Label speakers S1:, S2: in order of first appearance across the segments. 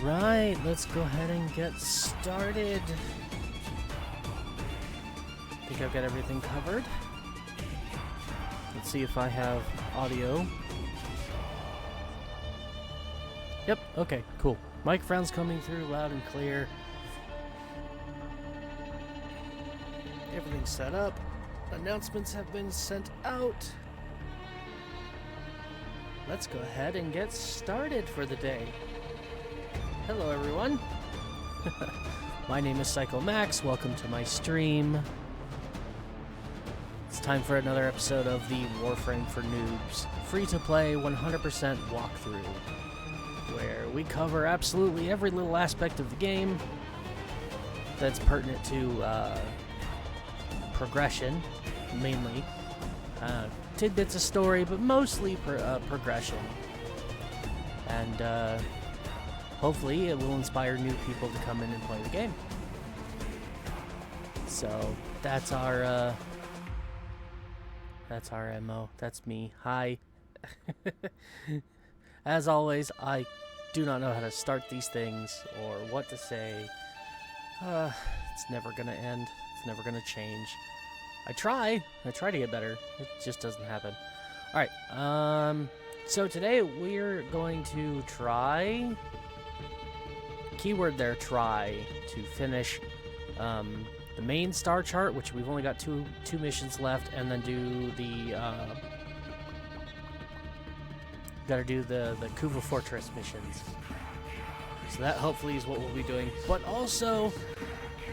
S1: Alright, let's go ahead and get started. I think I've got everything covered. Let's see if I have audio. Yep, okay, cool. Microphone's coming through loud and clear. Everything's set up. Announcements have been sent out. Let's go ahead and get started for the day. Hello everyone. My name is Psycho Max. Welcome to my stream. It's time for another episode of the Warframe for Noobs free to play 100% walkthrough, where we cover absolutely every little aspect of the game that's pertinent to progression, mainly. Tidbits of story, but mostly progression. And hopefully it will inspire new people to come in and play the game. So that's our MO. That's me. Hi. As always, I do not know how to start these things or what to say. It's never gonna end. It's never gonna change. I try to get better. It just doesn't happen. Alright, so today we're going to try, keyword there, try, to finish the main star chart, which we've only got two missions left, and then do the, gotta do the Kuva Fortress missions. So that hopefully is what we'll be doing. But also,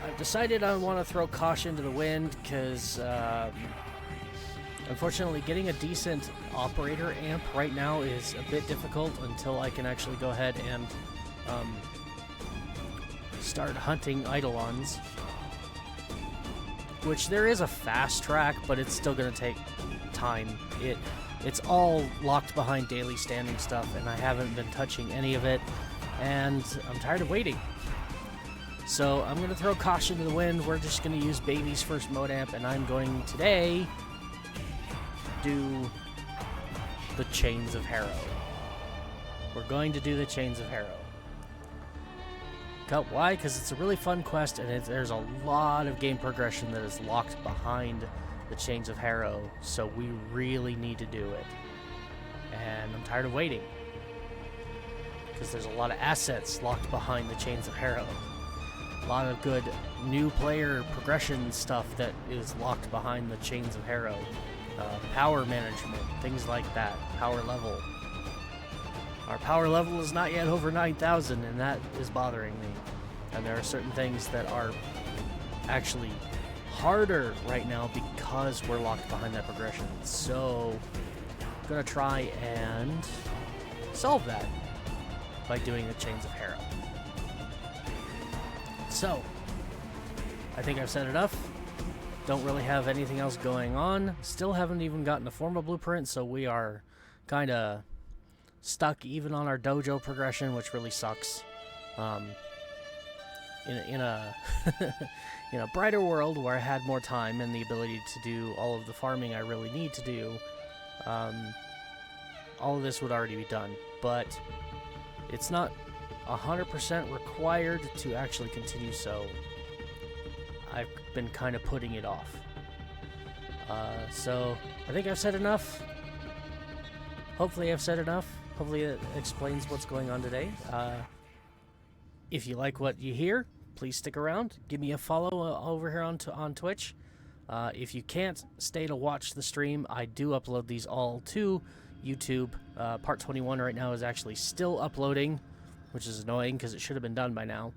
S1: I've decided I want to throw caution to the wind because, unfortunately, getting a decent operator amp right now is a bit difficult until I can actually go ahead and start hunting Eidolons. Which there is a fast track, but it's still going to take time. It's all locked behind daily standing stuff, and I haven't been touching any of it, and I'm tired of waiting. So I'm going to throw caution to the wind. We're just going to use Baby's first mode amp, and I'm going today do the Chains of Harrow. We're going to do the Chains of Harrow. Why? Because it's a really fun quest, and there's a lot of game progression that is locked behind the Chains of Harrow, so we really need to do it. And I'm tired of waiting, because there's a lot of assets locked behind the Chains of Harrow. A lot of good new player progression stuff that is locked behind the Chains of Harrow. Power management, things like that. Power level. Our power level is not yet over 9,000, and that is bothering me. And there are certain things that are actually harder right now because we're locked behind that progression. So, I'm going to try and solve that by doing the Chains of Harrow. So, I think I've said enough. Don't really have anything else going on. Still haven't even gotten a formal blueprint, so we are kind of stuck even on our dojo progression, which really sucks. In a in a brighter world where I had more time and the ability to do all of the farming I really need to do, all of this would already be done. But it's not 100% required to actually continue, so I've been kind of putting it off. So I think I've said enough. Hopefully I've said enough. Hopefully it explains what's going on today. If you like what you hear, please stick around. Give me a follow over here on Twitch. If you can't stay to watch the stream, I do upload these all to YouTube. Part 21 right now is actually still uploading, which is annoying because it should have been done by now,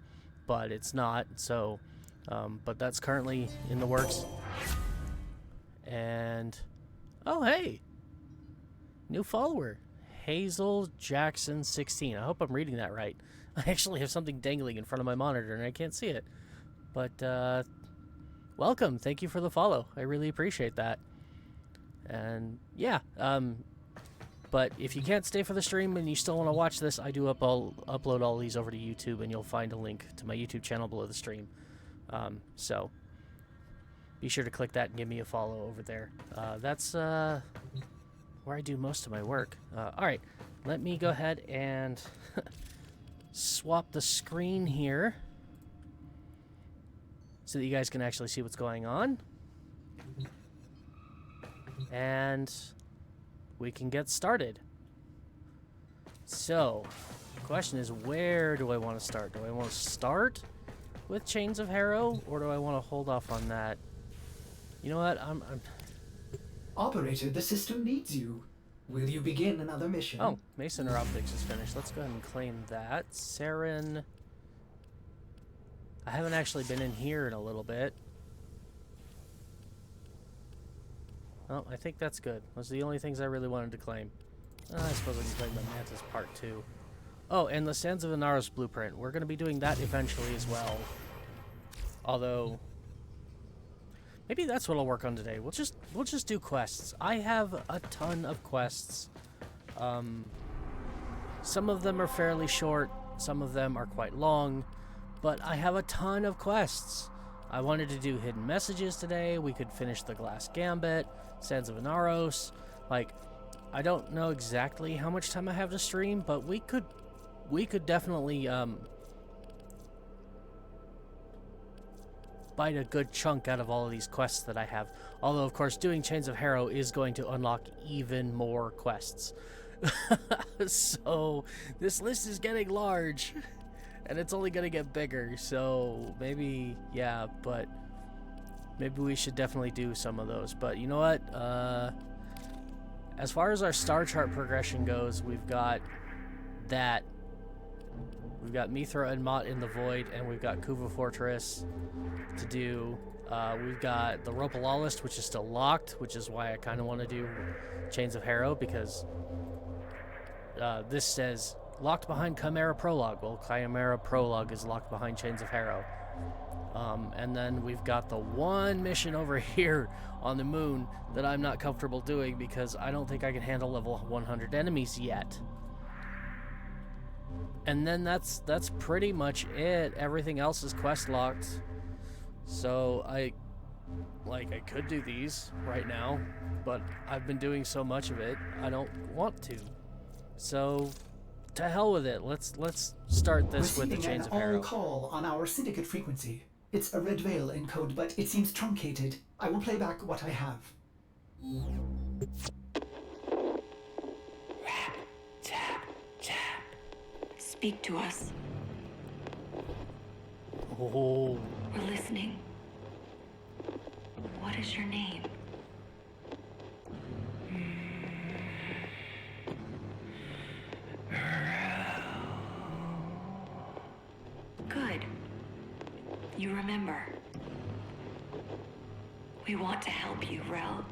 S1: but it's not. So, but that's currently in the works. And, oh hey, new follower. Hazel Jackson 16. I hope I'm reading that right. I actually have something dangling in front of my monitor and I can't see it. But welcome. Thank you for the follow. I really appreciate that. And yeah, but if you can't stay for the stream and you still want to watch this, I do upload all these over to YouTube, and you'll find a link to my YouTube channel below the stream. So be sure to click that and give me a follow over there. That's where I do most of my work. Alright, let me go ahead and swap the screen here so that you guys can actually see what's going on. And we can get started. So, the question is, where do I want to start? Do I want to start with Chains of Harrow, or do I want to hold off on that? You know what? I'm...
S2: Operator, the system needs you. Will you begin another mission?
S1: Oh, Masoner Optics is finished. Let's go ahead and claim that. Saren... I haven't actually been in here in a little bit. Oh, I think that's good. Those are the only things I really wanted to claim. I suppose I can claim the Mantis Part 2. Oh, and the Sands of Inaros blueprint. We're going to be doing that eventually as well. Although... maybe that's what I'll work on today. We'll just do quests. I have a ton of quests. Some of them are fairly short. Some of them are quite long. But I have a ton of quests. I wanted to do hidden messages today. We could finish the Glass Gambit, Sands of Inaros. Like, I don't know exactly how much time I have to stream, but we could definitely bite a good chunk out of all of these quests that I have. Although, of course, doing Chains of Harrow is going to unlock even more quests. So, this list is getting large. And it's only going to get bigger, so maybe, yeah, but maybe we should definitely do some of those. But you know what? As far as our star chart progression goes, we've got that. We've got Mithra and Mott in the Void, and we've got Kuva Fortress to do. We've got the Rope of Lawless, which is still locked, which is why I kind of want to do Chains of Harrow, because this says... locked behind Chimera Prologue. Well, Chimera Prologue is locked behind Chains of Harrow. And then we've got the one mission over here on the moon that I'm not comfortable doing because I don't think I can handle level 100 enemies yet. And then that's pretty much it. Everything else is quest locked. So I could do these right now, but I've been doing so much of it, I don't want to. So... to hell with it. Let's start this with the Chains of Harrow.
S2: Receiving an all-call on our syndicate frequency. It's a red veil encode, but it seems truncated. I will play back what I have.
S3: Rap, tap, tap. Speak to us.
S1: Oh.
S3: We're listening. What is your name? Good. You remember. We want to help you, Rel.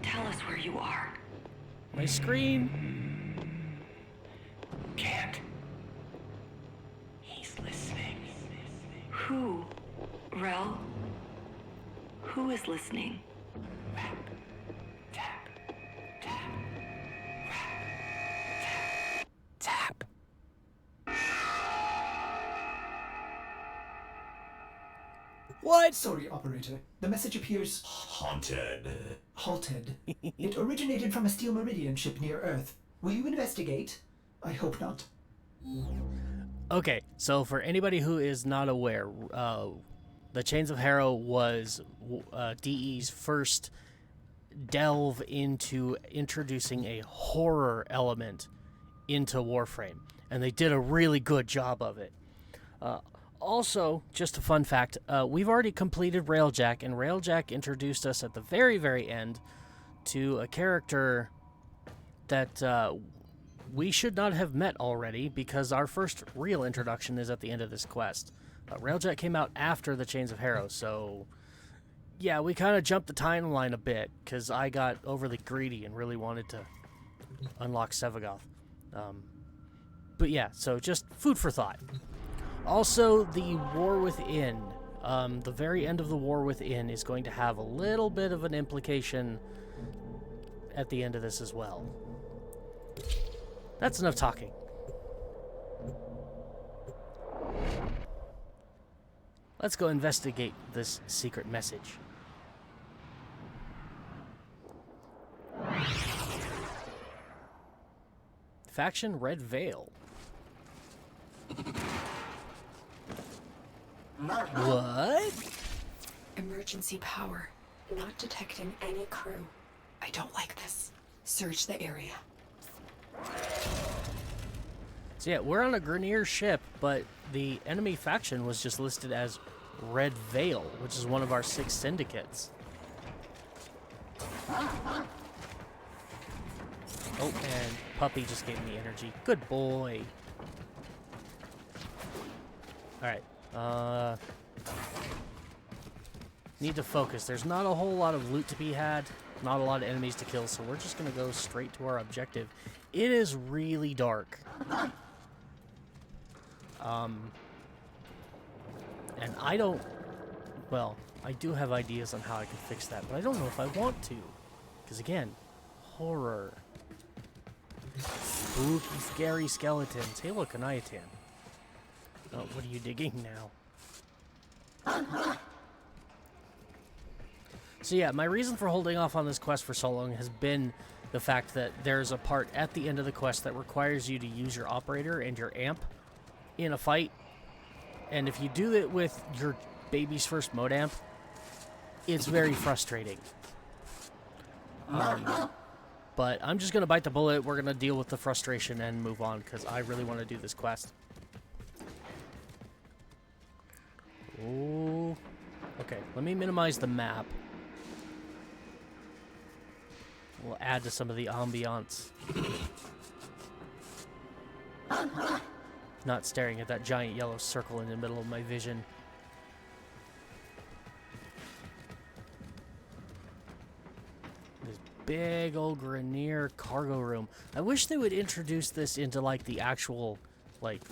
S3: Tell us where you are.
S1: My screen.
S3: Can't. He's listening. Who? Rel? Who is listening? Rap, tap, tap. Rap, tap, tap.
S1: What?
S2: Sorry, operator. The message appears...
S4: Haunted.
S2: halted. It originated from a Steel Meridian ship near Earth. Will you investigate? I hope not.
S1: Okay, so for anybody who is not aware, the Chains of Harrow was DE's first delve into introducing a horror element into Warframe, and they did a really good job of it. Also, just a fun fact, we've already completed Railjack, and Railjack introduced us at the very, very end to a character that we should not have met already, because our first real introduction is at the end of this quest. Railjack came out after the Chains of Harrow, so yeah, we kind of jumped the timeline a bit, because I got overly greedy and really wanted to unlock Sevagoth. But yeah, so just food for thought. Also, the War Within, the very end of the War Within is going to have a little bit of an implication at the end of this as well. That's enough talking. Let's go investigate this secret message. Faction Red Veil. What?
S4: Emergency power. Not detecting any crew. I don't like this. Search the area.
S1: So yeah, we're on a Grenier ship, but the enemy faction was just listed as Red Veil, which is one of our 6 syndicates. Oh, and Puppy just gave me energy. Good boy. Alright, need to focus. There's not a whole lot of loot to be had, not a lot of enemies to kill, so we're just gonna go straight to our objective. It is really dark. And I don't... Well, I do have ideas on how I can fix that, but I don't know if I want to. Because again, horror. Spooky, scary skeletons. Hey look, an Iatan. Oh, what are you digging now? So yeah, my reason for holding off on this quest for so long has been the fact that there's a part at the end of the quest that requires you to use your operator and your amp in a fight. And if you do it with your baby's first mode amp, it's very frustrating. But I'm just going to bite the bullet. We're going to deal with the frustration and move on because I really want to do this quest. Oh, okay. Let me minimize the map. We'll add to some of the ambiance. Not staring at that giant yellow circle in the middle of my vision. This big old Grenier cargo room. I wish they would introduce this into, like, the actual, like,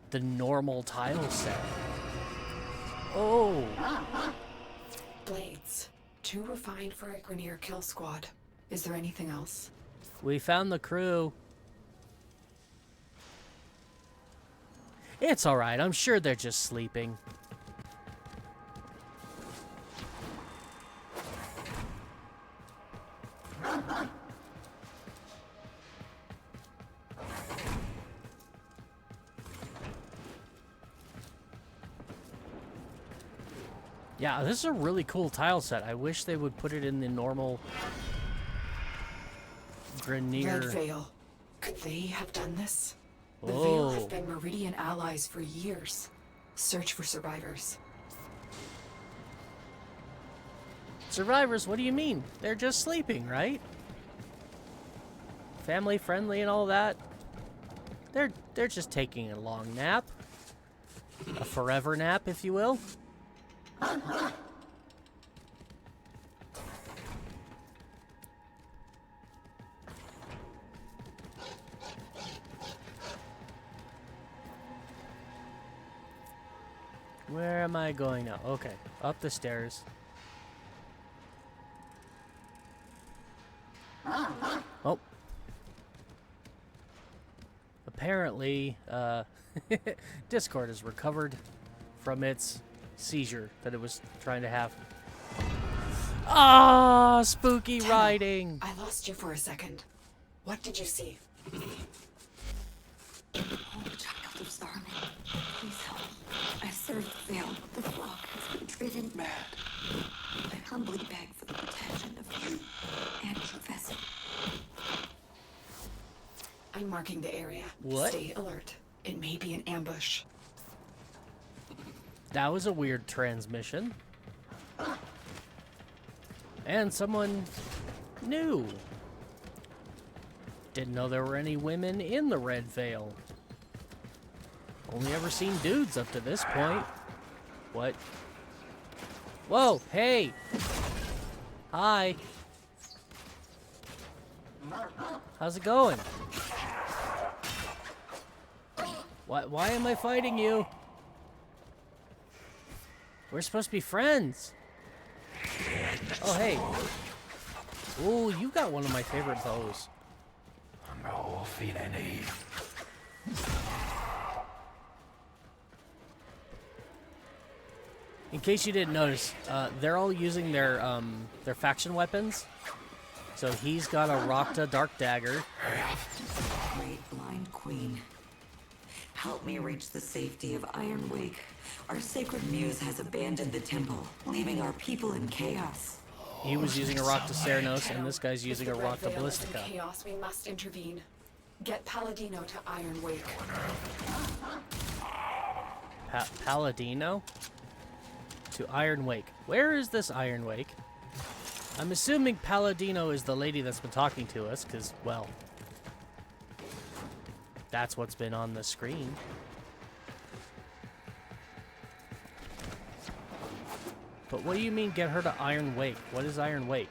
S1: the normal tile set. Oh!
S4: Blades. Too refined for a Grenier kill squad. Is there anything else?
S1: We found the crew. It's alright, I'm sure they're just sleeping. Yeah, this is a really cool tile set. I wish they would put it in the normal Grenier.
S4: Red Veil. Could they have done this? The Veil have been Meridian allies for years. Search for survivors.
S1: Survivors? What do you mean? They're just sleeping, right? Family friendly and all that. They're just taking a long nap. A forever nap, if you will. Where am I going now? Okay, up the stairs. Oh. Apparently, Discord has recovered from its seizure that it was trying to have. Ah, spooky riding!
S4: I lost you for a second. What did you see?
S3: Oh, child of Zarman, please help. I served Veil. The flock has been driven mad. I humbly beg for the protection of you and your vessel.
S4: I'm marking the area.
S1: What?
S4: Stay alert. It may be an ambush.
S1: That was a weird transmission. And someone new. Didn't know there were any women in the Red Veil. Only ever seen dudes up to this point. What? Whoa, hey! Hi. How's it going? Why am I fighting you? We're supposed to be friends. Oh, hey. Ooh, you got one of my favorite bows. In case you didn't notice, they're all using their faction weapons. So he's got a Rakta Dark Dagger.
S3: Great blind queen. Help me reach the safety of Iron Wake. Our sacred muse has abandoned the temple, leaving our people in chaos.
S1: He was using a rock to Ceranos, and this guy's using a
S4: If the
S1: rock to
S4: Red Veil is in
S1: Ballistica.
S4: chaos, we must intervene. Get Palladino to Iron Wake.
S1: Palladino? To Iron Wake. Where is this Iron Wake? I'm assuming Palladino is the lady that's been talking to us, because, well, that's what's been on the screen. But what do you mean get her to Iron Wake? What is Iron Wake?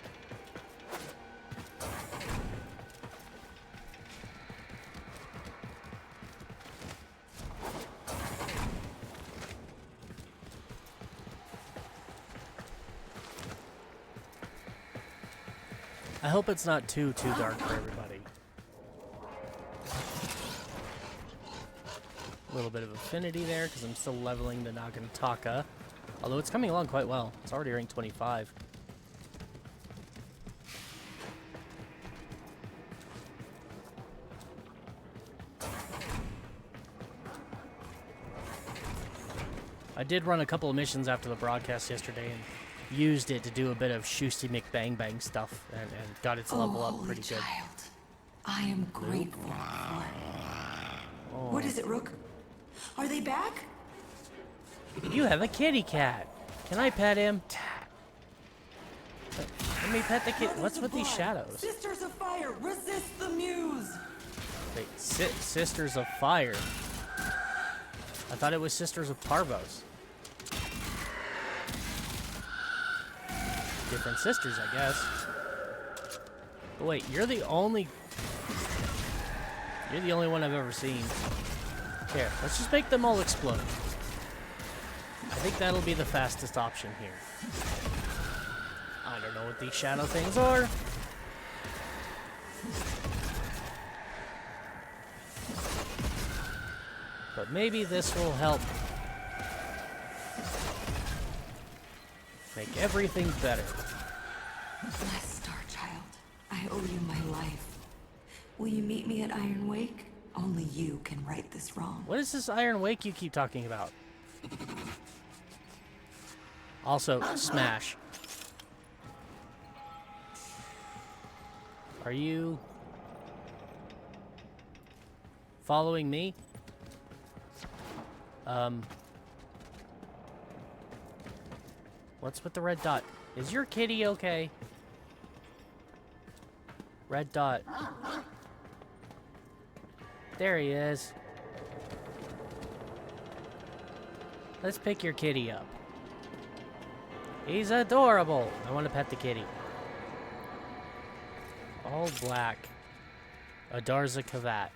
S1: I hope it's not too dark for everybody. A little bit of affinity there, because I'm still leveling the Naginataka. Although it's coming along quite well. It's already ranked 25. I did run a couple of missions after the broadcast yesterday and used it to do a bit of Shoosty McBang stuff and got its level up pretty good.
S3: Child, I am grateful for it. What is it, Rook? Are they back?
S1: You have a kitty cat. Can I pet him? Let me pet the kid. What's with these shadows?
S3: Sisters of Fire, resist the muse!
S1: Wait, Sisters of Fire. I thought it was Sisters of Parvos. Different sisters, I guess. But wait, you're the only one I've ever seen. Here, let's just make them all explode. I think that'll be the fastest option here. I don't know what these shadow things are. But maybe this will help make everything better.
S3: Blessed Star Child, I owe you my life. Will you meet me at Iron Wake? Only you can right this wrong.
S1: What is this Iron Wake you keep talking about? Also, Smash. Are you following me? What's with the red dot? Is your kitty okay? Red dot. There he is. Let's pick your kitty up. He's adorable. I want to pet the kitty. All black. A Darza Kavat.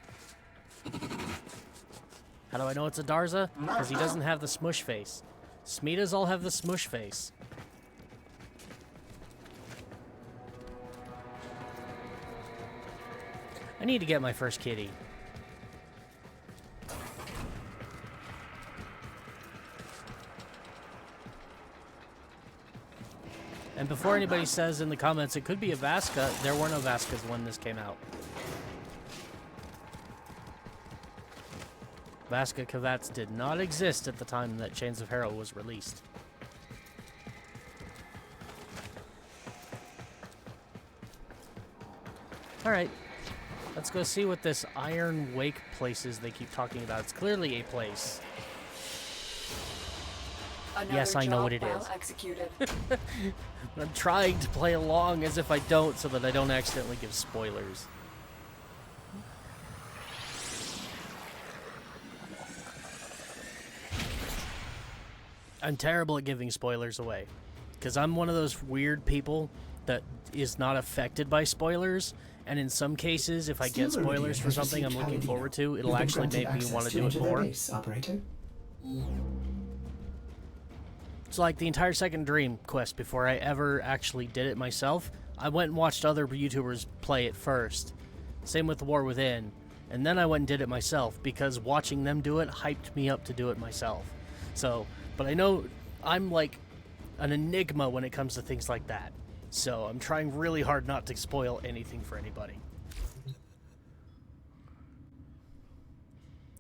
S1: How do I know it's a Darza? Because he doesn't have the smush face. Smeetas all have the smush face. I need to get my first kitty. And before anybody says in the comments it could be a Vasca, there were no Vascas when this came out. Vasca Kavats did not exist at the time that Chains of Hero was released. Alright, let's go see what this Iron Wake place is they keep talking about. It's clearly a place. Yes, I know what it is.
S4: Executed.
S1: I'm trying to play along as if I don't, so that I don't accidentally give spoilers. I'm terrible at giving spoilers away, because I'm one of those weird people that is not affected by spoilers, and in some cases, if I get spoilers for something I'm looking forward to, it'll actually make me want to do it more.
S2: Operator.
S1: It's like the entire second Dream quest before I ever actually did it myself. I went and watched other YouTubers play it first. Same with The War Within. And then I went and did it myself because watching them do it hyped me up to do it myself. So, but I know I'm like an enigma when it comes to things like that. So I'm trying really hard not to spoil anything for anybody.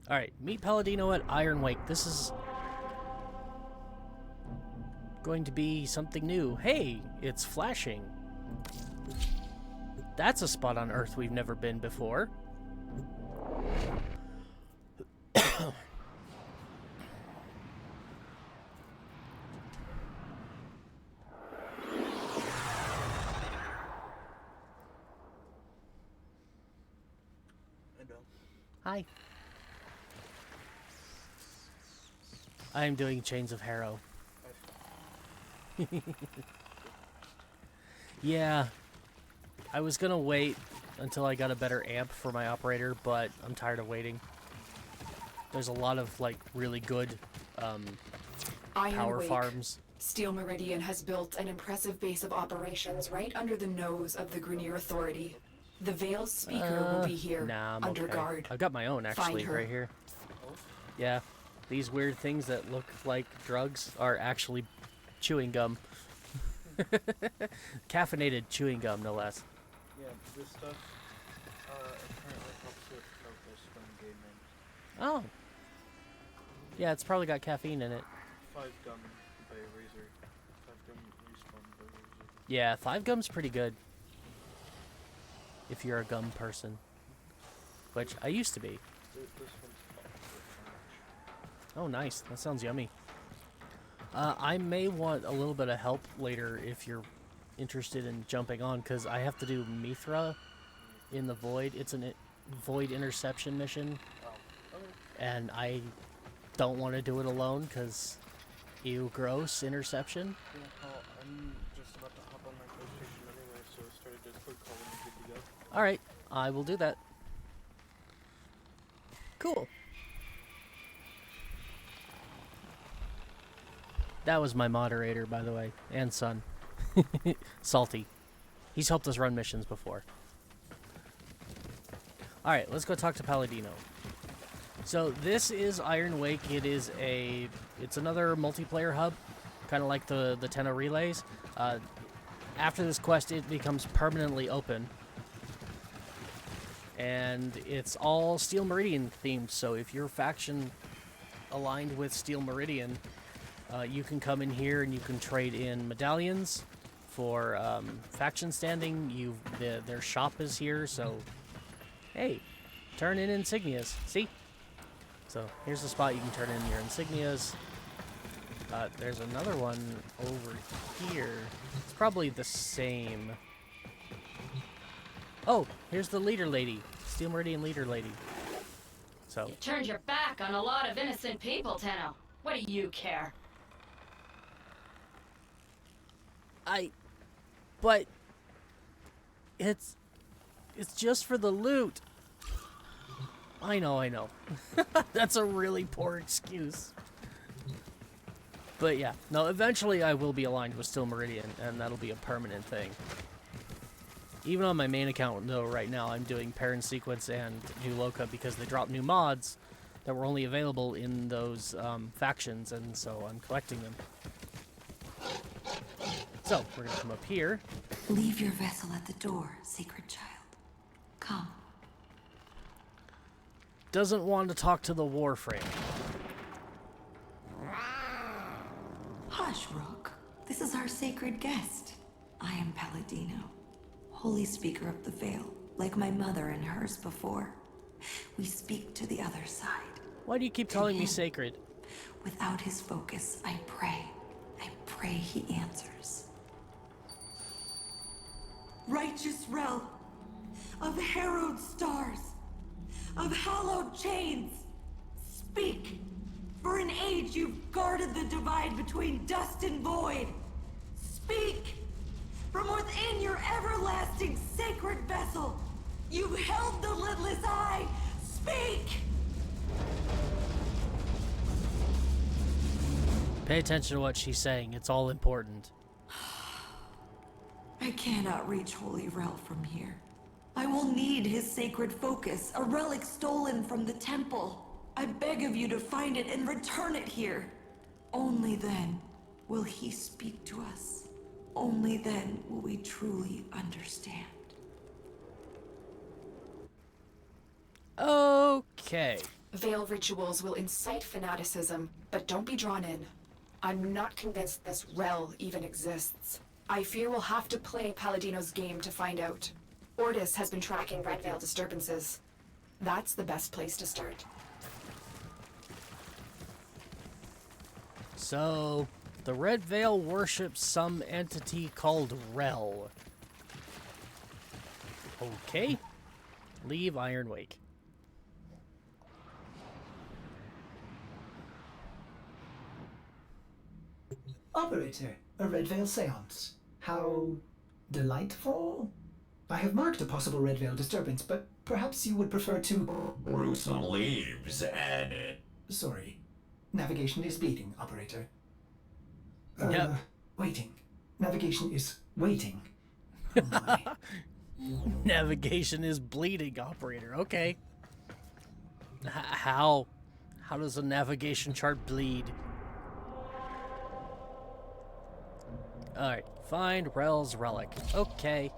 S1: Alright, meet Palladino at Iron Wake. This is going to be something new. Hey, it's flashing. That's a spot on Earth we've never been before. Hi. I am doing Chains of Harrow. Yeah. I was gonna wait until I got a better amp for my operator, but I'm tired of waiting. There's a lot of, like, really good
S4: Iron
S1: power
S4: Wake.
S1: farms.
S4: Steel Meridian has built an impressive base of operations right under the nose of the Grineer Authority. The Veil's speaker will be here,
S1: Nah, I'm
S4: under
S1: okay.
S4: guard.
S1: I've got my own, actually,
S4: Find her.
S1: right here. Yeah. These weird things that look like drugs are actually chewing gum. Caffeinated chewing gum, no less.
S5: Yeah, this stuff apparently helps with focus when gaming.
S1: Oh. Yeah, it's probably got caffeine in it.
S5: 5 gum by Razor. 5 gum respawn by Razor.
S1: Yeah, 5 gum's pretty good. If you're a gum person. Which I used to be.
S5: This one's called for
S1: Oh, nice. That sounds yummy. I may want a little bit of help later if you're interested in jumping on, because I have to do Mithra in the Void. It's a Void interception mission, and I don't want to do it alone, because ew, gross, interception.
S5: Yeah, well, I'm just about to hop on my PlayStation anyway, so I started Discord calling and good to go.
S1: Alright, I will do that. Cool. That was my moderator, by the way, and son. Salty. He's helped us run missions before. Alright, let's go talk to Palladino. So this is Iron Wake. It's another multiplayer hub, kind of like the Tenno Relays. After this quest, it becomes permanently open. And it's all Steel Meridian themed, so if your faction aligned with Steel Meridian, you can come in here and you can trade in medallions for faction standing. Their shop is here, so hey, turn in insignias. See? So here's the spot you can turn in your insignias. There's another one over here. It's probably the same. Oh, here's the leader lady. Steel Meridian leader lady. So
S6: You turned your back on a lot of innocent people, Tenno. What do you care?
S1: But it's just for the loot. I know. That's a really poor excuse. But yeah, no, eventually I will be aligned with Steel Meridian, and that'll be a permanent thing. Even on my main account, though, right now I'm doing Parent Sequence and New Loca because they dropped new mods that were only available in those factions, and so I'm collecting them. So, we're gonna come up here.
S3: Leave your vessel at the door, sacred child. Come.
S1: Doesn't want to talk to the Warframe.
S3: Hush, Rook. This is our sacred guest. I am Palladino, Holy Speaker of the Veil, like my mother and hers before. We speak to the other side.
S1: Why do you keep calling me sacred?
S3: Without his focus, I pray. I pray he answers. Righteous Rel, of harrowed stars, of hallowed chains, speak! For an age you've guarded the divide between dust and void. Speak! From within your everlasting sacred vessel, you've held the lidless eye. Speak!
S1: Pay attention to what she's saying. It's all important.
S3: I cannot reach Holy Rel from here. I will need his sacred focus, a relic stolen from the temple. I beg of you to find it and return it here. Only then will he speak to us. Only then will we truly understand.
S1: Okay.
S4: Veil rituals will incite fanaticism, but don't be drawn in. I'm not convinced this Rel even exists. I fear we'll have to play Palladino's game to find out. Ordis has been tracking Red Veil disturbances. That's the best place to start.
S1: So, the Red Veil worships some entity called Rel. Okay. Leave Iron Wake.
S2: Operator, a Red Veil seance. How delightful. I have marked a possible Red Veil disturbance, but perhaps you would prefer to...
S7: Brew some leaves and...
S2: Sorry. Navigation is bleeding, operator.
S1: Yep.
S2: Waiting. Navigation is waiting. Oh my.
S1: Navigation is bleeding, operator. Okay. How does a navigation chart bleed? Alright, find Rel's relic. Okay.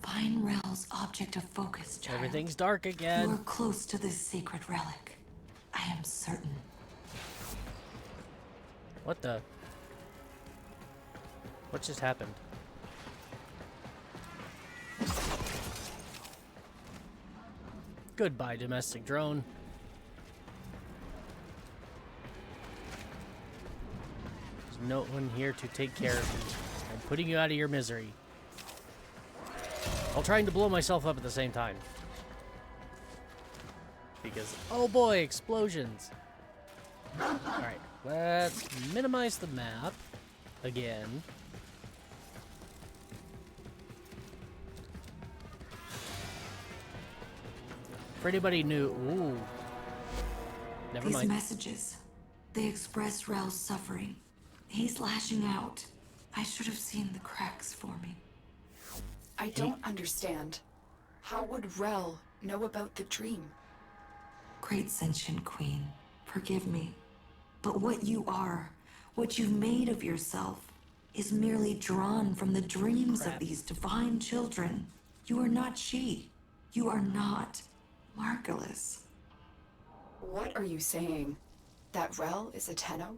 S3: Find Rel's object of focus, child.
S1: Everything's dark
S3: You
S1: again.
S3: are close to this sacred relic. I am certain.
S1: What the? What just happened? Goodbye, domestic drone. There's no one here to take care of you. I'm putting you out of your misery. While trying to blow myself up at the same time. Because, oh boy, explosions. Alright, let's minimize the map again. For anybody new, ooh. Never
S3: These
S1: mind.
S3: messages, they express Rel's suffering. He's lashing out. I should have seen the cracks for me.
S4: I don't understand. How would Rel know about the dream?
S3: Great sentient queen, forgive me. But what you are, what you've made of yourself, is merely drawn from the dreams of these divine children. You are not she. You are not Margulis.
S4: What are you saying? That Rel is a Tenno?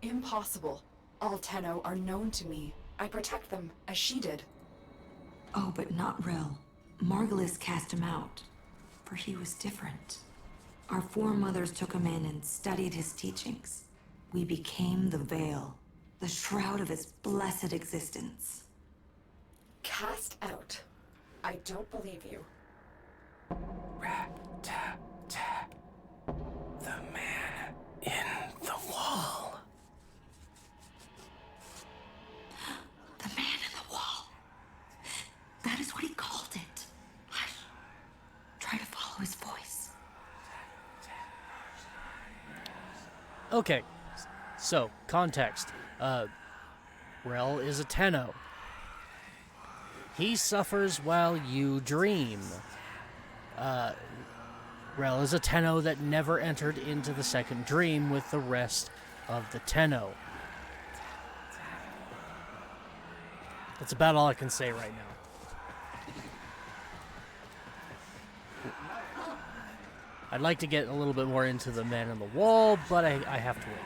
S4: Impossible. All Tenno are known to me. I protect them, as she did.
S3: Oh, but not Rel. Margulis cast him out, for he was different. Our foremothers took him in and studied his teachings. We became the Veil, the shroud of his blessed existence.
S4: Cast out. I don't believe you.
S7: The man in the wall.
S3: The man in the wall. That is what he called it. Hush. Try to follow his voice.
S1: Okay, so, context. Rel is a Tenno. He suffers while you dream. Rel is a Tenno that never entered into the second dream with the rest of the Tenno. That's about all I can say right now. I'd like to get a little bit more into the man on the wall, but I have to wait.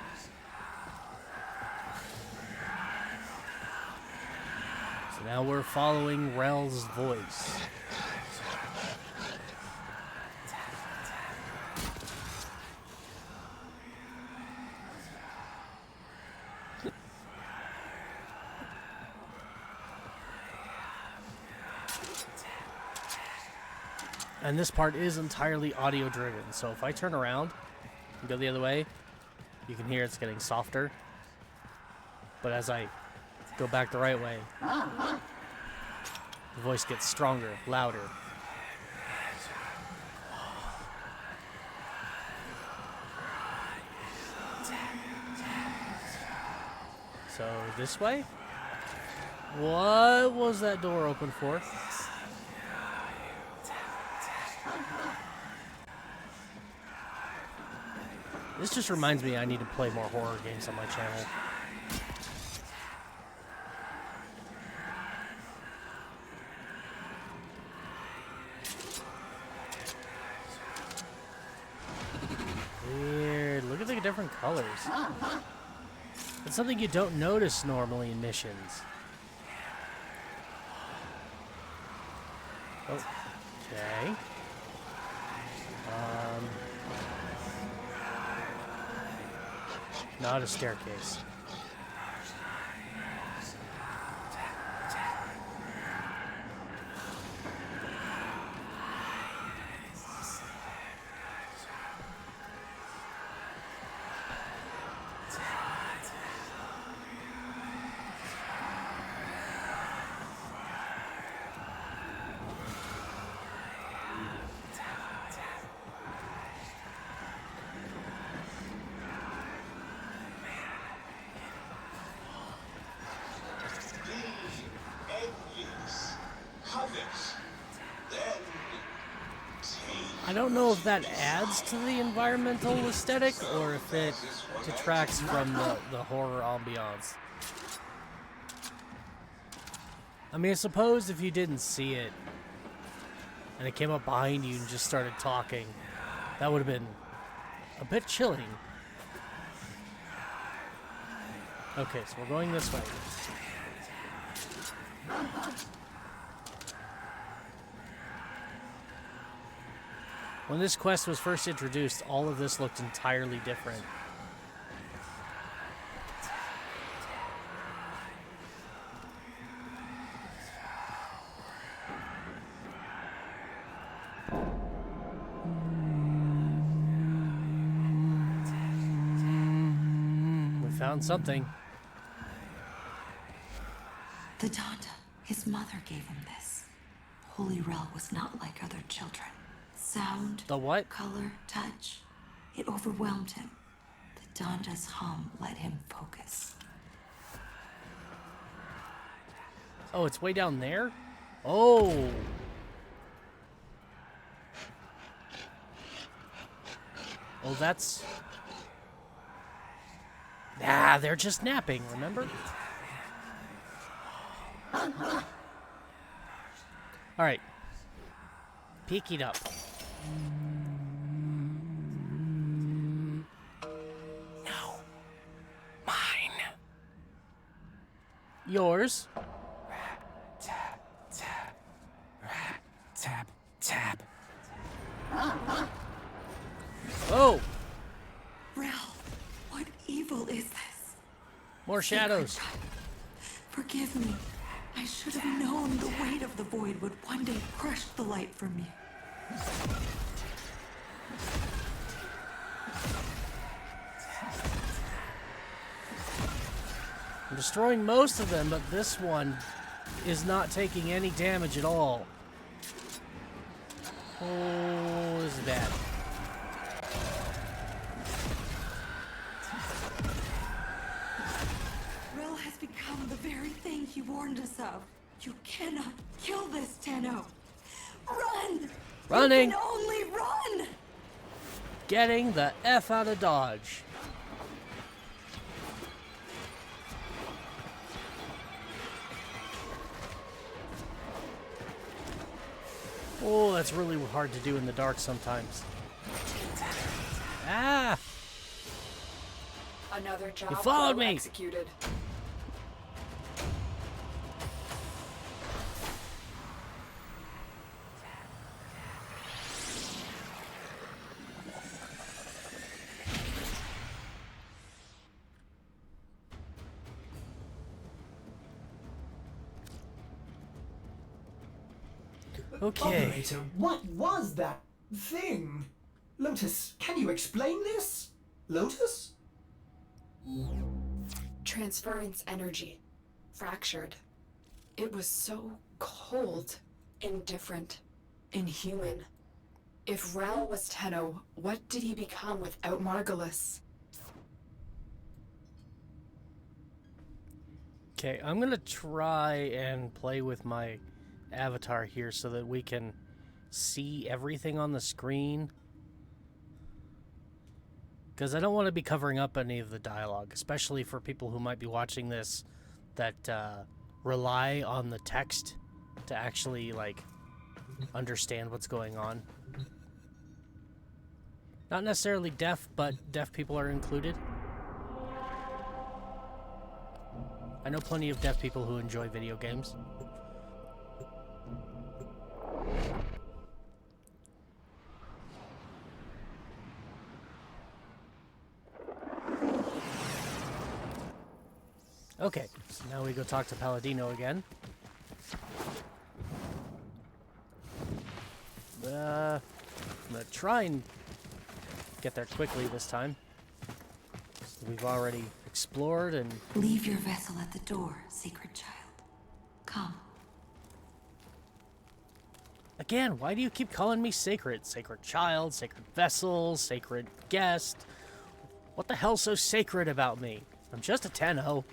S1: So now we're following Rel's voice. And this part is entirely audio driven, so if I turn around and go the other way, you can hear it's getting softer. But as I go back the right way, the voice gets stronger, louder. So this way? What was that door open for? This just reminds me I need to play more horror games on my channel. Weird. Look at the different colors. It's something you don't notice normally in missions. Okay. Not a staircase. I don't know if that adds to the environmental aesthetic or if it detracts from the horror ambiance. I mean, I suppose if you didn't see it and it came up behind you and just started talking, that would have been a bit chilling. Okay, so we're going this way. When this quest was first introduced, all of this looked entirely different. We found something.
S3: The Donda, his mother gave him this. Holy Rel was not like other children. Sound,
S1: The what?
S3: color, touch. It overwhelmed him. The Donda's hum let him focus.
S1: Oh, it's way down there? Oh. Oh, that's... Ah, they're just napping, remember? Alright. Peek it up.
S7: No. Mine.
S1: Yours.
S7: Tap, tap. Rat, tap, tap.
S1: Oh!
S3: Rel, what evil is this?
S1: More shadows.
S3: Forgive me. I should have known the weight of the void would one day crush the light from me.
S1: I'm destroying most of them, but this one is not taking any damage at all. Oh, this is bad.
S3: Rel has become the very thing he warned us of. You cannot kill this, Tenno. Run!
S1: Running!
S3: You can only run!
S1: Getting the F out of Dodge. Oh, that's really hard to do in the dark sometimes. Ah!
S4: Another job
S1: followed
S4: well
S1: me.
S4: executed.
S1: Okay.
S2: Operator, what was that thing? Lotus, can you explain this? Lotus?
S4: Transference energy. Fractured. It was so cold. Indifferent. Inhuman. If Rel was Tenno, what did he become without Margulis?
S1: Okay, I'm gonna try and play with my avatar here so that we can see everything on the screen. Because I don't want to be covering up any of the dialogue, especially for people who might be watching this that rely on the text to actually, like, understand what's going on. Not necessarily deaf, but deaf people are included. I know plenty of deaf people who enjoy video games. Okay, so now we go talk to Palladino again. I'm gonna try and get there quickly this time. We've already explored and...
S3: Leave your vessel at the door, sacred child. Come.
S1: Again, why do you keep calling me sacred? Sacred child, sacred vessel, sacred guest. What the hell's so sacred about me? I'm just a Tenno.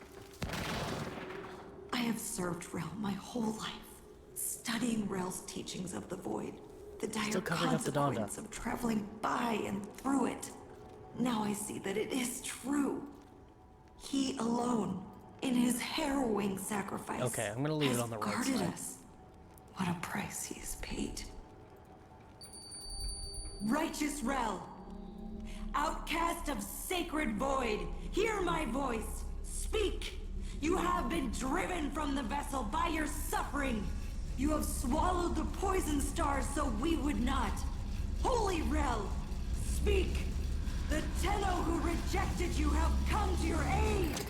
S3: I have served Rel my whole life, studying Rel's teachings of the Void, the dire
S1: Still covering up the Donda.
S3: consequence of traveling by and through it. Now I see that it is true. He alone, in his harrowing sacrifice,
S1: Okay, I'm gonna leave it on the right
S3: guarded
S1: side.
S3: us. What a price he has paid. Righteous Rel, outcast of sacred void, hear my voice. Speak. You have been driven from the vessel by your suffering. You have swallowed the poison stars so we would not. Holy Rel, speak. The Tenno who rejected you have come to your aid.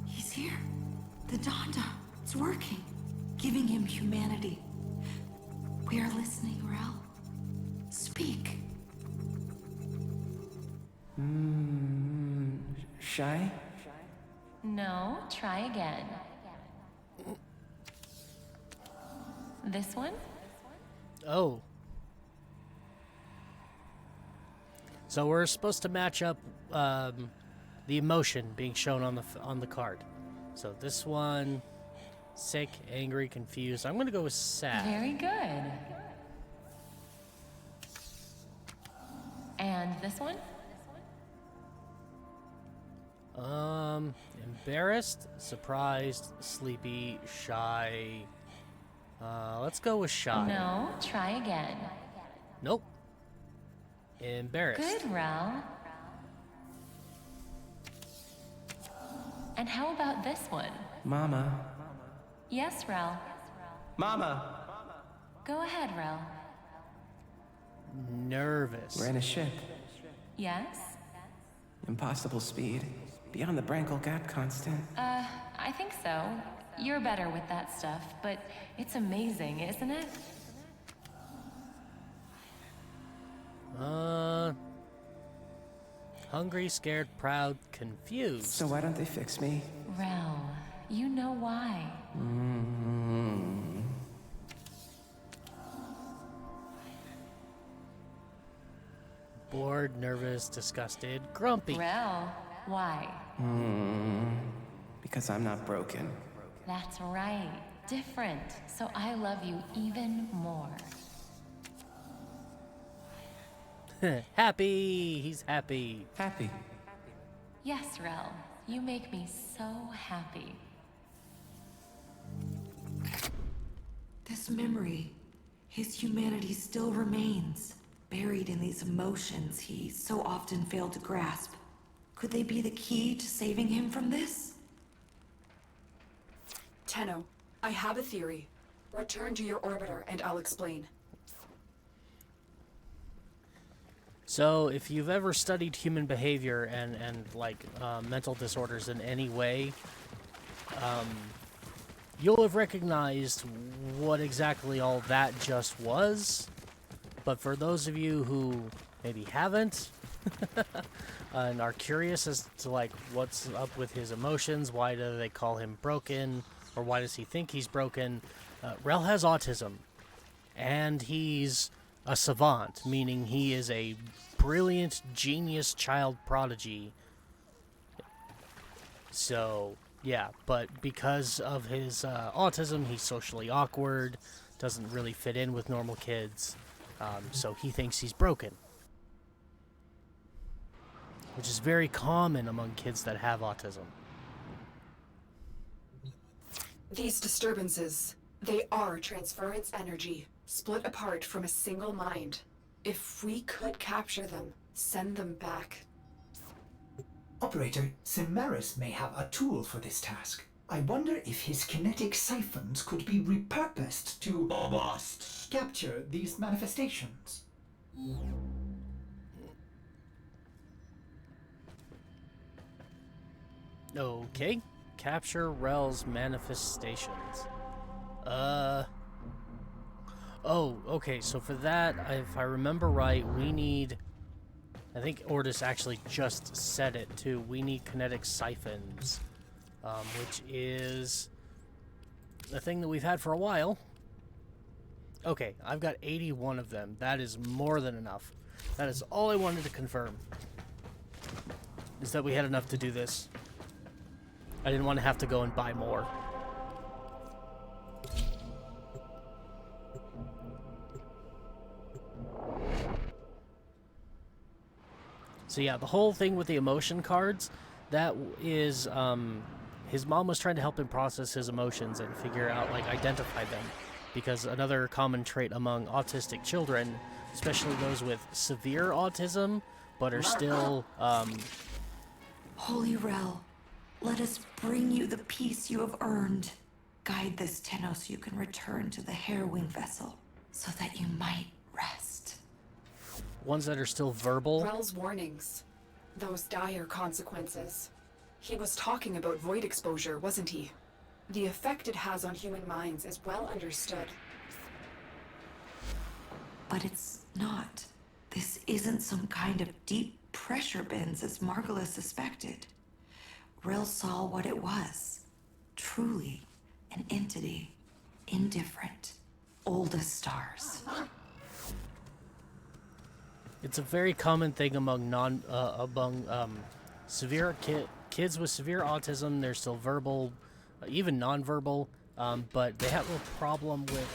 S3: He's here. The Donda. It's working. Giving him humanity. We are listening, Rel. Speak.
S7: Shy?
S8: No, try again. This one?
S1: Oh. So we're supposed to match up the emotion being shown on the card. So this one, sick, angry, confused. I'm gonna go with sad.
S8: Very good. And this one?
S1: Embarrassed, surprised, sleepy, shy. Let's go with shy.
S8: No, try again.
S1: Nope. Embarrassed.
S8: Good, Rel. And how about this one?
S7: Mama.
S8: Yes, Rel.
S7: Mama!
S8: Go ahead, Rel.
S1: Nervous.
S7: We're in a ship.
S8: Yes?
S7: Impossible speed. Beyond the Brankel gap constant.
S8: I think so. You're better with that stuff, but it's amazing, isn't it?
S1: Hungry, scared, proud, confused.
S7: So why don't they fix me?
S8: Rel, you know why.
S1: Bored, nervous, disgusted, grumpy.
S8: Rel, why?
S7: Because I'm not broken.
S8: That's right. Different. So I love you even more.
S1: Happy. He's happy.
S7: Happy.
S8: Yes, Rel. You make me so happy.
S3: This memory, his humanity still remains, buried in these emotions he so often failed to grasp. Could they be the key to saving him from this?
S4: Tenno, I have a theory. Return to your orbiter and I'll explain.
S1: So, if you've ever studied human behavior and mental disorders in any way, you'll have recognized what exactly all that just was. But for those of you who maybe haven't, and are curious as to, like, what's up with his emotions, why do they call him broken, or why does he think he's broken, Rel has autism. And he's a savant, meaning he is a brilliant, genius child prodigy So, yeah, but because of his autism, he's socially awkward, doesn't really fit in with normal kids, so he thinks he's broken. Which is very common among kids that have autism.
S4: These disturbances, they are transference energy, split apart from a single mind. If we could capture them, send them back.
S2: Operator, Cimaris may have a tool for this task. I wonder if his kinetic siphons could be repurposed to capture these manifestations.
S1: Okay. Capture Rel's manifestations. Oh, okay, so for that, if I remember right, we need... I think Ordis actually just said it, too. We need kinetic siphons, which is a thing that we've had for a while. Okay, I've got 81 of them. That is more than enough. That is all I wanted to confirm, is that we had enough to do this. I didn't want to have to go and buy more. So yeah, the whole thing with the emotion cards, that is, his mom was trying to help him process his emotions and figure out, like, identify them. Because another common trait among autistic children, especially those with severe autism, but are still,
S3: Holy Rel, let us bring you the peace you have earned. Guide this Tenno so you can return to the Hairwing vessel, so that you might rest.
S1: ones that are still verbal.
S4: Rel's warnings. Those dire consequences. He was talking about void exposure, wasn't he? The effect it has on human minds is well understood.
S3: But it's not. This isn't some kind of deep pressure bends as Margolis suspected. Rel saw what it was. Truly an entity. Indifferent. Oldest stars.
S1: It's a very common thing among severe kids with severe autism. They're still verbal, even nonverbal, but they have a problem with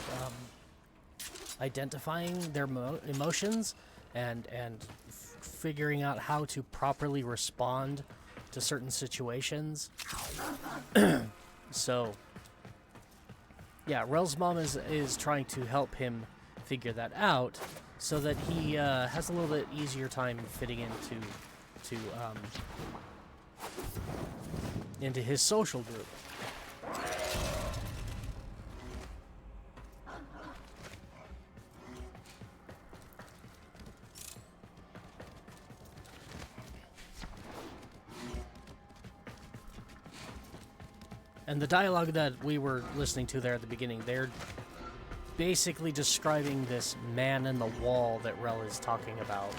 S1: identifying their emotions and figuring out how to properly respond to certain situations. So, yeah, Rel's mom is trying to help him figure that out, so that he has a little bit easier time fitting into his social group. And the dialogue that we were listening to there at the beginning, they're basically describing this man in the wall that Rel is talking about.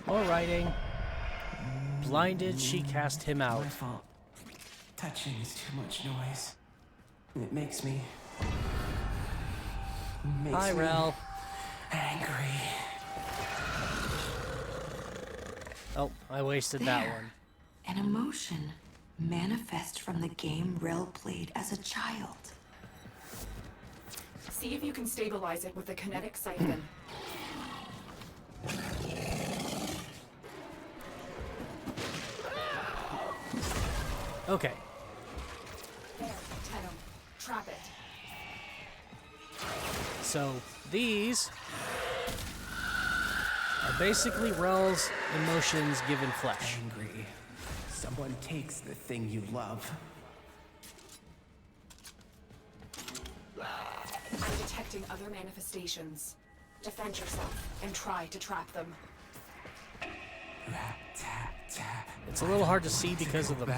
S1: More writing. Blinded, she cast him out.
S7: My fault. Touching is too much noise. And it makes me...
S1: Hi, Rel.
S7: Angry.
S1: Oh, I wasted that one.
S3: An emotion manifest from the game Rel played as a child.
S4: See if you can stabilize it with a kinetic siphon.
S1: Okay.
S4: There, Tenno. Trap it.
S1: So, these are basically Rel's emotions given flesh.
S7: Angry. Someone takes the thing you love.
S4: I'm detecting other manifestations. Defend yourself and try to trap them.
S7: Rat, tap, tap.
S1: It's a little hard to see because of the...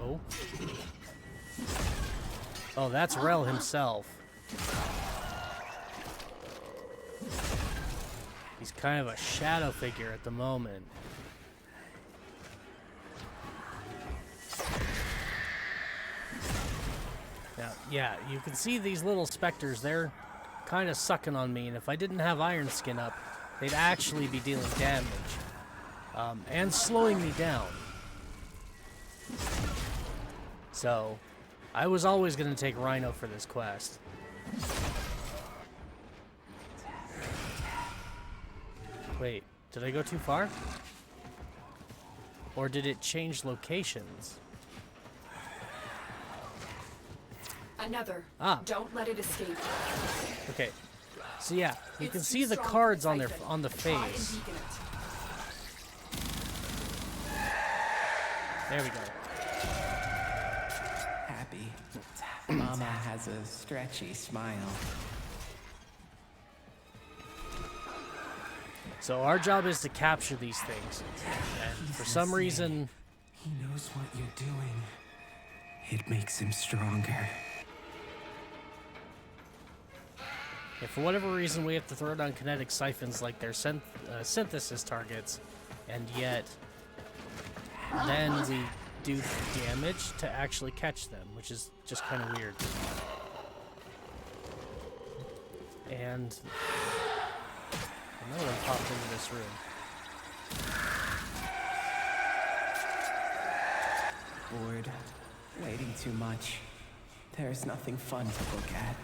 S1: oh. Oh, that's Rel himself. He's kind of a shadow figure at the moment. Now, yeah, you can see these little specters. They're kind of sucking on me, and if I didn't have Iron Skin up, they'd actually be dealing damage and slowing me down. So, I was always going to take Rhino for this quest. Wait, did I go too far? Or did it change locations?
S4: Another.
S1: Ah.
S4: Don't let it escape.
S1: Okay. So yeah, you can
S4: It's
S1: see
S4: too
S1: the
S4: strong
S1: cards
S4: for
S1: on
S4: siphon.
S1: the
S4: Try and
S1: face.
S4: weaken it.
S1: There we go.
S7: Happy. Mama has a stretchy smile.
S1: So our job is to capture these things. And for some reason,
S7: He knows what you're doing. It makes him stronger.
S1: if for whatever reason we have to throw down kinetic siphons like they're synthesis targets, and yet then we do damage to actually catch them, which is just kind of weird. And another one popped into this room.
S7: Bored. Waiting too much. There's nothing fun to look at.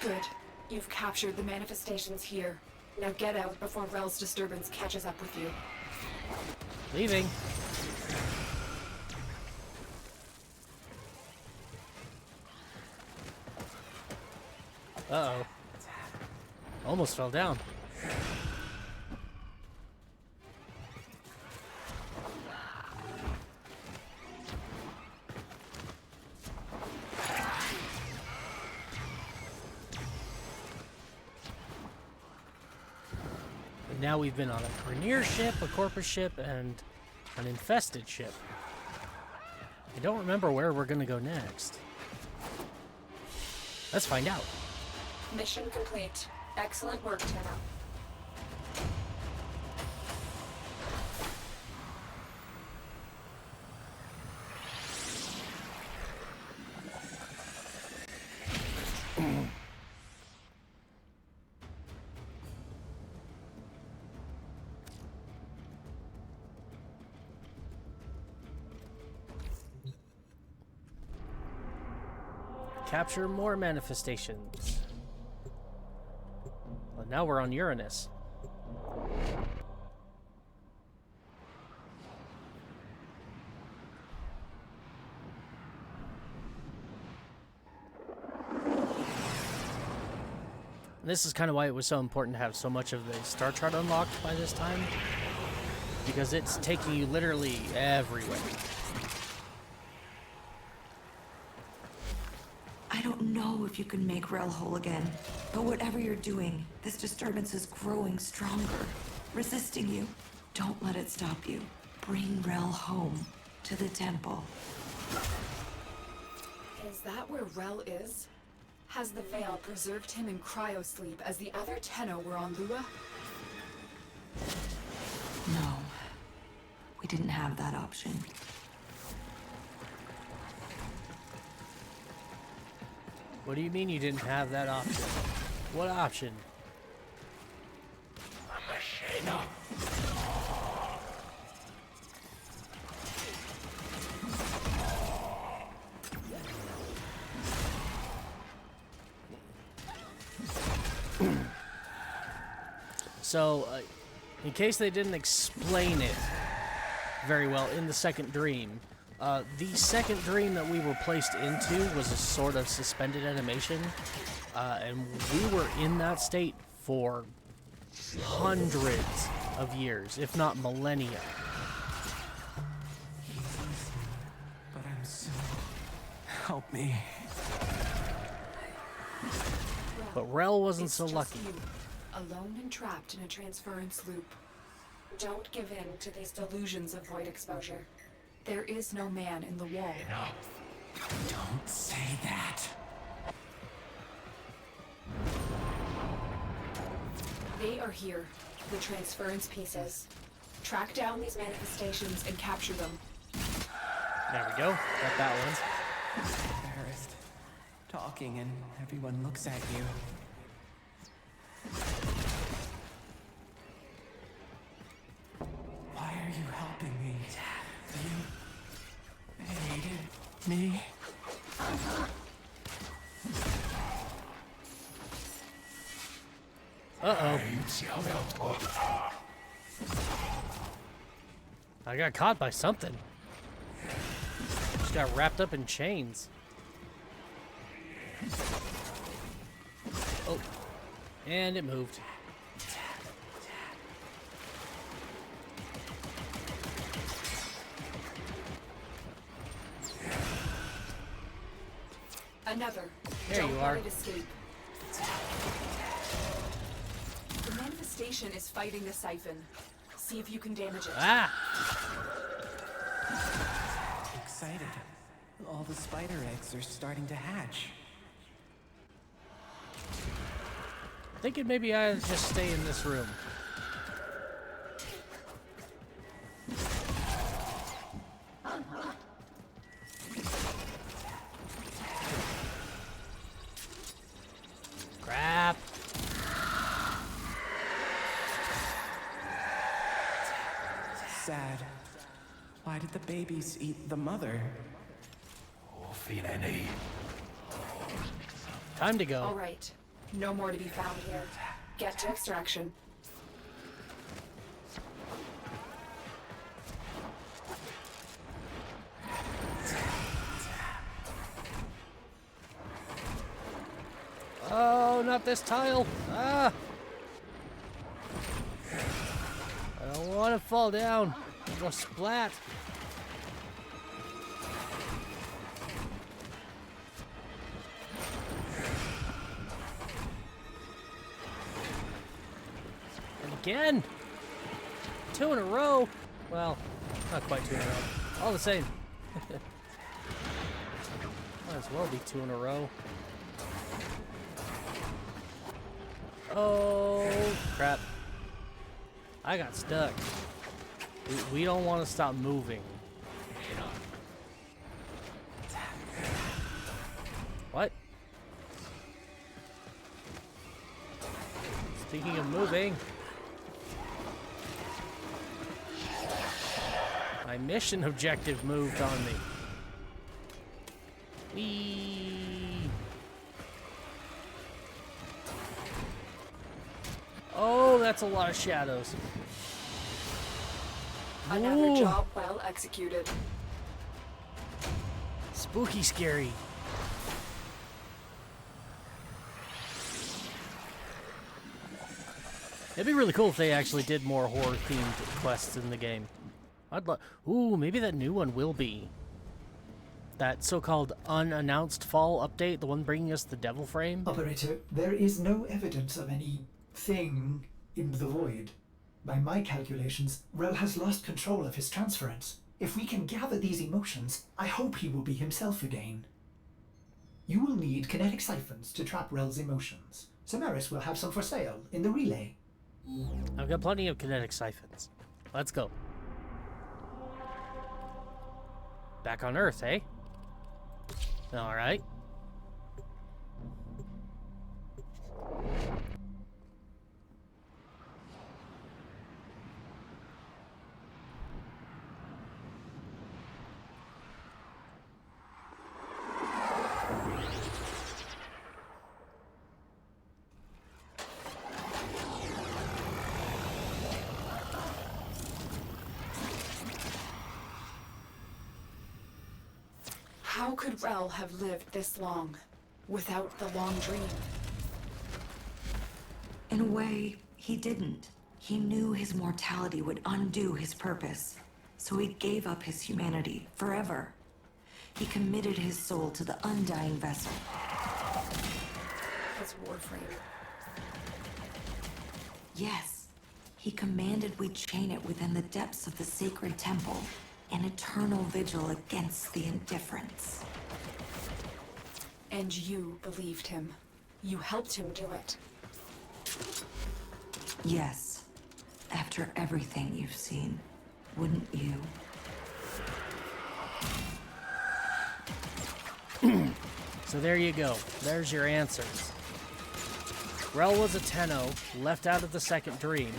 S4: Good. You've captured the manifestations here. Now get out before Rel's disturbance catches up with you.
S1: Leaving. Uh-oh. Almost fell down. And now we've been on a Grenier ship, a Corpus ship, and an infested ship. I don't remember where we're gonna go next. Let's find out.
S4: Mission complete. Excellent work, Tenno.
S1: Capture more manifestations. Well, now we're on Uranus. This is kind of why it was so important to have so much of the star chart unlocked by this time, because it's taking you literally everywhere.
S3: I don't know if you can make Rel whole again, but whatever you're doing, this disturbance is growing stronger, resisting you. Don't let it stop you. Bring Rel home to the temple.
S4: Is that where Rel is? Has the Veil preserved him in cryosleep as the other Tenno were on Lua?
S3: No, we didn't have that option.
S1: What do you mean you didn't have that option? What option? So, in case they didn't explain it very well in the second dream, the second dream that we were placed into was a sort of suspended animation, and we were in that state for hundreds of years, if not millennia.
S7: But I'm so... Help me.
S1: But Rel wasn't
S4: It's
S1: so
S4: just
S1: lucky.
S4: you, alone and trapped in a transference loop. Don't give in to these delusions of void exposure. There is no man in the wall.
S7: Don't say that.
S4: They are here. The transference pieces. Track down these manifestations and capture them.
S1: There we go. Got that one.
S7: Embarrassed. Talking and everyone looks at you. Why are you helping me? You hated me?
S1: Uh-oh. I got caught by something. Just got wrapped up in chains. Oh. And it moved.
S4: Another.
S1: There
S4: Don't
S1: you
S4: let
S1: are.
S4: it escape. The manifestation is fighting the siphon. See if you can damage it.
S1: Ah!
S7: Excited. All the spider eggs are starting to hatch.
S1: Thinking maybe I just stay in this room. Crap.
S7: Sad. Why did the babies eat the mother?
S1: Time to go.
S4: All right. No more to be found here. Get to extraction.
S1: Oh, not this tile. Ah! I don't want to fall down. I'll go splat. And again. 2 in a row. Well, not quite 2 in a row. All the same. Might as well be 2 in a row. Oh, crap. I got stuck. We don't want to stop moving. What? Speaking of moving, my mission objective moved on me. Whee! Oh, that's a lot of shadows.
S4: Another
S1: Ooh.
S4: job well executed.
S1: Spooky scary. It'd be really cool if they actually did more horror-themed quests in the game. I'd love. Ooh, maybe that new one will be. That so-called unannounced fall update, the one bringing us the Devil Frame.
S2: Operator, there is no evidence of any thing in the void. By my calculations, Rel has lost control of his transference. If we can gather these emotions, I hope he will be himself again. You will need kinetic siphons to trap Rel's emotions. Samaris will have some for sale in the relay.
S1: I've got plenty of kinetic siphons. Let's go. Back on Earth, eh? Alright.
S4: How could Rel have lived this long without the long dream?
S3: In a way, he didn't. He knew his mortality would undo his purpose, so he gave up his humanity forever. He committed his soul to the undying vessel.
S4: His Warframe.
S3: Yes, he commanded we chain it within the depths of the sacred temple, an eternal vigil against the indifference.
S4: And you believed him. You helped him do it.
S3: Yes. After everything you've seen, wouldn't you?
S1: So there you go. There's your answers. Rel was a Tenno, left out of the second dream.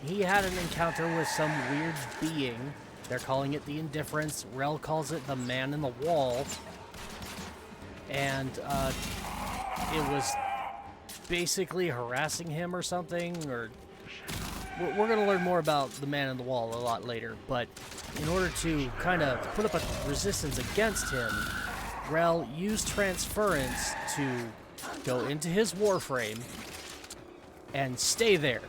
S1: He had an encounter with some weird being. They're calling it the Indifference. Rel calls it the Man in the Wall. And it was basically harassing him or something, or we're going to learn more about the Man in the Wall a lot later, but in order to kind of put up a resistance against him, Rel used transference to go into his Warframe and stay there.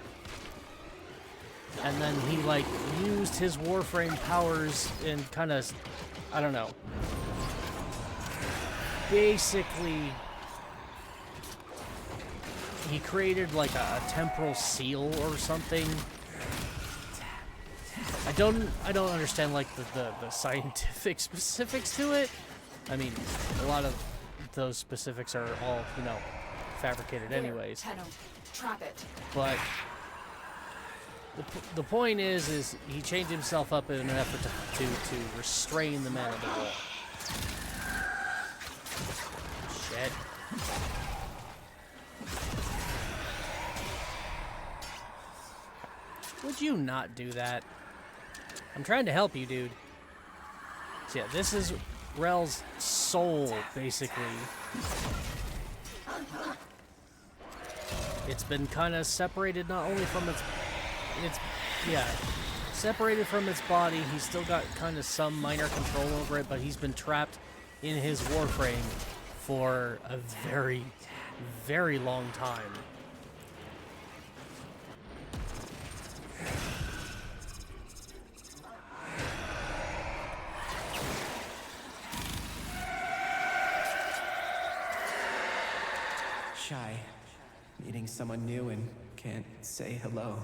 S1: And then he, like, used his Warframe powers and kind of, I don't know, basically he created like a temporal seal or something. I don't understand like the scientific specifics to it. I mean, a lot of those specifics are all, you know, fabricated anyways.
S4: Tenno, trap it.
S1: But the point is he changed himself up in an effort to restrain the Man of the Wall. Shit. Would you not do that? I'm trying to help you, dude. So yeah, this is Rel's soul, basically. It's been kind of separated not only from its separated from its body. He's still got kind of some minor control over it, but he's been trapped in his Warframe for a very, very long time.
S7: Shy. Meeting someone new and can't say hello.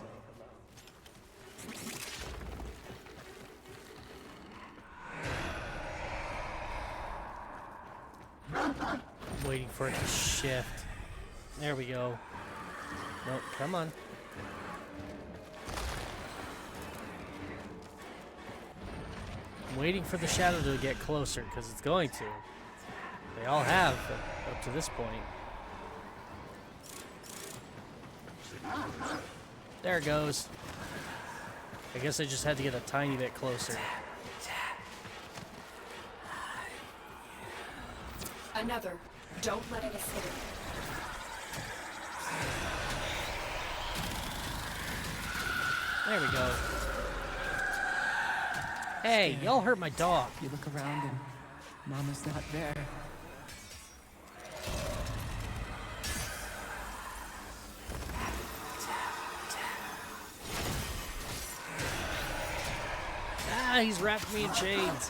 S1: Waiting for it to shift. There we go. Nope, come on. I'm waiting for the shadow to get closer, because it's going to. They all have up to this point. There it goes. I guess I just had to get a tiny bit closer.
S4: Another. Don't let it escape.
S1: There we go. Hey, y'all hurt my dog.
S7: You look around and Mama's not there.
S1: Ah, he's wrapped me in chains.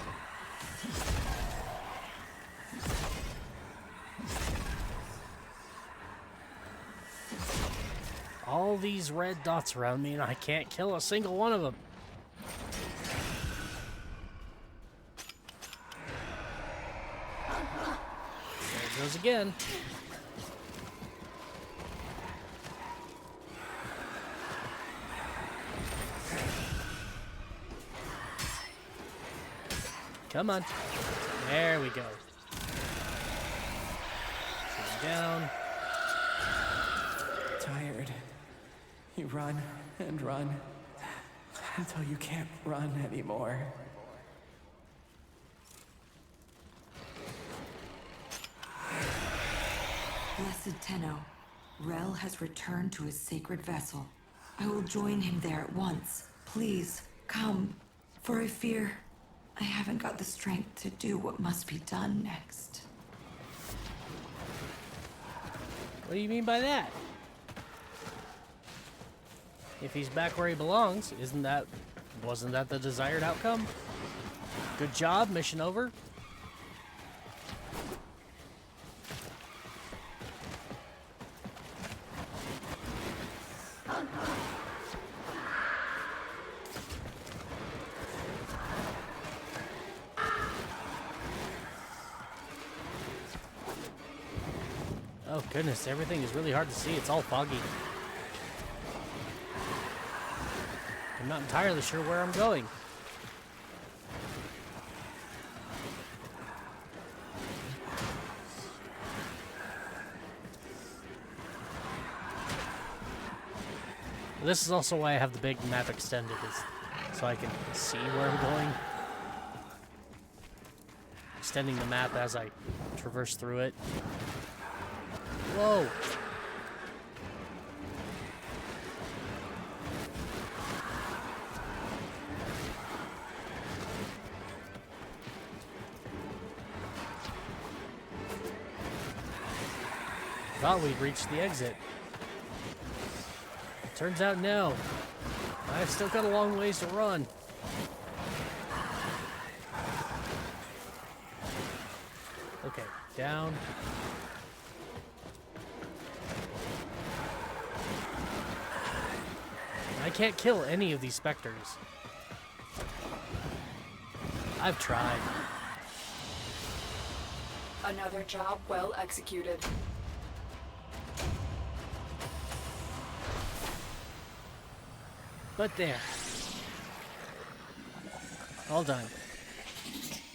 S1: All these red dots around me and I can't kill a single one of them. There it goes again. Come on. There we go. Shoot him down.
S7: Tired. You run and run until you can't run anymore.
S3: Blessed Tenno, Rel has returned to his sacred vessel. I will join him there at once. Please, come, for I fear I haven't got the strength to do what must be done next.
S1: What do you mean by that? If he's back where he belongs, wasn't that the desired outcome? Good job, mission over. Oh goodness, everything is really hard to see. It's all foggy. I'm not entirely sure where I'm going. This is also why I have the big map extended, is so I can see where I'm going. Extending the map as I traverse through it. Whoa! Thought we'd reached the exit. Turns out no. I've still got a long ways to run. Okay, down. I can't kill any of these specters. I've tried.
S4: Another job well executed.
S1: But there. All done.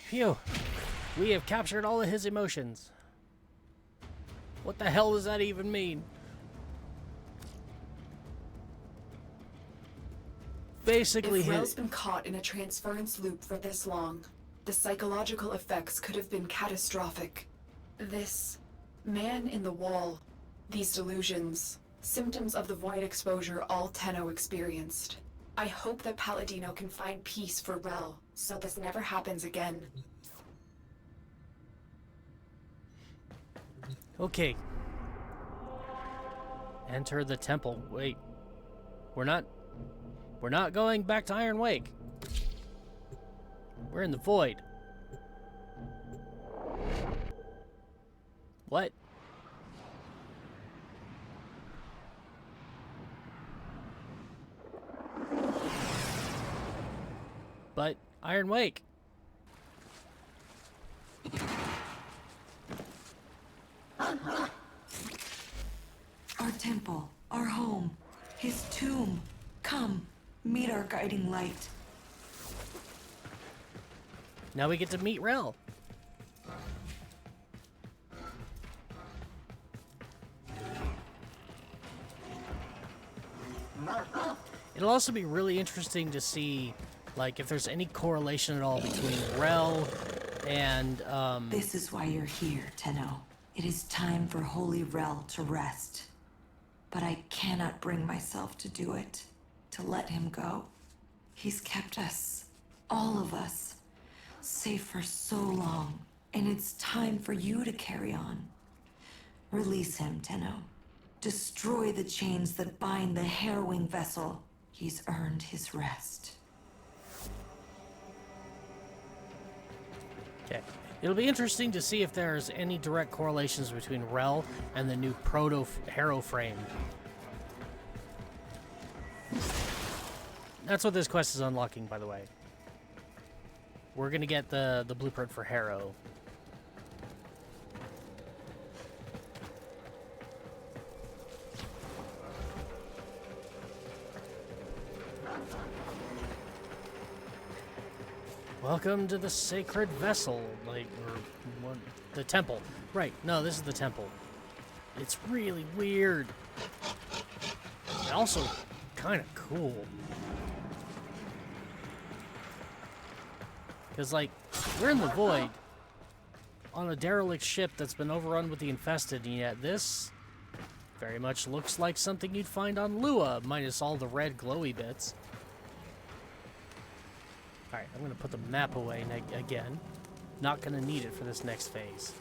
S1: Phew. We have captured all of his emotions. What the hell does that even mean? Basically,
S4: if Rel's been caught in a transference loop for this long, the psychological effects could have been catastrophic. This man in the wall, these delusions, symptoms of the void exposure all Tenno experienced. I hope that Palladino can find peace for Rel, so this never happens again.
S1: Okay. Enter the temple. Wait. We're not going back to Iron Wake. We're in the void. What? But Iron Wake.
S3: Our temple, our home, his tomb. Come, meet our guiding light.
S1: Now we get to meet Rel. It'll also be really interesting to see, like, if there's any correlation at all between Rel and,
S3: This is why you're here, Tenno. It is time for Holy Rel to rest. But I cannot bring myself to do it, to let him go. He's kept us, all of us, safe for so long, and it's time for you to carry on. Release him, Tenno. Destroy the chains that bind the harrowing vessel. He's earned his rest.
S1: okay. It'll be interesting to see if there's any direct correlations between Rel and the new proto-Harrow frame. That's what this quest is unlocking, by the way. We're gonna get the blueprint for Harrow. Welcome to the sacred vessel, like, or what, the temple. Right, no, this is the temple. It's really weird. And also kind of cool. Because, like, we're in the void on a derelict ship that's been overrun with the infested, and yet this very much looks like something you'd find on Lua, minus all the red glowy bits. Alright, I'm going to put the map away again. Not going to need it for this next phase.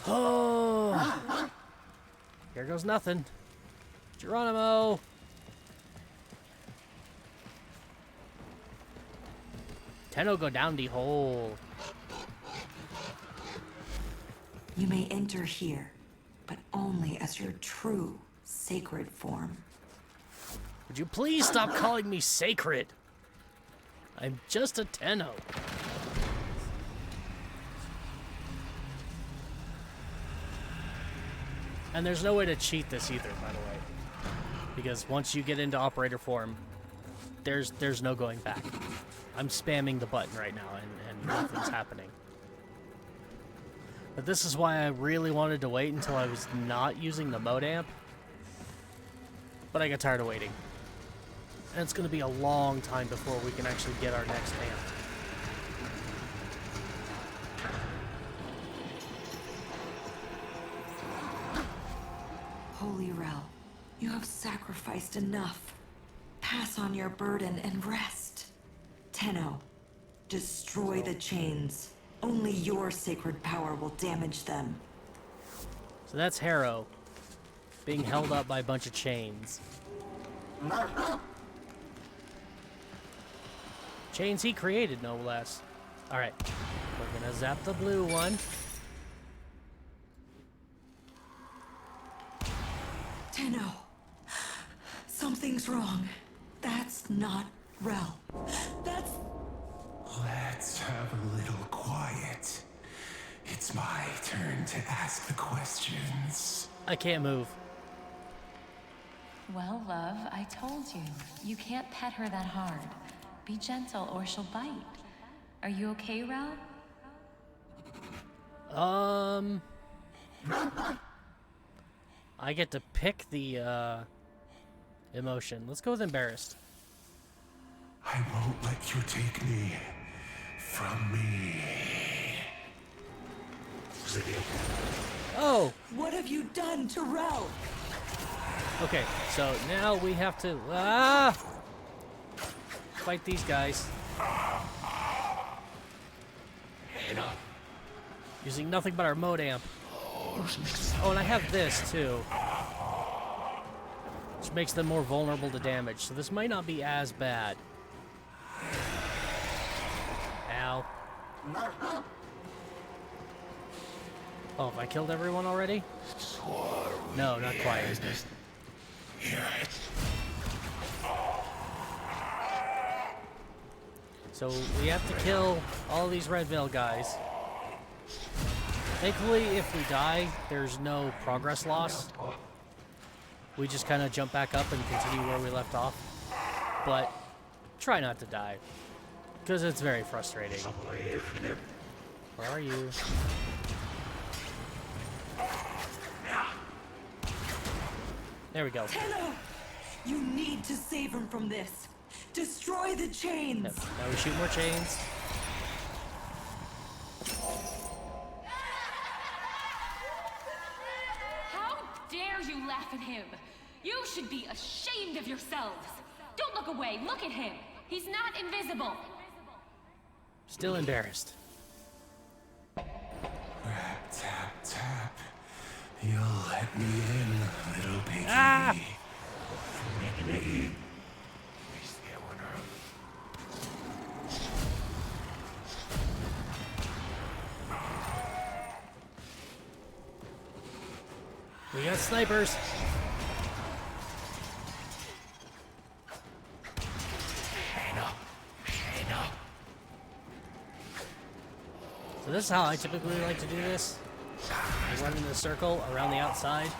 S1: Oh! Here goes nothing. Geronimo! Tenno go down the hole.
S3: You may enter here, but only as your true sacred form.
S1: Would you please stop calling me sacred? I'm just a Tenno. And there's no way to cheat this either, by the way. Because once you get into operator form, there's no going back. I'm spamming the button right now, and nothing's happening. But this is why I really wanted to wait until I was not using the mode amp. But I got tired of waiting. And it's going to be a long time before we can actually get our next amp.
S3: Holy Rel, you have sacrificed enough. Pass on your burden and rest. Tenno, destroy the chains. Only your sacred power will damage them.
S1: So that's Harrow, being held up by a bunch of chains. Chains he created, no less. Alright, we're gonna zap the blue one.
S3: Tenno, something's wrong. That's not Rel. That's...
S9: Let's have a little quiet. It's my turn to ask the questions.
S1: I can't move.
S8: Well, love, I told you. You can't pet her that hard. Be gentle or she'll bite. Are you okay, Rel?
S1: I get to pick the, emotion. Let's go with embarrassed.
S9: I won't let you take me from me.
S1: Oh!
S3: What have you done to Rel?
S1: Okay, so now we have to, fight these guys. Using nothing but our mode amp. Oh, and I have this too, which makes them more vulnerable to damage. So this might not be as bad. Ow. Oh, have I killed everyone already? No, not quite. So we have to kill all these Red Veil guys. Thankfully, if we die, there's no progress loss. We just kind of jump back up and continue where we left off. But try not to die, because it's very frustrating. Where are you? There we go.
S3: Tenno, you need to save him from this. Destroy the chains.
S1: Yep. Now we shoot more chains.
S6: How dare you laugh at him? You should be ashamed of yourselves. Don't look away. Look at him. He's not invisible.
S1: Still embarrassed.
S9: Rap, tap, tap. You'll let me in, little piggy.
S1: Ah! We got snipers. So this is how I typically like to do this. I run in a circle around the outside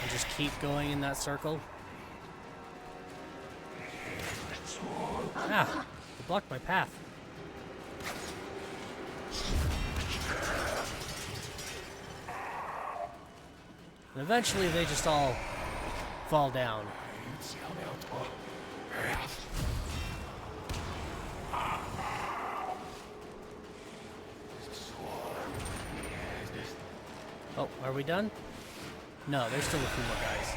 S1: and just keep going in that circle. Ah, it blocked my path. And eventually they just all fall down. Oh, are we done? No, there's still a few more guys.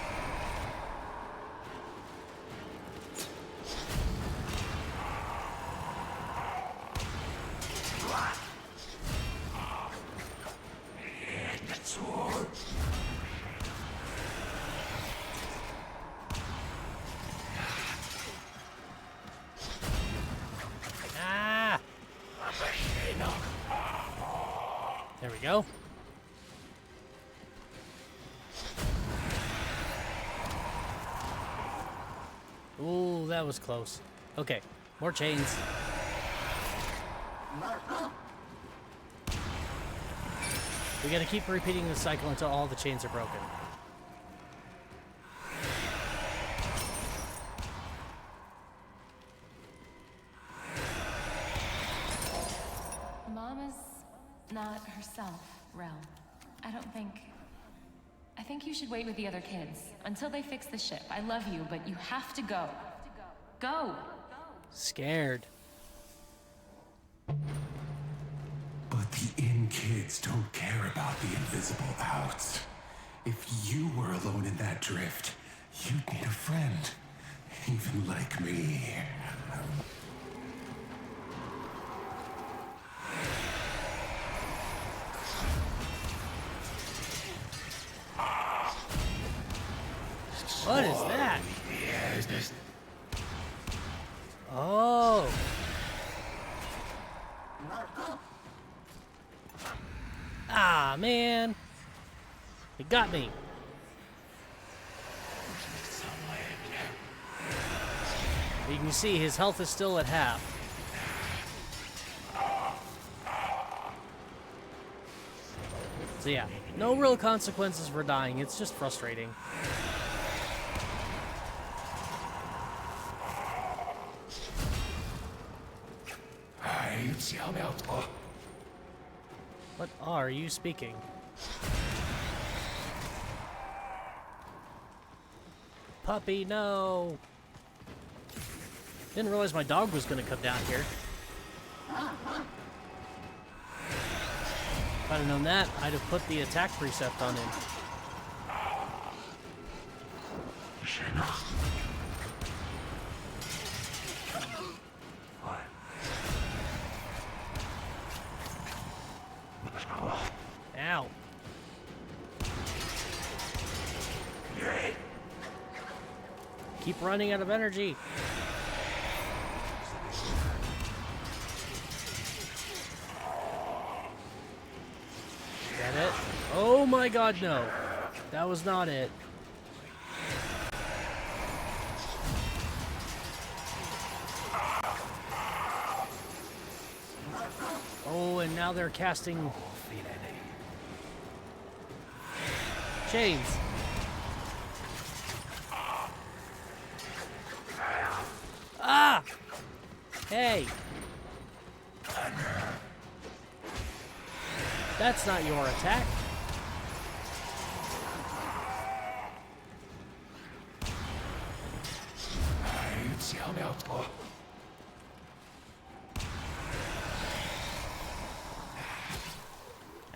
S1: Ah! There we go. Ooh, that was close. Okay, more chains. We gotta keep repeating the cycle until all the chains are broken.
S8: Mama's not herself, Rel. I think you should wait with the other kids until they fix the ship. I love you, but you have to go. Go!
S1: Scared.
S9: But the in kids don't care about the invisible outs. If you were alone in that drift, you'd need a friend. Even like me.
S1: What is that? Oh. Ah, man. He got me. You can see his health is still at half. So yeah, no real consequences for dying. It's just frustrating. What are you speaking? Puppy, no! Didn't realize my dog was gonna come down here. If I'd have known that, I'd have put the attack precept on him. Ow. Keep running out of energy. Is that it? Oh my god, no. That was not it. Oh, and now they're casting chains. Ah! Hey! That's not your attack.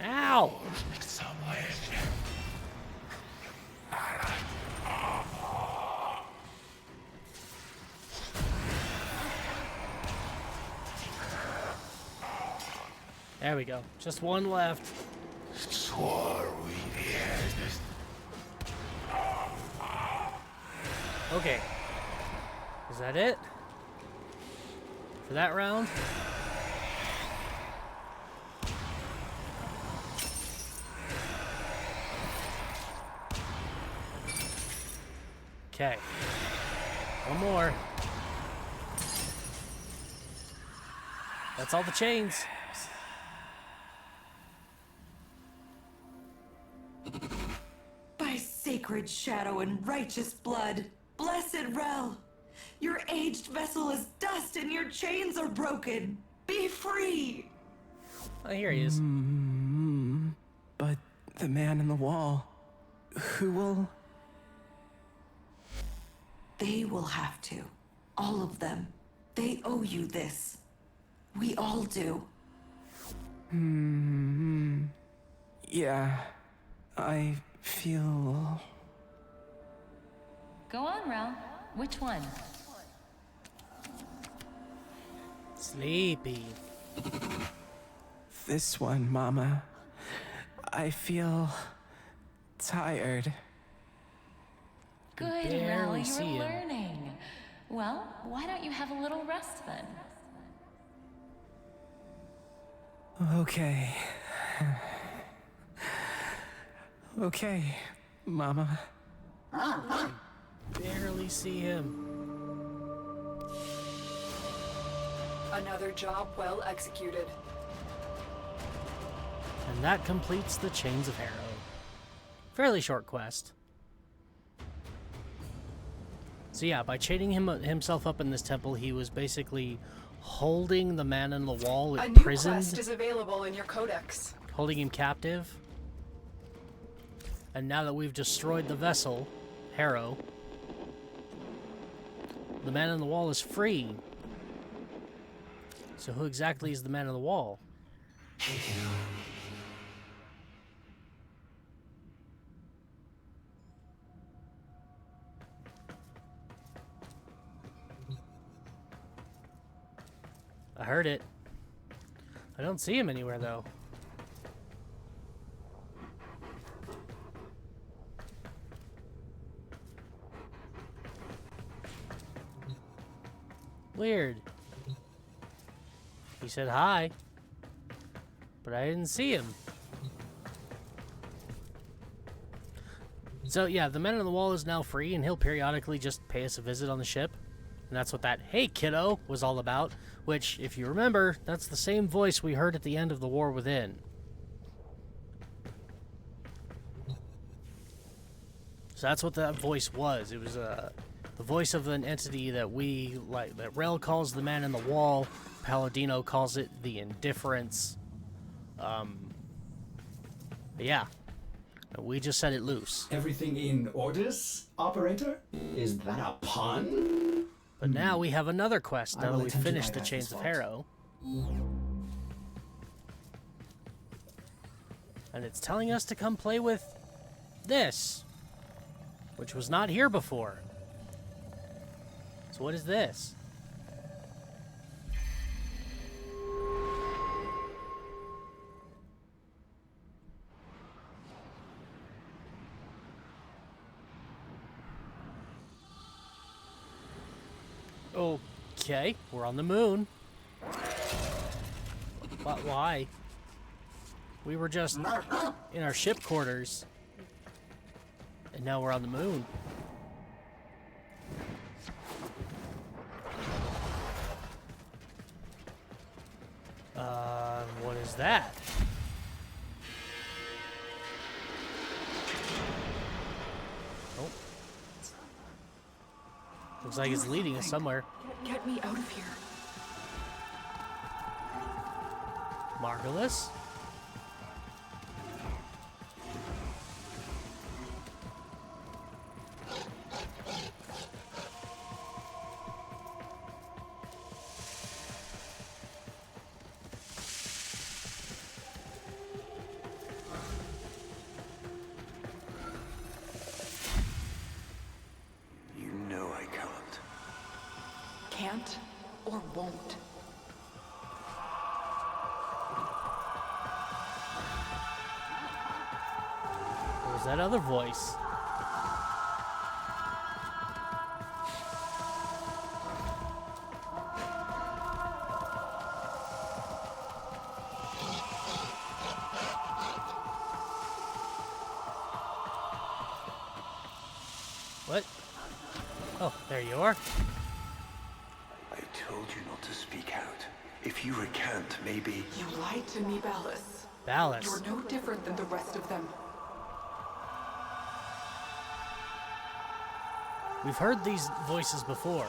S1: Ow! There we go. Just one left. Okay. Is that it? For that round? Okay. One more. That's all the chains.
S3: By sacred shadow and righteous blood, blessed Rel, your aged vessel is dust and your chains are broken. Be free!
S1: Oh, here he is.
S7: But the man in the wall, who will...
S3: They will have to. All of them. They owe you this. We all do.
S7: Yeah, I feel...
S8: Go on, Rel. Which one?
S1: Sleepy.
S7: This one, Mama. I feel... tired.
S8: Good,
S1: barely
S8: Rel,
S1: see
S8: you're
S1: him.
S8: learning. Well, why don't you have a little rest then?
S7: Okay. Okay, Mama.
S1: Barely see him.
S4: Another job well executed.
S1: that completes the Chains of Harrow. Fairly short quest. So yeah, by chaining himself up in this temple, he was basically holding the man in the wall,
S4: A new
S1: imprisoned,
S4: quest is available in your codex.
S1: holding him captive. And now that we've destroyed the vessel, Harrow, the man in the wall is free. So who exactly is the man in the wall? I heard it. I don't see him anywhere, though. Weird. He said hi, but I didn't see him. So yeah, the man on the wall is now free, and he'll periodically just pay us a visit on the ship. And that's what that "Hey kiddo" was all about, which, if you remember, that's the same voice we heard at the end of The War Within. So that's what that voice was. It was the voice of an entity that we like, that Rel calls the man in the wall. Palladino calls it the Indifference. Yeah, we just set it loose.
S2: Everything in orders, operator? Is that a pun?
S1: But now we have another quest now that we've finished the Chains of Harrow. And it's telling us to come play with this, which was not here before. So what is this? Okay, we're on the moon. But why? We were just in our ship quarters, and now we're on the moon. What is that? Oh. Looks like it's leading us somewhere.
S4: Get me out of here.
S1: Marvelous.
S9: You know I can't.
S4: Can't or won't.
S1: What was that other voice? What? Oh, there you are.
S9: I told you not to speak out. If you recant, maybe...
S4: You lied to me, Ballas.
S1: Ballas.
S4: You're no different than the rest of them.
S1: We've heard these voices before.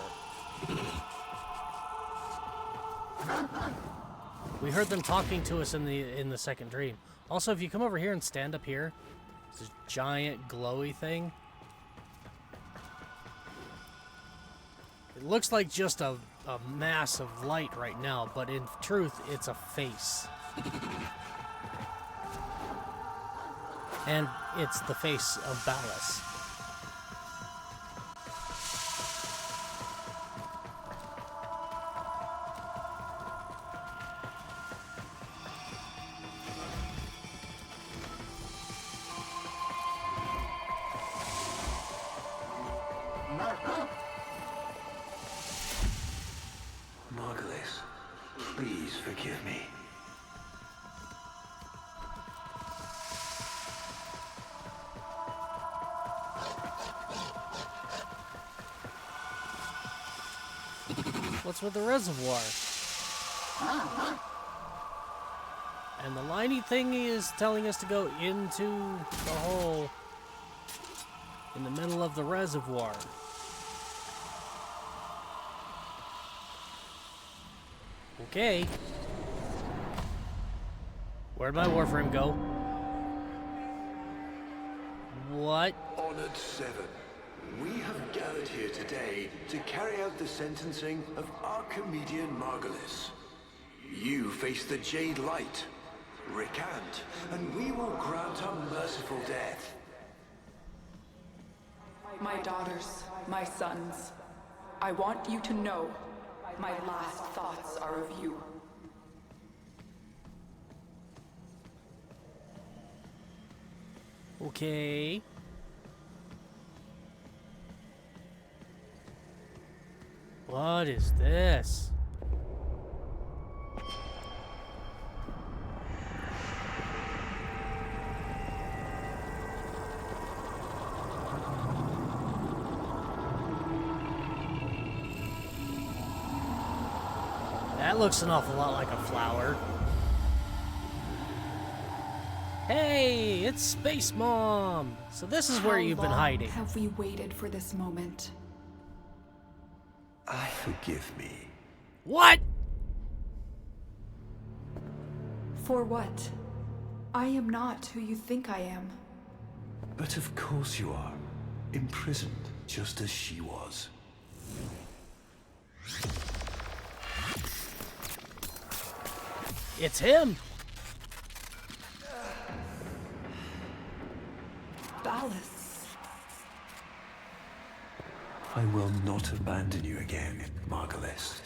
S1: We heard them talking to us in the second dream. Also, if you come over here and stand up here, this giant glowy thing. It looks like just a mass of light right now, but in truth, it's a face. And it's the face of Ballas.
S9: Margulis, please forgive me. What's
S1: with the reservoir? And the liney thingy is telling us to go into the hole in the middle of the reservoir. Okay. Where'd my Warframe go? What?
S10: Honored Seven, we have gathered here today to carry out the sentencing of our comedian Margulis. You face the Jade Light. Recant, and we will grant a merciful death.
S4: My daughters, my sons, I want you to know my last thoughts are of you.
S1: Okay. What is this? That looks an awful lot like a flower. Hey, it's Space Mom! So this is where you've been hiding.
S4: How long have we waited for this moment?
S10: Forgive me.
S1: What?
S4: For what? I am not who you think I am.
S10: But of course you are. Imprisoned, just as she was.
S1: It's him!
S4: Ballas.
S10: I will not abandon you again, Margulis.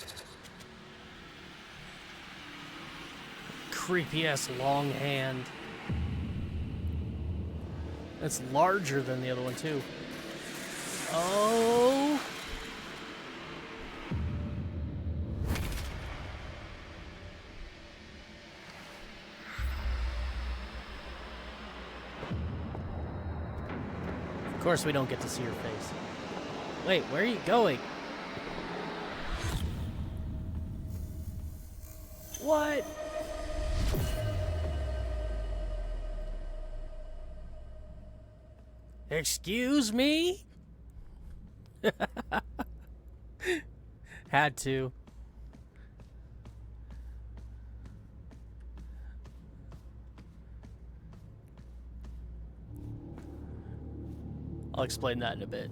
S1: Creepy ass long hand. It's larger than the other one, too. Oh! Of course we don't get to see her face. Wait, where are you going? What? Excuse me? Had to. I'll explain that in a bit.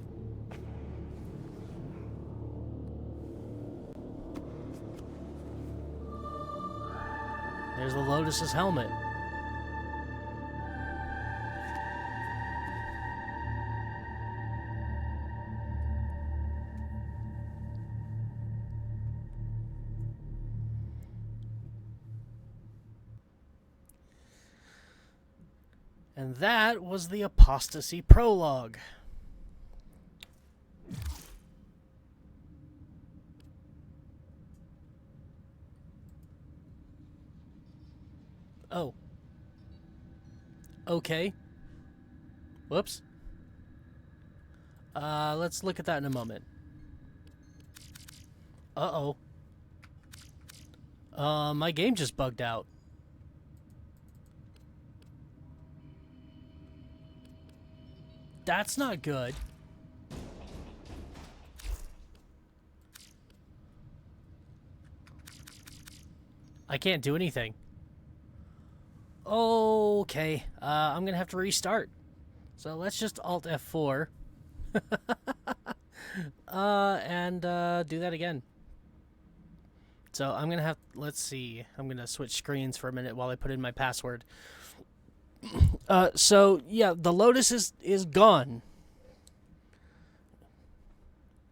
S1: There's the Lotus's helmet. And that was the Apostasy Prologue. Oh. Okay. Whoops. Let's look at that in a moment. Uh-oh. My game just bugged out. That's not good. I can't do anything. Okay, I'm gonna have to restart. So let's just Alt F4. And do that again. So I'm gonna have, let's see, I'm gonna switch screens for a minute while I put in my password. So yeah, the Lotus is gone.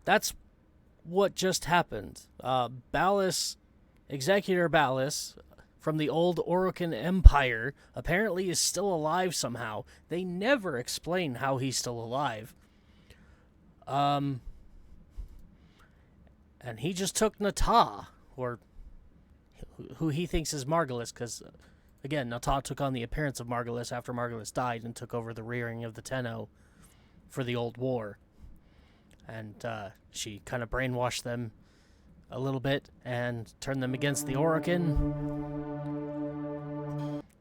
S1: That's what just happened. Ballas, Executor Ballas, from the old Orokin Empire, apparently is still alive somehow. They never explain how he's still alive. And he just took Nata, or who he thinks is Margulis, because, again, Nata took on the appearance of Margulis after Margulis died and took over the rearing of the Tenno for the old war. And she kind of brainwashed them a little bit and turned them against the Orokin.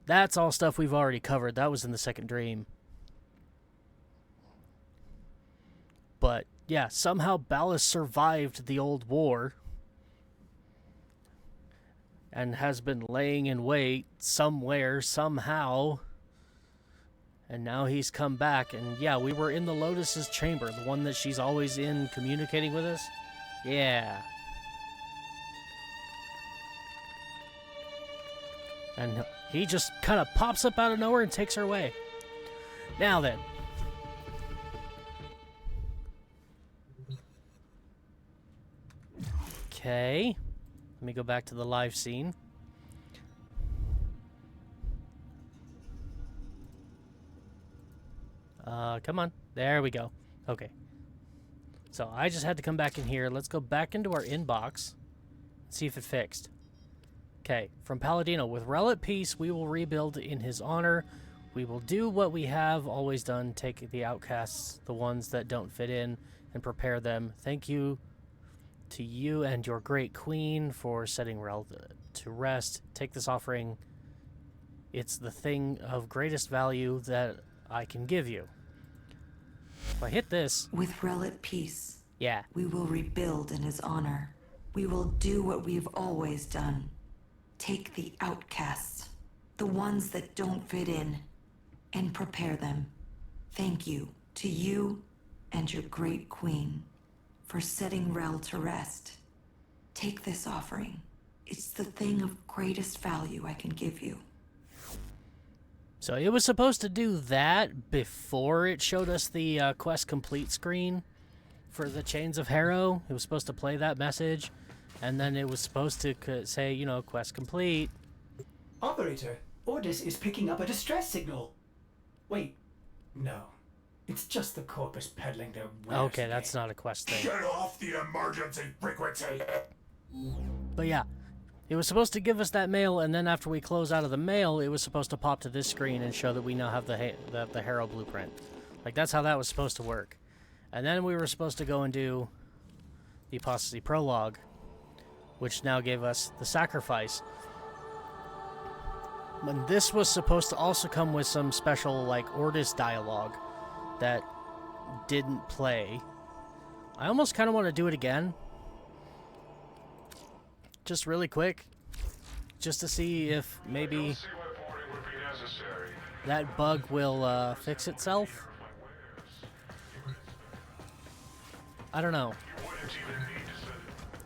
S1: That's all stuff we've already covered. That was in the second dream. But, yeah, somehow Ballas survived the old war and has been laying in wait somewhere, somehow. And now he's come back. And, yeah, we were in the Lotus's chamber, the one that she's always in communicating with us. Yeah. And he just kind of pops up out of nowhere and takes her away. Now then. Okay. Let me go back to the live scene. Come on. There we go. Okay. So I just had to come back in here. Let's go back into our inbox. See if it fixed. Okay. From Palladino. With Rel at peace, we will rebuild in his honor. We will do what we have always done. Take the outcasts, the ones that don't fit in, and prepare them. Thank you to you and your great queen for setting Rel to rest. Take this offering. It's the thing of greatest value that I can give you. If I hit this...
S3: With Rel at peace,
S1: yeah.
S3: We will rebuild in his honor. We will do what we've always done. Take the outcasts, the ones that don't fit in, and prepare them. Thank you to you and your great queen for setting Rel to rest. Take this offering. It's the thing of greatest value I can give you.
S1: So it was supposed to do that before it showed us the quest complete screen for the Chains of Harrow. It was supposed to play that message, and then it was supposed to say, you know, quest complete.
S2: Operator, Ordis is picking up a distress signal. Wait, no. It's just the Corpus peddling their wares.
S1: Okay, that's not a quest thing.
S9: Get off the emergency frequency!
S1: But yeah, it was supposed to give us that mail, and then after we close out of the mail, it was supposed to pop to this screen and show that we now have the Harrow blueprint. Like, that's how that was supposed to work. And then we were supposed to go and do the Apostasy Prologue, which now gave us the Sacrifice. And this was supposed to also come with some special, like, Ordis dialogue that didn't play. I almost kind of want to do it again. Just really quick. Just to see if maybe that bug will fix itself. I don't know.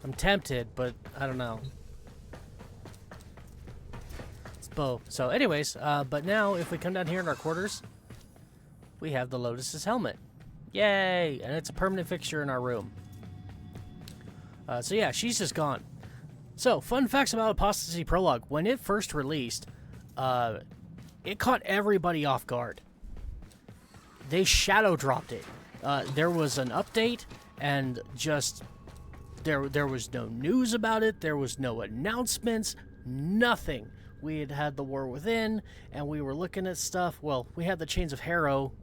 S1: I'm tempted, but I don't know. It's both. So anyways, but now if we come down here in our quarters, we have the Lotus's helmet. Yay! And it's a permanent fixture in our room. So yeah, she's just gone. So, fun facts about Apostasy Prologue. When it first released, it caught everybody off guard. They shadow dropped it. There was an update, and just there was no news about it. There was no announcements. Nothing. We had the War Within, and we were looking at stuff. Well, we had the Chains of Harrow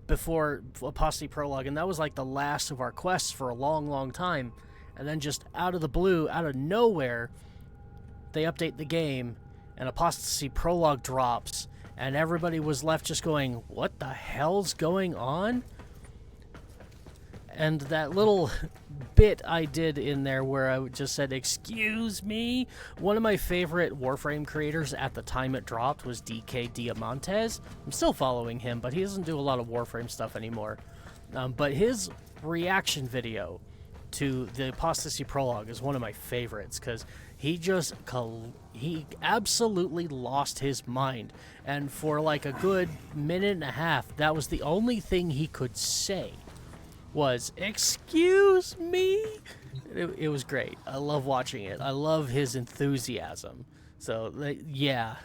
S1: before Apostasy Prologue, and that was like the last of our quests for a long, long time. And then just out of the blue, out of nowhere, they update the game, and Apostasy Prologue drops, and everybody was left just going, what the hell's going on? And that little bit I did in there where I just said, excuse me, one of my favorite Warframe creators at the time it dropped was DK Diamantes. I'm still following him, but he doesn't do a lot of Warframe stuff anymore. But his reaction video to the Apostasy Prologue is one of my favorites, because he absolutely lost his mind, and for like a good minute and a half, that was the only thing he could say was, excuse me. It was great. I love watching it. I love his enthusiasm. So yeah,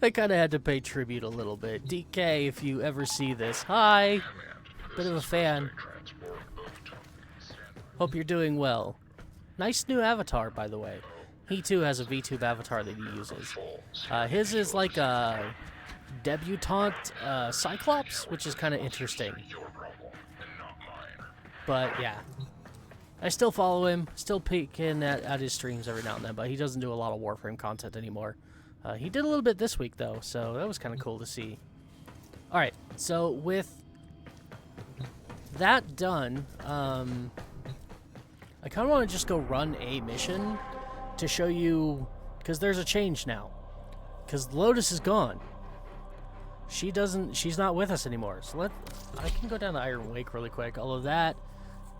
S1: I kind of had to pay tribute a little bit. DK, if you ever see this, hi, bit of a fan. Hope you're doing well. Nice new avatar, by the way. He too has a VTube avatar that he uses. His is like a debutante Cyclops, which is kind of interesting. But yeah, I still follow him, still peek in at his streams every now and then, but he doesn't do a lot of Warframe content anymore. He did a little bit this week, though, so that was kind of cool to see. Alright, so with that done, I kind of want to just go run a mission to show you, because there's a change now. Because Lotus is gone. She's not with us anymore. So I can go down to Iron Wake really quick. Although that,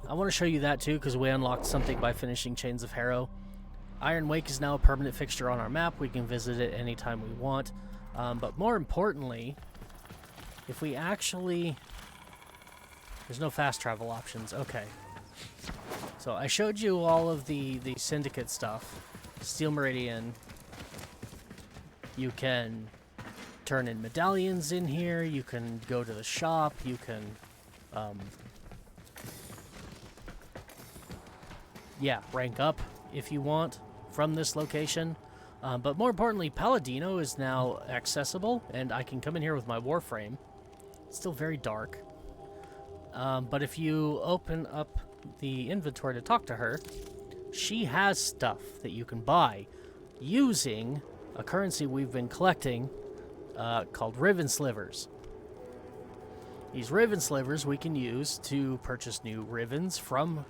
S1: I want to show you that too, because we unlocked something by finishing Chains of Harrow. Iron Wake is now a permanent fixture on our map. We can visit it anytime we want. But more importantly, if we actually... There's no fast travel options. Okay. So I showed you all of the Syndicate stuff. Steel Meridian. You can turn in medallions in here. You can go to the shop. You can... yeah, rank up if you want from this location. But more importantly, Palladino is now accessible, and I can come in here with my Warframe. It's still very dark. But if you open up the inventory to talk to her, she has stuff that you can buy using a currency we've been collecting called Riven Slivers. These Riven Slivers we can use to purchase new Rivens from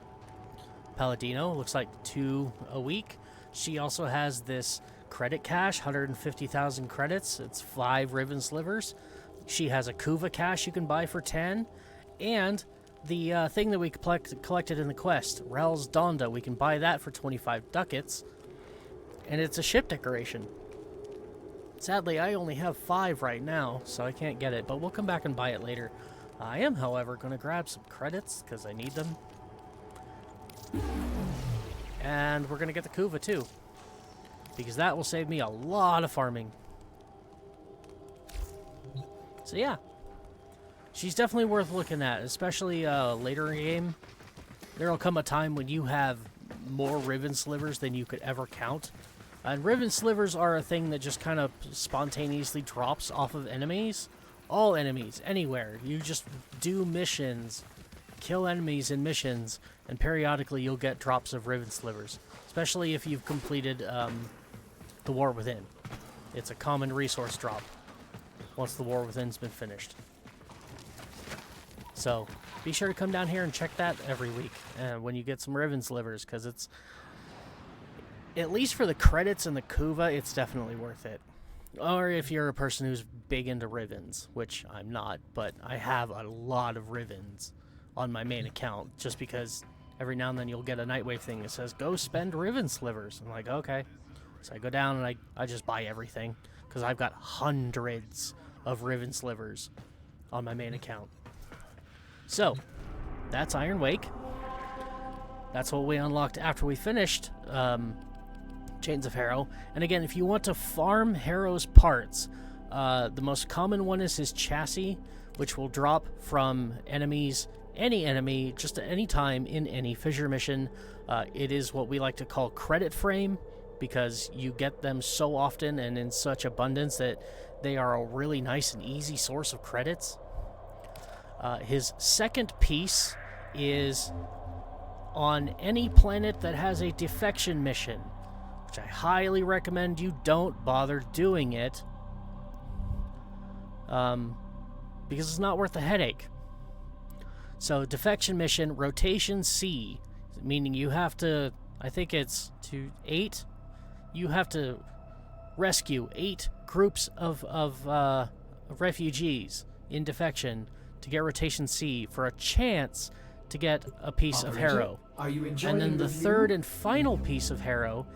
S1: Palladino. Looks like 2 a week. She also has this credit cache, 150,000 credits. It's 5 Riven Slivers. She has a Kuva cache you can buy for 10. And the thing that we collected in the quest, Rel's Donda, we can buy that for 25 ducats. And it's a ship decoration. Sadly, I only have 5 right now, so I can't get it. But we'll come back and buy it later. I am, however, going to grab some credits, because I need them. And we're going to get the Kuva, too. Because that will save me a lot of farming. So, yeah. She's definitely worth looking at, especially later in the game. There will come a time when you have more Riven Slivers than you could ever count. And Riven Slivers are a thing that just kind of spontaneously drops off of enemies. All enemies, anywhere. You just do missions, kill enemies in missions, and periodically you'll get drops of Riven Slivers. Especially if you've completed the War Within. It's a common resource drop once the War Within's been finished. So, be sure to come down here and check that every week when you get some Riven Slivers, because it's, at least for the credits and the Kuva, it's definitely worth it. Or if you're a person who's big into Rivens, which I'm not, but I have a lot of Rivens on my main account, just because every now and then you'll get a Nightwave thing that says, go spend Riven Slivers. I'm like, okay. So I go down and I just buy everything, because I've got hundreds of Riven Slivers on my main account. So, that's Iron Wake. That's what we unlocked after we finished Chains of Harrow. And again, if you want to farm Harrow's parts, the most common one is his chassis, which will drop from enemies, any enemy, just at any time in any fissure mission. It is what we like to call credit frame, because you get them so often and in such abundance that they are a really nice and easy source of credits. His second piece is on any planet that has a defection mission, which I highly recommend you don't bother doing it, because it's not worth the headache. So, defection mission, rotation C, meaning you have to, I think it's to 8, you have to rescue 8 groups of refugees in defection to get rotation C for a chance to get a piece of Harrow.
S2: Are you enjoying
S1: and then the
S2: review?
S1: third and final piece of Harrow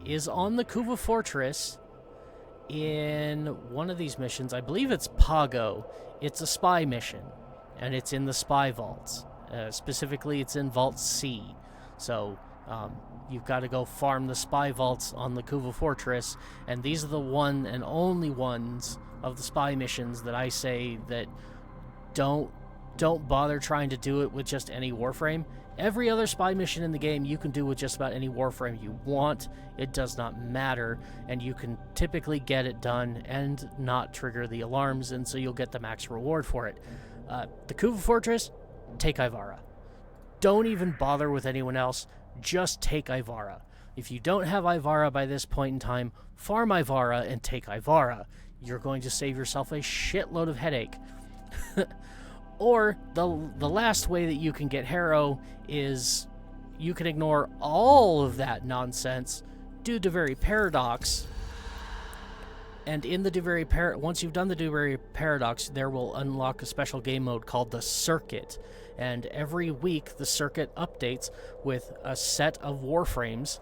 S1: is on the Kuva Fortress in one of these missions. I believe it's Pago. It's a spy mission, and it's in the spy vaults. Specifically, it's in Vault C. So you've got to go farm the spy vaults on the Kuva Fortress, and these are the one and only ones of the spy missions that I say that don't bother trying to do it with just any Warframe. Every other spy mission in the game you can do with just about any Warframe you want. It does not matter, and you can typically get it done and not trigger the alarms, and so you'll get the max reward for it. The Kuva Fortress, take Ivara. Don't even bother with anyone else. Just take Ivara. If you don't have Ivara by this point in time, farm Ivara and take Ivara. You're going to save yourself a shitload of headache. Or the last way that you can get Harrow is you can ignore all of that nonsense, do Duveri Paradox, and in the Duveri once you've done the Duveri Paradox, there will unlock a special game mode called the Circuit. And every week the circuit updates with a set of Warframes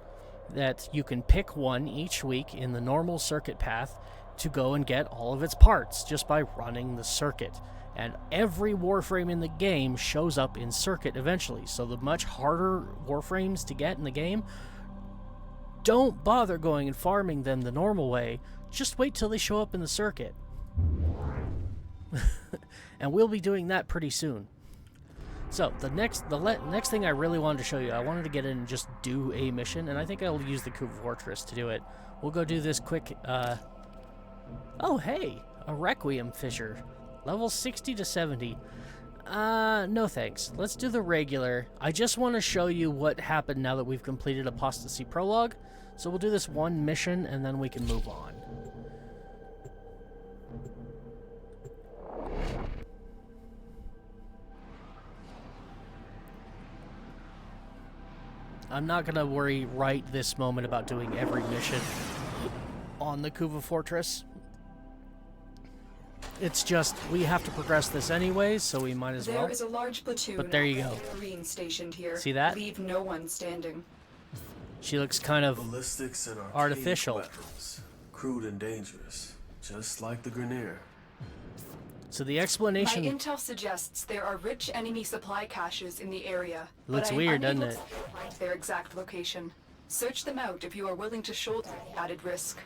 S1: that you can pick one each week in the normal circuit path to go and get all of its parts just by running the circuit. And every Warframe in the game shows up in circuit eventually. So the much harder Warframes to get in the game, don't bother going and farming them the normal way. Just wait till they show up in the circuit. And we'll be doing that pretty soon. So the next thing I really wanted to show you, I wanted to get in and just do a mission, and I think I'll use the Kuva Fortress to do it. We'll go do this quick. Oh hey, a Requiem Fissure. Level 60 to 70. No thanks. Let's do the regular. I just want to show you what happened now that we've completed Apostasy Prologue. So we'll do this one mission and then we can move on. I'm not going to worry right this moment about doing every mission on the Kuva Fortress. It's just, we have to progress this anyways, so we might as well.
S4: There is a large platoon
S1: but there you go.
S4: Marine stationed here.
S1: See that?
S4: Leave no one standing.
S1: She looks kind of
S11: ballistics and
S1: artificial.
S11: Weapons, crude and dangerous, just like the Grineer.
S1: So the explanation...
S4: My intel suggests there are rich enemy supply caches in the area.
S1: Looks weird, doesn't it?
S4: Find their exact location. Search them out if you are willing to shoulder the added risk.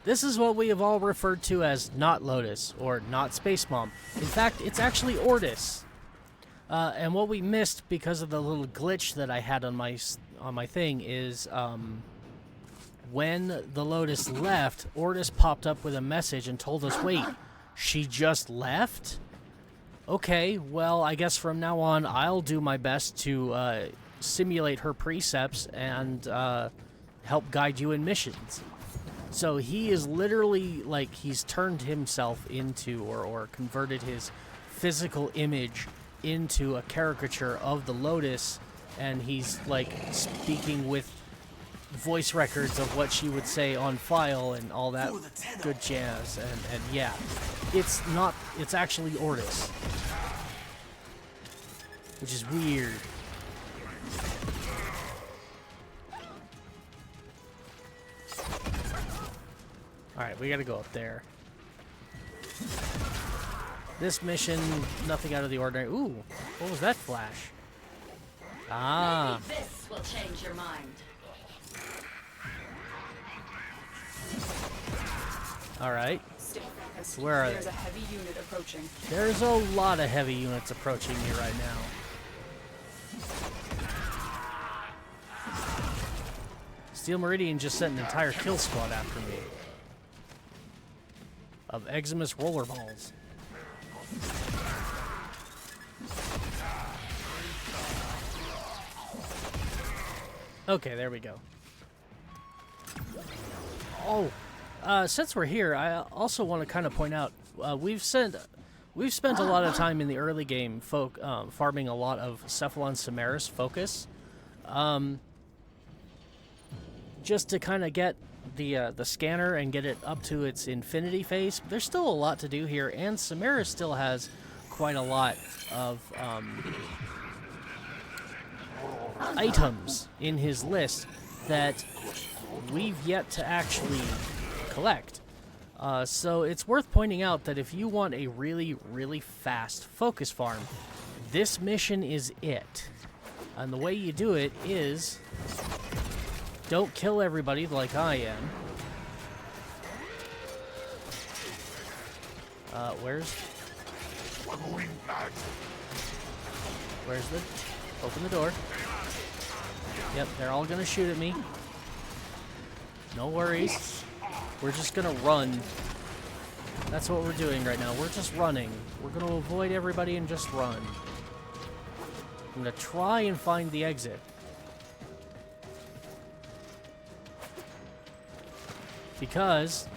S1: This is what we have all referred to as not Lotus, or not Space Mom. In fact, it's actually Ortis. And what we missed because of the little glitch that I had on my thing is when the Lotus left, Ortis popped up with a message and told us, wait, she just left? Okay, well, I guess from now on I'll do my best to simulate her precepts and help guide you in missions. So he is literally, like, he's turned himself into, or converted his physical image into a caricature of the Lotus, and he's, like, speaking with voice records of what she would say on file and all that good jazz, and yeah. It's actually Ortis. Which is weird. Alright, we gotta go up there. This mission, nothing out of the ordinary. Ooh, what was that flash? Ah.
S12: Maybe this will change your mind.
S1: Alright. Where are
S4: There's
S1: they?
S4: a heavy unit approaching.
S1: There's a lot of heavy units approaching me right now. Steel Meridian just sent an entire kill squad after me. Of Eximus rollerballs. Okay, there we go. Oh, since we're here, I also want to kind of point out we've spent a lot of time in the early game farming a lot of Cephalon Samaris focus, just to kind of get the scanner and get it up to its infinity phase. There's still a lot to do here, and Samaris still has quite a lot of items in his list that we've yet to actually collect. So it's worth pointing out that if you want a really, really fast focus farm, this mission is it. And the way you do it is... don't kill everybody like I am. Where's the... open the door. Yep, they're all gonna shoot at me. No worries. We're just gonna run. That's what we're doing right now. We're just running. We're gonna avoid everybody and just run. I'm gonna try and find the exit. because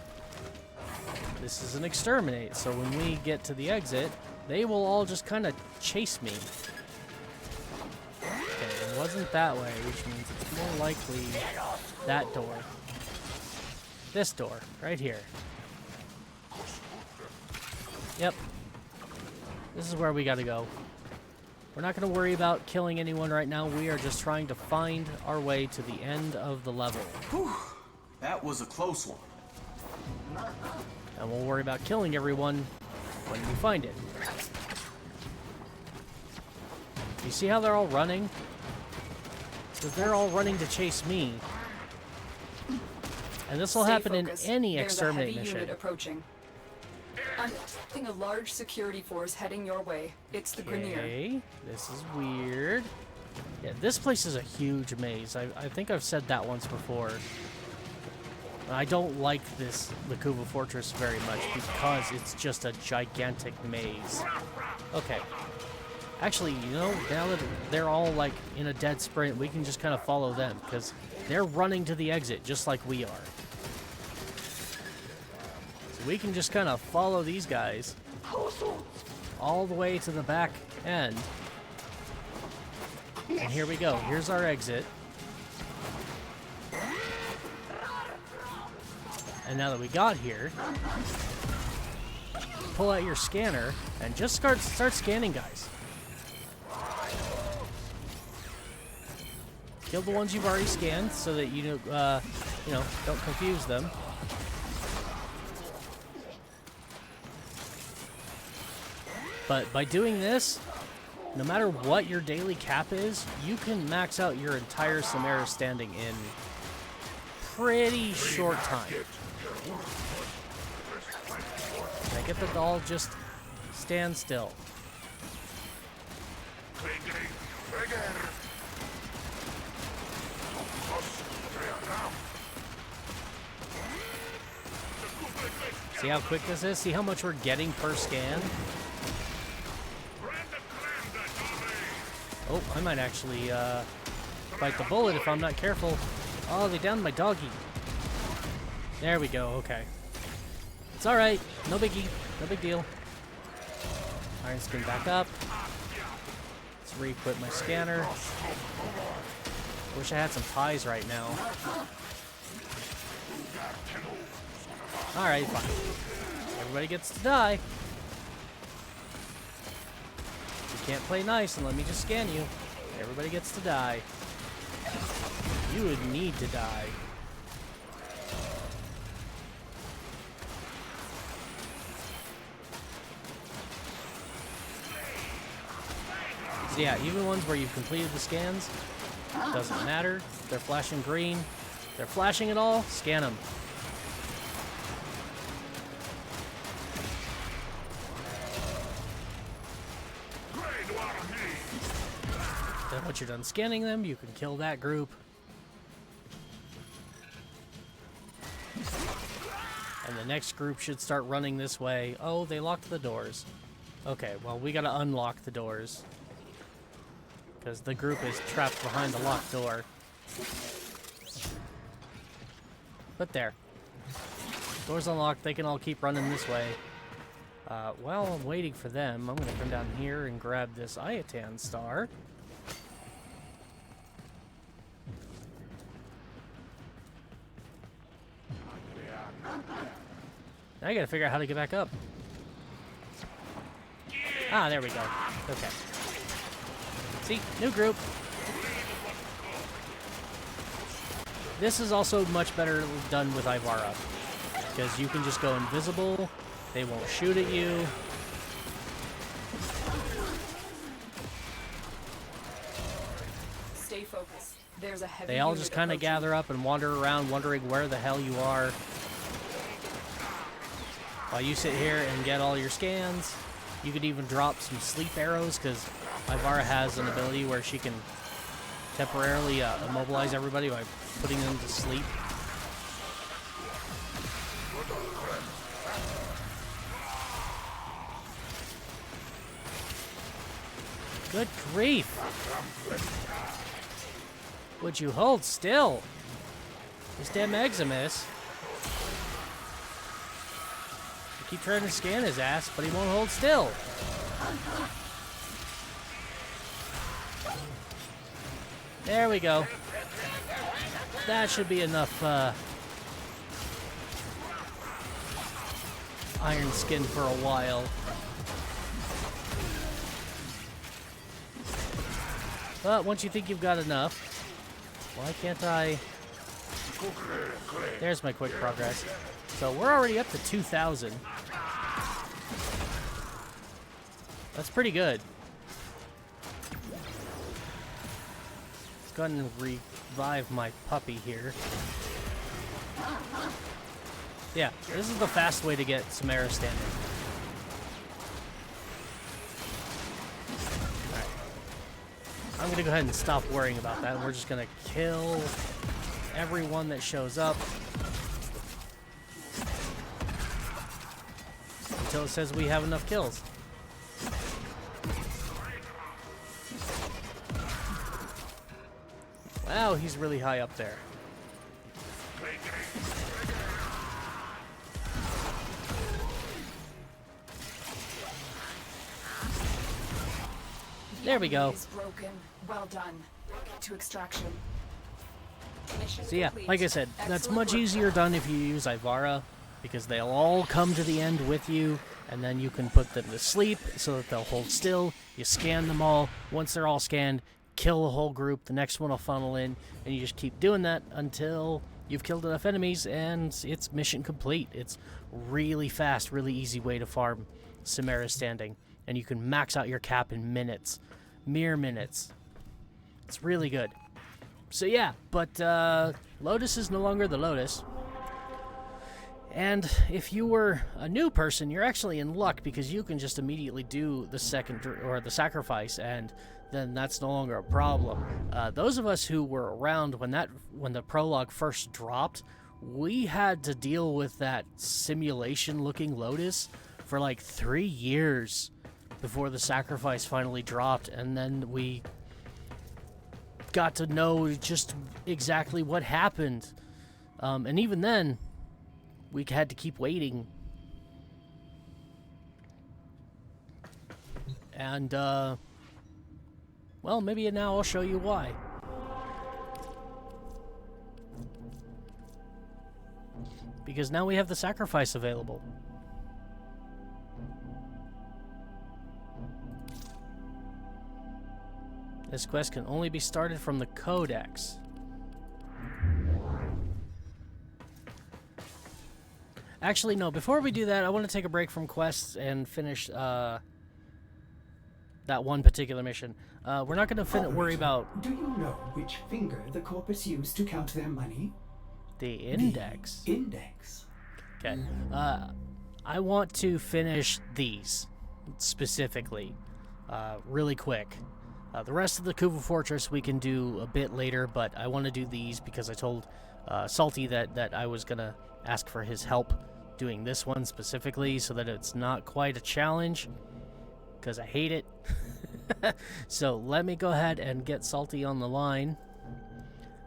S1: this is an exterminate. So when we get to the exit, they will all just kind of chase me. Okay, it wasn't that way, which means it's more likely that door. This door, right here. Yep. This is where we gotta go. We're not gonna worry about killing anyone right now. We are just trying to find our way to the end of the level.
S11: Whew. That was a close one.
S1: And we'll worry about killing everyone when we find it. You see how they're all running? Because they're all running to chase me. And this will happen in any exterminate mission.
S4: There's a heavy unit approaching. I'm seeing a large security force heading your way. It's the Grenier.
S1: Okay, this is weird. Yeah, this place is a huge maze. I think I've said that once before. I don't like this Lakuva Fortress very much because it's just a gigantic maze. Okay. Actually, you know, now that they're all like in a dead sprint, we can just kind of follow them because they're running to the exit just like we are. So we can just kind of follow these guys all the way to the back end. And here we go. Here's our exit. And now that we got here, pull out your scanner and just start scanning guys. Kill the ones you've already scanned so that you know, don't confuse them. But by doing this, no matter what your daily cap is, you can max out your entire Samara standing in pretty short time. And I get that all just stand still. See how quick this is? See how much we're getting per scan? Oh, I might actually bite the bullet if I'm not careful. Oh, they downed my doggy. There we go, okay. It's alright, no biggie, no big deal. Iron skin back up. Let's re-equip my scanner. Wish I had some pies right now. Alright, fine. Everybody gets to die. You can't play nice and let me just scan you. Everybody gets to die. You would need to die. So yeah, even ones where you've completed the scans, doesn't matter. They're flashing green. They're flashing at all, scan them. Then once you're done scanning them, you can kill that group. And the next group should start running this way. Oh, they locked the doors. Okay, well, we gotta unlock the doors. Because the group is trapped behind the locked door. But there. Door's unlocked, they can all keep running this way. While I'm waiting for them, I'm gonna come down here and grab this Iatan star. Now I gotta figure out how to get back up. Ah, there we go. Okay. See? New group. This is also much better done with Ivara. Because you can just go invisible. They won't shoot at you.
S4: Stay focused. There's a heavy
S1: They all just kind of gather up and wander around wondering where the hell you are. While you sit here and get all your scans. You could even drop some sleep arrows because Ivara has an ability where she can temporarily immobilize everybody by putting them to sleep. Good grief! Would you hold still? This damn Eximus. keep trying to scan his ass, but he won't hold still. There we go. That should be enough iron skin for a while. But once you think you've got enough, why can't I... There's my quick progress. So we're already up to 2,000. That's pretty good. Let's go ahead and revive my puppy here. Yeah, this is the fast way to get Samara standing. Alright. I'm gonna go ahead and stop worrying about that. We're just gonna kill everyone that shows up until it says we have enough kills. Wow, he's really high up there. There we go.
S4: Broken. Well done. To extraction.
S1: So yeah, like I said, that's much easier done if you use Ivara, because they'll all come to the end with you, and then you can put them to sleep so that they'll hold still. You scan them all. Once they're all scanned, kill the whole group. The next one will funnel in, and you just keep doing that until you've killed enough enemies, and it's mission complete. It's really fast, really easy way to farm Samara standing, and you can max out your cap in minutes. Mere minutes. It's really good. So yeah, but Lotus is no longer the Lotus. And if you were a new person, you're actually in luck, because you can just immediately do the second or the sacrifice, and then that's no longer a problem. Those of us who were around when the prologue first dropped, we had to deal with that simulation-looking Lotus for like 3 years before the sacrifice finally dropped, and then we got to know just exactly what happened. And even then, we had to keep waiting. And, well, maybe now I'll show you why. Because now we have the sacrifice available. This quest can only be started from the Codex. Actually, no, before we do that, I want to take a break from quests and finish that one particular mission. We're not going to worry about...
S2: Do you know which finger the corpus used to count their money?
S1: The index.
S2: The index.
S1: Okay. I want to finish these, specifically, really quick. The rest of the Kuva Fortress we can do a bit later, but I want to do these because I told Salty that I was going to ask for his help doing this one specifically so that it's not quite a challenge, because I hate it. So let me go ahead and get Salty on the line,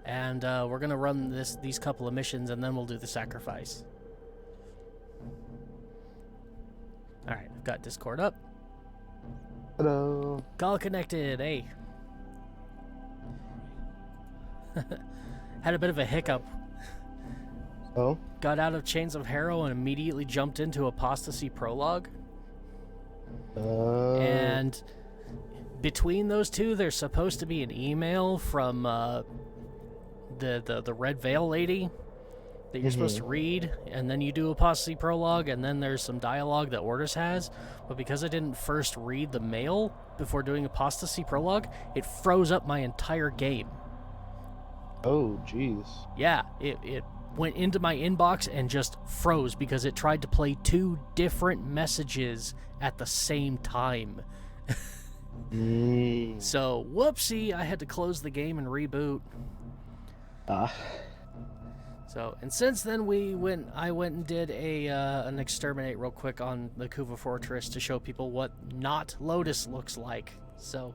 S1: and we're going to run these couple of missions, and then we'll do the sacrifice. Alright, I've got Discord up.
S13: Hello.
S1: Call connected, hey. Had a bit of a hiccup.
S13: Oh?
S1: Got out of Chains of Harrow and immediately jumped into Apostasy Prologue. And between those two, there's supposed to be an email from the Red Veil lady that you're supposed to read, and then you do Apostasy Prologue, and then there's some dialogue that Orders has, but because I didn't first read the mail before doing Apostasy Prologue, it froze up my entire game.
S13: Oh, jeez.
S1: Yeah, it went into my inbox and just froze because it tried to play 2 different messages at the same time. So, whoopsie, I had to close the game and reboot. So, and since then I went and did an exterminate real quick on the Kuva Fortress to show people what not Lotus looks like. So,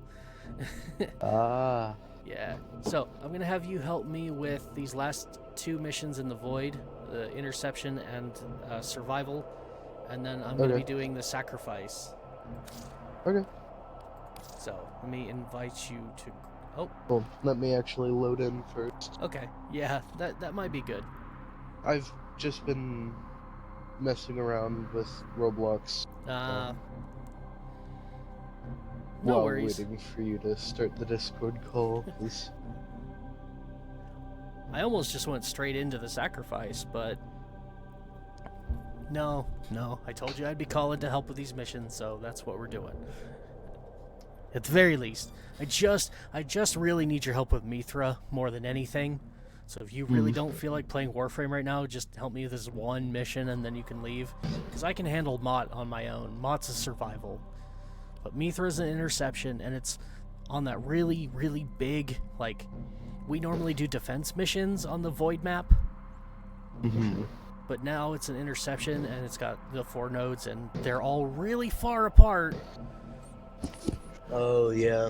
S1: yeah. So, I'm going to have you help me with these last 2 missions in the Void, the Interception and Survival. and then I'm going to
S13: Okay.
S1: be doing the sacrifice.
S13: Okay.
S1: So let me invite you to. Oh,
S13: Well, let me actually load in first.
S1: okay. Yeah, that might be good.
S13: I've just been messing around with Roblox
S1: No
S13: while
S1: worries.
S13: waiting for you to start the Discord call. 'Cause
S1: I almost just went straight into the sacrifice, but no. I told you I'd be calling to help with these missions, so that's what we're doing. At the very least, I just really need your help with Mithra more than anything. So if you really don't feel like playing Warframe right now, just help me with this one mission and then you can leave. Because I can handle Mott on my own. Mott's a survival. But Mithra's an interception, and it's on that really, really big, like, we normally do defense missions on the Void map. But now it's an interception, and it's got the 4 nodes, and they're all really far apart.
S13: Oh, yeah.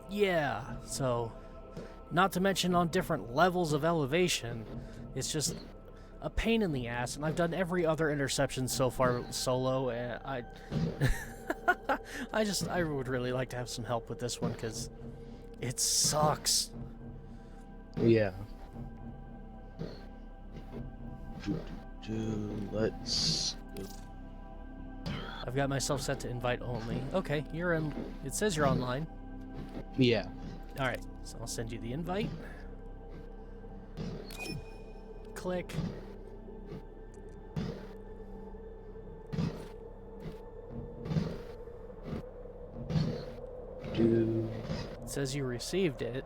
S1: Yeah, so, not to mention on different levels of elevation, it's just a pain in the ass, and I've done every other interception so far solo, and I would really like to have some help with this one, because it sucks.
S13: Yeah. Let's go.
S1: I've got myself set to invite only. Okay, you're in. It says you're online.
S13: Yeah.
S1: Alright, so I'll send you the invite. Click.
S13: Do.
S1: It says you received it.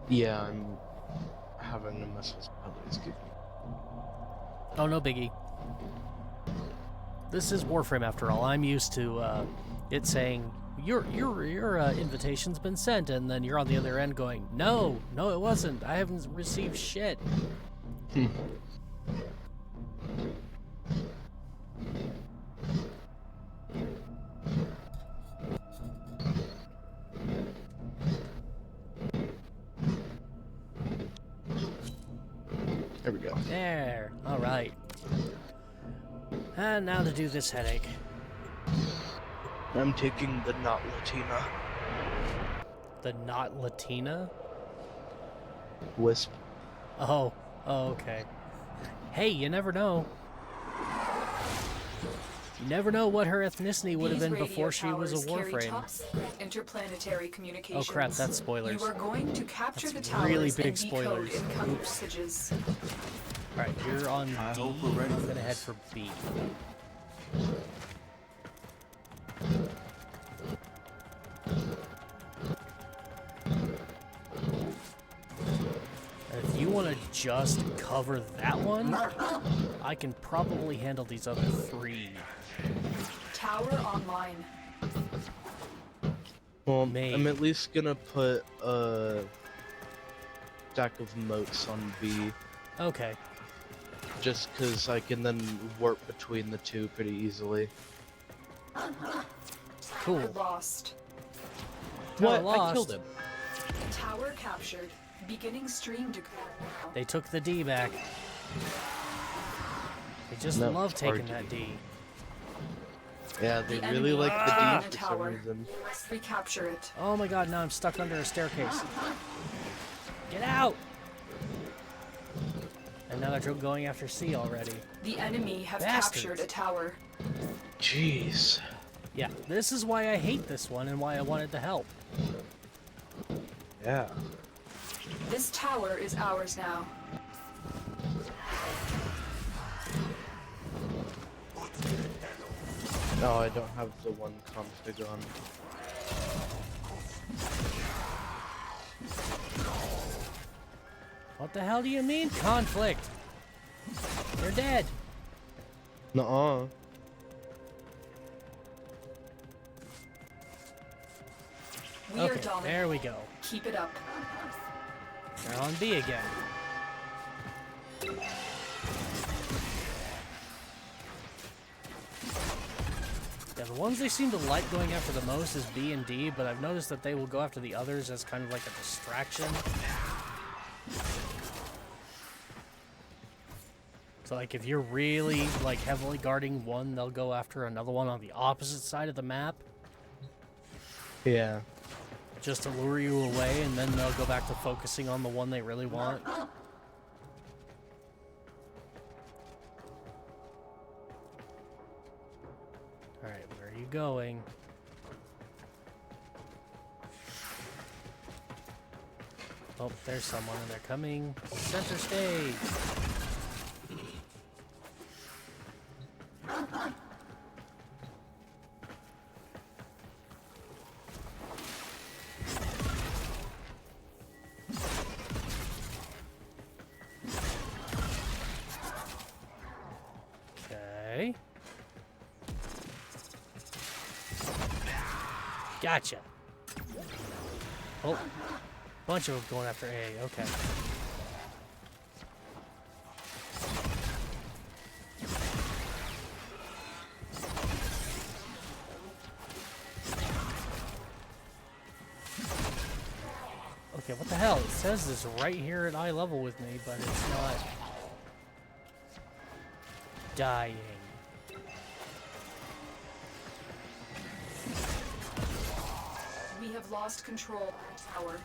S13: Yeah, I'm having a message. Please give me.
S1: Oh, no biggie. This is Warframe after all. I'm used to it saying your invitation's been sent, and then you're on the other end going, no, it wasn't. I haven't received shit.
S13: There we go.
S1: There. All right. And now to do this headache.
S13: I'm taking the not Latina.
S1: The not Latina?
S13: Wisp.
S1: Oh, okay. Hey, you never know. You never know what her ethnicity would have been before she was a Warframe.
S4: Interplanetary communications.
S1: Oh crap, that's spoilers.
S4: You are going to capture
S1: That's
S4: the towers
S1: really big
S4: and decode
S1: spoilers.
S4: incoming
S1: Oops.
S4: messages.
S1: Alright, you're on D.
S11: hope we're ready
S1: I'm
S11: for
S1: gonna head
S11: this.
S1: for B. And if you want to just cover that one, I can probably handle these other 3.
S4: Tower online.
S13: Well,
S1: Maybe.
S13: I'm at least gonna put a stack of moats on B,
S1: Okay.
S13: just because I can then warp between the two pretty easily.
S1: Cool.
S4: Lost.
S1: Tower
S13: What? I
S1: lost.
S13: killed him.
S4: Tower captured. Beginning stream decode.
S1: They took the D back. They just
S13: No,
S1: love taking
S13: RD.
S1: that D.
S13: Yeah, they
S4: The
S13: really
S4: enemy
S13: like
S4: is
S13: the
S4: in
S13: D
S4: the
S13: for some
S4: tower.
S13: reason.
S4: Recapture it.
S1: Oh my god, now I'm stuck under a staircase. Get out! And now they're going after C already.
S4: The enemy have
S1: Bastards.
S4: captured a tower.
S13: Jeez.
S1: Yeah, this is why I hate this one and why I wanted to help.
S13: Yeah.
S4: This tower is ours now.
S13: No, I don't have the one config on.
S1: What the hell do you mean, conflict? They're dead.
S13: Nuh-uh.
S4: We are
S1: Okay,
S4: dominant.
S1: there we go.
S4: Keep it up.
S1: They're on B again. Yeah, the ones they seem to like going after the most is B and D, but I've noticed that they will go after the others as kind of like a distraction. So like if you're really like heavily guarding one, they'll go after another one on the opposite side of the map.
S13: Yeah.
S1: Just to lure you away, and then they'll go back to focusing on the one they really want. Alright, where are you going? Oh, there's someone, and they're coming center stage. Okay. Gotcha. Oh, bunch of them going after A. Okay. Okay, what the hell? It says it's right here at eye level with me, but it's not dying.
S4: We have lost control of the tower.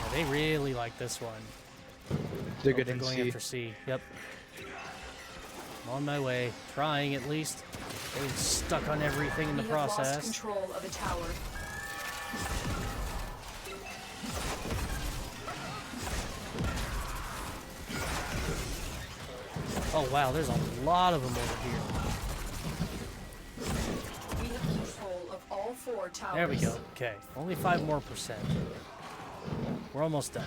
S1: Yeah, they really like this one.
S13: They're
S1: Oh,
S13: getting
S1: going
S13: C.
S1: after C. Yep. I'm on my way. Trying at least. Getting stuck on everything in the
S4: We have lost
S1: process.
S4: control of the tower.
S1: Oh wow, there's a lot of them over here.
S4: We have control of all 4 towers.
S1: There we go. Okay, only 5% more. We're almost done.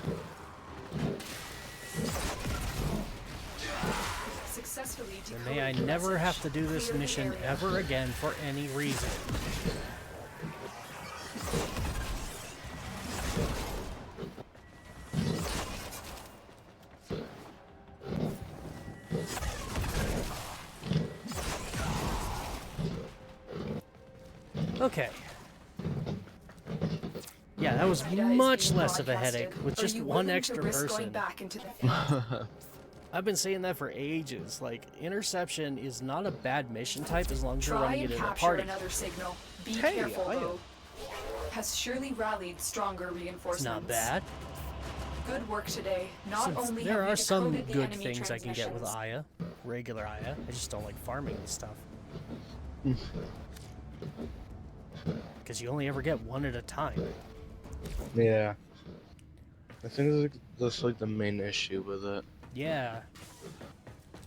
S4: Successfully
S1: And may I
S4: decoded the
S1: never
S4: message.
S1: have to do this
S4: Clear the
S1: mission
S4: area.
S1: ever again for any reason. Okay. Yeah, that was
S4: Beta is
S1: much
S4: being
S1: less of a
S4: broadcasted.
S1: headache with
S4: Are
S1: just
S4: you
S1: one
S4: willing to
S1: extra
S4: risk
S1: person.
S4: going back into the
S1: I've been saying that for ages. Like, interception is not a bad mission type as long as you're
S4: Try
S1: running
S4: and
S1: it in a
S4: capture
S1: party.
S4: another signal. Be
S1: Hey,
S4: careful,
S1: I am.
S4: though. Has surely rallied stronger reinforcements.
S1: It's not bad.
S4: Good work today. Not
S1: Since
S4: only
S1: there
S4: have we
S1: are some
S4: decoded the
S1: good
S4: enemy
S1: things I can get with
S4: transmissions,
S1: Aya, regular Aya. I just don't like farming this stuff. Because you only ever get one at a time.
S13: Yeah. I think that's like the main issue with it.
S1: Yeah.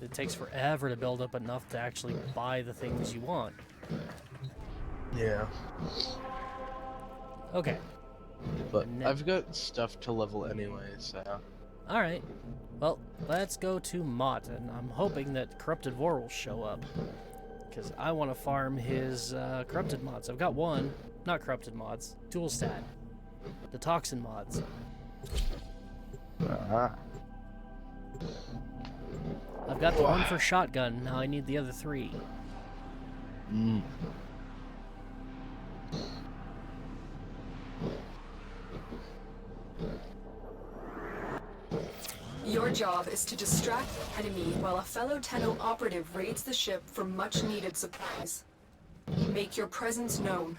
S1: It takes forever to build up enough to actually buy the things you want.
S13: Yeah.
S1: Okay.
S13: But
S1: And then-
S13: I've got stuff to level anyway, so.
S1: Alright. Well, let's go to Mott, and I'm hoping that Corrupted Vor will show up. Because I want to farm his Corrupted mods. I've got one. Not Corrupted mods. Dual stat. The Toxin mods.
S13: Ah.
S1: I've got the one for shotgun. Now I need the other 3.
S4: your job is to distract the enemy while a fellow Tenno operative raids the ship for much-needed supplies. Make your presence known.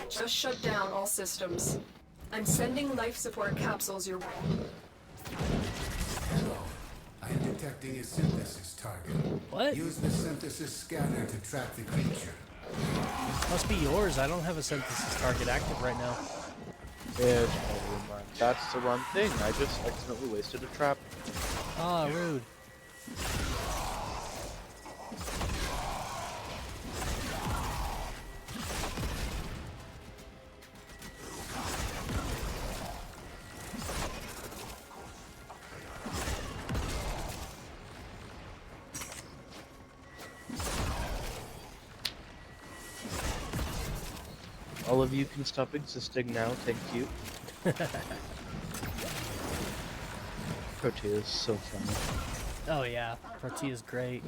S4: Just shut down all systems. I'm sending life support capsules your way.
S14: Hello. I'm detecting a synthesis target.
S1: What?
S14: Use the synthesis scanner to track the creature.
S1: Must be yours. I don't have a synthesis target active right now.
S13: Yeah, it's probably mine. That's the wrong thing. I just accidentally wasted a trap.
S1: Ah, rude.
S13: All of you can stop existing now, thank you. Protea is so funny.
S1: Oh yeah, Protea's great.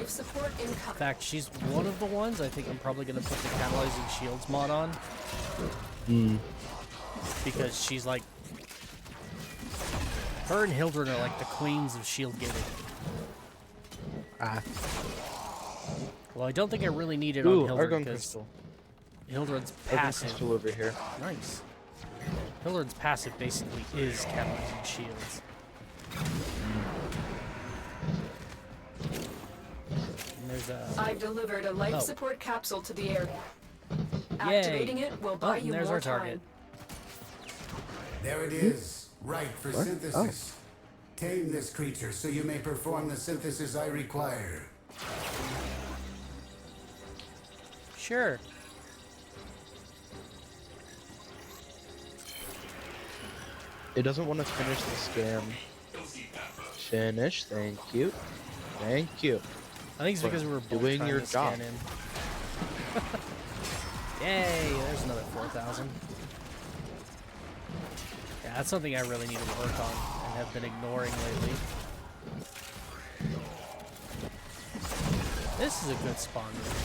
S4: life support
S1: In
S4: incoming.
S1: fact, she's one of the ones I think I'm probably going to put the Catalyzing Shields mod on. Because she's like... Her and Hildred are like the queens of shield getting.
S13: Ah.
S1: Well, I don't think I really need it
S13: Ooh,
S1: on Hildred
S13: Argon
S1: because
S13: Crystal.
S1: Hildred's
S13: Argon
S1: passive.
S13: Crystal over here.
S1: Nice. Hildred's passive basically is Catalyzing Shields. And there's a...
S4: I've delivered a life
S1: Oh.
S4: support capsule to the area.
S1: Yay.
S4: Activating it will buy
S1: and
S4: you
S1: there's
S4: more
S1: our target.
S4: time.
S14: There it is. Right for synthesis. Tame this creature so you may perform the synthesis I require.
S1: Sure.
S13: It doesn't want to finish the scan. Finish, thank you. Thank you.
S1: I think it's because we were both
S13: doing
S1: trying
S13: your
S1: to scan
S13: job.
S1: in. Yay, there's another 4,000. Yeah, that's something I really need to work on and have been ignoring lately. This is a good spawn room.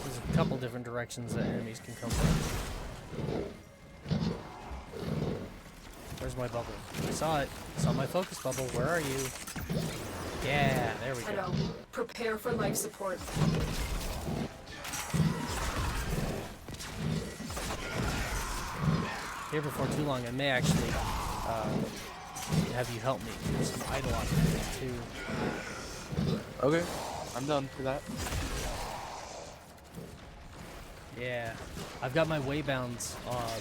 S1: There's a couple different directions that enemies can come from. Where's my bubble? I saw it. I saw my focus bubble. Where are you? Yeah, there we
S4: I
S1: go.
S4: know. Prepare for life support.
S1: Here before too long, I may actually have you help me with some idol too.
S13: Okay, I'm done for that.
S1: Yeah, I've got my waybounds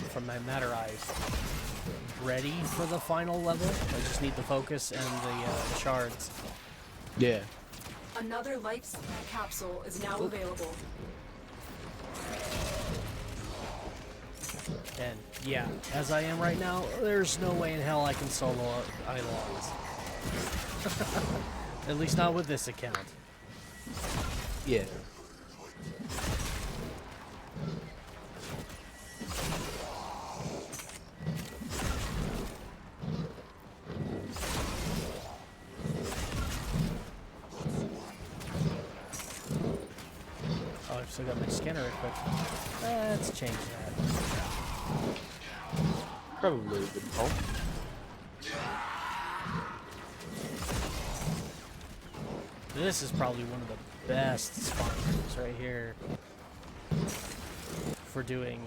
S1: from my Matter Eyes ready for the final level. I just need the focus and the shards.
S13: Yeah.
S4: Another life capsule is now available.
S1: And yeah, as I am right now, there's no way in hell I can solo Eidolons. At least not with this account.
S13: Yeah.
S1: Oh, I've still got my scanner equipped. Let's change that.
S13: Probably a good call.
S1: This is probably one of the best spawn rooms right here for doing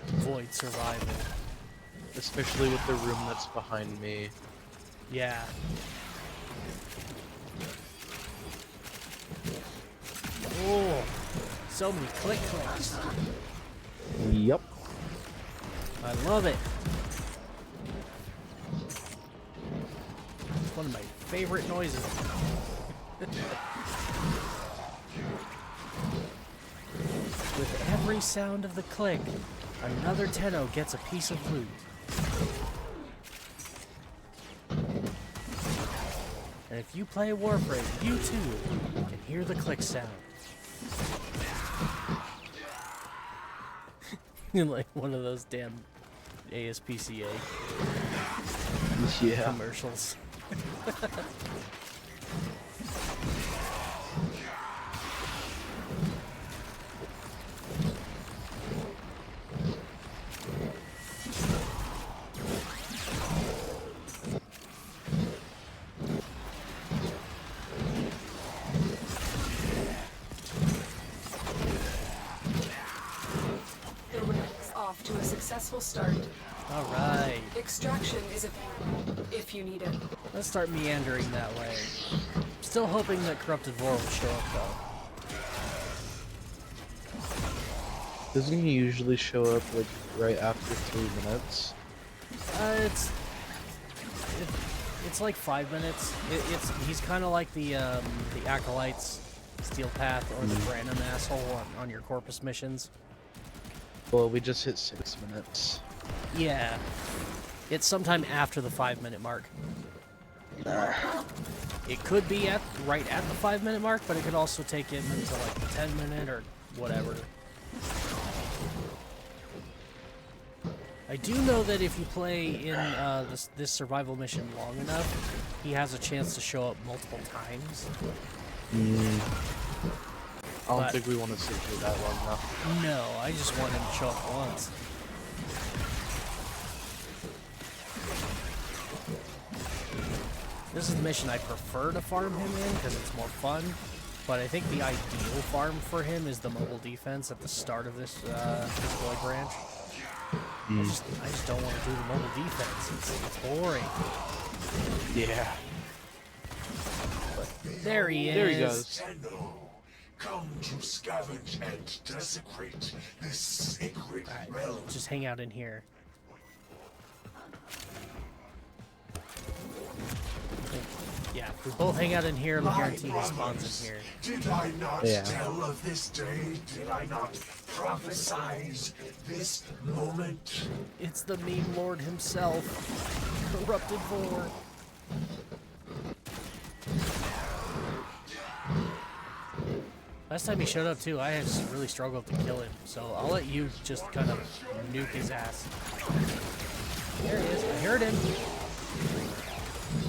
S1: void survival.
S13: Especially with the room that's behind me.
S1: Yeah. Oh, so many clicks.
S13: Yep.
S1: I love it. It's one of my favorite noises. With every sound of the click, another Tenno gets a piece of loot. And if you play Warframe, you too can hear the click sound. Like one of those damn ASPCA commercials.
S4: Off to a successful start.
S1: All right.
S4: Extraction is available if you need it.
S1: Let's start meandering that way. Still hoping that Corrupted Vor will show up though.
S13: Doesn't he usually show up like right after 3 minutes?
S1: It's like 5 minutes. He's kind of like the Acolytes, Steel Path, or the Random Asshole on your Corpus missions.
S13: Well, we just hit 6 minutes.
S1: Yeah. It's sometime after the 5 minute mark. It could be right at the 5 minute mark, but it could also take him until like the 10 minute or whatever. I do know that if you play in this survival mission long enough, he has a chance to show up multiple times.
S13: I don't think we want to sit through that long now.
S1: No, I just want him to show up once. This is the mission I prefer to farm him in because it's more fun. But I think the ideal farm for him is the mobile defense at the start of this boy branch. I just don't want to do the mobile defense. It's boring.
S13: Yeah.
S1: But there he is.
S13: There he goes.
S9: Come to scavenge and desecrate this sacred realm.
S1: Just hang out in here. Yeah, if we both hang out in here, we'll guarantee he spawns in here.
S9: Did I not tell of this day? Did I not prophesize this moment?
S1: It's the meme lord himself, Corrupted Vor. Last time he showed up too, I just really struggled to kill him, so I'll let you just kind of nuke his ass. There he is, I heard him.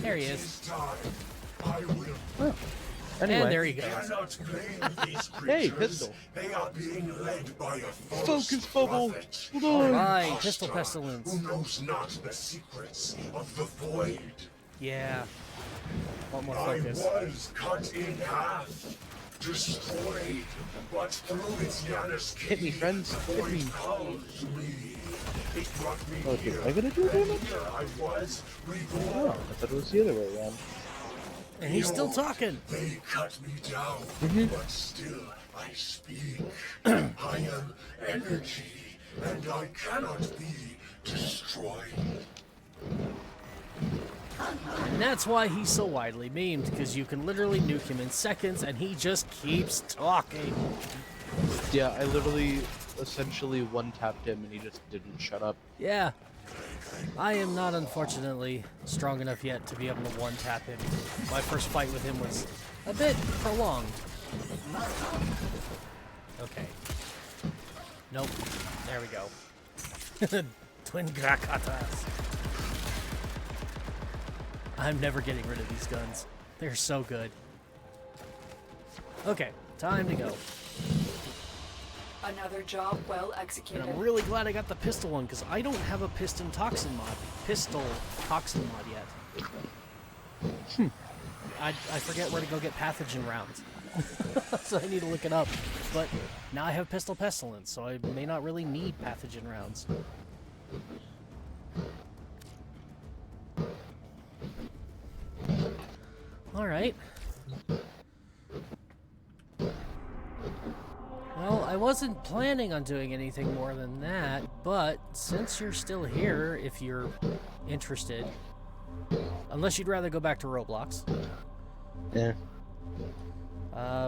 S1: There he is.
S13: Oh. Anyway.
S1: And there he goes.
S13: Hey, pistol.
S9: They are being led by a
S13: Focus bubble. Hold on.
S1: Alright, pistol pestilence.
S9: Who knows not the secrets of the void.
S1: Yeah. Want more
S9: I
S1: focus.
S9: was cut in half, destroyed, but through its Janus key,
S13: Hit me, friends. Hit me.
S9: called me. It brought me
S13: Okay,
S9: here.
S13: I gotta do damage?
S9: Here I was, reborn.
S13: Oh, I thought it was the other way around.
S1: And he's still talking.
S9: They cut me down, but still I speak. I am energy, and I cannot be destroyed.
S1: And that's why he's so widely memed, because you can literally nuke him in seconds and he just keeps talking.
S13: Yeah, I literally essentially one-tapped him and he just didn't shut up.
S1: Yeah. I am not, unfortunately, strong enough yet to be able to one-tap him. My first fight with him was a bit prolonged. Okay. Nope. There we go. Twin Grakatas. I'm never getting rid of these guns. They're so good. Okay, time to go.
S4: Another job well
S1: And
S4: executed.
S1: I'm really glad I got the pistol one, because I don't have a pistol toxin mod yet. I forget where to go get pathogen rounds. So I need to look it up. But now I have pistol pestilence, so I may not really need pathogen rounds. Alright. Well, I wasn't planning on doing anything more than that, but since you're still here, if you're interested, unless you'd rather go back to Roblox.
S13: Yeah.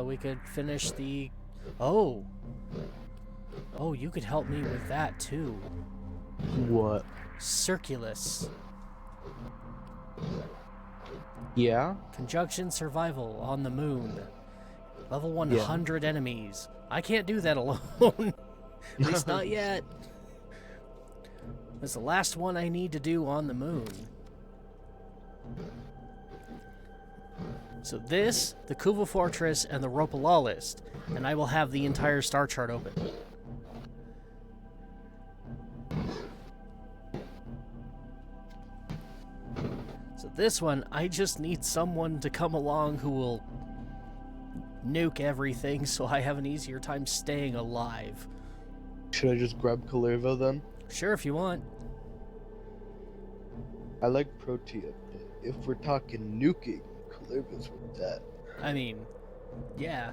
S1: We could finish the... Oh! Oh, you could help me with that, too.
S13: What?
S1: Circulus.
S13: Yeah?
S1: Conjunction survival on the moon. Level 100 enemies. I can't do that alone. At least not yet. That's the last one I need to do on the moon. So this, the Kuva Fortress, and the Ropala list, and I will have the entire star chart open. So this one, I just need someone to come along who will nuke everything so I have an easier time staying alive.
S13: Should I just grab Kalervo then?
S1: Sure, if you want.
S13: I like Protea, but if we're talking nuking, Kalervo's dead.
S1: I mean, yeah,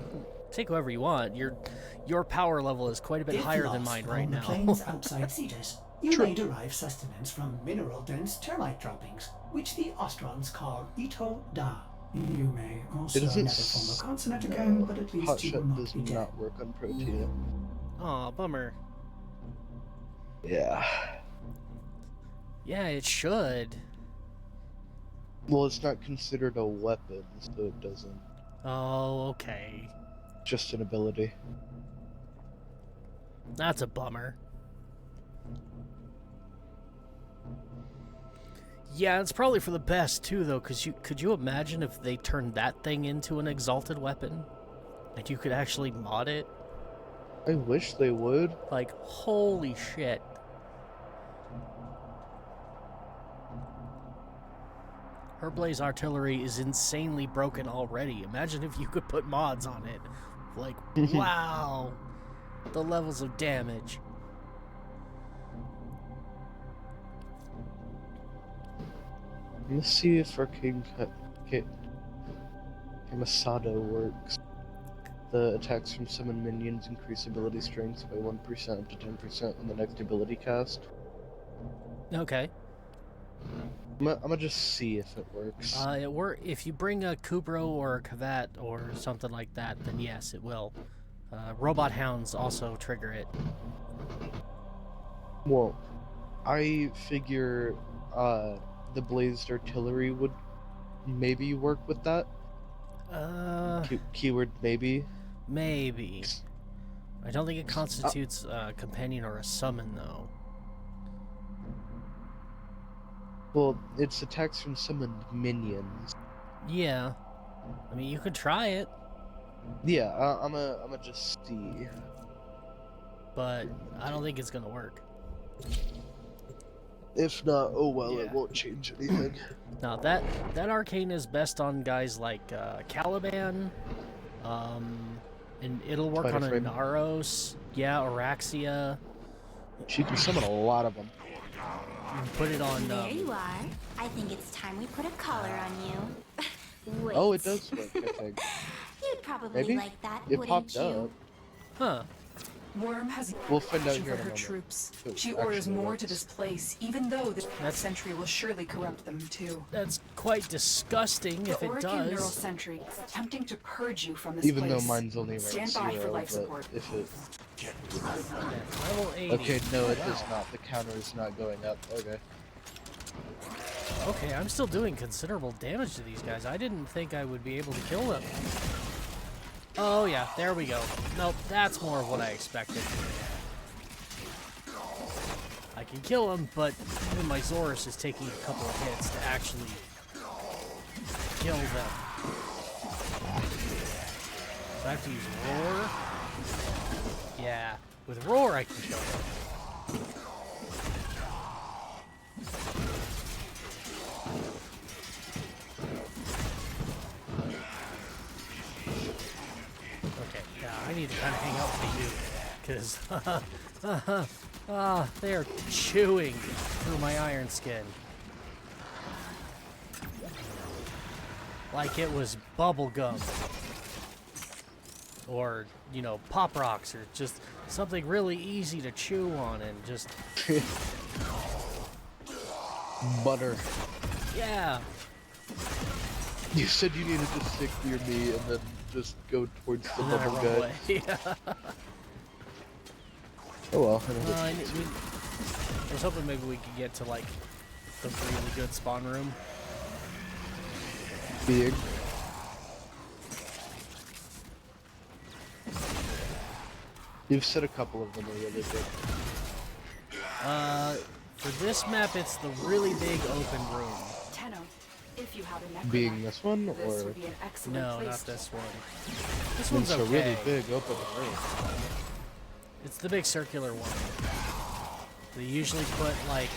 S1: take whoever you want. Your power level is quite a bit higher than mine right
S2: on the
S1: now.
S2: plains outside Cetus, you may derive sustenance from mineral-dense termite droppings, which the Ostrons call Ito Da. You may also
S13: It doesn't
S2: never form a consonant again, but at least you will
S13: Hotshot
S2: not
S13: does
S2: be dead.
S13: not work on Protea.
S1: Aw, bummer.
S13: Yeah.
S1: Yeah, it should.
S13: Well, it's not considered a weapon, so it doesn't.
S1: Oh, okay.
S13: Just an ability.
S1: That's a bummer. Yeah, it's probably for the best too, though. Cause could you imagine if they turned that thing into an exalted weapon? Like you could actually mod it.
S13: I wish they would.
S1: Like holy shit. Her Blaze artillery is insanely broken already. Imagine if you could put mods on it. Like, wow. The levels of damage.
S13: Let's see if Arcane Masado works. The attacks from summon minions increase ability strength by 1% up to 10% on the next ability cast.
S1: Okay.
S13: I'm gonna just see if it works.
S1: If you bring a Kubro or a Kavat or something like that, then yes, it will. Robot Hounds also trigger it.
S13: Well, I figure the blazed artillery would maybe work with that. Keyword maybe.
S1: Maybe. I don't think it constitutes a companion or a summon, though.
S13: Well, it's attacks from summoned minions.
S1: Yeah. I mean, you could try it.
S13: Yeah, I'm a just see.
S1: But I don't think it's gonna work.
S13: If not, oh well,
S1: Yeah.
S13: it won't change anything.
S1: Now that arcane is best on guys like Caliban, and it'll work on a
S13: Spider-Frame.
S1: Naros, yeah, Araxia.
S13: She can summon a lot of them.
S1: You can put it on.
S15: There you are. I think it's time we put a collar on you. Wait.
S13: Oh, it does work, I think.
S15: You'd probably
S13: Maybe?
S15: like that,
S13: It
S15: wouldn't
S13: popped
S15: you?
S13: up.
S1: Huh.
S4: Worm has
S13: We'll find out
S4: for
S13: here in a
S4: her
S13: moment.
S4: troops.
S13: if it
S4: She orders
S13: actually
S4: more
S13: works.
S4: to this place, even though the
S1: That's-
S4: sentry will surely corrupt them too.
S1: That's quite disgusting if
S4: The
S1: it
S4: Orican neural
S1: does.
S4: sentry is attempting to purge you from this
S13: Even
S4: place.
S13: though mine's only ranked
S4: Stand by
S13: 0,
S4: for life
S13: but
S4: support.
S13: if it...
S1: Level 80.
S13: Okay, no, it does not. The counter is not going up. Okay.
S1: Okay, I'm still doing considerable damage to these guys. I didn't think I would be able to kill them. Oh yeah, there we go. Nope, that's more of what I expected. I can kill them, but even my Zorus is taking a couple of hits to actually kill them. So I have to use Roar? Yeah, with Roar I can kill them. Okay, yeah, I need to kind of hang out with you, because they are chewing through my iron skin. Like it was bubble gum. Or, you know, Pop Rocks, or just something really easy to chew on and just...
S13: Butter.
S1: Yeah.
S13: You said you needed to stick near me and then just go towards the
S1: And then I
S13: bubble
S1: run
S13: gut.
S1: away. Yeah.
S13: Oh well.
S1: I was hoping maybe we could get to, like, the really good spawn room.
S13: Big. You've said a couple of them are really good.
S1: For this map, it's the really big open room.
S4: Tenno, if you have a necromancer,
S13: Being this one,
S4: this
S13: or
S4: would be an excellent
S1: No,
S4: place
S1: not
S4: to
S1: this
S4: start.
S1: one. This
S13: it's
S1: one's
S13: a
S1: okay.
S13: really big open room.
S1: It's the big circular one. They usually put like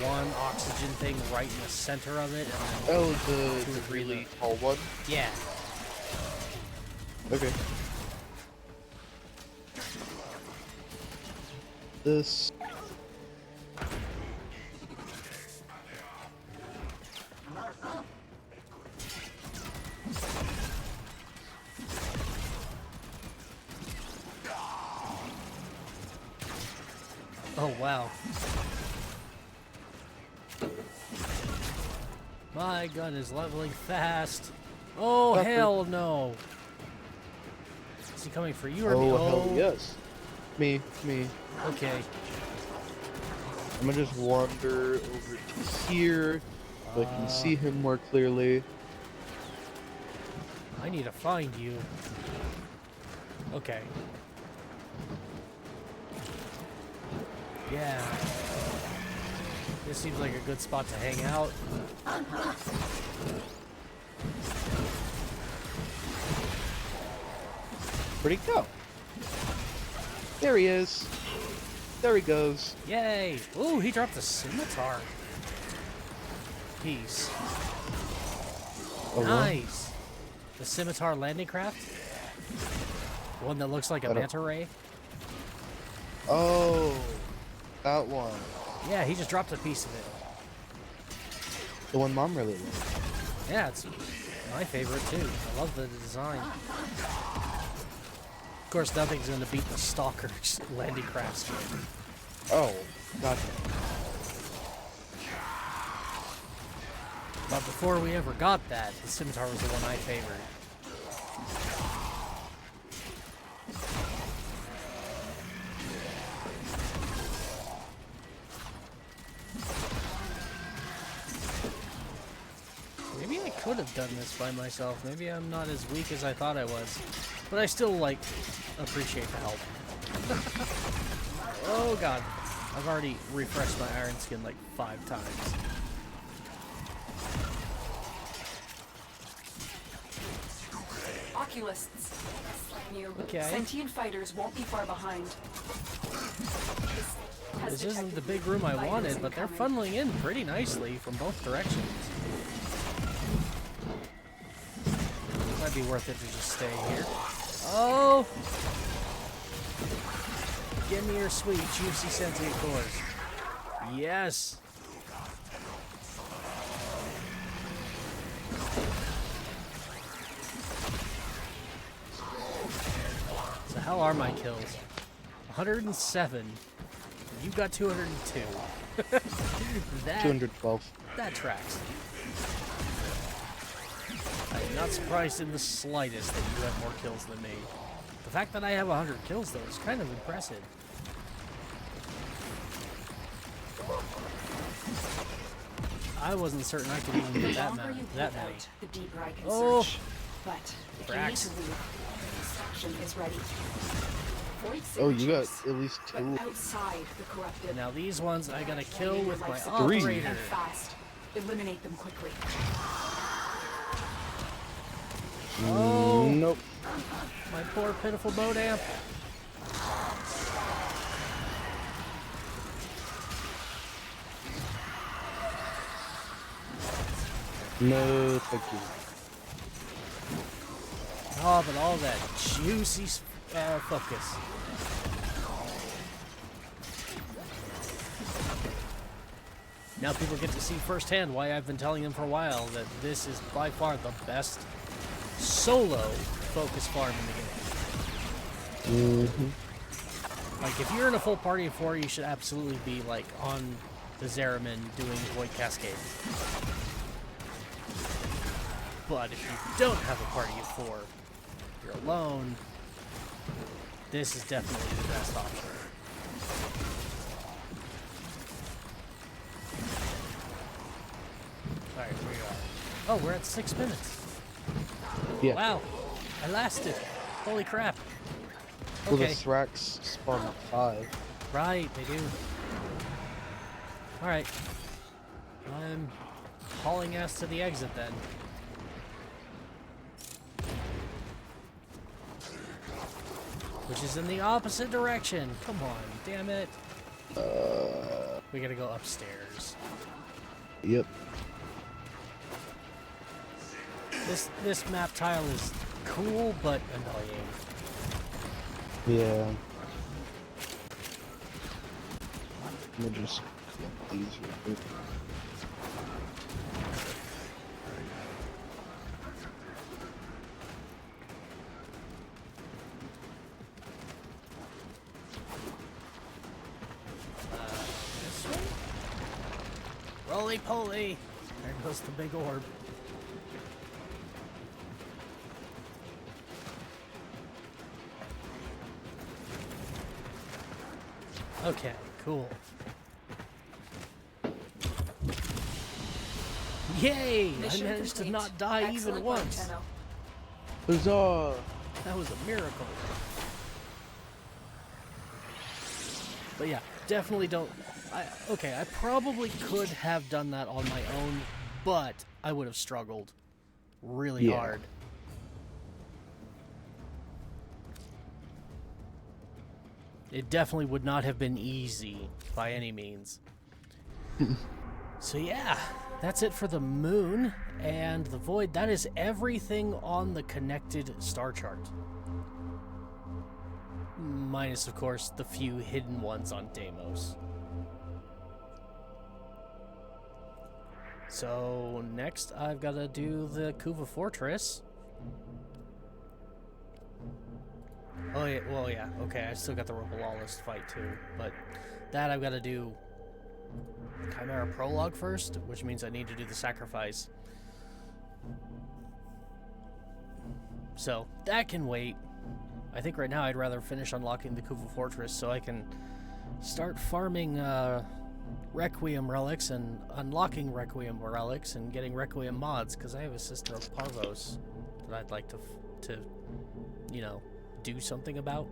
S1: one oxygen thing right in the center of it, and then
S13: Oh,
S1: two or
S13: the
S1: three
S13: really
S1: left.
S13: tall one?
S1: Yeah.
S13: Okay. This...
S1: Oh wow. My gun is leveling fast. Oh
S13: Fucker.
S1: hell no. Is he coming for you or me?
S13: Oh, hell yes. Me.
S1: Okay.
S13: I'm gonna just wander over to here so I can see him more clearly.
S1: I need to find you. Okay. Yeah. This seems like a good spot to hang out.
S13: Where'd he go? There he is. There he goes.
S1: Yay! Ooh, he dropped a scimitar. Piece.
S13: Oh,
S1: Nice. The scimitar landing craft. One that looks like a manta ray.
S13: Oh, that one.
S1: Yeah, he just dropped a piece of it.
S13: The one Mom really liked.
S1: Yeah, it's my favorite too. I love the design. Of course, nothing's going to beat the Stalker's landing craft skin.
S13: Oh, gotcha.
S1: But before we ever got that, the scimitar was the one I favored. Maybe I could have done this by myself. Maybe I'm not as weak as I thought I was. But I still, like, appreciate the help. Oh god. I've already refreshed my iron skin like 5 times.
S4: Oculists. Slam you.
S1: Okay.
S4: Sentient fighters won't be far behind.
S1: This isn't the big room I wanted, but they're funneling in pretty nicely from both directions. Might be worth it to just stay here. Oh! Give me your sweet, juicy sentient cores. Yes! So how are my kills? 107. You got 202. That,
S13: 212.
S1: That tracks. I'm not surprised in the slightest that you have more kills than me. The fact that I have 100 kills, though, is kind of impressive. I wasn't certain I could even get that many.
S4: The deeper I can
S1: Oh!
S4: search. But if you need
S1: Brax.
S4: to leave, the extraction is ready.
S13: Oh, you got at least 2.
S4: Outside the corrupted.
S1: Now these ones I gotta kill with my
S13: 3.
S1: operator.
S4: And fast. Eliminate them quickly.
S1: Oh!
S13: Nope.
S1: My poor pitiful boat amp.
S13: No, thank you.
S1: Oh, but all that juicy focus. Now people get to see firsthand why I've been telling them for a while that this is by far the best solo focus farm in the game.
S13: Mm-hmm.
S1: Like, if you're in a full party of 4, you should absolutely be, like, on the Zeraman doing Void Cascade. But if you don't have a party of 4, you're alone, this is definitely the best option. Alright, we are. Oh, we're at 6 minutes.
S13: Yeah.
S1: Wow, I lasted. Holy crap.
S13: Well, the
S1: Okay.
S13: Thrax spawn at 5.
S1: Right, they do. Alright. I'm hauling ass to the exit then. Which is in the opposite direction. Come on, damn it. We gotta go upstairs.
S13: Yep.
S1: This map tile is cool, but annoying.
S13: Yeah. Let me just collect these real quick.
S1: This way? Roly-poly! There goes the big orb. Okay, cool. Yay!
S4: Mission
S1: I managed to
S4: complete.
S1: not die
S4: Excellent
S1: even
S4: work,
S1: once.
S4: Tenno.
S13: Huzzah!
S1: That was a miracle. But yeah, definitely don't Okay, I probably could have done that on my own, but I would have struggled really hard. It definitely would not have been easy by any means. So yeah, that's it for the moon and the void. That is everything on the connected star chart. Minus, of course, the few hidden ones on Deimos. So next I've got to do the Kuva Fortress. Oh yeah, well yeah, okay, I still got the Robolawless fight too, but that I've got to do Chimera Prologue first, which means I need to do the sacrifice. So that can wait. I think right now I'd rather finish unlocking the Kuva Fortress so I can start farming Requiem relics and unlocking Requiem relics and getting Requiem mods, because I have a Sister of Parvos that I'd like to you know, do something about.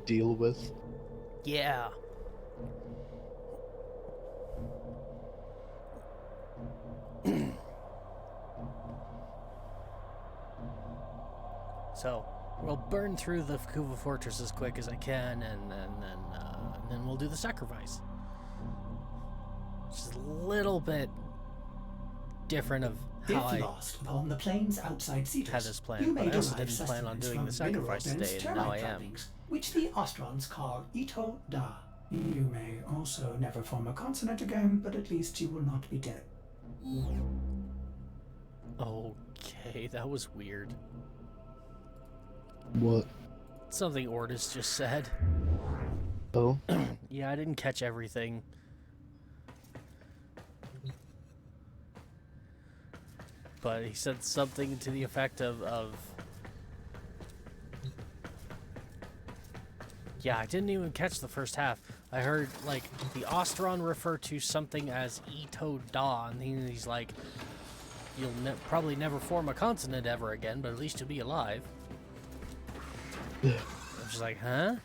S13: Deal with.
S1: Yeah. So we'll burn through the Kuva Fortress as quick as I can, and then we'll do the sacrifice. Just a little bit different of how
S2: If lost upon the plains outside Cetus,
S1: had this plan,
S2: you may
S1: but I also
S2: derive
S1: didn't plan on
S2: sustenance
S1: doing
S2: from
S1: the sacrifice
S2: mineral
S1: today,
S2: dense
S1: and now I
S2: termite
S1: am.
S2: droppings, which the Ostrons call Ito Da. You may also never form a consonant again, but at least you will not be dead.
S1: Okay, that was weird.
S13: What?
S1: Something Ordis just said.
S13: Oh?
S1: Yeah, I didn't catch everything. But he said something to the effect of yeah, I didn't even catch the first half. I heard, like, the Ostron refer to something as Ito Da, and he's like, you'll probably never form a consonant ever again, but at least you'll be alive. I'm just like, huh?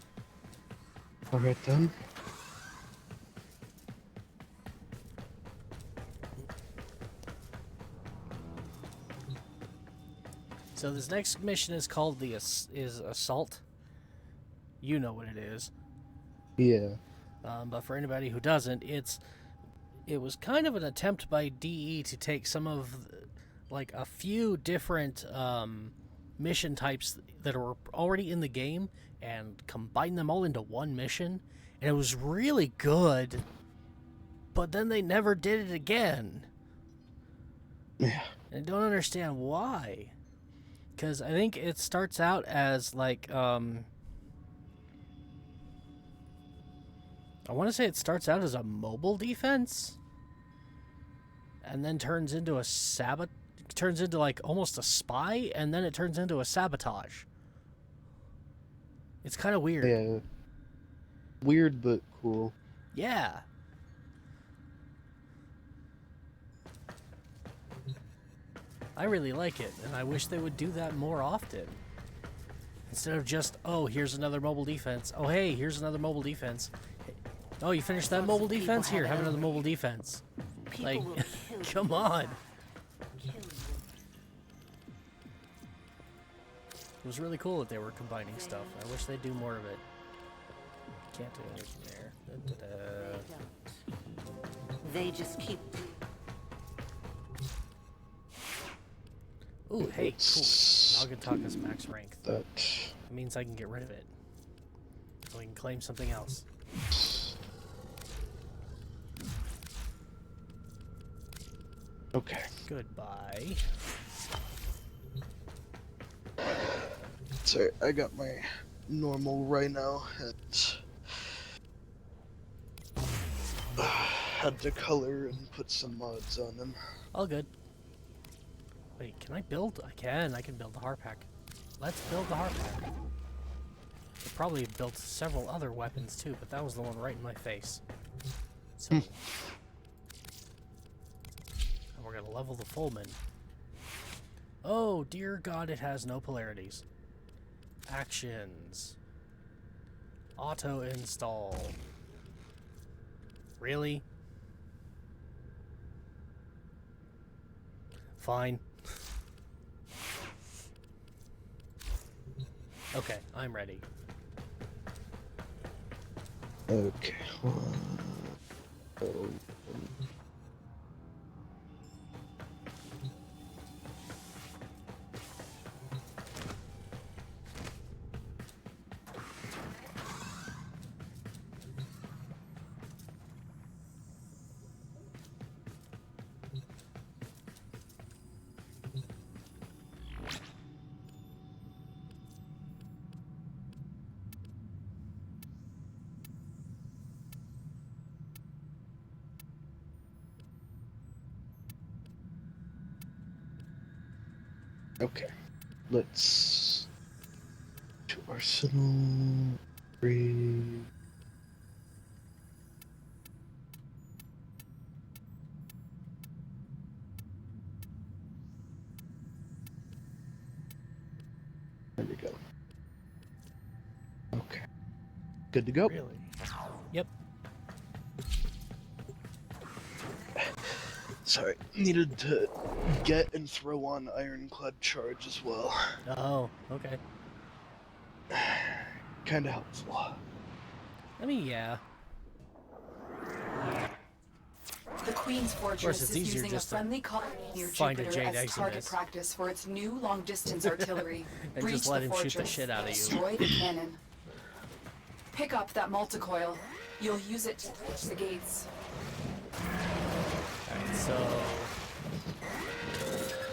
S13: Alright then.
S1: So this next mission is called the Assault. You know what it is.
S13: Yeah.
S1: But for anybody who doesn't, it was kind of an attempt by DE to take some of, like, a few different mission types that were already in the game and combine them all into one mission, and it was really good, but then they never did it again.
S13: Yeah.
S1: And I don't understand why. Because I think it starts out as, like, I want to say it starts out as a mobile defense, and then turns into like almost a spy, and then it turns into a sabotage. It's kind of weird.
S13: Yeah. Weird but cool.
S1: Yeah. I really like it, and I wish they would do that more often. Instead of just, oh, here's another mobile defense. Oh, hey, here's another mobile defense. Oh, you finished that mobile defense? Here, have another mobile defense. Like, come on. It was really cool that they were combining stuff. I wish they'd do more of it. Can't do anything there.
S12: They just keep.
S1: Ooh, hey, cool. Naugatuck is max rank. That means I can get rid of it. So we can claim something else.
S13: Okay.
S1: Goodbye.
S13: Sorry, I got my normal Rhino and had to color and put some mods on him.
S1: All good. Wait, can I build? I can build the Harpack. Let's build the Harpack. I probably built several other weapons too, but that was the one right in my face. So, and we're gonna level the Fullman. Oh, dear God, it has no polarities. Actions. Auto install. Really? Fine. Okay, I'm ready.
S13: Okay. Okay, let's to arsenal. Breathe. There we go. Okay, good to go.
S1: Really? Yep.
S13: Sorry, needed to get and throw on Ironclad Charge as well.
S1: Oh, okay.
S13: Kinda helpful.
S1: I mean, yeah.
S4: The Queen's Fortress
S1: it's
S4: is
S1: easier
S4: using a
S1: just to
S4: friendly colony near
S1: find a
S4: Jupiter
S1: Jade
S4: as target
S1: Exodus.
S4: practice for its new long-distance artillery.
S1: And
S4: Breach
S1: just let
S4: the
S1: him
S4: fortress,
S1: shoot the shit out of you.
S4: destroy the cannon. Pick up that multicoil. You'll use it to touch the gates.
S1: Alright, so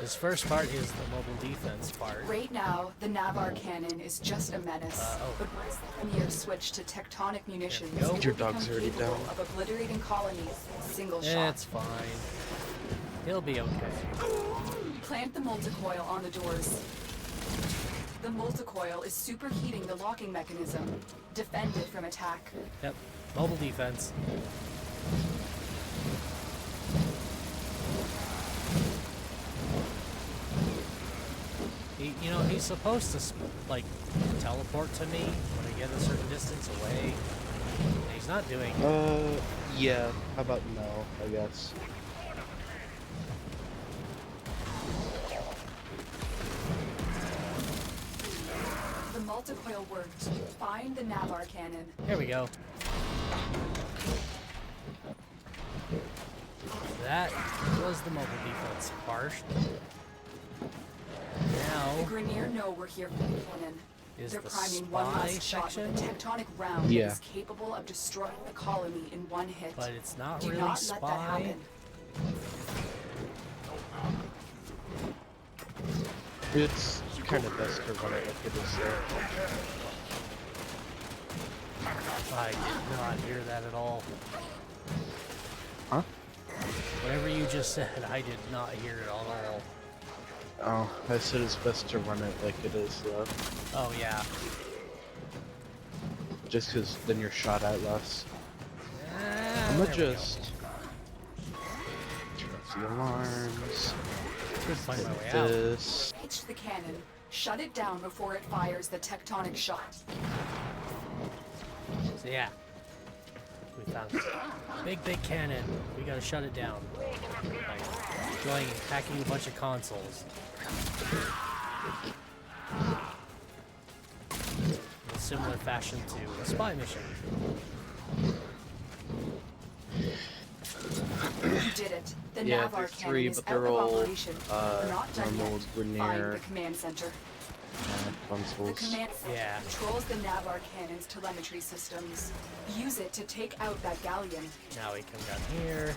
S1: this first part is the mobile defense part.
S4: Right now, the Navarre cannon is just a menace. But once the Premier switch to tectonic munitions,
S1: Go.
S4: it
S13: Your
S4: will
S13: dog's
S4: become
S13: already
S4: capable
S13: down.
S4: of obliterating colonies in a single shot.
S1: It's fine. He'll be okay.
S4: Plant the multicoil on the doors. The multicoil is superheating the locking mechanism. Defend it from attack.
S1: Yep. Mobile defense. You know, he's supposed to, like, teleport to me when I get a certain distance away. And he's not doing it.
S13: Yeah. How about no, I guess.
S4: The multicoil worked. Find the Navarre cannon.
S1: Here we go. That was the mobile defense part. Now
S4: The Grenier know we're here for the cannon.
S1: is
S4: They're
S1: the
S4: priming one
S1: spy
S4: last shot
S1: section,
S4: with a tectonic round
S13: Yeah.
S4: that is capable of destroying the colony in one hit.
S1: but it's not
S4: Do
S1: really
S4: not
S1: spy.
S4: let that happen.
S13: It's kind of best to run it like it is there.
S1: I did not hear that at all.
S13: Huh?
S1: Whatever you just said, I did not hear it at all.
S13: Oh, I said it's best to run it like it is though.
S1: Oh yeah.
S13: Just because then you're shot at less. I'm
S1: There
S13: gonna
S1: we go.
S13: just turn off the alarms.
S1: Could find my way
S13: Hit
S1: out.
S13: this.
S4: Reach the cannon. Shut it down before it fires the tectonic shot.
S1: So yeah. We found it. Big cannon. We gotta shut it down. Like going and hacking a bunch of consoles. In a similar fashion to a spy mission.
S4: You did it. The
S13: Yeah,
S4: Navarre
S13: there's
S4: cannon
S13: three,
S4: is
S13: but
S4: out
S13: they're
S4: of
S13: all,
S4: operation. We're not done
S13: normal
S4: yet.
S13: Grenier,
S4: Find the command center. The
S13: consoles.
S4: command center
S1: Yeah.
S4: controls the Navarre cannon's telemetry systems. Use it to take out that galleon.
S1: Now we come down here.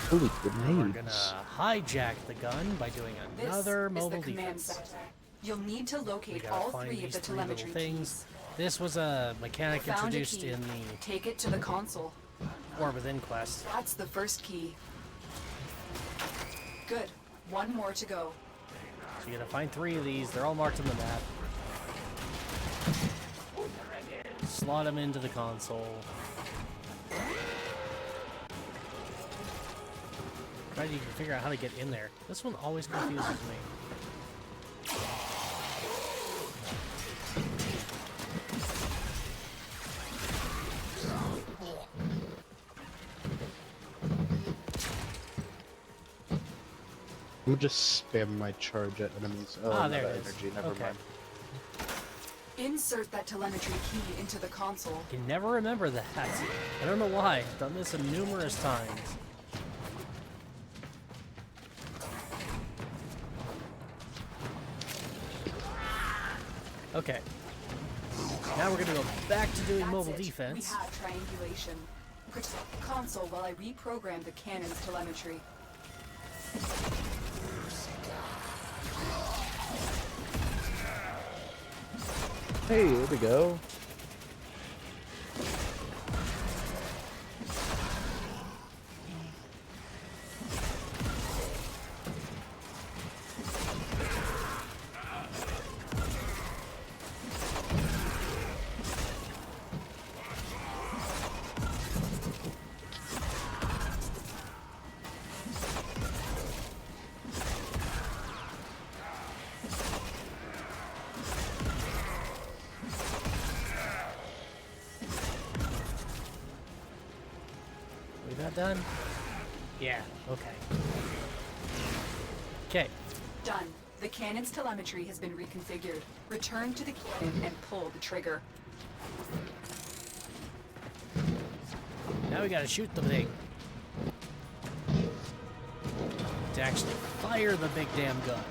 S13: Holy
S1: We're
S13: grenades.
S1: gonna hijack the gun by doing
S4: This
S1: another
S4: is
S1: mobile
S4: the command
S1: defense.
S4: center. You'll need to
S1: We
S4: locate
S1: gotta
S4: all
S1: find
S4: three of
S1: these
S4: the
S1: three little
S4: telemetry
S1: things.
S4: keys.
S1: This was a mechanic
S4: Found a
S1: introduced
S4: key.
S1: in the
S4: Take it to the console.
S1: War Within quest.
S4: That's the first key. Good. One more to go.
S1: So you gotta find 3 of these. They're all marked on the map. Slot them into the console. Try to figure out how to get in there. This one always confuses me.
S13: I'm just spam my charge at enemies. Oh, I'm
S1: there
S13: out
S1: it
S13: of
S1: is.
S13: energy. Never
S1: Okay.
S13: mind.
S4: Insert that telemetry key into the console.
S1: I can never remember that. I don't know why. I've done this numerous times. Okay. Now we're gonna go back to doing mobile defense.
S4: We have triangulation. Protect the console while I reprogram the cannon's telemetry.
S13: Hey, here we go.
S1: We got done? Yeah, okay. Okay.
S4: Done. The cannon's telemetry has been reconfigured. Return to the cannon and pull the trigger.
S1: Now we gotta shoot the thing. To actually fire the big damn gun.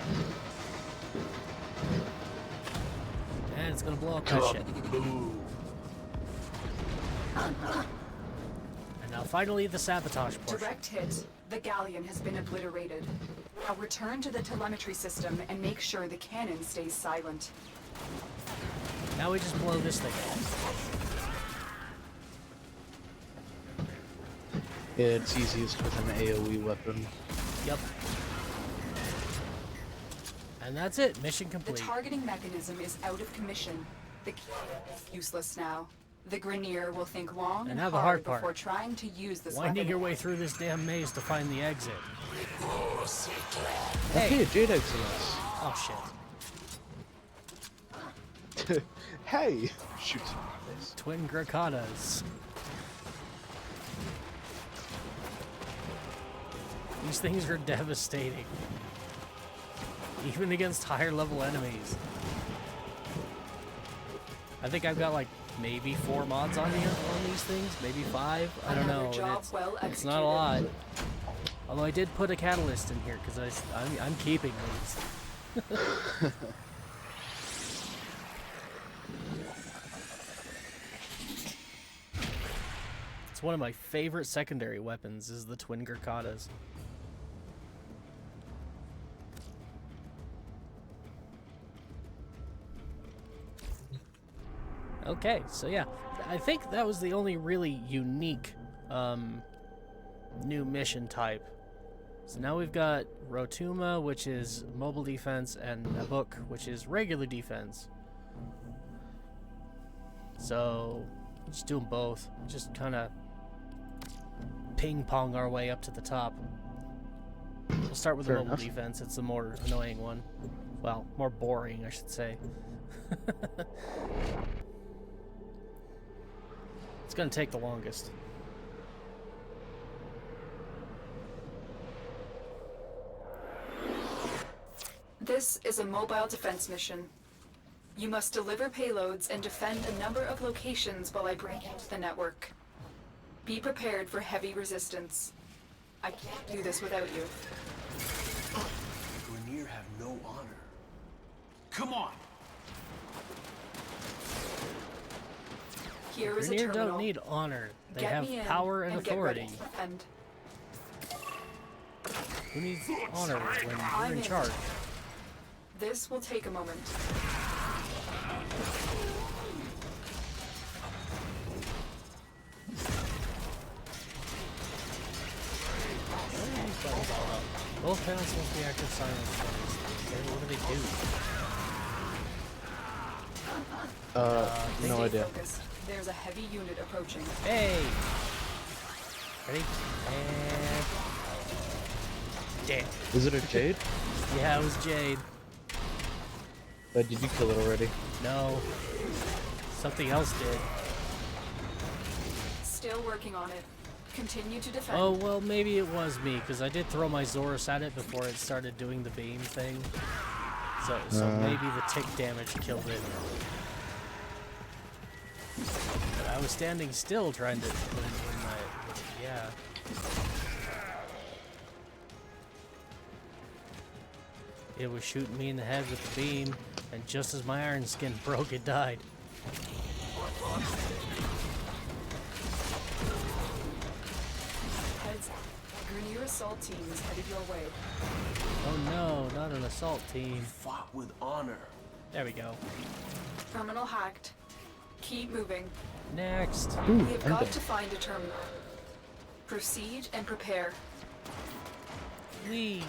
S1: And it's gonna blow up that shit. And now finally the sabotage portion.
S4: Direct hit. The galleon has been obliterated. Now return to the telemetry system and make sure the cannon stays silent.
S1: Now we just blow this thing up.
S13: Yeah, it's easiest with an AoE weapon.
S1: Yep. And that's it. Mission complete.
S4: The targeting mechanism is out of commission. The cannon is useless now. The Grenier will think long
S1: And
S4: and
S1: now the
S4: hard
S1: hard part.
S4: before trying to use this
S1: Winding
S4: weapon.
S1: your way through this damn maze to find the exit.
S13: Hey, a Jade Exodus.
S1: Oh
S13: shit. Hey! Shoots me in the face.
S1: Twin Grakadas. These things are devastating. Even against higher level enemies. I think I've got like maybe 4 mods on here on these things, maybe 5. I don't know. It's not a lot. Although I did put a catalyst in here because I'm keeping these. It's one of my favorite secondary weapons is the Twin Grakadas. Okay, so yeah, I think that was the only really unique new mission type. So now we've got Rotuma, which is mobile defense, and Nabuk, which is regular defense. So just do them both. Just kind of ping pong our way up to the top. We'll start with the mobile defense. It's the more annoying one. Well, more boring, I should say. It's gonna take the longest.
S4: This is a mobile defense mission. You must deliver payloads and defend a number of locations while I break into the network. Be prepared for heavy resistance. I can't do this without you.
S11: Grenier have no honor. Come on!
S4: Here is a
S1: Grenier
S4: terminal.
S1: don't need honor. They
S4: Get
S1: have
S4: me in
S1: power and
S4: get ready
S1: authority.
S4: to defend.
S1: Who needs honor when
S4: I'm
S1: you're in
S4: in.
S1: charge?
S4: This will take a moment.
S1: Both panels must be active silence. What do they do?
S13: No
S4: Stay
S13: idea.
S4: focused. There's a heavy unit approaching.
S1: Hey! Ready? And... Damn.
S13: Is it a Jade?
S1: Yeah, it was Jade.
S13: Did you kill it already?
S1: No. Something else did.
S4: Still working on it. Continue to defend.
S1: Oh, well, maybe it was me, because I did throw my Zorus at it before it started doing the beam thing. So maybe the tick damage killed it. But I was standing still trying to... yeah. It was shooting me in the head with the beam, and just as my iron skin broke, it died.
S4: Heads up. Your new assault team is headed your way.
S1: Oh no, not an assault team.
S11: Fought with honor.
S1: There we go.
S4: Terminal hacked. Keep moving.
S1: Next.
S13: Ooh,
S4: We have got to find a terminal. Proceed and prepare.
S1: Leave.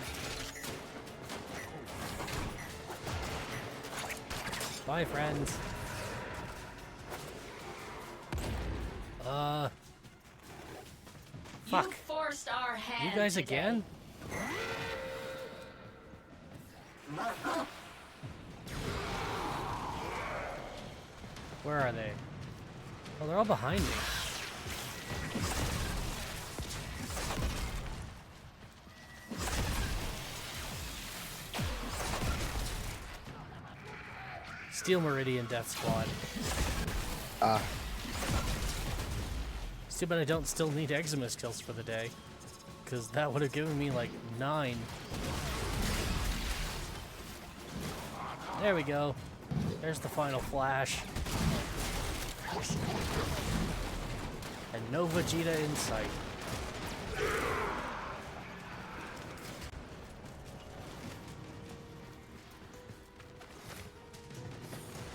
S1: Bye, friends. Fuck.
S12: You forced our hand.
S1: You guys
S12: today.
S1: again? Where are they? Oh, they're all behind me. Steel Meridian Death Squad. It's too bad I don't still need Eximus kills for the day, because that would have given me like 9. There we go. There's the final flash. And no Vegeta in sight.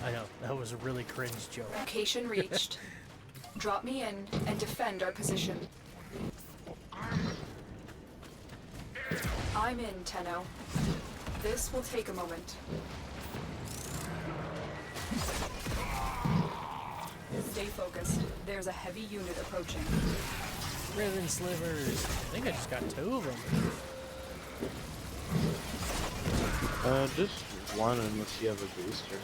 S1: I know, that was a really cringe joke.
S4: Location reached. Drop me in and defend our position. I'm in, Tenno. This will take a moment. Stay focused. There's a heavy unit approaching.
S1: Ribbon slivers. I think I just got 2 of them.
S13: Just one unless you have a booster.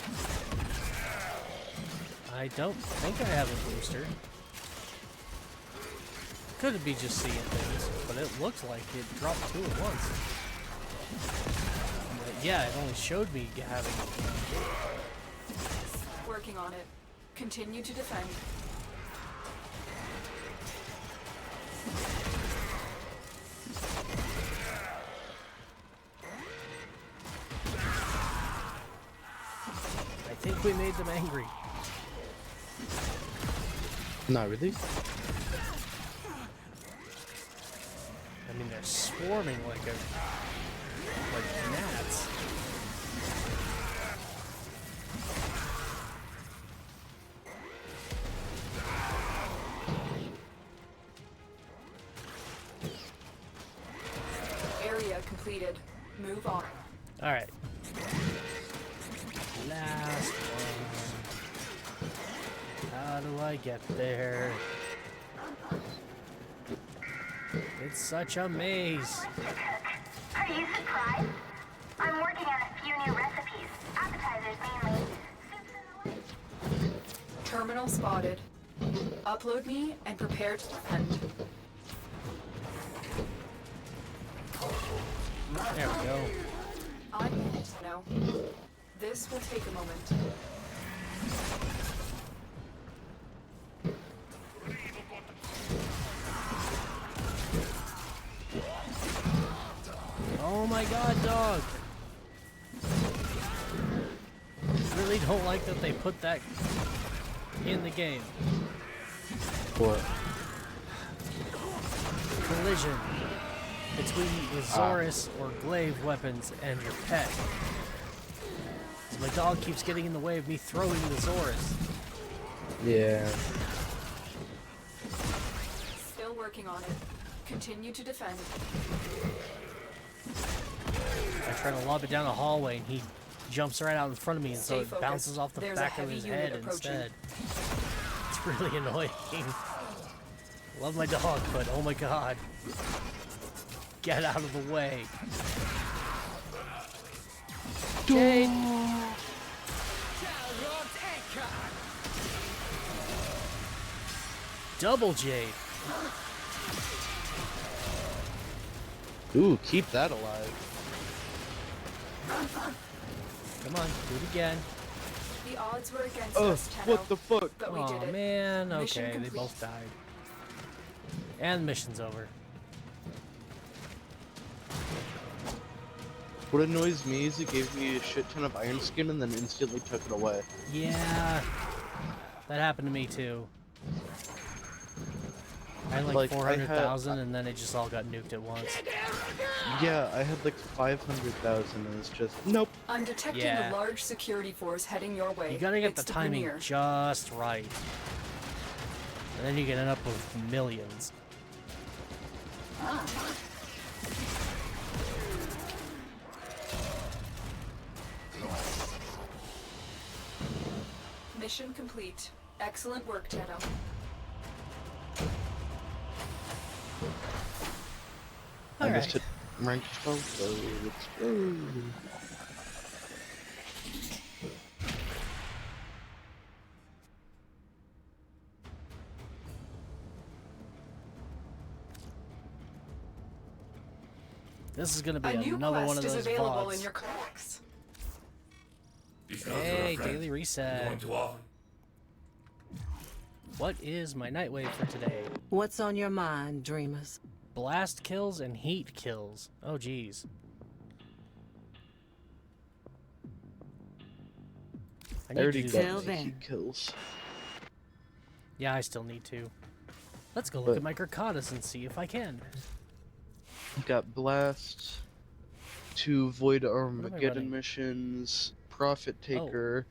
S1: I don't think I have a booster. Could be just seeing things, but it looks like it dropped 2 at once. But yeah, it only showed me having it.
S4: Working on it. Continue to defend.
S1: I think we made them angry.
S13: Not really.
S1: I mean, they're swarming like gnats.
S4: Area completed. Move on.
S1: All right. Last one. How do I get there? It's such a maze.
S15: Are you surprised? I'm working on a few new recipes. Appetizers mainly.
S4: Terminal spotted. Upload me and prepare to defend.
S1: There we go.
S4: I'm no. This will take a moment.
S1: Oh my god, dog! Really don't like that they put that in the game.
S13: What?
S1: Collision between the Zorus or glaive weapons and your pet. So my dog keeps getting in the way of me throwing the Zorus.
S13: Yeah.
S4: Still working on it. Continue to defend.
S1: I try to lob it down the hallway and he jumps right out in front of me, and so
S4: Stay
S1: it
S4: focused.
S1: bounces off the
S4: There's a
S1: back of
S4: heavy
S1: his
S4: unit
S1: head
S4: approaching.
S1: instead. It's really annoying. Love my dog, but oh my god. Get out of the way. Jade! Double Jade.
S13: Ooh, keep that alive.
S1: Come on, do it again.
S4: The odds were against
S13: Oh,
S4: us, Tenno,
S13: what the fuck?
S4: but we
S1: Oh
S4: did it.
S1: man,
S4: Mission
S1: okay, they
S4: complete.
S1: both died. And the mission's over.
S13: What annoys me is it gave me a shit ton of iron skin and then instantly took it away.
S1: Yeah, that happened to me too. I had like,
S13: Like,
S1: 400,000 and then it just all got nuked at once.
S13: Yeah, I had like 500,000 and it's just nope.
S4: I'm detecting
S1: Yeah.
S4: a large security force heading your way.
S1: You gotta get
S4: It's
S1: the timing
S4: Premier.
S1: just right. And then you can end up with millions.
S4: Mission complete. Excellent work, Tenno.
S13: I
S1: Alright.
S13: just hit rank 12, so let's go.
S1: This is gonna be
S4: A new
S1: another
S4: quest
S1: one of
S4: is
S1: those
S4: available
S1: VODs.
S4: in your codex.
S1: Hey, daily reset. What is my night wave for today?
S16: What's on your mind, dreamers?
S1: Blast kills and heat kills. Oh, geez. I
S13: I
S1: need
S13: already
S1: to do
S13: got
S1: that.
S13: my heat kills.
S1: Yeah, I still need to. Let's go look
S13: But-
S1: at my Kirkadas and see if I can.
S13: Got blast, 2 void Armageddon
S1: running?
S13: missions, profit taker,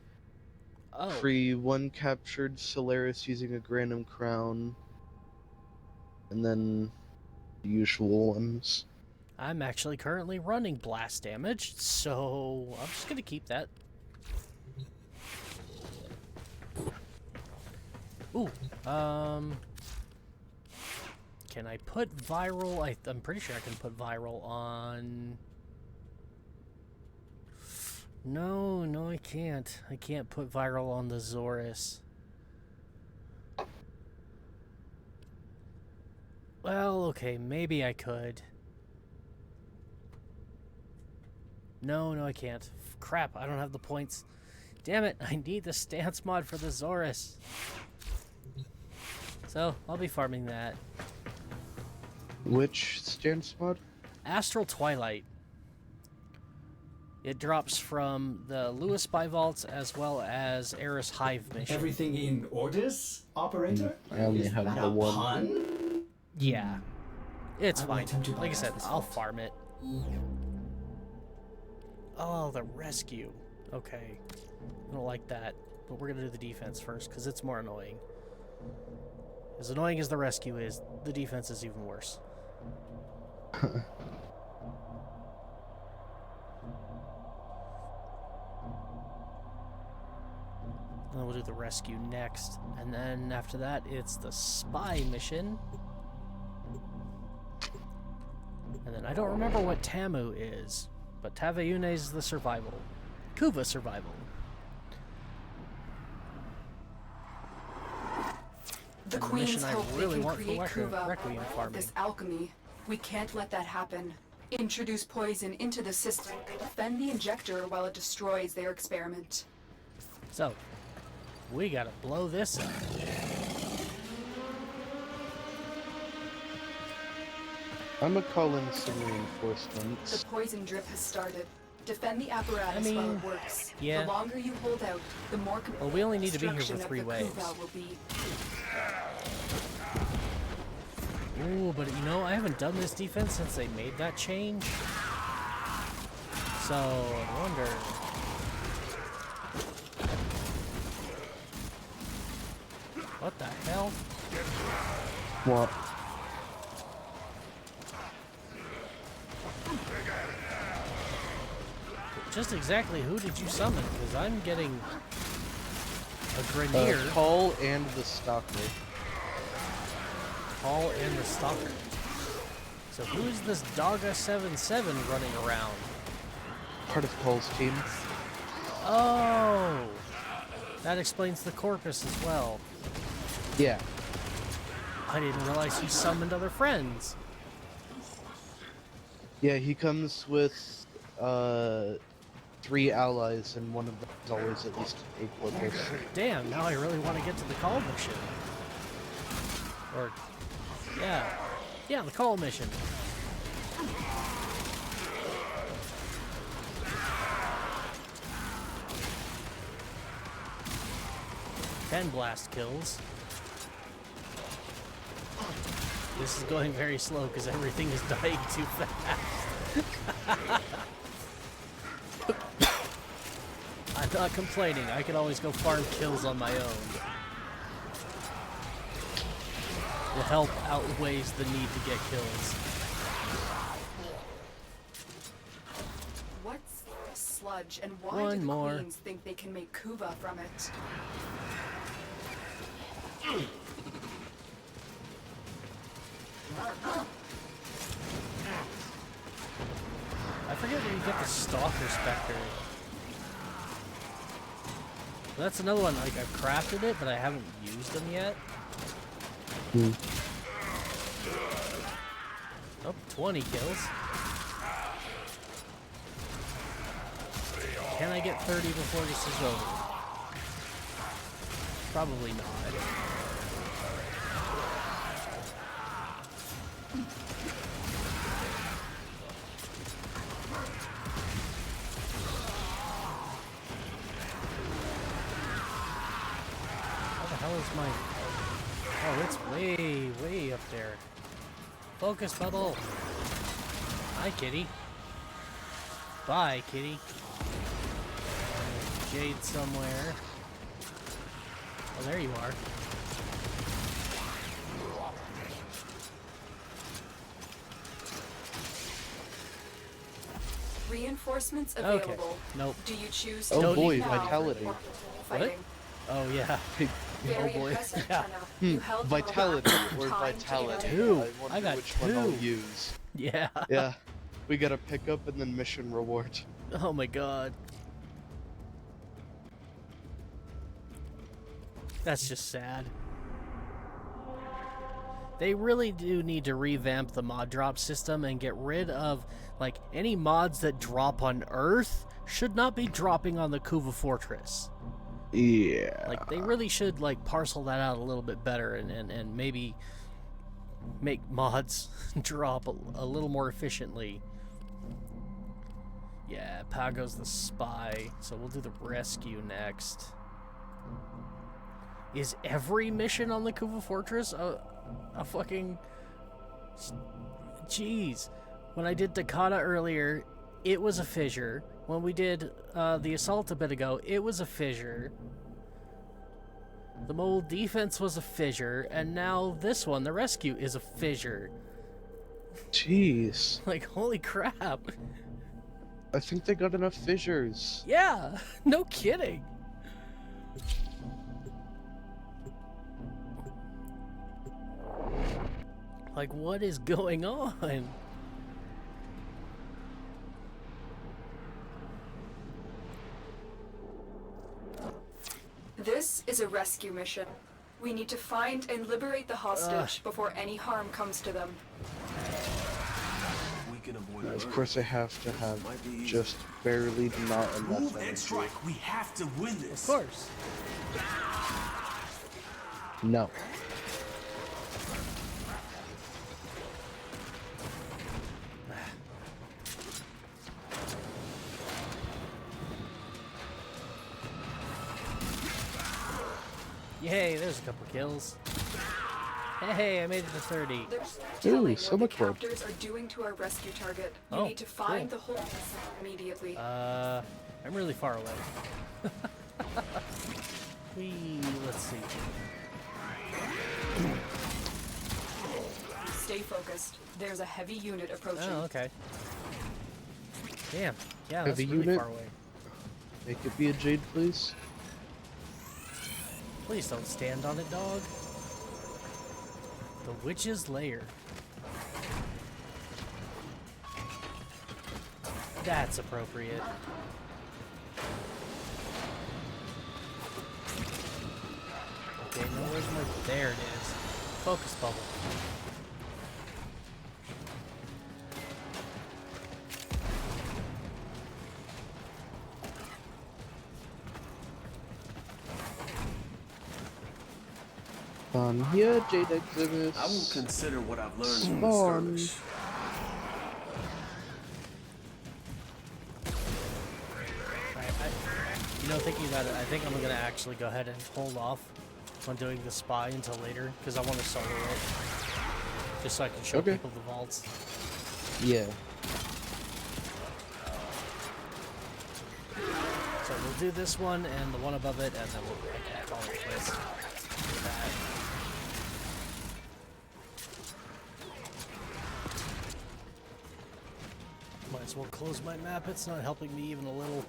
S1: Oh,
S13: free 1 captured Solaris using a Granum crown, and then the usual ones.
S1: I'm actually currently running blast damage, so I'm just gonna keep that. Ooh, can I put viral? I'm pretty sure I can put viral on. No, I can't. I can't put viral on the Zorus. Well, okay, maybe I could. No, I can't. Crap, I don't have the points. Damn it, I need the stance mod for the Zorus. So, I'll be farming that.
S13: Which stance mod?
S1: Astral Twilight. It drops from the Lewis Bivaults as well as Eris Hive mission.
S2: Everything in orders, operator?
S13: I only
S2: Is
S13: have
S2: that
S13: the
S2: a
S13: one.
S2: pun?
S1: Yeah. It's
S2: I will
S1: fine.
S2: attempt to
S1: Like I
S2: bypass
S1: said,
S2: this
S1: I'll
S2: fault.
S1: farm it. Oh, the rescue. Okay. I don't like that. But we're going to do the defense first, because it's more annoying. As annoying as the rescue is, the defense is even worse. And then we'll do the rescue next. And then after that, it's the spy mission. And then I don't remember what Tamu is, but Tavayune is the survival. Kuva survival.
S4: The
S1: And the
S4: Queens
S1: mission I
S4: hope
S1: really
S4: they can
S1: want for
S4: create Kuva
S1: Requiem
S4: with
S1: farming.
S4: this alchemy. We can't let that happen. Introduce poison into the system. Defend the injector while it destroys their experiment.
S1: So, we gotta blow this up.
S13: I'm gonna call in some
S4: The
S13: reinforcements.
S4: poison drip has started. Defend the apparatus while it works.
S1: yeah.
S4: The longer you hold out, the more
S1: Well, we only need to be here for
S4: destruction of
S1: 3
S4: the
S1: waves.
S4: Kuva will be.
S1: Ooh, but you know, I haven't done this defense since they made that change. So, I wonder... What the hell?
S13: What?
S1: Just exactly who did you summon? Because I'm getting a Grenier.
S13: Paul and the Stalker.
S1: Paul and the Stalker. So who's this Dogga77 running around?
S13: Part of Paul's team.
S1: Oh! That explains the Corpus as well.
S13: Yeah.
S1: I didn't realize he summoned other friends.
S13: Yeah, he comes with 3 allies, and one of them is always at least a corpus.
S1: Damn, now I really want to get to the call mission. Or, yeah, the call mission. Ten blast kills. This is going very slow because everything is dying too fast. I'm not complaining. I can always go farm kills on my own. The help outweighs the need to get kills.
S4: What's sludge, and why do the queens think they can make kuva from it?
S1: I forget where you get the Stalker Spectre. That's another one, like, I've crafted it, but I haven't used them yet. Oh, 20 kills. Can I get 30 before this is over? Probably not. How is my... Oh, it's way, way up there. Focus bubble. Hi, kitty. Bye, kitty. Jade somewhere. Oh, there you are.
S4: Reinforcements available.
S1: Okay. Nope.
S4: Do you choose
S13: to
S4: leave
S13: boy,
S4: now
S13: vitality.
S4: or
S1: What? Oh, yeah. Oh, boy. Yeah.
S13: Vitality or vitality.
S1: Two.
S13: I wonder
S1: I got
S13: which one I'll
S1: two.
S13: use.
S1: Yeah.
S13: Yeah. We got a pickup and then mission reward.
S1: Oh my god. That's just sad. They really do need to revamp the mod drop system and get rid of, like, any mods that drop on Earth should not be dropping on the Kuva Fortress.
S13: Yeah.
S1: Like, they really should, like, parcel that out a little bit better and maybe make mods drop a little more efficiently. Yeah, Pago's the spy, so we'll do the rescue next. Is every mission on the Kuva Fortress a fucking... Jeez. When I did Dakota earlier, it was a fissure. When we did the assault a bit ago, it was a fissure. The mole defense was a fissure, and now this one, the rescue, is a fissure.
S13: Jeez.
S1: Like, holy crap.
S13: I think they got enough fissures.
S1: Yeah, no kidding. Like, what is going on?
S4: This is a rescue mission. We need to find and liberate the hostage before any harm comes to them.
S11: We can avoid
S13: Of course I have to have just barely not enough
S11: Move
S13: energy.
S11: and strike. We have to win this.
S1: Of course.
S13: No.
S1: Yay, there's a couple kills. Hey, I made it to 30.
S13: Ooh, so much
S4: what the captors are doing to our rescue target. You need to find the hole immediately.
S1: I'm really far away. Let's see.
S4: Stay focused. There's a heavy unit approaching.
S1: Oh, okay. Damn. Yeah, that's
S13: Heavy
S1: really
S13: unit?
S1: far away.
S13: Make it be a Jade, please.
S1: Please don't stand on it, dog. The Witch's Lair. That's appropriate. Okay, now where's my... There it is. Focus bubble.
S13: Spawn here, Jade Eximus.
S11: I will consider what I've learned from
S13: Spawn.
S11: the skirmish.
S1: You know, thinking about it, I think I'm gonna actually go ahead and hold off on doing the spy until later, because I want to solo it. Just so I can show people the vaults.
S13: Yeah.
S1: So we'll do this one and the one above it, and then we'll call it quits. Might as well close my map, it's not helping me even a little.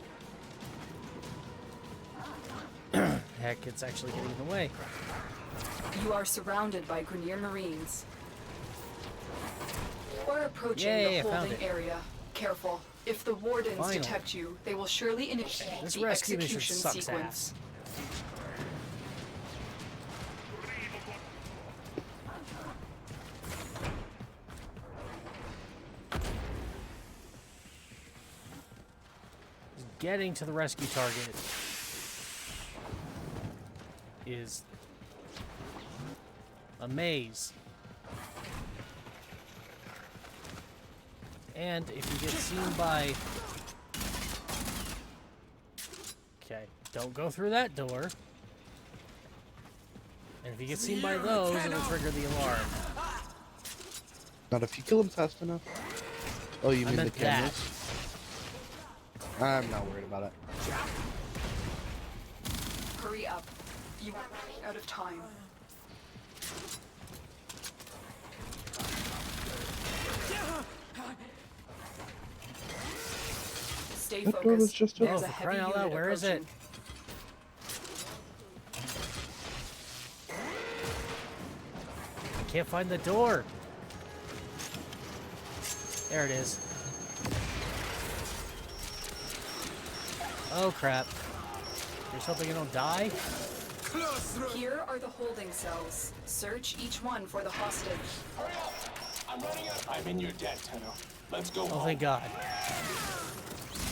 S1: Heck, it's actually getting in the way.
S4: You are surrounded by Grenier Marines. We're approaching
S1: Yay,
S4: the
S1: I found
S4: holding
S1: it.
S4: area. Careful. If the wardens
S1: Finally.
S4: detect you, they will surely initiate
S1: This
S4: the
S1: rescue mission
S4: execution
S1: sucks
S4: sequence.
S1: ass. Getting to the rescue target is a maze. And if you get seen by... Okay, don't go through that door. And if you get seen by those, it'll trigger the alarm.
S13: Not if you kill him fast enough. Oh, you mean the cameras? I'm not worried about it.
S4: Hurry up. You are running out of time. Stay
S13: That door was
S4: focused.
S13: just
S4: There's
S13: open.
S4: a
S1: For crying
S4: heavy
S1: out loud,
S4: unit
S1: where is it?
S4: approaching.
S1: I can't find the door. There it is. Oh crap. You're hoping I don't die?
S4: Here are the holding cells. Search each one for the hostage.
S9: I'm running out. I'm in your debt, Tenno. Let's go.
S1: Oh, thank God.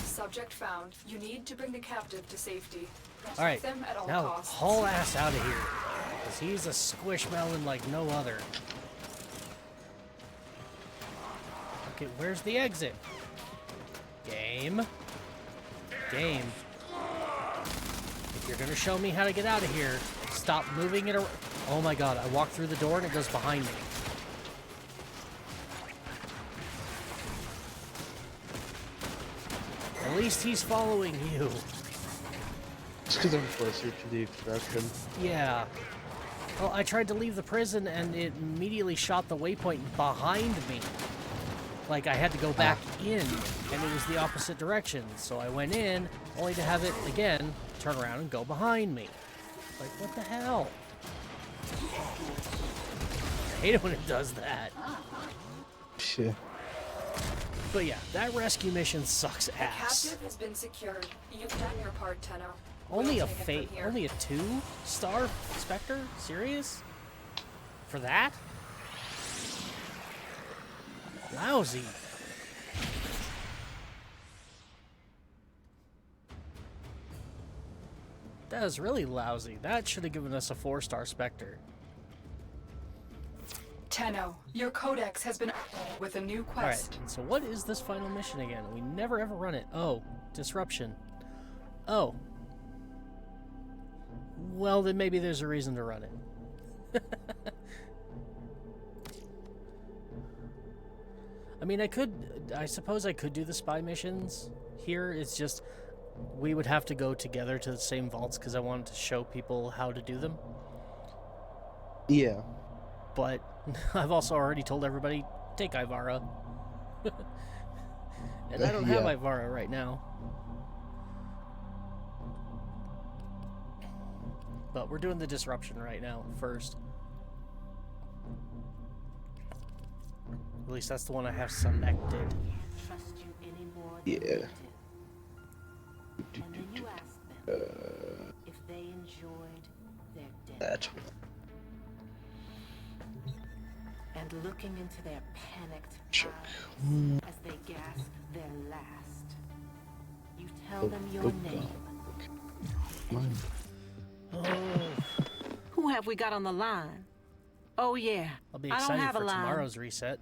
S4: Subject found. You need to bring the captive to safety. Protect
S1: Alright,
S4: them at all
S1: now
S4: costs.
S1: haul ass out of here. Because he's a squishmallow like no other. Okay, where's the exit? Game. Game. If you're gonna show me how to get out of here, stop moving it around. Oh my God, I walked through the door and it goes behind me. At least he's following you.
S13: It's because I'm closer to the extraction.
S1: Yeah. Well, I tried to leave the prison and it immediately shot the waypoint behind me. Like I had to go back in, and it was the opposite direction. So I went in, only to have it, again, turn around and go behind me. Like, what the hell? I hate it when it does that.
S13: Yeah.
S1: But yeah, that rescue mission sucks
S4: The
S1: ass.
S4: captive has been secured. You've done your part, Tenno.
S1: Only
S4: We'll
S1: a
S4: take it from here.
S1: only a 2-star Spectre? Serious? For that? Lousy. That is really lousy. That should have given us a 4-star Spectre.
S4: Tenno, your codex has been updated with a new quest.
S1: Alright, so what is this final mission again? We never ever run it. Oh, disruption. Oh. Well, then maybe there's a reason to run it. I mean, I suppose I could do the spy missions here. It's just, we would have to go together to the same vaults because I wanted to show people how to do them.
S13: Yeah.
S1: But I've also already told everybody, take Ivara. And I don't have Ivara right now. But we're doing the disruption right now first. At least that's the one I have selected.
S13: Yeah.
S17: And then you ask them if they enjoyed their death.
S13: That.
S17: And looking into their panicked
S13: Check.
S17: eyes as they gasp their last. You tell them your name.
S13: Mine.
S1: Oh.
S17: Who
S16: have we got on the line? Oh, yeah.
S1: I'll be
S16: I don't
S1: excited
S16: have a
S1: for
S16: line.
S1: tomorrow's reset.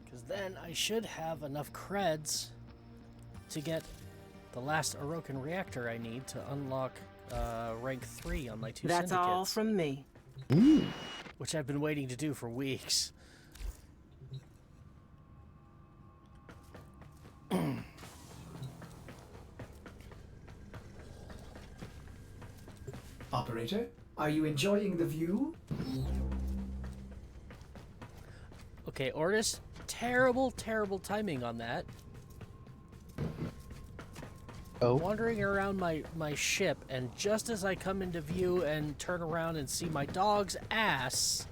S1: Because then I should have enough creds to get the last Orokin reactor I need to unlock rank 3 on my 2
S16: That's
S1: syndicates.
S16: all from me.
S1: Which I've been waiting to do for weeks.
S2: Operator, are you enjoying the view?
S1: Okay, Ortis, terrible, terrible timing on that.
S13: Oh?
S1: Wandering around my ship, and just as I come into view and turn around and see my dog's ass,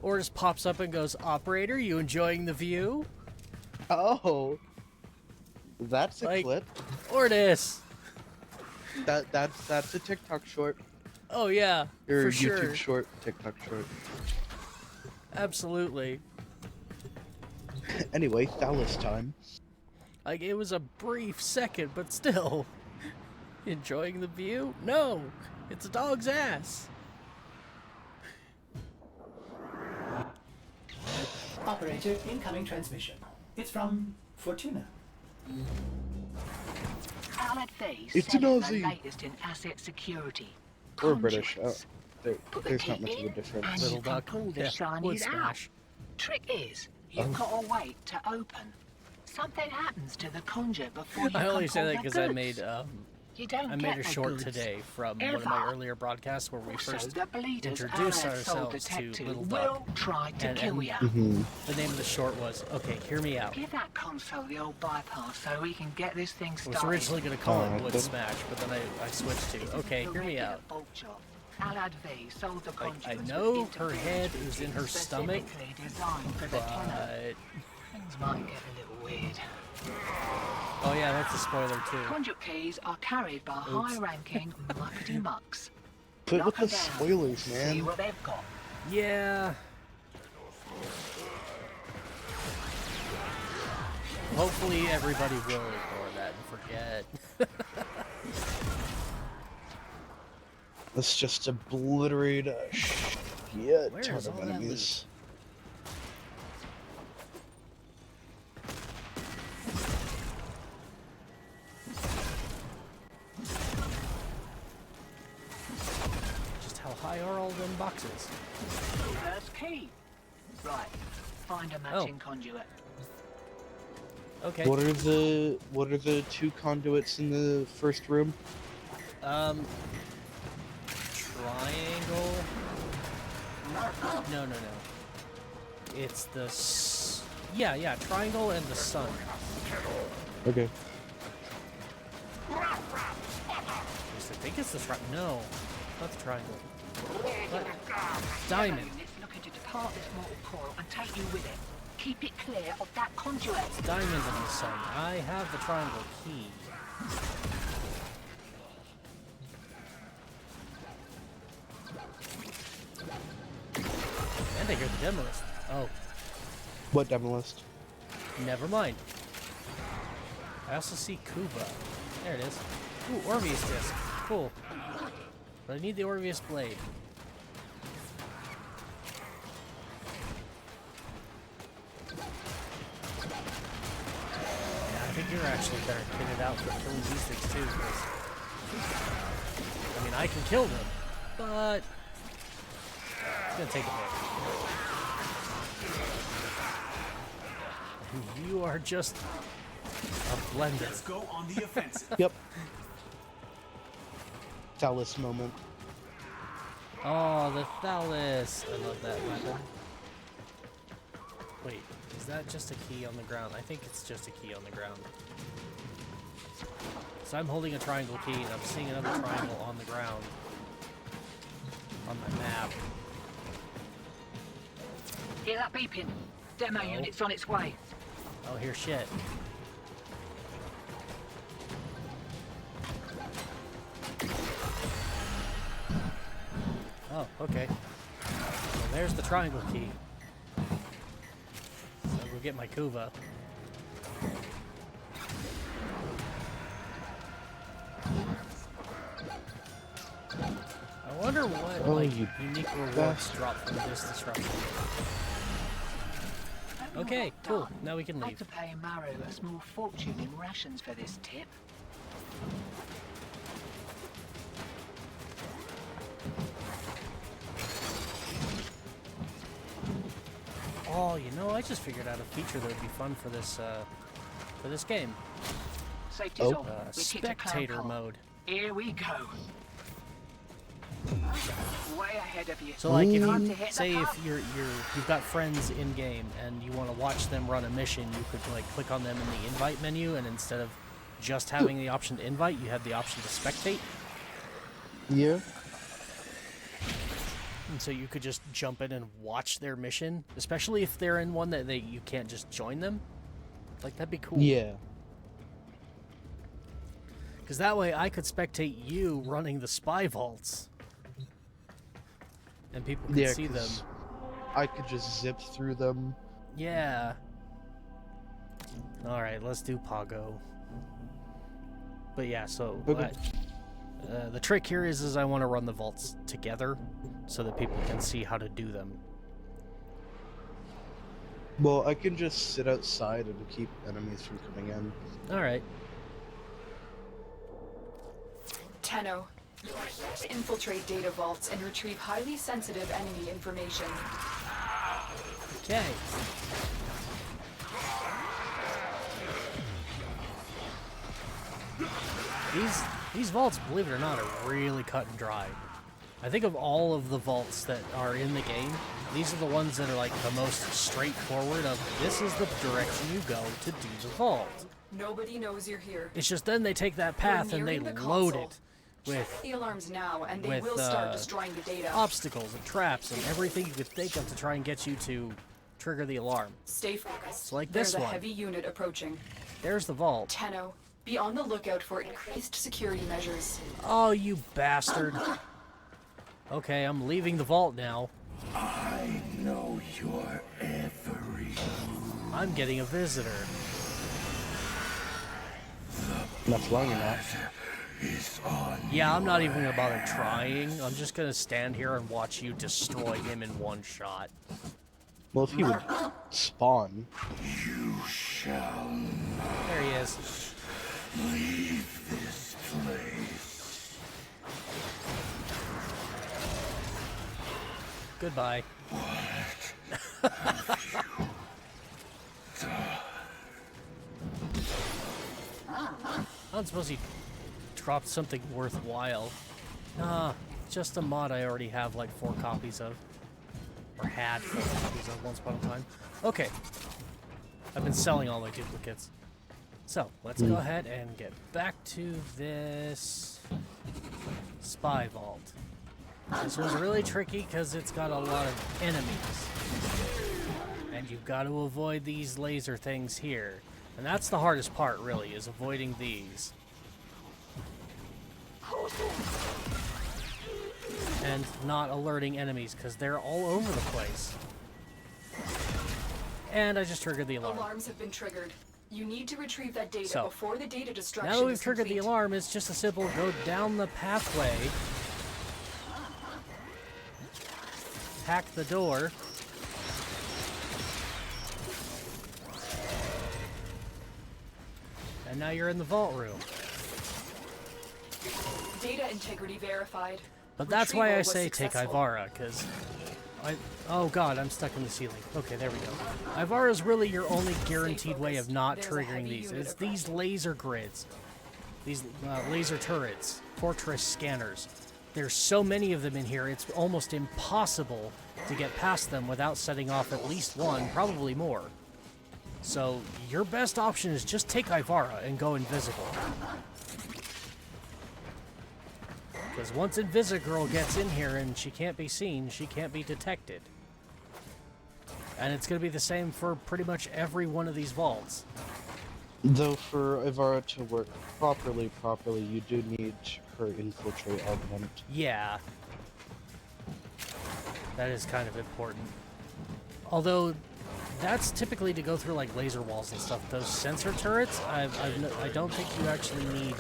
S1: Ortis pops up and goes, "Operator, you enjoying the view?"
S13: Oh, that's a
S1: Like,
S13: clip.
S1: Ortis!
S13: That's a TikTok short.
S1: Oh yeah,
S13: Or
S1: for
S13: YouTube
S1: sure.
S13: short, TikTok short.
S1: Absolutely.
S13: Anyway, Thalys time.
S1: Like, it was a brief second, but still. Enjoying the view? No! It's a dog's ass!
S2: Operator, incoming transmission. It's from Fortuna.
S17: Allied Phase
S13: It's
S17: sent
S13: an
S17: the
S13: Aussie.
S17: latest in asset security.
S13: Or British. Oh,
S17: Put the
S13: there's
S17: key
S13: not much of a
S17: in
S13: difference.
S17: and
S1: Little
S17: you can
S1: duck.
S17: pull the
S1: Yeah,
S17: shinies
S1: wood
S17: out.
S1: smash.
S17: Trick is, you've
S13: Oh.
S17: got to wait to open. Something happens to the conjure before you
S1: I
S17: can
S1: only say
S17: pull
S1: that
S17: the
S1: because I
S17: goods.
S1: made
S17: You don't
S1: I
S17: get
S1: made a
S17: the
S1: short
S17: goods
S1: today from one of my
S17: ever.
S1: earlier broadcasts where we
S17: Also,
S1: first
S17: the bleeders
S1: introduced
S17: Allied soul
S1: ourselves to
S17: detective
S1: Little
S17: will
S1: Duck.
S17: try to kill ya.
S1: The name of the short was, okay, hear me out.
S17: Give that console the old bypass so we can get this thing
S1: I was
S17: started.
S1: originally going to call it Wood
S13: okay.
S1: Smash, but then I switched to, okay, hear me out.
S17: Allied V sold the
S1: Like, I
S17: conduits
S1: know
S17: with
S1: her head is in her stomach,
S17: specifically designed for the cannon.
S1: but...
S17: Things might get a little weird.
S1: Oh yeah, that's a spoiler too.
S17: Conduit keys are carried by high-ranking muckety mucks.
S13: Quit with
S17: Knock 'em
S13: the
S17: down.
S13: spoilers,
S17: See
S13: man.
S17: what they've got.
S1: Yeah. Hopefully everybody will ignore that and forget.
S13: Let's just obliterate a shit
S1: Where
S13: ton
S1: is
S13: of
S1: all that
S13: enemies.
S1: Just how high are all them boxes?
S17: First key. Right. Find a matching conduit.
S1: Okay.
S13: What are the two conduits in the first room?
S1: Triangle. No. It's the yeah, triangle and the sun.
S13: Okay.
S1: I think it's the no, not the triangle. What? Diamond.
S17: Units looking to depart this mortal coil and take you with it. Keep it clear of that conduit.
S1: Diamond and the sun. I have the triangle key. And I hear the demolist. Oh,
S13: What demolist?
S1: never mind. I also see Kuba. There it is. Ooh, Orpheus disc. Cool. But I need the Orpheus blade. Yeah, I think you're actually better kitted out for killing these things too, 'cause I mean, I can kill them, but it's gonna take a bit. You are just a blender.
S9: Let's go on the offensive.
S13: Yep. Thalys moment.
S1: Oh, the Thalys. I love that weapon. Wait, is that just a key on the ground? I think it's just a key on the ground. So I'm holding a triangle key and I'm seeing another triangle on the ground. On my map.
S17: Hear that beeping? Demo unit's on its way.
S1: Oh, here's shit. Oh, okay. Well, there's the triangle key. So we'll get my Kuva. I wonder wonder what unique rewards drop from this disruption. Okay, cool. Now we can
S18: I
S1: leave.
S18: could pay Maru a small fortune in rations for this tip.
S1: Oh, you know, I just figured out a feature that would be fun for this game.
S18: Safety's on. We kicked a clown
S1: Spectator
S18: car.
S1: mode.
S18: Here we go. Way ahead of you.
S1: So, like, if
S18: Time
S1: you
S18: to hit the
S1: say
S18: pub.
S1: if you've got friends in game and you want to watch them run a mission, you could like click on them in the invite menu, and instead of just having the option to invite, you have the option to spectate.
S13: Yeah.
S1: And so you could just jump in and watch their mission, especially if they're in one that you can't just join them. Like, that'd be cool.
S13: Yeah.
S1: Because that way I could spectate you running the spy vaults. And people could see them.
S13: I could just zip through them.
S1: Yeah. Alright, let's do Pago. But yeah, so... the trick here is I want to run the vaults together so that people can see how to do them.
S13: Well, I can just sit outside and keep enemies from coming in.
S1: Alright.
S4: Tenno, to infiltrate data vaults and retrieve highly sensitive enemy information.
S1: Okay. These vaults, believe it or not, are really cut and dry. I think of all of the vaults that are in the game, these are the ones that are like the most straightforward of this is the direction you go to do the vault.
S4: Nobody knows you're here.
S1: It's just then they take that path and they load it with
S4: the alarms now, and they will start destroying the data.
S1: Obstacles and traps and everything you could think of to try and get you to trigger the alarm.
S4: Stay focused.
S1: It's like
S4: There's
S1: this
S4: a
S1: one.
S4: heavy unit approaching.
S1: There's the vault.
S4: Tenno, be on the lookout for increased security measures.
S1: Oh, you bastard. Okay, I'm leaving the vault now.
S9: I know your every move.
S1: I'm getting a visitor.
S13: That's long enough.
S1: Yeah, I'm not even gonna bother trying. I'm just gonna stand here and watch you destroy him in one shot.
S13: Well, if he would spawn.
S9: You shall not
S1: There he is.
S9: leave this place.
S1: Goodbye. I don't suppose he dropped something worthwhile. Nah, just a mod I already have like 4 copies of. Or had 4 copies of once upon a time. Okay. I've been selling all my duplicates. So, let's go ahead and get back to this spy vault. This one's really tricky because it's got a lot of enemies. And you've got to avoid these laser things here. And that's the hardest part, really, is avoiding these. And not alerting enemies, because they're all over the place. And I just triggered the alarm.
S4: Alarms have been triggered. You need to retrieve that data
S1: So,
S4: before the data destruction
S1: now that we've
S4: is
S1: triggered
S4: complete.
S1: the alarm, it's just a simple go down the pathway, hack the door, and now you're in the vault room.
S4: Data integrity verified.
S1: But that's why I
S4: Retrieval was
S1: say take
S4: successful.
S1: Ivara, because oh god, I'm stuck in the ceiling. Okay, there we go. Ivara's really your only guaranteed way of not triggering these. It's these laser grids. These laser turrets. Fortress scanners. There's so many of them in here, it's almost impossible to get past them without setting off at least one, probably more. So, your best option is just take Ivara and go invisible. Because once Invisigirl gets in here and she can't be seen, she can't be detected. And it's going to be the same for pretty much every one of these vaults.
S13: Though for Ivara to work properly, you do need her infiltrate augment.
S1: Yeah. That is kind of important. Although, that's typically to go through like laser walls and stuff. Those sensor turrets, I don't think you actually need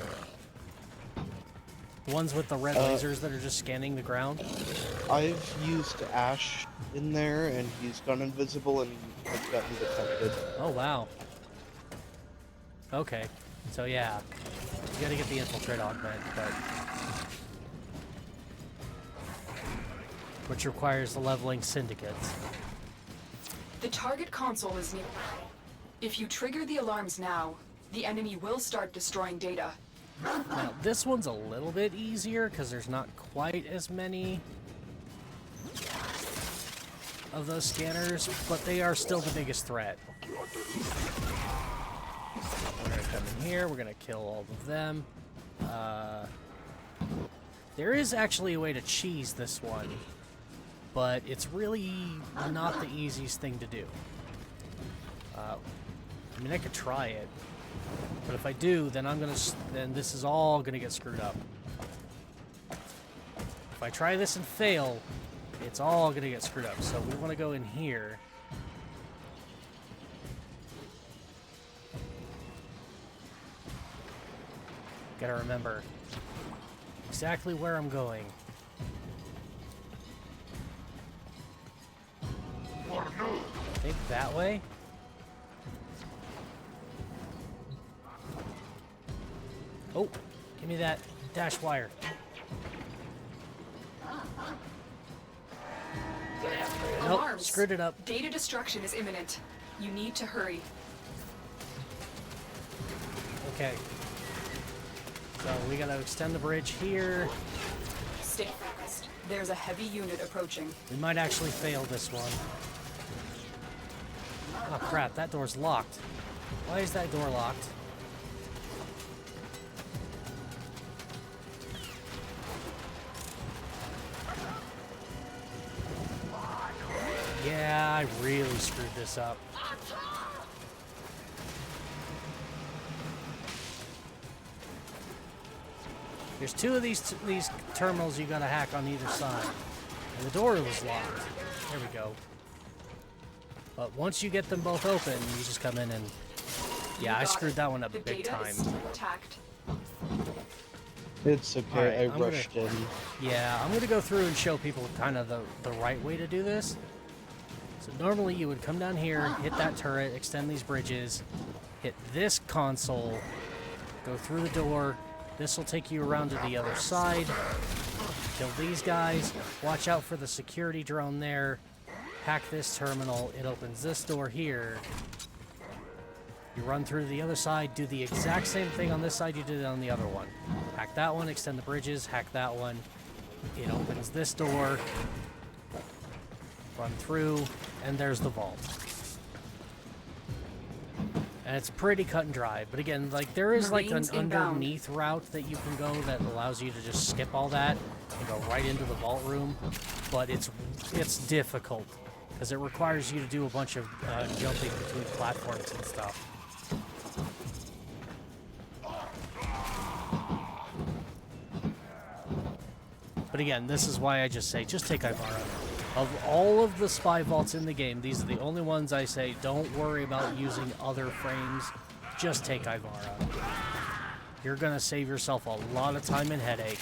S1: The ones with the red lasers that are just scanning the ground?
S13: I've used Ash in there, and he's gone invisible, and I've gotten detected.
S1: Oh, wow. Okay. So, yeah. You gotta get the infiltrate augment, but... which requires the leveling syndicates.
S4: The target console is near. If you trigger the alarms now, the enemy will start destroying data.
S1: Now, this one's a little bit easier because there's not quite as many of those scanners, but they are still the biggest threat. We're gonna come in here, we're gonna kill all of them. There is actually a way to cheese this one, but it's really not the easiest thing to do. I mean, I could try it, but if I do, then then this is all gonna get screwed up. If I try this and fail, it's all gonna get screwed up. So we want to go in here. Gotta remember exactly where I'm going. I think that way. Oh, give me that dash wire. Nope,
S4: Alarms.
S1: screwed it up.
S4: Data destruction is imminent. You need to hurry.
S1: Okay. So we gotta extend the bridge here.
S4: Stay focused. There's a heavy unit approaching.
S1: We might actually fail this one. Oh crap, that door's locked. Why is that door locked? Yeah, I really screwed this up. There's two of these terminals you gotta hack on either side. And the door was locked. There we go. But once you get them both open, you just come in and... yeah, I screwed that one up big time.
S13: It's okay,
S1: Right,
S13: I rushed in.
S1: Yeah, I'm gonna go through and show people kind of the right way to do this. So normally you would come down here, hit that turret, extend these bridges, hit this console, go through the door. This will take you around to the other side. Kill these guys. Watch out for the security drone there. Hack this terminal. It opens this door here. You run through to the other side, do the exact same thing on this side you did on the other one. Hack that one, extend the bridges, hack that one. It opens this door. Run through, and there's the vault. And it's pretty cut and dry. But again, like there is like an underneath route that you can go that allows you to just skip all that and go right into the vault room. But it's difficult because it requires you to do a bunch of jumping between platforms and stuff. But again, this is why I just say, just take Ivara. Of all of the spy vaults in the game, these are the only ones I say, don't worry about using other frames, just take Ivara. You're gonna save yourself a lot of time and headache.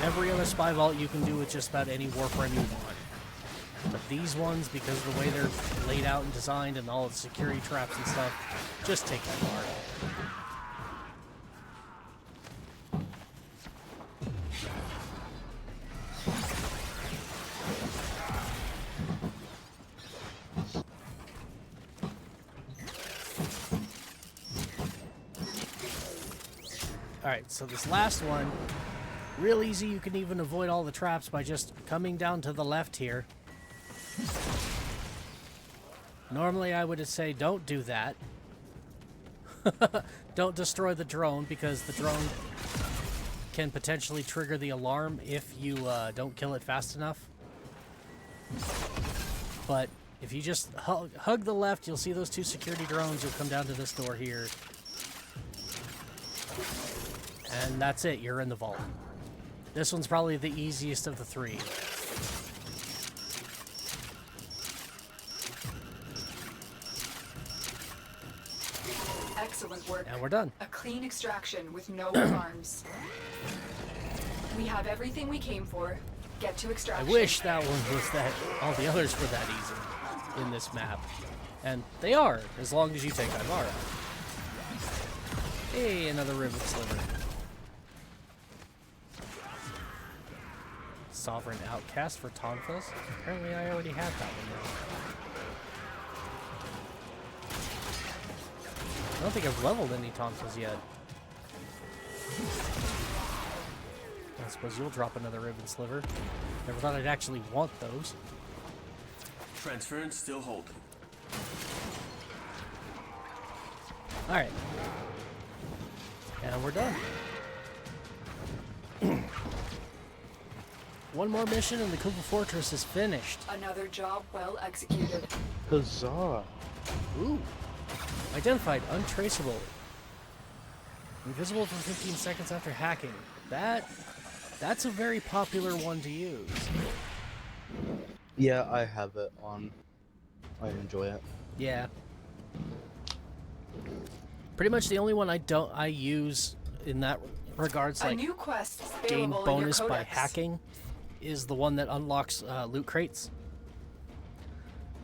S1: Every other spy vault you can do with just about any Warframe you want. But these ones, because of the way they're laid out and designed and all the security traps and stuff, just take Ivara. Alright, so this last one, real easy. You can even avoid all the traps by just coming down to the left here. Normally I would say don't do that. Don't destroy the drone because the drone can potentially trigger the alarm if you don't kill it fast enough. But if you just hug the left, you'll see those two security drones. You'll come down to this door here. And that's it, you're in the vault. This one's probably the easiest of the three.
S4: Excellent work.
S1: And we're done.
S4: A clean extraction with no alarms. We have everything we came for. Get to
S1: I
S4: extraction.
S1: wish that one was that, all the others were that easy in this map. And they are, as long as you take Ivara. Hey, another rivet sliver. Sovereign Outcast for Tonfas. Apparently I already had that one now. I don't think I've leveled any Tonfas yet. I suppose you'll drop another ribbon sliver. Never thought I'd actually want those.
S11: Transference still holding.
S1: Alright. And we're done. One more mission and the Kuva Fortress is finished.
S4: Another job well executed.
S13: Huzzah.
S1: Ooh. Identified untraceable. Invisible for 15 seconds after hacking. That's a very popular one to use.
S13: Yeah, I have it on. I enjoy it.
S1: Yeah. Pretty much the only one I use in that regards, like
S4: a new quest is
S1: gain
S4: available
S1: bonus
S4: in your
S1: by
S4: codex.
S1: hacking, is the one that unlocks loot crates.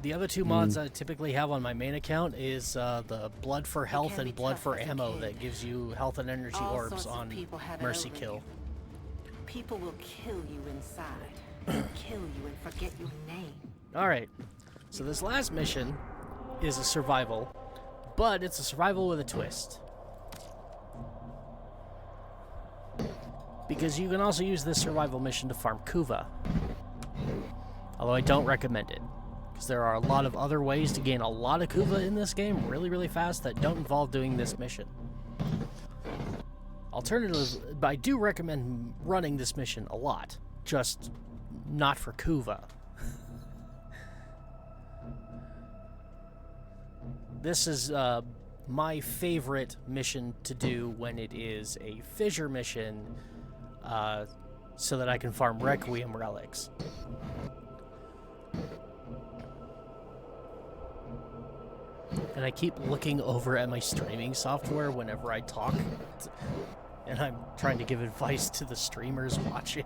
S1: The other two mods I typically have on my main account is the Blood for Health and Blood for Ammo that gives you health and energy
S17: All
S1: orbs
S17: sorts of
S1: on
S17: people have it
S1: Mercy
S17: over
S1: Kill.
S17: you. People will kill you inside. Kill you and forget your name.
S1: Alright, so this last mission is a survival, but it's a survival with a twist. Because you can also use this survival mission to farm Kuva. Although I don't recommend it. Because there are a lot of other ways to gain a lot of Kuva in this game really, really fast that don't involve doing this mission. Alternatively, but I do recommend running this mission a lot. Just not for Kuva. This is my favorite mission to do when it is a fissure mission, so that I can farm Requiem relics. And I keep looking over at my streaming software whenever I talk, and I'm trying to give advice to the streamers watching.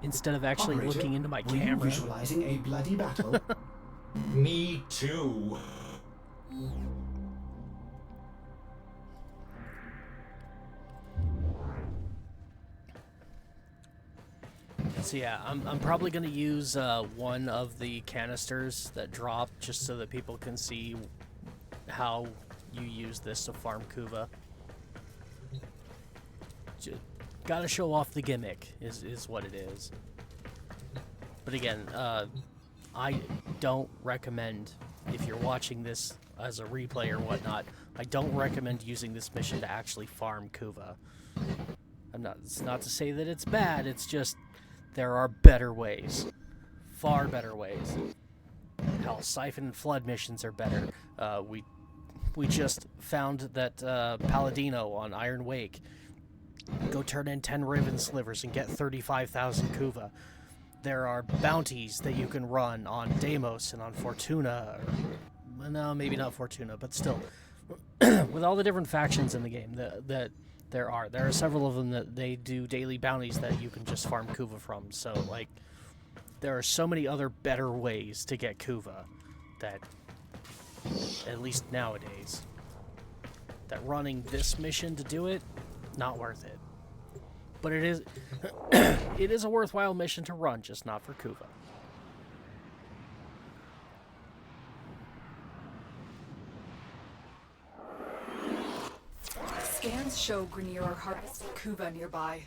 S1: Instead of actually
S2: Operator,
S1: looking into my
S2: were you
S1: camera.
S2: visualizing a bloody battle?
S19: Me too.
S1: So yeah, I'm probably going to use one of the canisters that drop just so that people can see how you use this to farm Kuva. Gotta show off the gimmick is what it is. But again, I don't recommend, if you're watching this as a replay or whatnot, I don't recommend using this mission to actually farm Kuva. It's not to say that it's bad, it's just there are better ways. Far better ways. Hell, Siphon and Flood missions are better. We just found that Paladino on Iron Wake. Go turn in 10 Riven Slivers and get 35,000 Kuva. There are bounties that you can run on Deimos and on Fortuna. Or, no, maybe not Fortuna, but still. With all the different factions in the game that there are several of them that they do daily bounties that you can just farm Kuva from. So, like, there are so many other better ways to get Kuva that, at least nowadays, that running this mission to do it, not worth it. But it is it is a worthwhile mission to run, just not for Kuva.
S4: Scans show Grenier are harvesting Kuva nearby.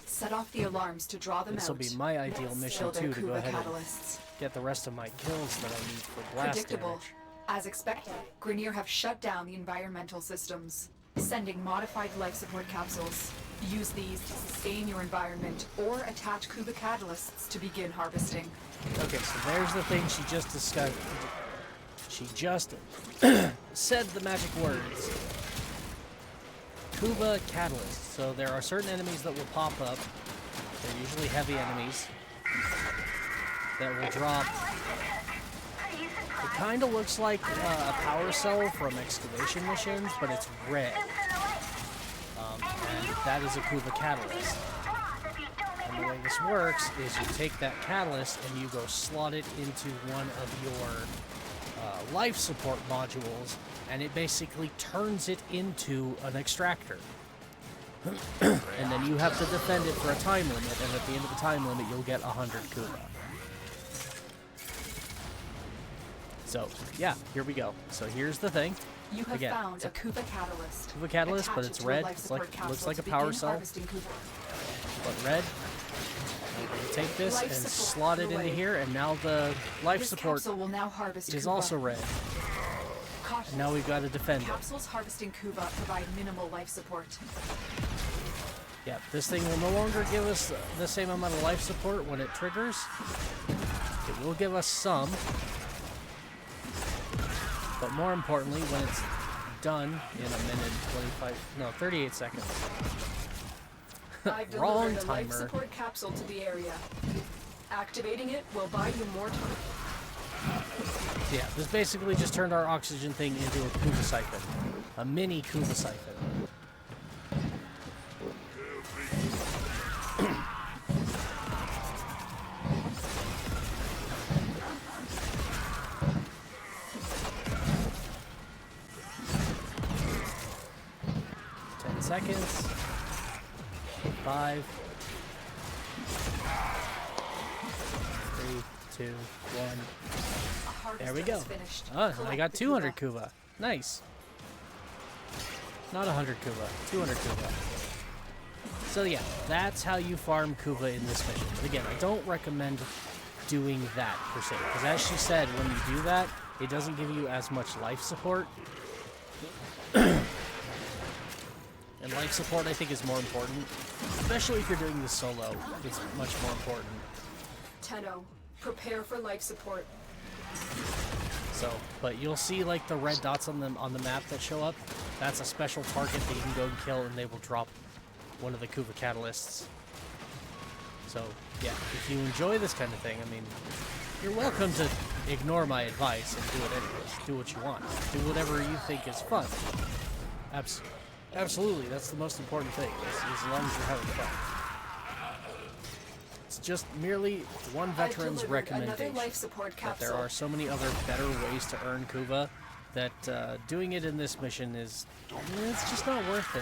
S4: Set off the alarms to draw them out.
S1: This will be my ideal mission
S4: Steal their
S1: too, to go
S4: Kuva
S1: ahead
S4: catalysts.
S1: and get the rest of my kills that I need for blast
S4: Predictable.
S1: damage.
S4: As expected, Grenier have shut down the environmental systems, sending modified life support capsules. Use these to sustain your environment or attach Kuva catalysts to begin harvesting.
S1: Okay, so there's the thing she just discovered. She just said the magic words. Kuva catalyst. So there are certain enemies that will pop up. They're usually heavy enemies that will drop the kind of looks like a power cell from excavation missions, but it's red. And that is a Kuva catalyst. And the way this works is you take that catalyst and you go slot it into one of your life support modules, and it basically turns it into an extractor. And then you have to defend it for a time limit, and at the end of the time limit, you'll get 100 Kuva. So, yeah, here we go. So here's the thing.
S4: You have
S1: Again,
S4: found a Kuva catalyst.
S1: Kuva catalyst, but
S4: Attach
S1: it's
S4: it to a
S1: red.
S4: life
S1: It's
S4: support
S1: like
S4: capsule
S1: looks like a
S4: to
S1: power
S4: begin
S1: cell,
S4: harvesting Kuva.
S1: but red. You take this
S4: Life
S1: and
S4: support
S1: slot it into
S4: underway.
S1: here, and now the life
S4: This
S1: support
S4: capsule will now harvest
S1: is
S4: Kuva.
S1: also red.
S4: Caution.
S1: And now we've got to defend it.
S4: Capsules harvesting Kuva provide minimal life support.
S1: Yeah, this thing will no longer give us the same amount of life support when it triggers. It will give us some. But more importantly, when it's done in a minute, 38 seconds.
S4: I've
S1: Wrong
S4: delivered a life
S1: timer.
S4: support capsule to the area. Activating it will buy you more time.
S1: Yeah, this basically just turned our oxygen thing into a Kuva siphon. A mini Kuva siphon. Seconds. 5, 3, 2, 1. There we go. Oh, I got 200 Kuva. Nice. Not 100 Kuva. 200 Kuva. So yeah, that's how you farm Kuva in this mission. But again, I don't recommend doing that per se, because as she said, when you do that, it doesn't give you as much life support. And life support, I think, is more important. Especially if you're doing this solo, it's much more important.
S4: Tenno, prepare for life support.
S1: So, but you'll see like the red dots on the map that show up. That's a special target that you can go and kill, and they will drop one of the Kuva catalysts. So, yeah, if you enjoy this kind of thing, I mean, you're welcome to ignore my advice and do it anyways. Do what you want. Do whatever you think is fun. Absolutely, that's the most important thing, as long as you're having fun. It's just merely one veteran's recommendation that there are so many other better ways to earn Kuva that doing it in this mission it's just not worth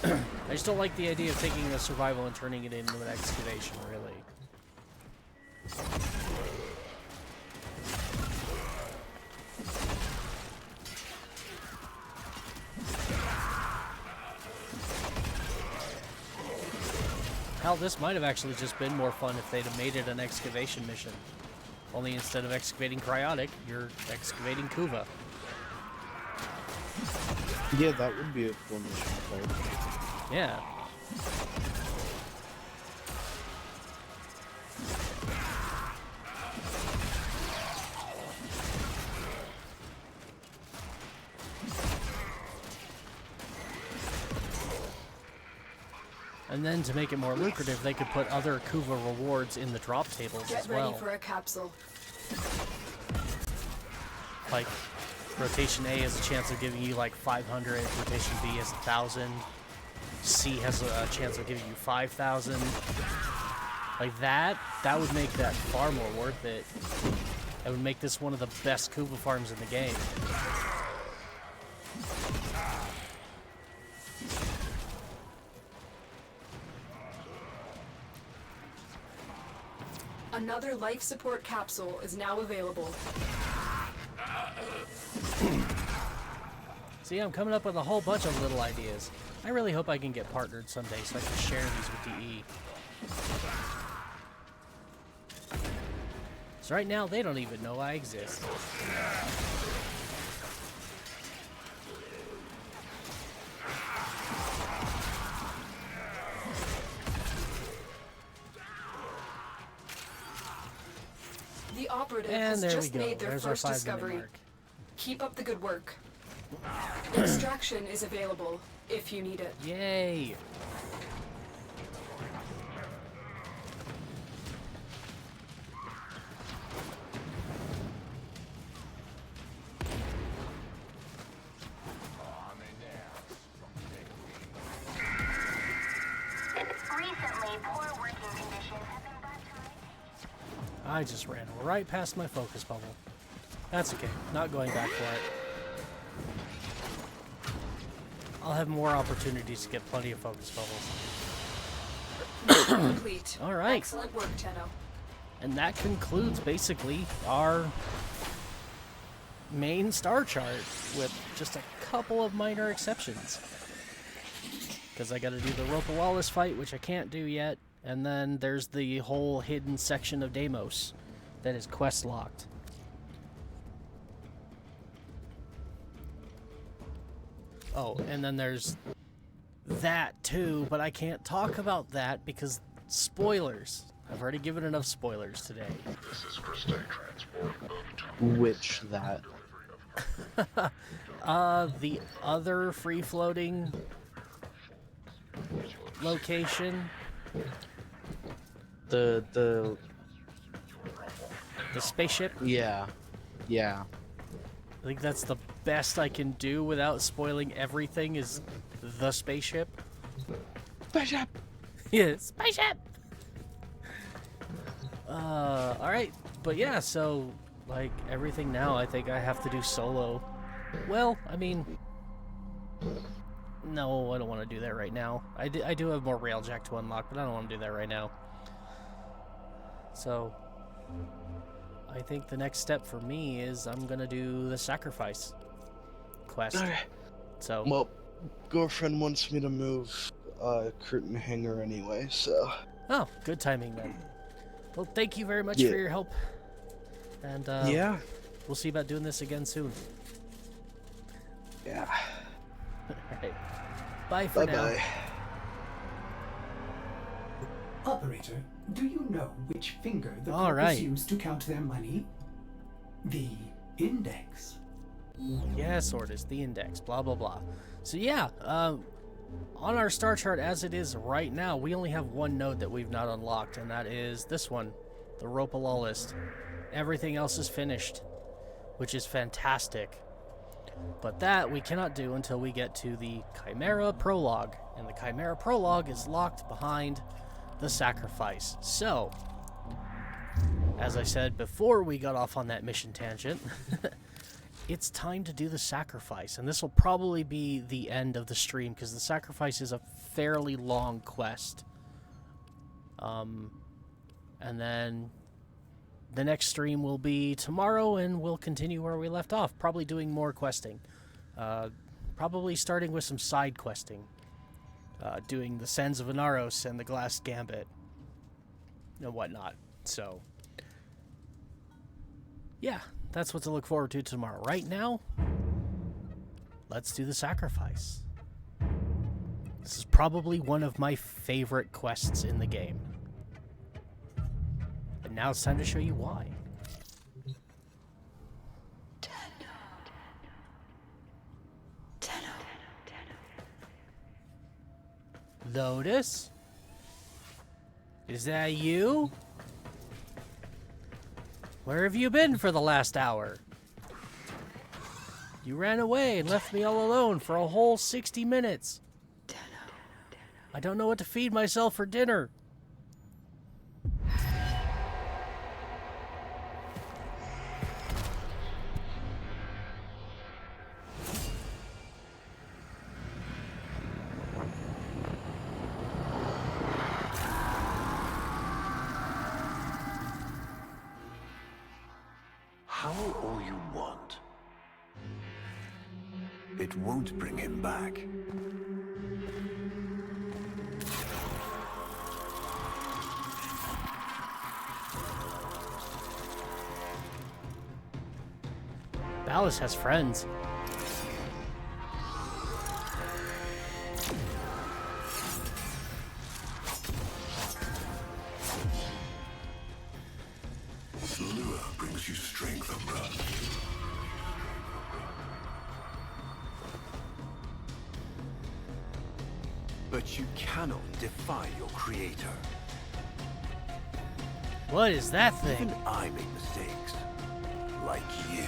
S1: it. I just don't like the idea of taking a survival and turning it into an excavation, really. Hell, this might have actually just been more fun if they'd have made it an excavation mission. Only instead of excavating cryotic, you're excavating Kuva.
S13: Yeah, that would be a cool mission type.
S1: Yeah. And then to make it more lucrative, they could put other Kuva rewards in the drop tables as well.
S4: Get ready for a capsule.
S1: Like, rotation A has a chance of giving you like 500, rotation B has 1,000, C has a chance of giving you 5,000. Like that would make that far more worth it. That would make this one of the best Kuva farms in the game.
S4: Another life support capsule is now available.
S1: See, I'm coming up with a whole bunch of little ideas. I really hope I can get partnered someday so I can share these with DE. So right now, they don't even know I exist.
S4: The operative
S1: And
S4: has
S1: there
S4: just
S1: we go.
S4: made their
S1: There's our
S4: first
S1: 5-minute
S4: discovery.
S1: mark.
S4: Keep up the good work. Extraction is available if you need it.
S1: Yay! I just ran right past my focus bubble. That's okay. Not going back for it. I'll have more opportunities to get plenty of focus bubbles.
S4: Complete.
S1: All right.
S4: Excellent work, Tenno.
S1: And that concludes basically our main star chart with just a couple of minor exceptions. Because I got to do the Ropa Wallace fight, which I can't do yet. And then there's the whole hidden section of Deimos that is quest locked. Oh, and then there's that too, but I can't talk about that because spoilers. I've already given enough spoilers today.
S9: This is Christe transport
S13: Which that?
S1: The other free-floating location.
S13: The
S1: spaceship?
S13: Yeah. Yeah.
S1: I think that's the best I can do without spoiling everything is the spaceship.
S13: Spaceship!
S1: Yeah, spaceship! Alright. But yeah, so, like, everything now I think I have to do solo. Well, I mean... No, I don't want to do that right now. I do have more Railjack to unlock, but I don't want to do that right now. So... I think the next step for me is I'm gonna do the sacrifice quest.
S13: Okay.
S1: So...
S13: Well, girlfriend wants me to move curtain hanger anyway, so...
S1: Oh, good timing then. Well, thank you very much for your help. And,
S13: yeah.
S1: We'll see about doing this again soon.
S13: Yeah.
S1: Alright. Bye for now.
S13: Bye-bye.
S2: Operator, do you know which finger the
S1: All
S2: corpus
S1: right.
S2: used to count their money? The index.
S1: Yes, Ordis, the index, blah, blah, blah. So yeah, on our star chart as it is right now, we only have one node that we've not unlocked, and that is this one, the Ropa list. Everything else is finished, which is fantastic. But that we cannot do until we get to the Chimera Prologue, and the Chimera Prologue is locked behind the sacrifice. So, as I said before we got off on that mission tangent, it's time to do the sacrifice, and this will probably be the end of the stream because the sacrifice is a fairly long quest. And then the next stream will be tomorrow, and we'll continue where we left off, probably doing more questing. Probably starting with some side questing. Doing the Sands of Inaros and the Glass Gambit and whatnot. So, yeah, that's what to look forward to tomorrow. Right now, let's do the sacrifice. This is probably one of my favorite quests in the game. And now it's time to show you why. Lotus? Is that you? Where have you been for the last hour? You ran away and left me all alone for a whole 60 minutes. I don't know what to feed myself for dinner.
S10: Howl all you want. It won't bring him back.
S1: Ballas has friends.
S9: Lure brings you strength, Umbra.
S10: But you cannot defy your creator.
S1: What is that thing?
S10: Even I make mistakes. Like you.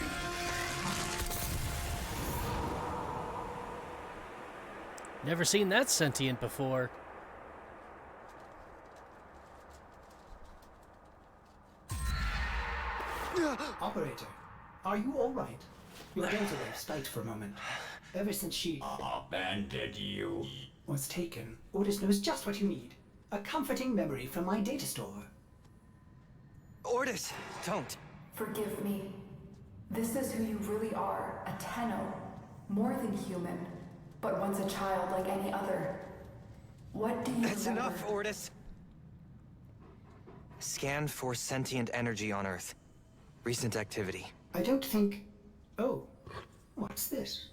S1: Never seen that sentient before.
S2: Operator, are you alright? Your daughter there spiked for a moment. Ever since she
S19: Abandoned you.
S2: was taken, Ordis knows just what you need. A comforting memory from my data store.
S20: Ordis, don't.
S4: Forgive me. This is who you really are, a Tenno. More than human, but once a child like any other. What do you
S20: That's
S4: remember?
S20: enough, Ordis. Scan for sentient energy on Earth. Recent activity.
S2: I don't think... Oh, what's this?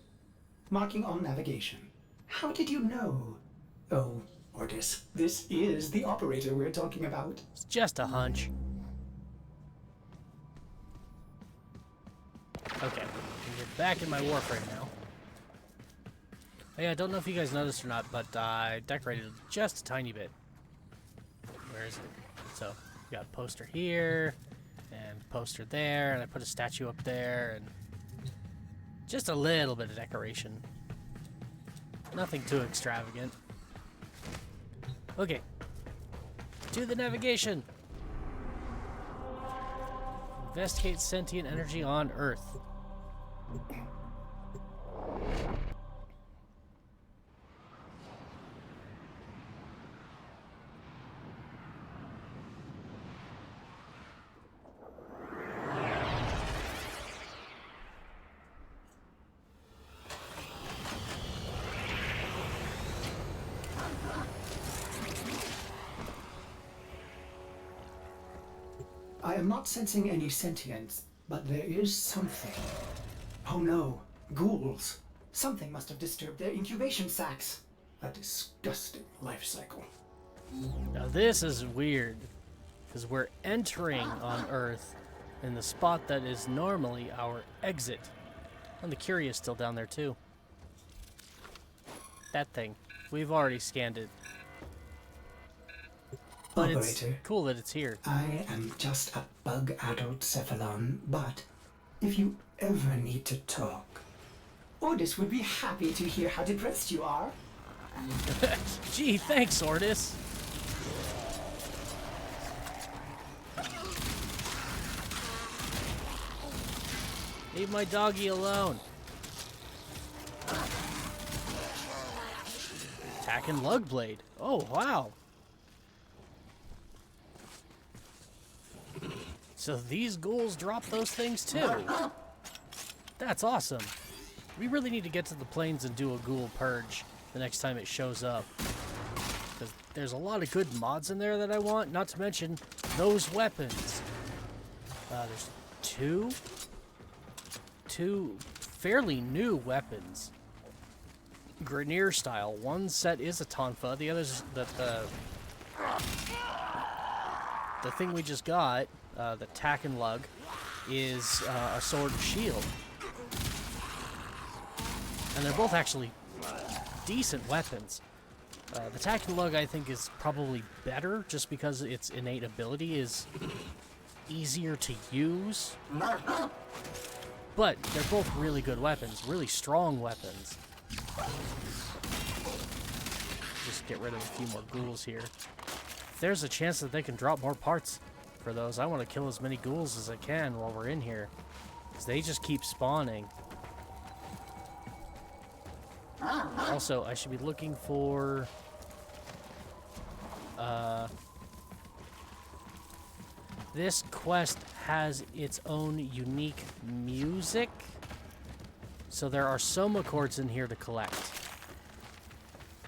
S2: Marking on navigation. How did you know? Oh, Ordis, this is the operator we're talking about.
S1: It's just a hunch. Okay, we're back in my Warframe now. Oh yeah, I don't know if you guys noticed or not, but I decorated it just a tiny bit. Where is it? So, we got a poster here, and a poster there, and I put a statue up there, and just a little bit of decoration. Nothing too extravagant. Okay. To the navigation. Investigate sentient energy on Earth.
S2: I am not sensing any sentience, but there is something. Oh no, ghouls. Something must have disturbed their incubation sacs. A disgusting life cycle.
S1: Now this is weird, because we're entering on Earth in the spot that is normally our exit. And the Curious still down there too. That thing. We've already scanned it. But
S2: Operator,
S1: it's cool that it's here.
S2: I am just a bug-addled cephalon, but if you ever need to talk, Ordis would be happy to hear how depressed you are.
S1: Gee, thanks, Ordis. Leave my doggy alone. Attacking lug blade. Oh, wow. So these ghouls drop those things too. That's awesome. We really need to get to the plains and do a ghoul purge the next time it shows up. Because there's a lot of good mods in there that I want, not to mention those weapons. There's two fairly new weapons. Grineer style. One set is a Tonfa, the other's the thing we just got, the Tack and Lug, is a sword and shield. And they're both actually decent weapons. The Tack and Lug, I think, is probably better just because its innate ability is easier to use. But they're both really good weapons, really strong weapons. Just get rid of a few more ghouls here. If there's a chance that they can drop more parts for those, I want to kill as many ghouls as I can while we're in here. Because they just keep spawning. Also, I should be looking for... this quest has its own unique music. So there are soma chords in here to collect.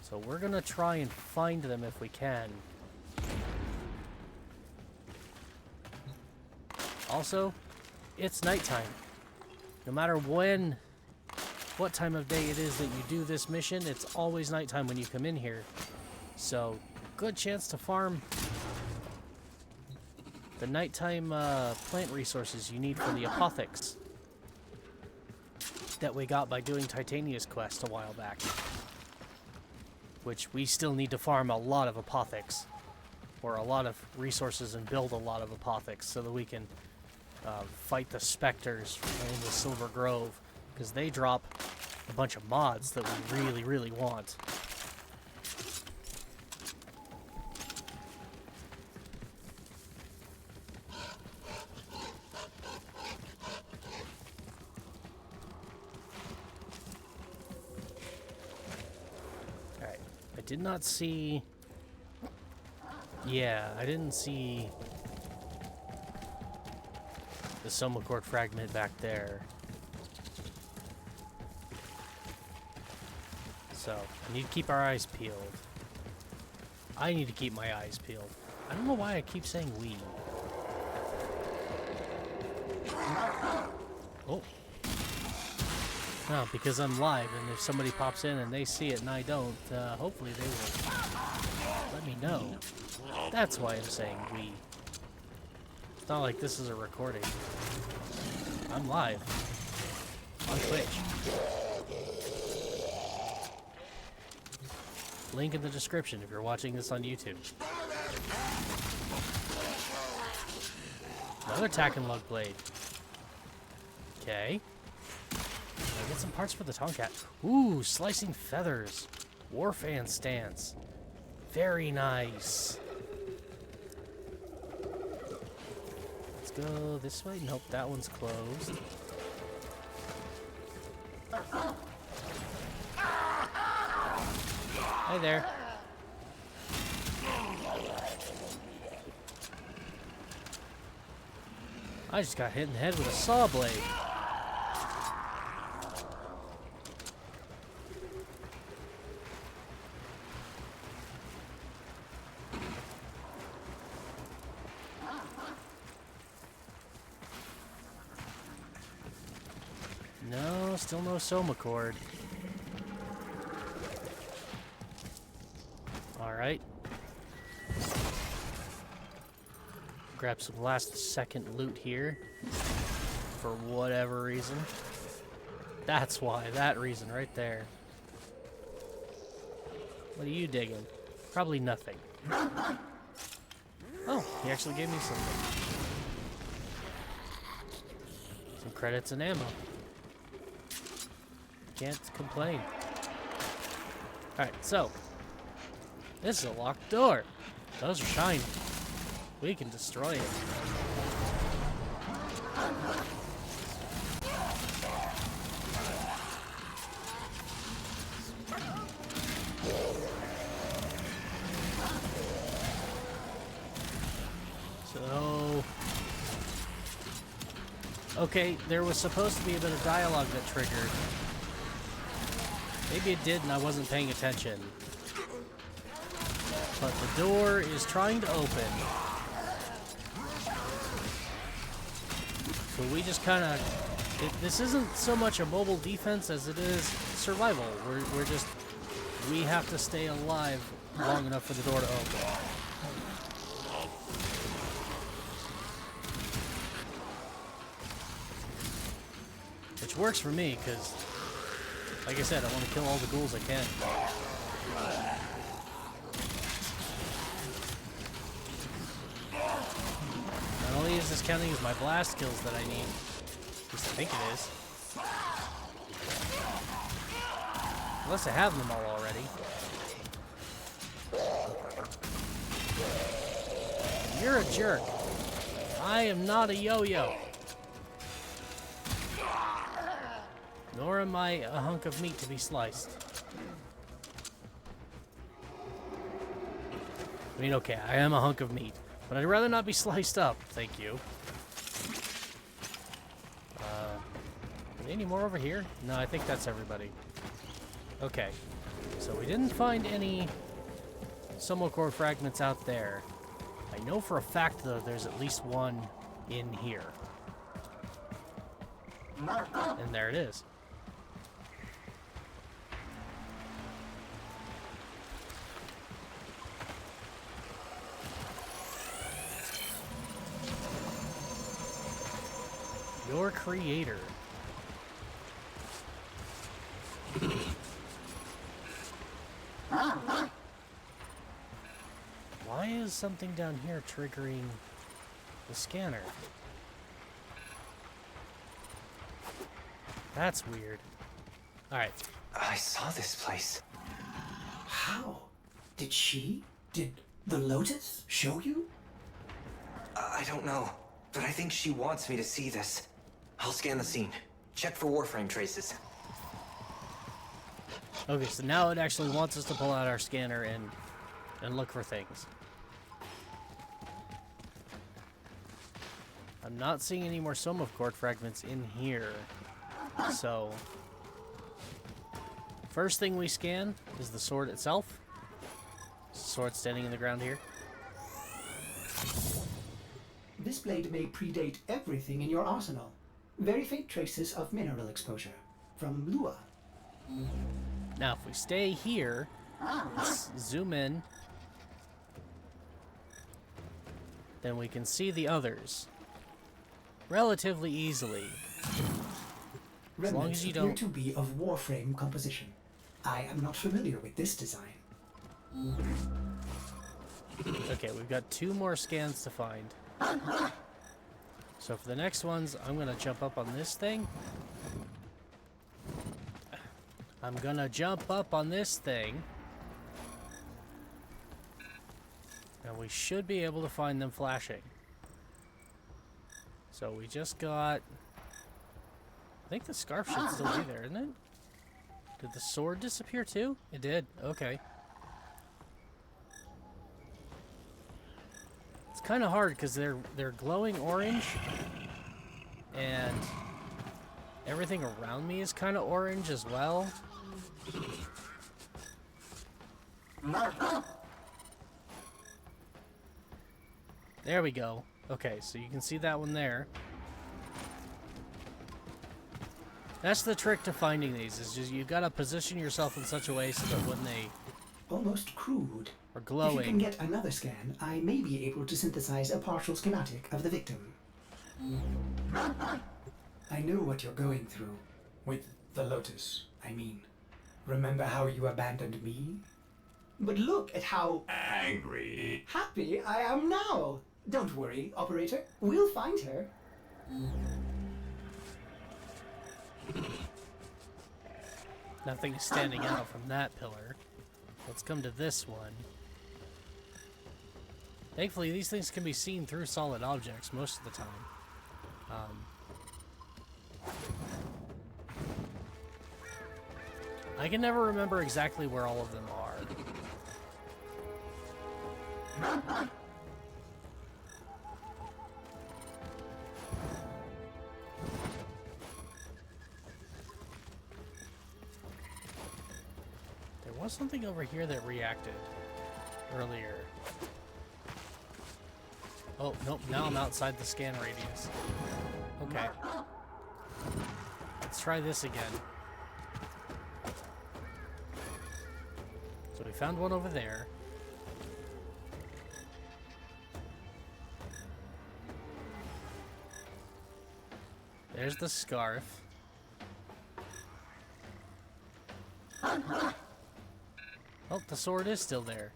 S1: So we're going to try and find them if we can. Also, it's nighttime. No matter what time of day it is that you do this mission, it's always nighttime when you come in here. So, good chance to farm the nighttime plant resources you need for the apothecs that we got by doing Titania's quest a while back. Which we still need to farm a lot of apothecs, or a lot of resources, and build a lot of apothecs so that we can fight the specters in the Silver Grove, because they drop a bunch of mods that we really, really want. did not see... Yeah, I didn't see the Soma Cord fragment back there. So, I need to keep our eyes peeled. I need to keep my eyes peeled. I don't know why I keep saying we. Oh. No, because I'm live, and if somebody pops in and they see it and I don't, hopefully they will let me know. That's why I'm saying we. It's not like this is a recording. I'm live. On Twitch. Link in the description if you're watching this on YouTube. Another tack and lug blade. Okay. I get some parts for the Tomcat. Ooh, slicing feathers. Warframe stance. Very nice. Let's go this way. Nope, that one's closed. Hi there. I just got hit in the head with a saw blade. No, still no Soma Cord. Alright. Grab some last second loot here. For whatever reason. That's why, that reason right there. What are you digging? Probably nothing. Oh, he actually gave me something. Some credits and ammo. Can't complain. Alright, so. This is a locked door. Those are shiny. We can destroy it. So... Okay, there was supposed to be a bit of dialogue that triggered. Maybe it did and I wasn't paying attention. But the door is trying to open. So we just kind of... This isn't so much a mobile defense as it is survival. We have to stay alive long enough for the door to open. Which works for me, because, like I said, I want to kill all the ghouls I can. Not only is this counting as my blast kills that I need, at least I think it is. Unless I have them all already. You're a jerk. I am not a yo-yo. Nor am I a hunk of meat to be sliced. I mean, okay, I am a hunk of meat, but I'd rather not be sliced up, thank you. Are there any more over here? No, I think that's everybody. Okay, so we didn't find any Soma Cord fragments out there. I know for a fact, though, there's at least one in here. And there it is. Your creator. Why is something down here triggering the scanner? That's weird. Alright.
S20: I saw this place.
S2: How? Did the Lotus show you?
S20: I don't know, but I think she wants me to see this. I'll scan the scene. Check for Warframe traces.
S1: Okay, so now it actually wants us to pull out our scanner and look for things. I'm not seeing any more Soma cord fragments in here. So, first thing we scan is the sword itself. Sword standing in the ground here.
S2: This blade may predate everything in your arsenal. Very faint traces of mineral exposure from Lua.
S1: Now, if we stay here, let's zoom in, then we can see the others relatively easily. As long as you don't...
S2: appear to be of Warframe composition. I am not familiar with this design.
S1: Okay, we've got 2 more scans to find. So for the next ones, I'm gonna jump up on this thing. And we should be able to find them flashing. So we just got... I think the scarf should still be there, isn't it? Did the sword disappear too? It did. Okay. It's kind of hard because they're glowing orange, and everything around me is kind of orange as well. There we go. Okay, so you can see that one there. That's the trick to finding these, is just you gotta position yourself in such a way so that when they
S2: almost crude
S1: are glowing.
S2: If you can get another scan, I may be able to synthesize a partial schematic of the victim. I know what you're going through. With the Lotus, I mean. Remember how you abandoned me? But look at how
S19: angry,
S2: happy I am now. Don't worry, operator. We'll find her.
S1: Nothing's standing out from that pillar. Let's come to this one. Thankfully, these things can be seen through solid objects most of the time. I can never remember exactly where all of them are. There was something over here that reacted earlier. Oh, nope, now I'm outside the scan radius. Okay. Let's try this again. So we found one over there. There's the scarf. Oh, the sword is still there.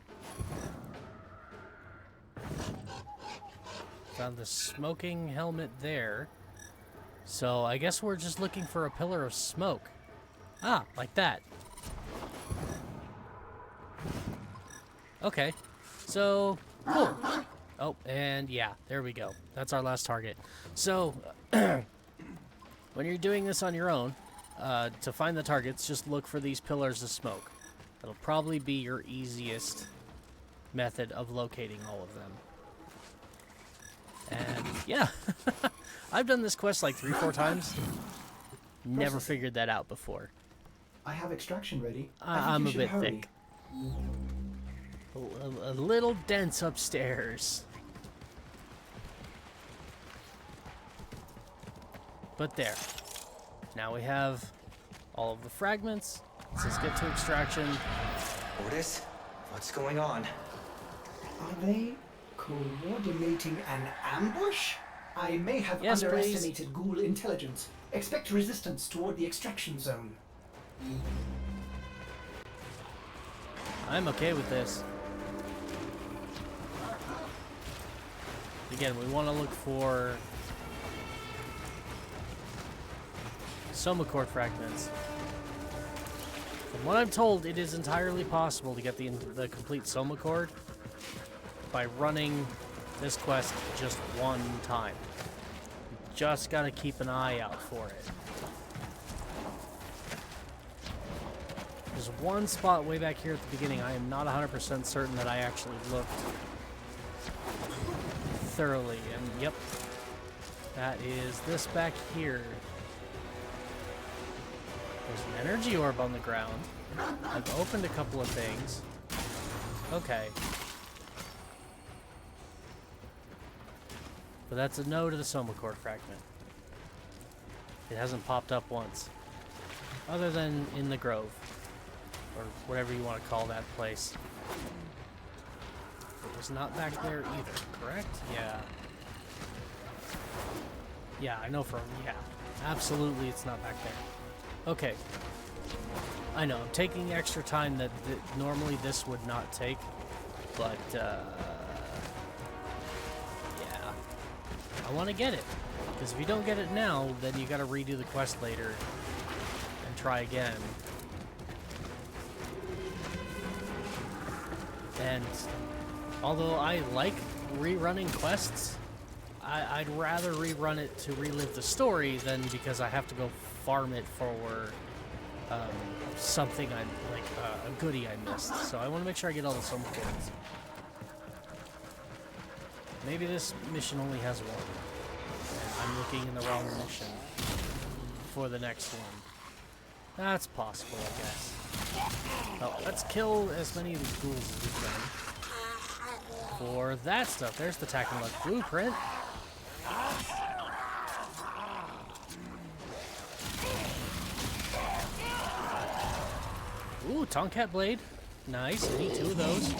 S1: Found the smoking helmet there. So I guess we're just looking for a pillar of smoke. Ah, like that. Okay. So, cool. Oh, and yeah, there we go. That's our last target. So, when you're doing this on your own, to find the targets, just look for these pillars of smoke. That'll probably be your easiest method of locating all of them. And yeah, I've done this quest like 3-4 times. Never figured that out before.
S2: I have extraction ready.
S1: I'm a bit thick. A little dense upstairs. But there. Now we have all of the fragments. Let's just get to extraction.
S20: Ordis, what's going on?
S2: Are they coordinating an ambush? I may have underestimated ghoul intelligence. Expect resistance toward the extraction zone.
S1: I'm okay with this. Again, we want to look for Soma core fragments. From what I'm told, it is entirely possible to get the complete Soma cord by running this quest just one time. You just gotta keep an eye out for it. There's one spot way back here at the beginning. I am not 100% certain that I actually looked thoroughly. And yep, that is this back here. There's an energy orb on the ground. I've opened a couple of things. Okay. But that's a no to the Soma Core fragment. It hasn't popped up once. Other than in the Grove. Or whatever you want to call that place. It was not back there either, correct? Yeah. Yeah, I know from... Yeah. Absolutely it's not back there. Okay. I know, I'm taking extra time that normally this would not take. But, yeah. I want to get it. Because if you don't get it now, then you gotta redo the quest later. And try again. And although I like rerunning quests, I'd rather rerun it to relive the story than because I have to go farm it for something a goodie I missed. So I want to make sure I get all the Soma Cores. Maybe this mission only has one. And I'm looking in the wrong mission for the next one. That's possible, I guess. Oh, let's kill as many of these ghouls as we can. For that stuff, there's the Tack and Luck blueprint. Ooh, Tomcat Blade. Nice, I need 2 of those.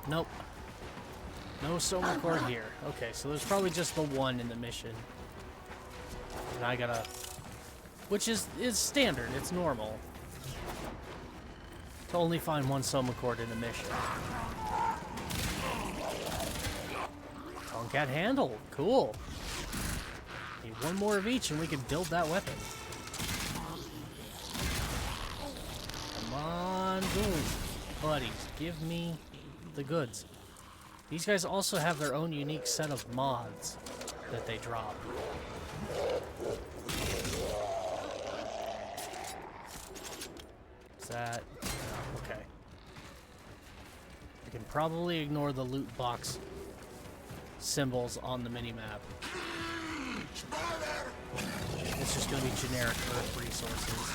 S1: Nope. No Soma Core here. Okay, so there's probably just the one in the mission. And I gotta... Which is standard, it's normal. To only find one Soma Core in a mission. Tomcat handle, cool. Need one more of each and we can build that weapon. Come on, ghouls. Buddies, give me the goods. These guys also have their own unique set of mods that they drop. Is that... oh, okay. I can probably ignore the loot box symbols on the minimap. It's just going to be generic Earth resources.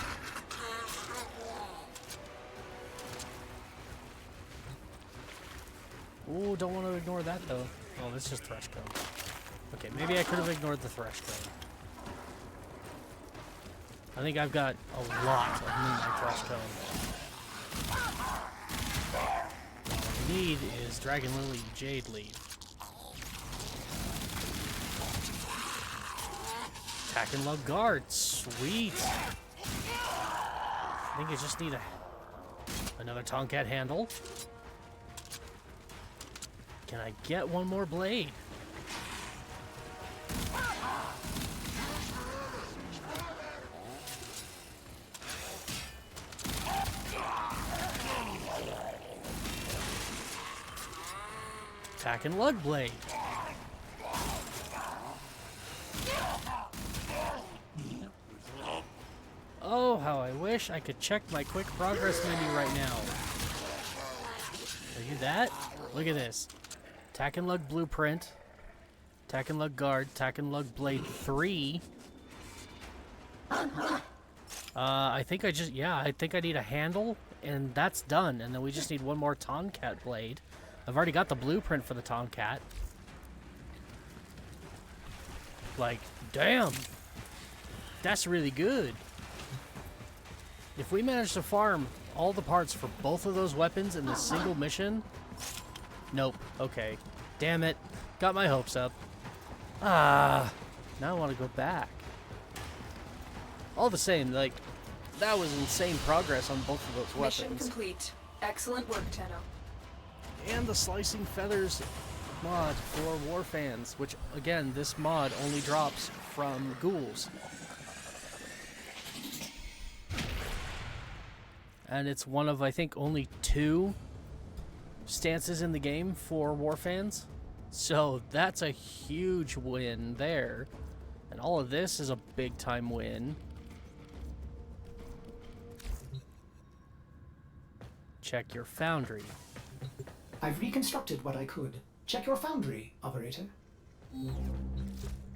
S1: Ooh, don't want to ignore that though. Oh, that's just Thresh Cone. Okay, maybe I could have ignored the Thresh Cone. I think I've got a lot of Moonlight Thresh Cone. What I need is Dragon Lily Jade Leaf. Attack and Lug Guard, sweet! I think I just need another Tomcat handle. Can I get one more blade? Attack and Lug Blade. Oh, how I wish I could check my quick progress menu right now. Are you that? Look at this. Tack and Lug Blueprint, Tack and Lug Guard, Tack and Lug Blade 3. I think I need a handle, and that's done. And then we just need one more Tomcat Blade. I've already got the blueprint for the Tomcat. Like, damn. That's really good. If we manage to farm all the parts for both of those weapons in this single mission... Nope. Okay. Damn it. Got my hopes up. Ah. Now I want to go back. All the same, like, that was insane progress on both of those weapons.
S4: Mission complete. Excellent work, Tenno.
S1: And the Slicing Feathers mod for war fans, which again, this mod only drops from ghouls. And it's one of, I think, only 2 stances in the game for war fans. So that's a huge win there. And all of this is a big time win. Check your foundry.
S2: I've reconstructed what I could. Check your foundry, operator.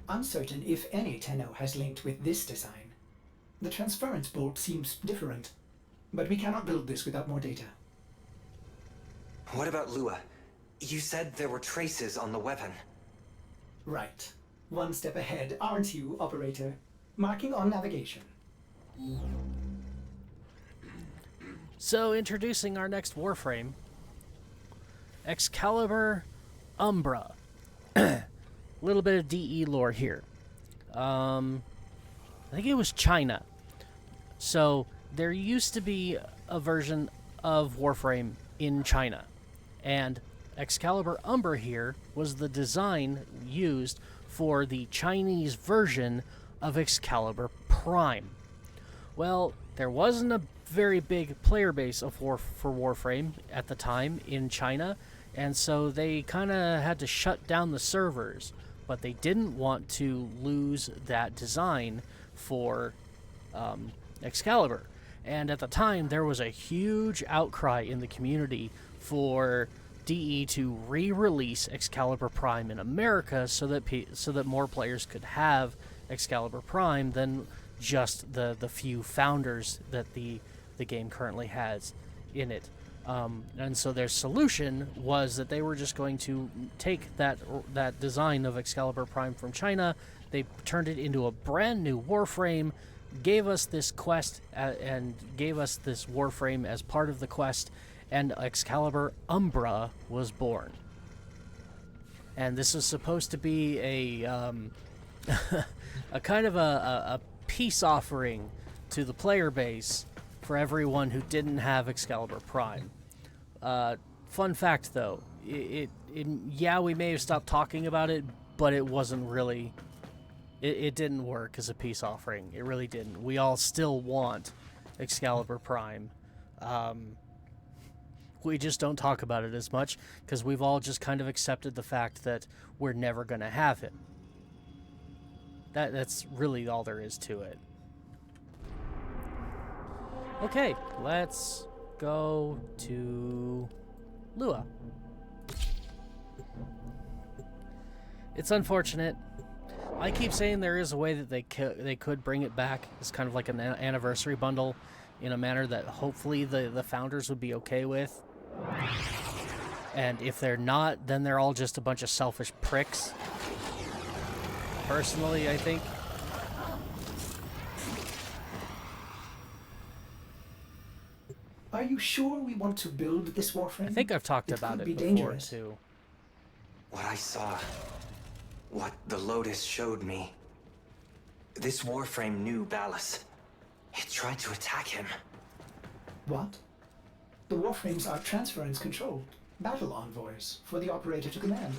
S2: Uncertain if any Tenno has linked with this design. The transference bolt seems different, but we cannot build this without more data.
S20: What about Lua? You said there were traces on the weapon.
S2: Right. One step ahead, aren't you, operator? Marking on navigation.
S1: So, introducing our next Warframe, Excalibur Umbra. A little bit of DE lore here. I think it was China. So, there used to be a version of Warframe in China. And Excalibur Umbra here was the design used for the Chinese version of Excalibur Prime. Well, there wasn't a very big player base for Warframe at the time in China, and so they kind of had to shut down the servers, but they didn't want to lose that design for Excalibur. And at the time, there was a huge outcry in the community for DE to re-release Excalibur Prime in America so that more players could have Excalibur Prime than just the few founders that the game currently has in it. And so their solution was that they were just going to take that design of Excalibur Prime from China, they turned it into a brand new Warframe, gave us this quest and gave us this Warframe as part of the quest, and Excalibur Umbra was born. And this was supposed to be a a kind of a peace offering to the player base for everyone who didn't have Excalibur Prime. Fun fact, though, yeah, we may have stopped talking about it, but it wasn't really... It didn't work as a peace offering. It really didn't. We all still want Excalibur Prime. We just don't talk about it as much because we've all just kind of accepted the fact that we're never going to have him. That's really all there is to it. Okay, let's go to Lua. It's unfortunate. I keep saying there is a way that they could bring it back as kind of like an anniversary bundle in a manner that hopefully the founders would be okay with. And if they're not, then they're all just a bunch of selfish pricks. Personally, I think.
S2: Are you sure we want to build this Warframe?
S1: I think I've talked about it before,
S2: dangerous.
S1: too.
S20: What I saw, what the Lotus showed me, this Warframe knew Ballas. It tried to attack him.
S2: What? The Warframes are transference controlled, battle envoys for the operator to command.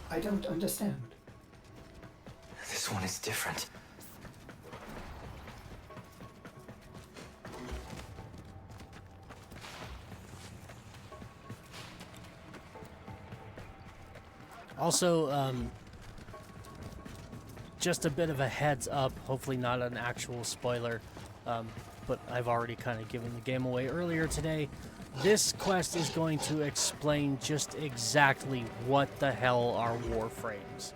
S2: I don't understand.
S20: This one is different.
S1: Also, just a bit of a heads up, hopefully not an actual spoiler, but I've already kind of given the game away earlier today. This quest is going to explain just exactly what the hell are Warframes.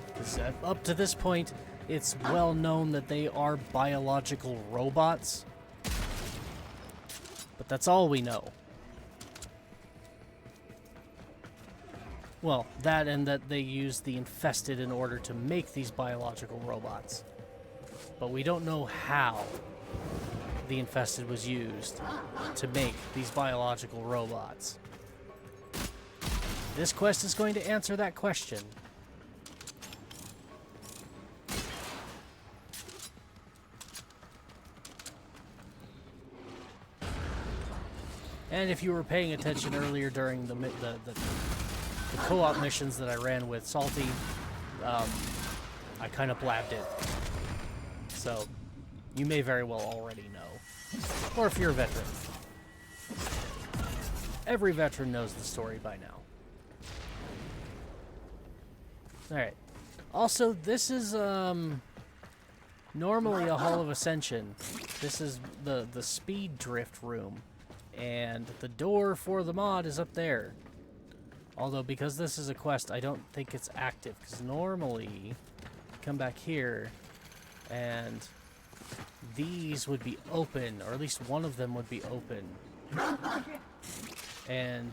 S1: Because up to this point, it's well known that they are biological robots, but that's all we know. Well, that and that they use the infested in order to make these biological robots. But we don't know how the infested was used to make these biological robots. This quest is going to answer that question. And if you were paying attention earlier during the co-op missions that I ran with Salty, I kind of blabbed it. So, you may very well already know. Or if you're a veteran. Every veteran knows the story by now. Alright. Also, this is, normally a Hall of Ascension. This is the speed drift room. And the door for the mod is up there. Although, because this is a quest, I don't think it's active. Because normally, come back here, and these would be open, or at least one of them would be open. And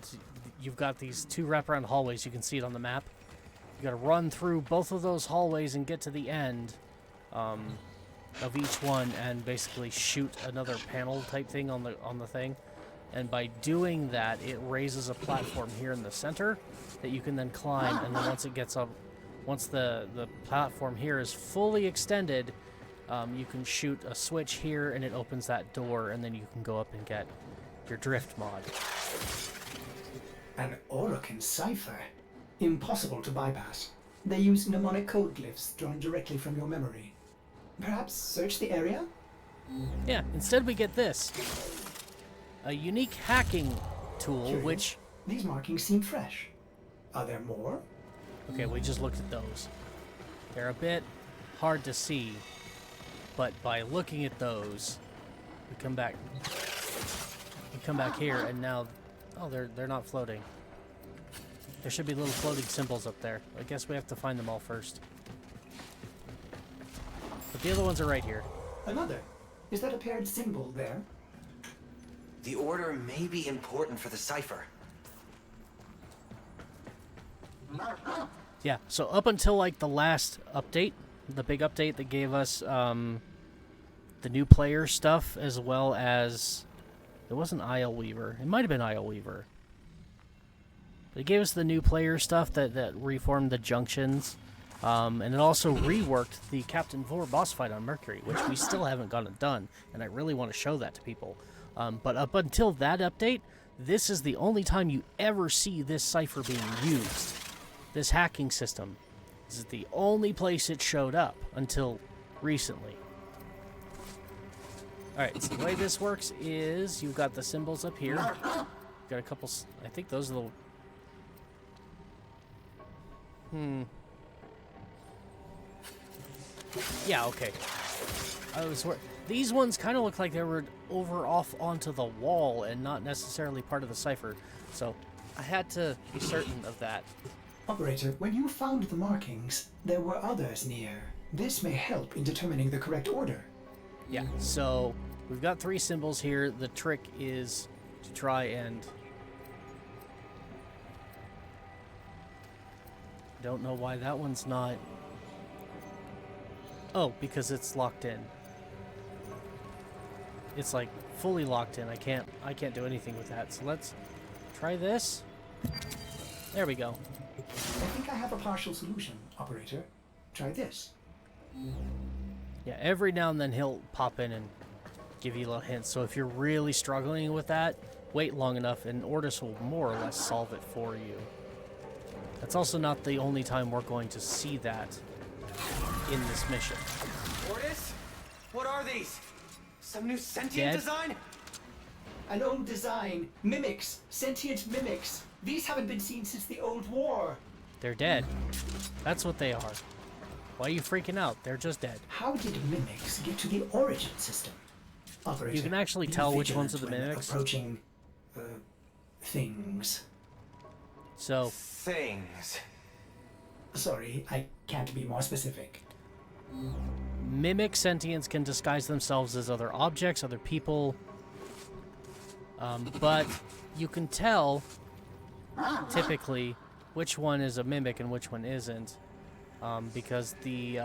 S1: you've got these 2 wraparound hallways. You can see it on the map. You gotta run through both of those hallways and get to the end of each one, and basically shoot another panel type thing on the thing. And by doing that, it raises a platform here in the center that you can then climb, and then once it gets up, once the platform here is fully extended, you can shoot a switch here and it opens that door, and then you can go up and get your drift mod.
S2: An Orokin cipher? Impossible to bypass. They use mnemonic code glyphs drawn directly from your memory. Perhaps search the area?
S1: Yeah, instead we get this. A unique hacking tool,
S2: Curious.
S1: which...
S2: These markings seem fresh. Are there more?
S1: Okay, we just looked at those. They're a bit hard to see, but by looking at those, we come back here, and now... Oh, they're not floating. There should be little floating symbols up there. I guess we have to find them all first. But the other ones are right here.
S2: Another. Is that a paired symbol there?
S20: The order may be important for the cipher.
S1: Yeah, so up until like the last update, the big update that gave us the new player stuff, as well as... It wasn't Isle Weaver. It might have been Isle Weaver. But it gave us the new player stuff that reformed the junctions. And it also reworked the Captain Vor boss fight on Mercury, which we still haven't gotten done. And I really want to show that to people. But up until that update, this is the only time you ever see this cipher being used. This hacking system. This is the only place it showed up until recently. Alright, so the way this works is you've got the symbols up here. You've got a couple... I think those are the... Yeah, okay. These ones kind of look like they were off onto the wall and not necessarily part of the cipher. So I had to be certain of that.
S2: Operator, when you found the markings, there were others near. This may help in determining the correct order.
S1: Yeah, so we've got 3 symbols here. The trick is to try and... Don't know why that one's not... Oh, because it's locked in. It's like fully locked in. I can't do anything with that. So let's try this. There we go.
S2: I think I have a partial solution, Operator. Try this.
S1: Yeah, every now and then he'll pop in and give you little hints. So if you're really struggling with that, wait long enough and Ordis will more or less solve it for you. That's also not the only time we're going to see that in this mission.
S20: Ordis? What are these? Some new sentient design?
S2: An old design. Mimics. Sentient mimics. These haven't been seen since the old war.
S1: They're dead. That's what they are. Why are you freaking out? They're just dead.
S2: How did mimics get to the origin system? Operator,
S1: you can actually tell which ones are the mimics.
S2: Approaching things.
S1: So
S20: things.
S2: Sorry, I can't be more specific.
S1: Mimic sentients can disguise themselves as other objects, other people, but you can tell typically which one is a mimic and which one isn't, because the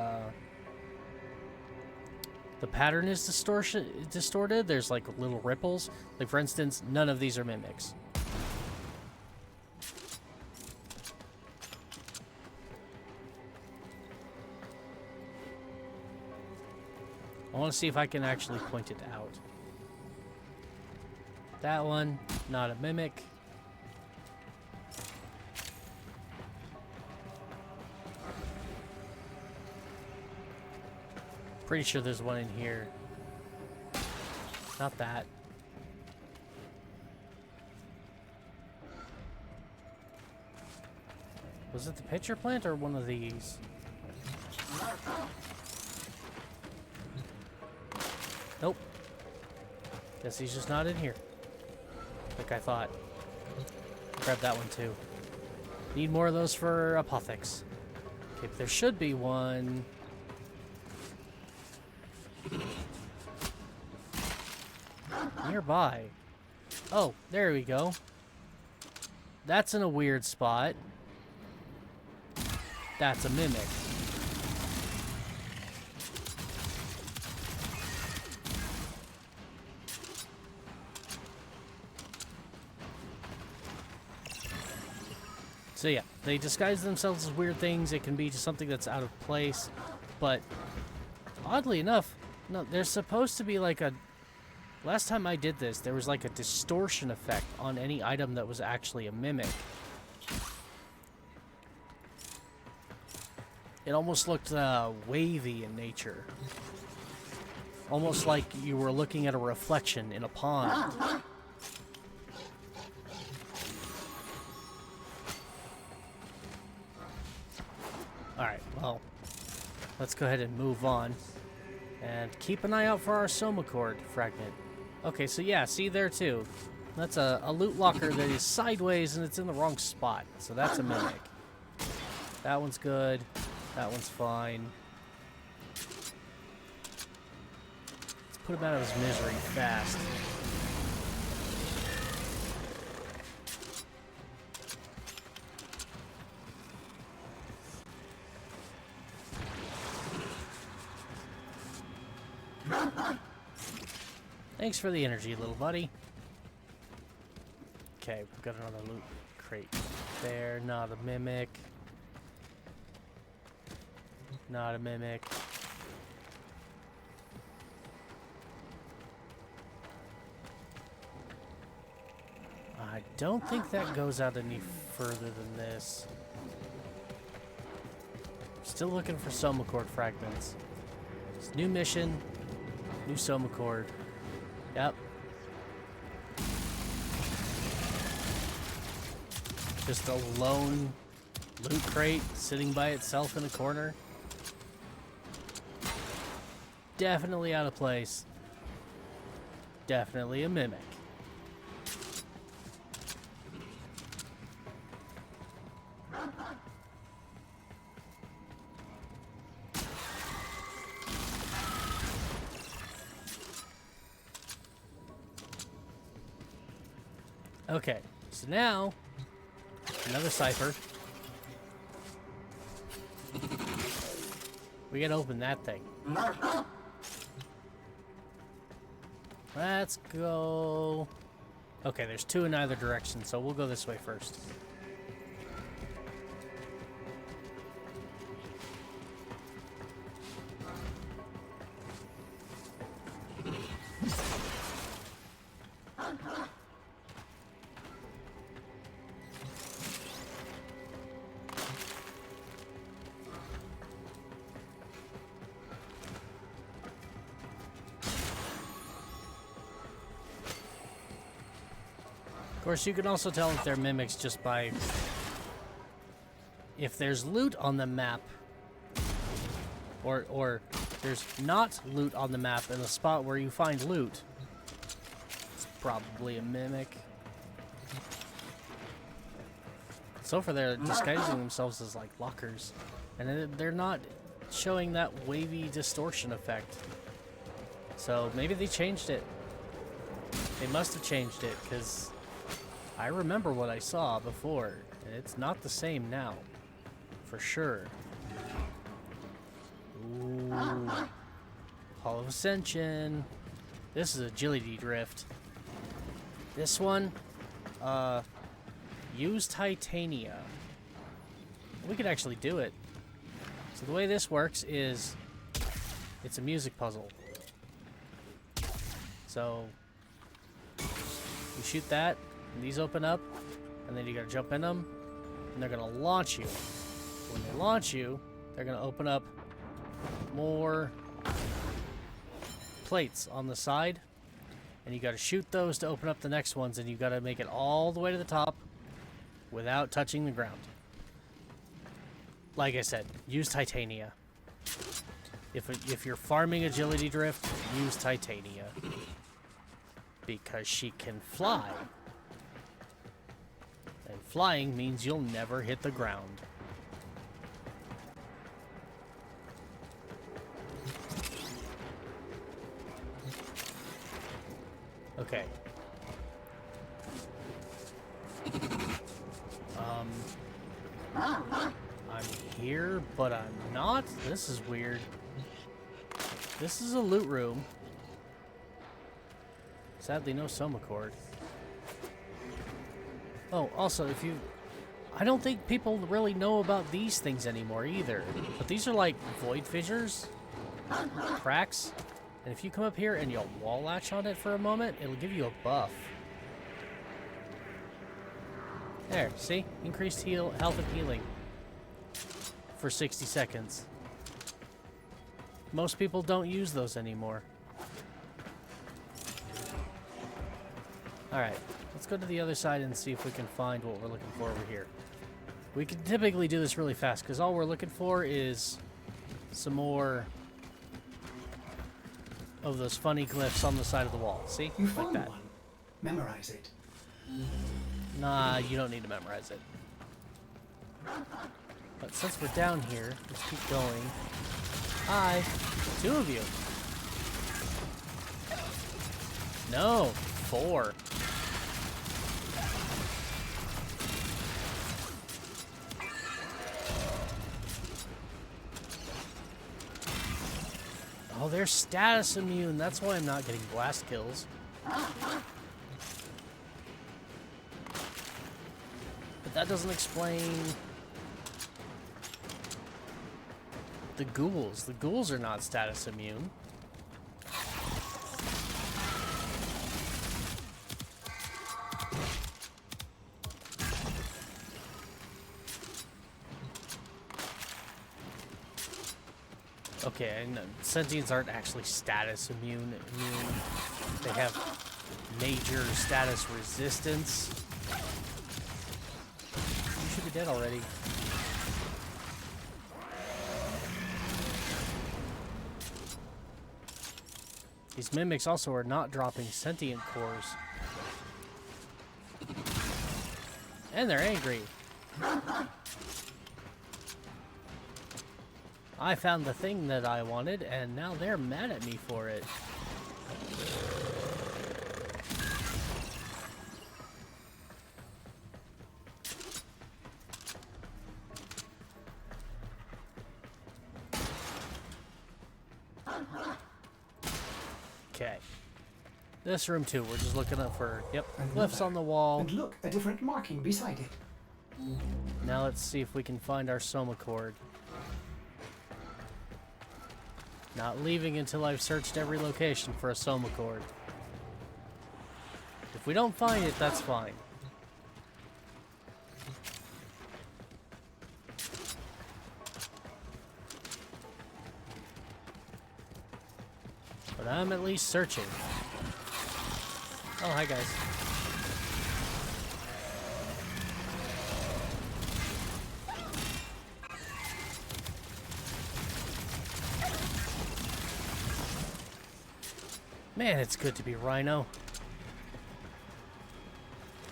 S1: pattern is distorted. There's like little ripples. Like for instance, none of these are mimics. I want to see if I can actually point it out. That one, not a mimic. Pretty sure there's one in here. Not that. Was it the pitcher plant or one of these? Nope. Guess he's just not in here. Like I thought. Grab that one too. Need more of those for apothex. Okay, but there should be one. Nearby. Oh, there we go. That's in a weird spot. That's a mimic. So yeah, they disguise themselves as weird things. It can be just something that's out of place. But oddly enough, no, there's supposed to be like a... Last time I did this, there was like a distortion effect on any item that was actually a mimic. It almost looked wavy in nature. Almost like you were looking at a reflection in a pond. Alright, well, let's go ahead and move on. And keep an eye out for our Somacord fragment. Okay, so yeah, see there too. That's a loot locker that is sideways and it's in the wrong spot. So that's a mimic. That one's good. That one's fine. Let's put him out of his misery fast. Thanks for the energy, little buddy. Okay, we've got another loot crate there. Not a mimic. Not a mimic. I don't think that goes out any further than this. Still looking for Somacord fragments. It's new mission, new Somacord. Yep. Just a lone loot crate sitting by itself in a corner. Definitely out of place. Definitely a mimic. Okay, so now, another cipher. We gotta open that thing. Let's go... Okay, there's two in either direction, so we'll go this way first. Of course, you can also tell if they're mimics just by... If there's loot on the map, or there's not loot on the map in the spot where you find loot, it's probably a mimic. So far, they're disguising themselves as, like, lockers. And they're not showing that wavy distortion effect. So, maybe they changed it. They must have changed it, because... I remember what I saw before, and it's not the same now, for sure. Ooh. Hall of Ascension. This is Agility Drift. This one, use Titania. We could actually do it. So the way this works is, it's a music puzzle. So... You shoot that, and these open up, and then you gotta jump in them, and they're gonna launch you. When they launch you, they're gonna open up more plates on the side, and you gotta shoot those to open up the next ones, and you gotta make it all the way to the top without touching the ground. Like I said, use Titania. If you're farming agility drift, use Titania. Because she can fly. And flying means you'll never hit the ground. Okay. I'm here, but I'm not. This is weird. This is a loot room. Sadly, no soma cord. Oh, also, I don't think people really know about these things anymore either. But these are like void fissures, cracks, and if you come up here and you'll wall latch on it for a moment, it'll give you a buff. There, see? Increased health and healing for 60 seconds. Most people don't use those anymore. Alright, let's go to the other side and see if we can find what we're looking for over here. We can typically do this really fast, because all we're looking for is some more of those funny glyphs on the side of the wall. See?
S2: You
S1: like
S2: found
S1: that.
S2: one. Memorize it.
S1: Nah, you don't need to memorize it. But since we're down here, let's keep going. Hi, 2 of you. No, 4. Oh, they're status immune. That's why I'm not getting blast kills. But that doesn't explain the ghouls. The ghouls are not status immune. Okay, and sentients aren't actually status immune. They have major status resistance. You should be dead already. These mimics also are not dropping sentient cores. And they're angry. I found the thing that I wanted, and now they're mad at me for it. Okay. This room too, we're just looking up for, glyphs on the wall.
S2: And look, a different marking beside it.
S1: Now let's see if we can find our soma cord. Not leaving until I've searched every location for a soma cord. If we don't find it, that's fine. But I'm at least searching. Oh, hi guys. Man, it's good to be Rhino.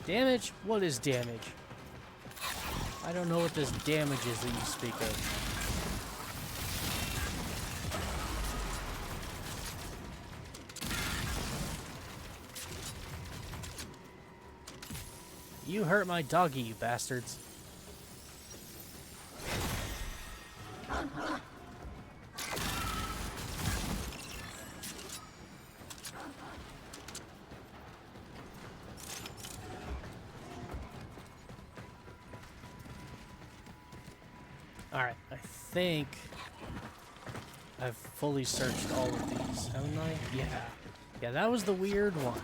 S1: Damage? What is damage? I don't know what this damage is that you speak of. You hurt my doggy, you bastards. Alright, I think I've fully searched all of these, haven't I? Yeah. Yeah, that was the weird one.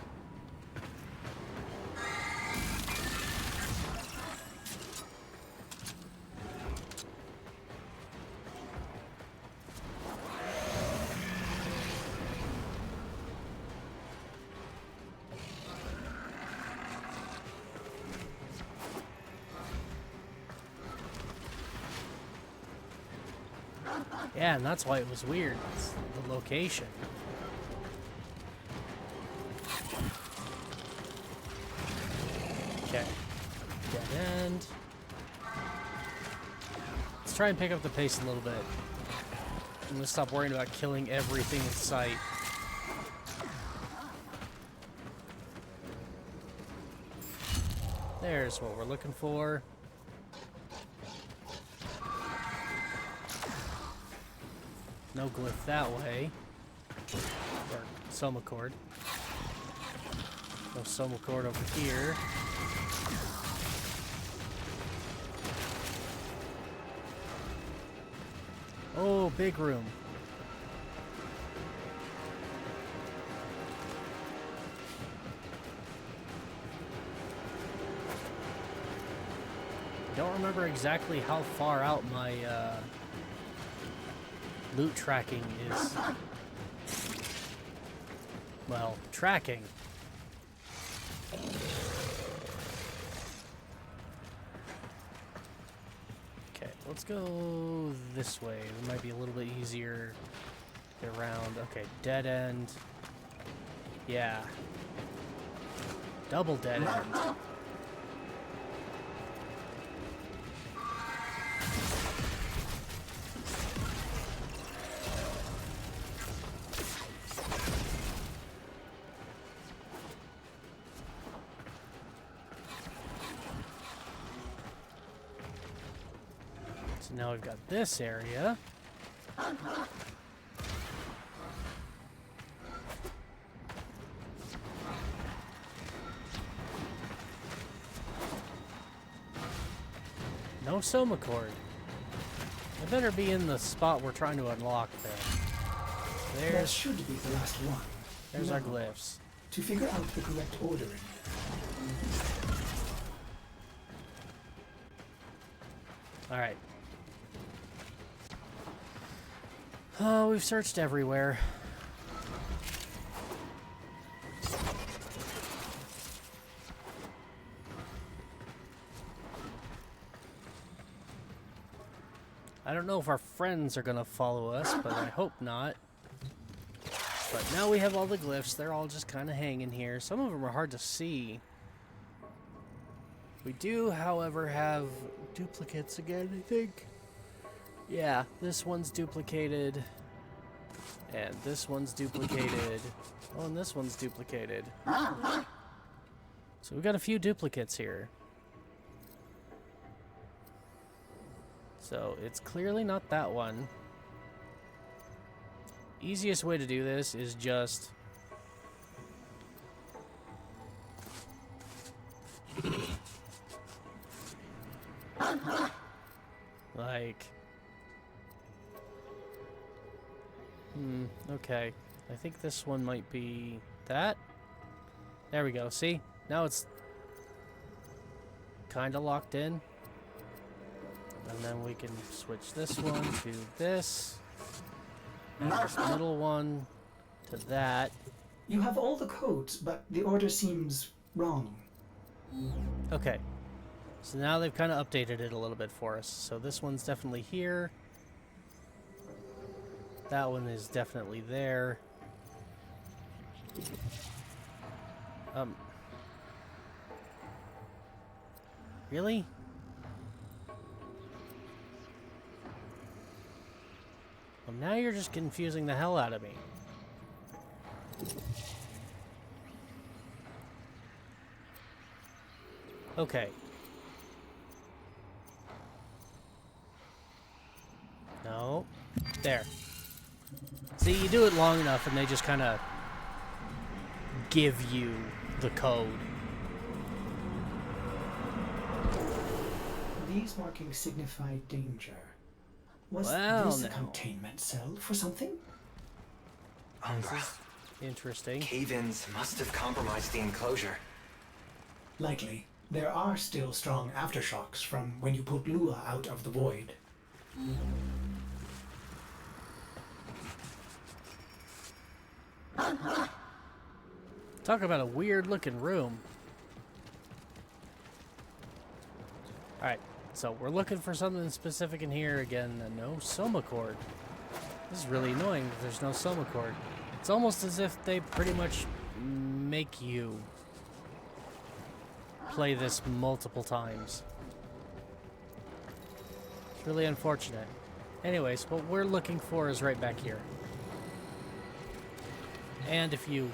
S1: Yeah, and that's why it was weird. It's the location. Okay. Dead end. Let's try and pick up the pace a little bit. I'm gonna stop worrying about killing everything in sight. There's what we're looking for. No glyph that way. Or soma cord. No soma cord over here. Oh, big room. I don't remember exactly how far out my loot tracking is. Well, tracking. Okay, let's go this way. It might be a little bit easier to get around. Okay, dead end. Yeah. Double dead end. So now we've got this area. No soma cord. It better be in the spot we're trying to unlock there.
S2: That should be the last one.
S1: There's our glyphs.
S2: To figure out the correct ordering.
S1: Alright. Oh, we've searched everywhere. I don't know if our friends are gonna follow us, but I hope not. But now we have all the glyphs. They're all just kind of hanging here. Some of them are hard to see. We do, however, have duplicates again, I think. Yeah, this one's duplicated. And this one's duplicated. Oh, and this one's duplicated. So we've got a few duplicates here. So it's clearly not that one. Easiest way to do this is just... like... okay. I think this one might be that. There we go. See? Now it's kind of locked in. And then we can switch this one to this. And this middle one to that.
S2: You have all the codes, but the order seems wrong.
S1: Okay. So now they've kind of updated it a little bit for us. So this one's definitely here. That one is definitely there. Really? Well, now you're just confusing the hell out of me. Okay. No. There. See, you do it long enough and they just kind of give you the code.
S2: These markings signify danger. Was
S1: Well,
S2: this a
S1: now.
S2: containment cell for something?
S20: Umbra.
S1: Interesting.
S20: Cave-ins must have compromised the enclosure.
S2: Likely. There are still strong aftershocks from when you put Lua out of the void.
S1: Talk about a weird looking room. Alright, So we're looking for something specific in here. Again, no soma cord. This is really annoying that there's no soma cord. It's almost as if they pretty much make you play this multiple times. It's really unfortunate. Anyways, what we're looking for is right back here. And if you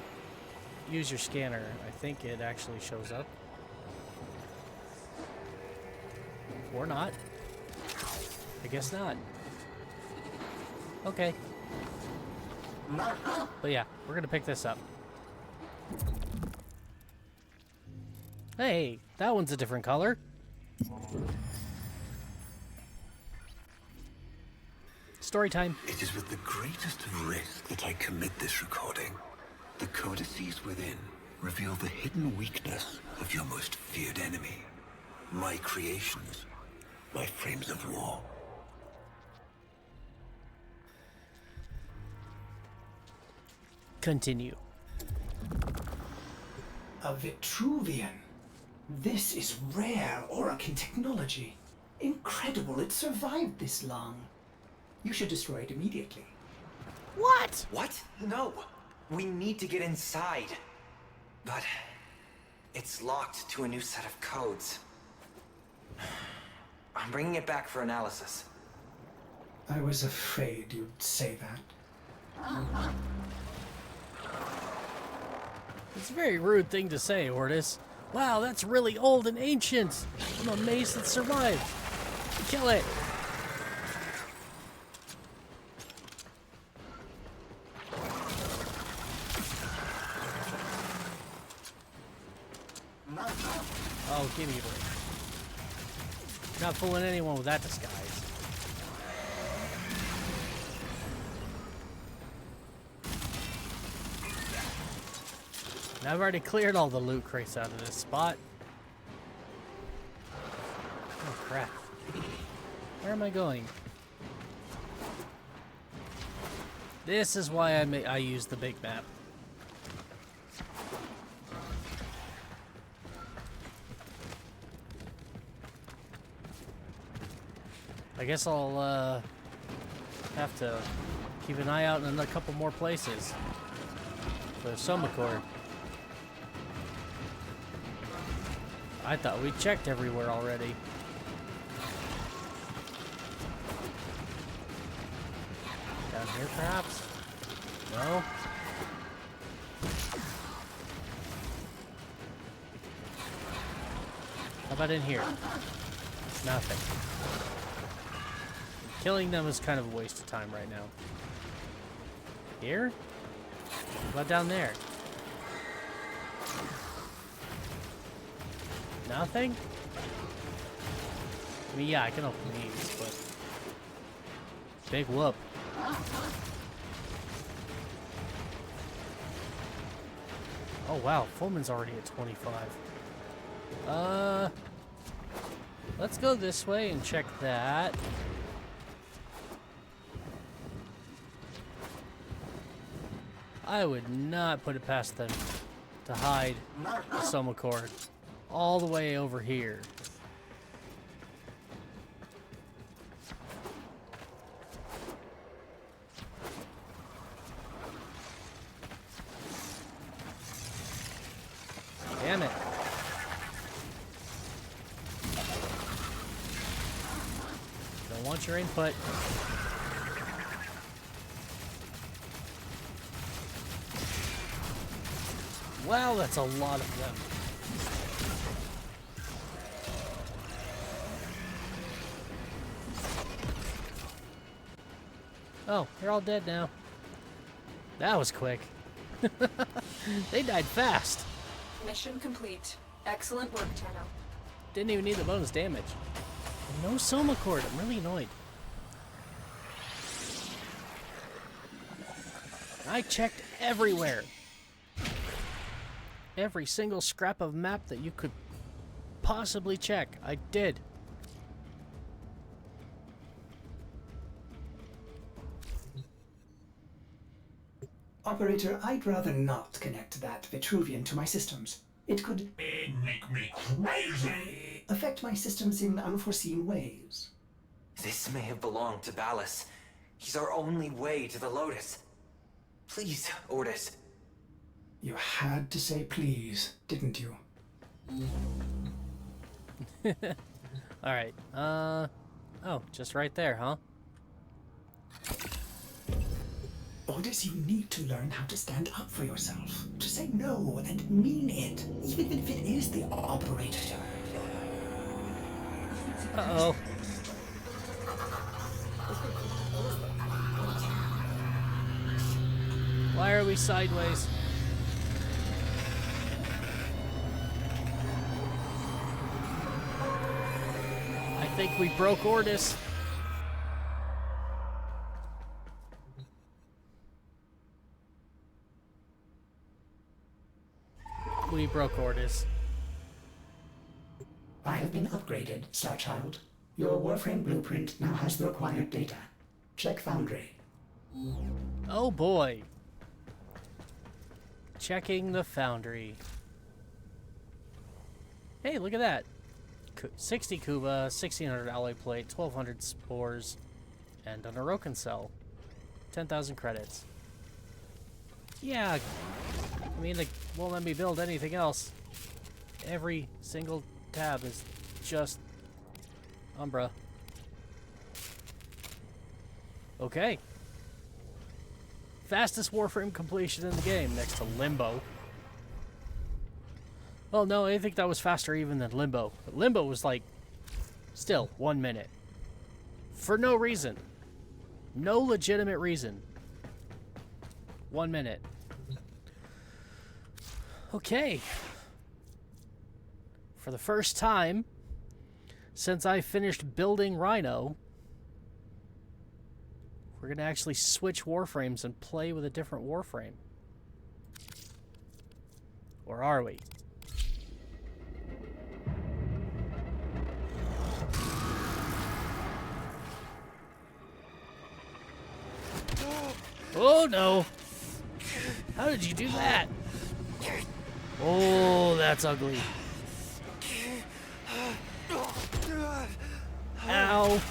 S1: use your scanner, I think it actually shows up. Or not. I guess not. Okay. But yeah, we're gonna pick this up. Hey, that one's a different color. Story time.
S10: It is with the greatest of risk that I commit this recording. The codices within reveal the hidden weakness of your most feared enemy. My creations. My frames of war.
S1: Continue.
S2: A Vitruvian. This is rare Orokin technology. Incredible it survived this long. You should destroy it immediately.
S1: What?
S20: What? No. We need to get inside. But it's locked to a new set of codes. I'm bringing it back for analysis.
S2: I was afraid you'd say that.
S1: It's a very rude thing to say, Ortis. Wow, that's really old and ancient. I'm amazed it survived. Kill it. Oh, give me a break. Not fooling anyone with that disguise. And I've already cleared all the loot crates out of this spot. Oh crap. Where am I going? This is why I use the big map. I guess I'll have to keep an eye out in a couple more places for the soma cord. I thought we checked everywhere already. Down here, perhaps? No? How about in here? Nothing. Killing them is kind of a waste of time right now. Here? How about down there? Nothing? I mean, yeah, I can open these, but... Big whoop. Oh, wow. Fullman's already at 25. Let's go this way and check that. I would not put it past them to hide the soma cord all the way over here. Damn it. Don't want your input. Wow, that's a lot of them. Oh, they're all dead now. That was quick. They died fast.
S4: Mission complete. Excellent work, Tenno.
S1: Didn't even need the bonus damage. And no soma cord. I'm really annoyed. I checked everywhere. Every single scrap of map that you could possibly check, I did.
S2: Operator, I'd rather not connect that Vitruvian to my systems. It could...
S14: It'd make me crazy!
S2: affect my systems in unforeseen ways.
S20: This may have belonged to Ballas. He's our only way to the Lotus. Please, Ordis.
S2: You had to say please, didn't you?
S1: Alright, oh, just right there, huh?
S2: Ordis, you need to learn how to stand up for yourself. To say no and mean it, even if it is the operator.
S1: Uh-oh. Why are we sideways? I think we broke Ordis. We broke Ordis.
S2: I have been upgraded, Starchild. Your Warframe blueprint now has the required data. Check Foundry.
S1: Oh boy. Checking the Foundry. Hey, look at that. 60 Kuba, 1600 alloy plate, 1200 spores, and an Orokin cell. 10,000 credits. Yeah, I mean, they won't let me build anything else. Every single tab is just Umbra. Okay. Fastest Warframe completion in the game, next to Limbo. Well, no, I think that was faster even than Limbo. But Limbo was like, still, 1 minute. For no reason. No legitimate reason. 1 minute. Okay. For the first time since I finished building Rhino, we're going to actually switch Warframes and play with a different Warframe. Or are we? Oh no! How did you do that? Oh, that's ugly. Ow!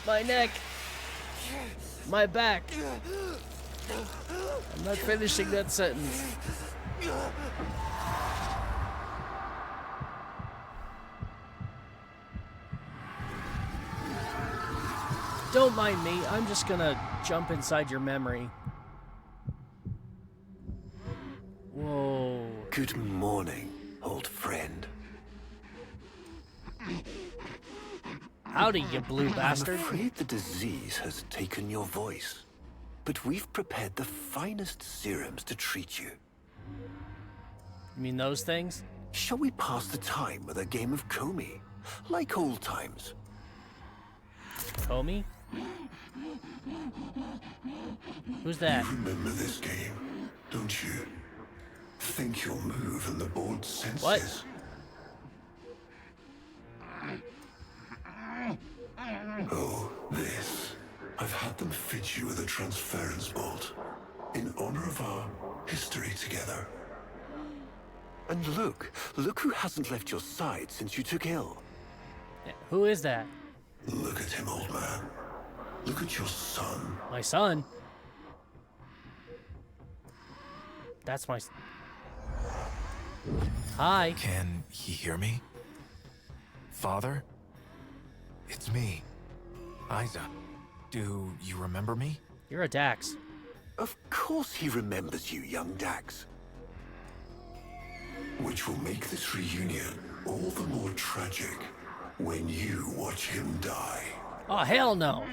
S1: My neck! My back! I'm not finishing that sentence. Don't mind me, I'm just gonna jump inside your memory. Whoa.
S10: Good morning, old friend.
S1: Howdy, you blue bastard.
S10: I'm afraid the disease has taken your voice, but we've prepared the finest serums to treat you.
S1: You mean those things?
S10: Shall we pass the time with a game of Comey, like old times?
S1: Comey? Who's that?
S9: You remember this game, don't you? Think you'll move and the board senses.
S1: What?
S9: Oh, this. I've had them fit you with a transference bolt in honor of our history together.
S10: And look who hasn't left your side since you took ill.
S1: Yeah, who is that?
S9: Look at him, old man. Look at your son.
S1: My son? That's my... Hi.
S21: Can he hear me? Father? It's me, Isa. Do you remember me?
S1: You're a Dax.
S10: Of course he remembers you, young Dax.
S9: Which will make this reunion all the more tragic when you watch him die.
S1: Oh, hell no.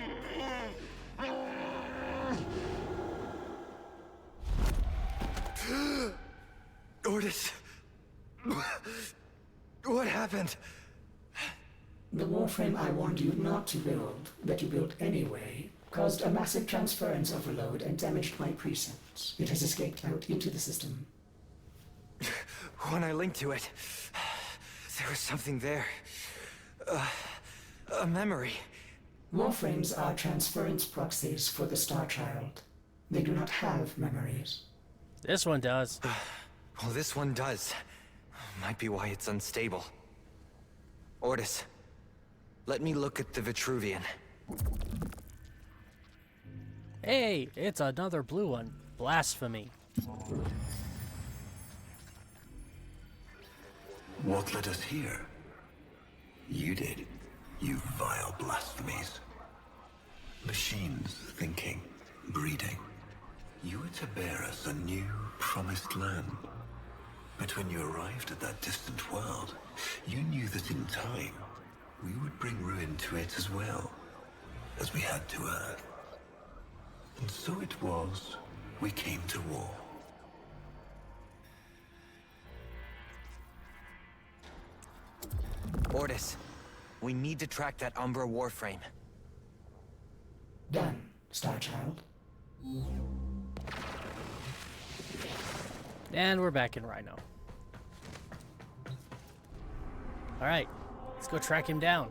S20: Ordis. What happened?
S2: The Warframe I warned you not to build, that you built anyway, caused a massive transference overload and damaged my precincts. It has escaped out into the system.
S20: When I linked to it, there was something there. A memory.
S2: Warframes are transference proxies for the Star Child. They do not have memories.
S1: This one does.
S20: Well, this one does. Might be why it's unstable. Ordis, let me look at the Vitruvian.
S1: Hey, it's another blue one. Blasphemy.
S10: What led us here? You did, you vile blasphemies. Machines thinking, breeding. You were to bear us a new, promised land. But when you arrived at that distant world, you knew that in time, we would bring ruin to it as well, as we had to Earth. And so it was, we came to war.
S20: Ordis, we need to track that Umbra Warframe.
S2: Done, Starchild.
S1: And we're back in Rhino. Alright, let's go track him down.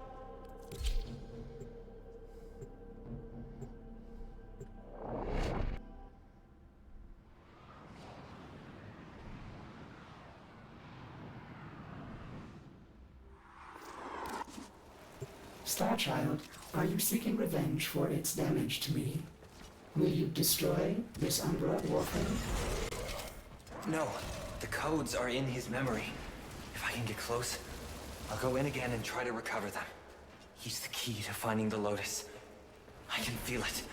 S2: Starchild, are you seeking revenge for its damage to me? Will you destroy this Umbra Warframe?
S20: No, the codes are in his memory. If I can get close, I'll go in again and try to recover them. He's the key to finding the Lotus. I can feel it.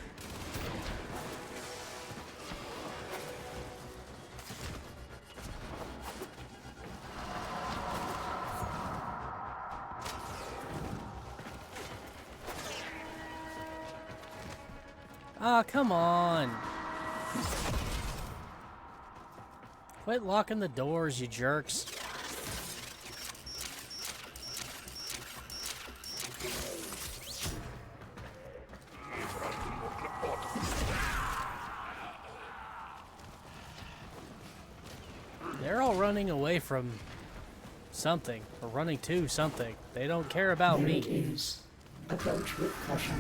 S1: Ah, come on. Quit locking the doors, you jerks. They're all running away from something, or running to something. They don't care about
S2: There
S1: me.
S2: it is. Approach with caution.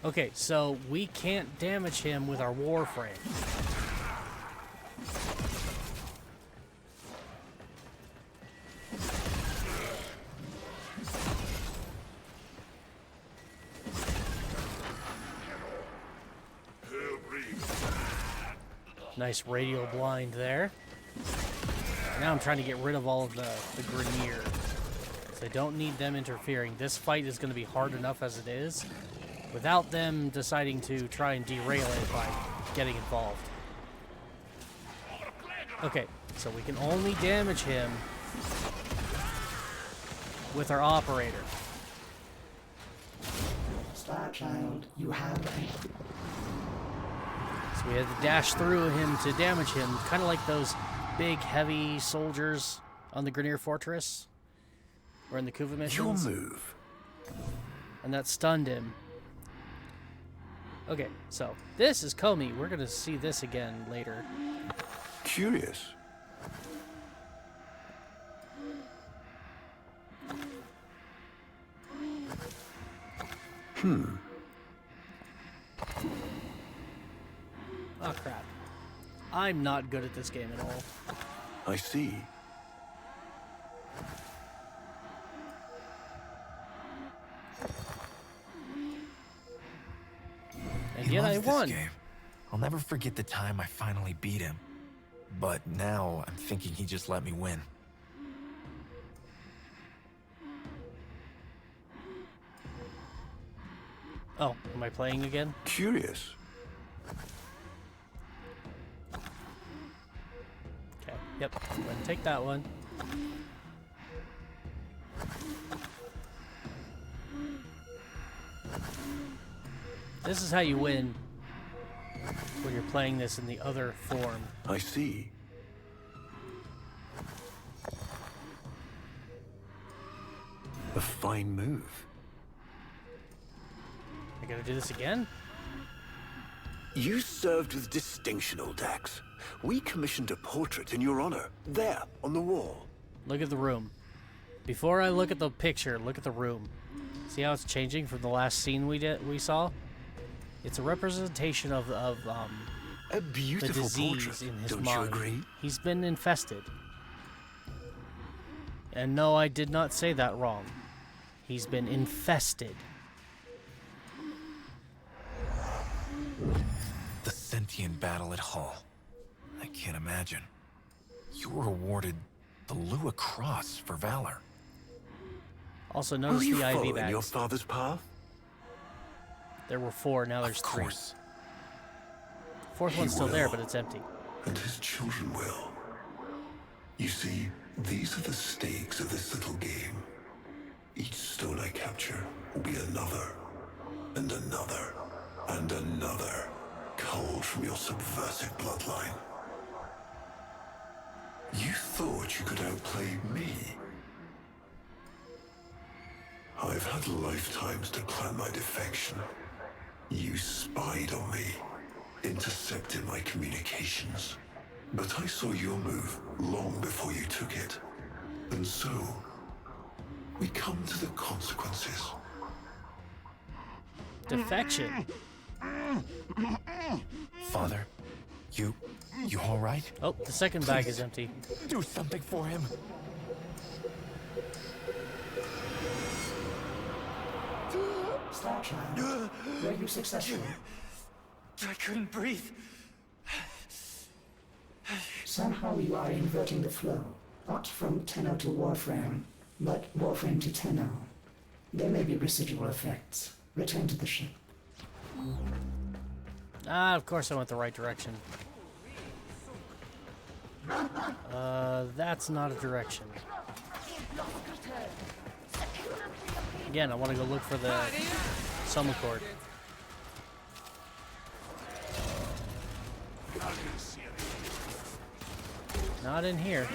S1: Okay, so we can't damage him with our Warframe. Nice radial blind there. Now I'm trying to get rid of all of the Grenier. So I don't need them interfering. This fight is going to be hard enough as it is, without them deciding to try and derail it by getting involved. Okay, so we can only damage him with our operator.
S2: Starchild, you have
S1: So we had to dash through him to damage him, kind of like those big, heavy soldiers on the Grenier Fortress, or in the Kuva missions.
S10: Your move.
S1: And that stunned him. Okay, so this is Comey. We're gonna see this again later.
S10: Curious.
S1: Oh crap. I'm not good at this game at all.
S10: I see.
S1: And
S21: He
S1: yet I
S21: loves
S1: won.
S21: this game. I'll never forget the time I finally beat him. But now I'm thinking he just let me win.
S1: Oh, am I playing again?
S10: Curious.
S1: Okay, yep. I'm gonna take that one. This is how you win when you're playing this in the other form.
S10: I see. A fine move.
S1: I gotta do this again?
S10: You served with distinction, old Dax. We commissioned a portrait in your honor, there, on the wall.
S1: Look at the room. Before I look at the picture, look at the room. See how it's changing from the last scene we saw? It's a representation of
S10: A beautiful
S1: the disease
S10: portrait,
S1: in his
S10: don't
S1: mind.
S10: you agree?
S1: He's been infested. And no, I did not say that wrong. He's been infested.
S21: The sentient battle at Hull. I can't imagine. You were awarded the Lua Cross for valor.
S1: Also,
S10: Will
S1: notice
S10: you
S1: the IV
S10: follow in
S1: bags.
S10: your father's path?
S1: There were 4, now there's 3.
S21: Course.
S1: Fourth one's still there, but it's empty.
S9: And his children will. You see, these are the stakes of this little game. Each stone I capture will be another, and another, and another, culled from your subversive bloodline. You thought you could outplay me? I've had lifetimes to plan my defection. You spied on me, intercepted my communications. But I saw your move long before you took it. And so, we come to the consequences.
S1: Defection.
S21: Father, you all right?
S1: Oh, the second bag is empty.
S21: Do something for him.
S2: Star Child, were you successful?
S20: I couldn't breathe.
S2: Somehow you are inverting the flow. Not from Tenno to Warframe, but Warframe to Tenno. There may be residual effects. Return to the ship.
S1: Ah, of course I went the right direction. That's not a direction. Again, I want to go look for the Soma Cord. Not in here.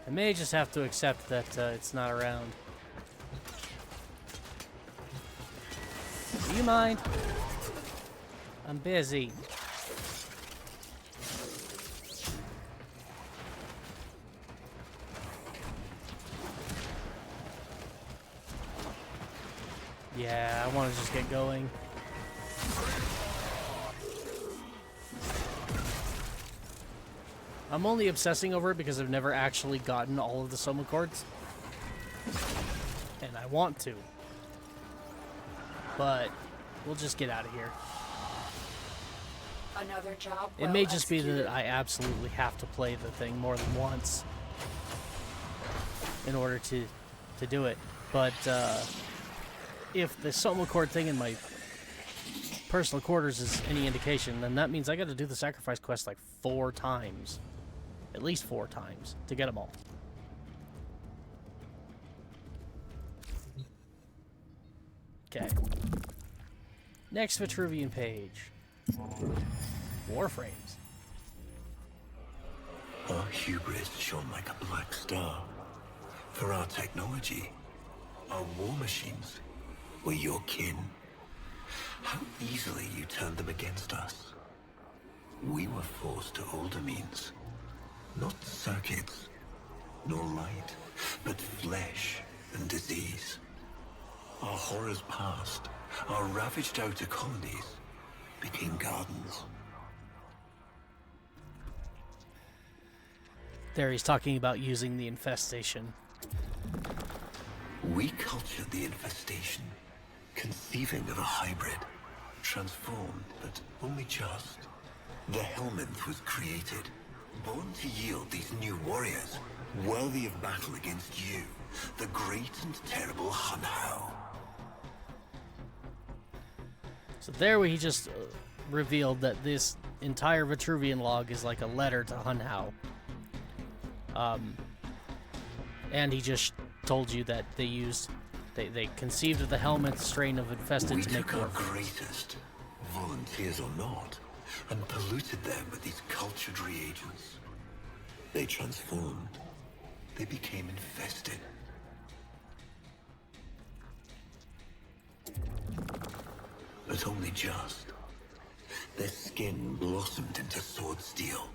S1: I may just have to accept that it's not around. Do you mind? I'm busy. Yeah, I want to just get going. I'm only obsessing over it because I've never actually gotten all of the Soma Cords. And I want to. But we'll just get out of here.
S4: Another job.
S1: It may just be that I absolutely have to play the thing more than once in order to do it. But if the Soma Cord thing in my personal quarters is any indication, then that means I got to do the sacrifice quest like 4 times. At least 4 times to get them all. Okay. Next Vitruvian page. Warframes.
S10: Our hubris shone like a black star. For our technology, our war machines were your kin. How easily you turned them against us. We were forced to older means. Not circuits, nor light, but flesh and disease. Our horrors passed. Our ravaged outer colonies became gardens.
S1: There he's talking about using the infestation.
S10: We cultured the infestation, conceiving of a hybrid, transformed, but only just. The Helminth was created, born to yield these new warriors, worthy of battle against you, the great and terrible Hun Hao.
S1: So there he just revealed that this entire Vitruvian log is like a letter to Hun Hao. And he just told you that they conceived of the Helminth strain of infested to make
S10: We took our
S1: Warframes.
S10: greatest, volunteers or not, and polluted them with these cultured reagents. They transformed. They became infested. But only just. Their skin blossomed into sword steel,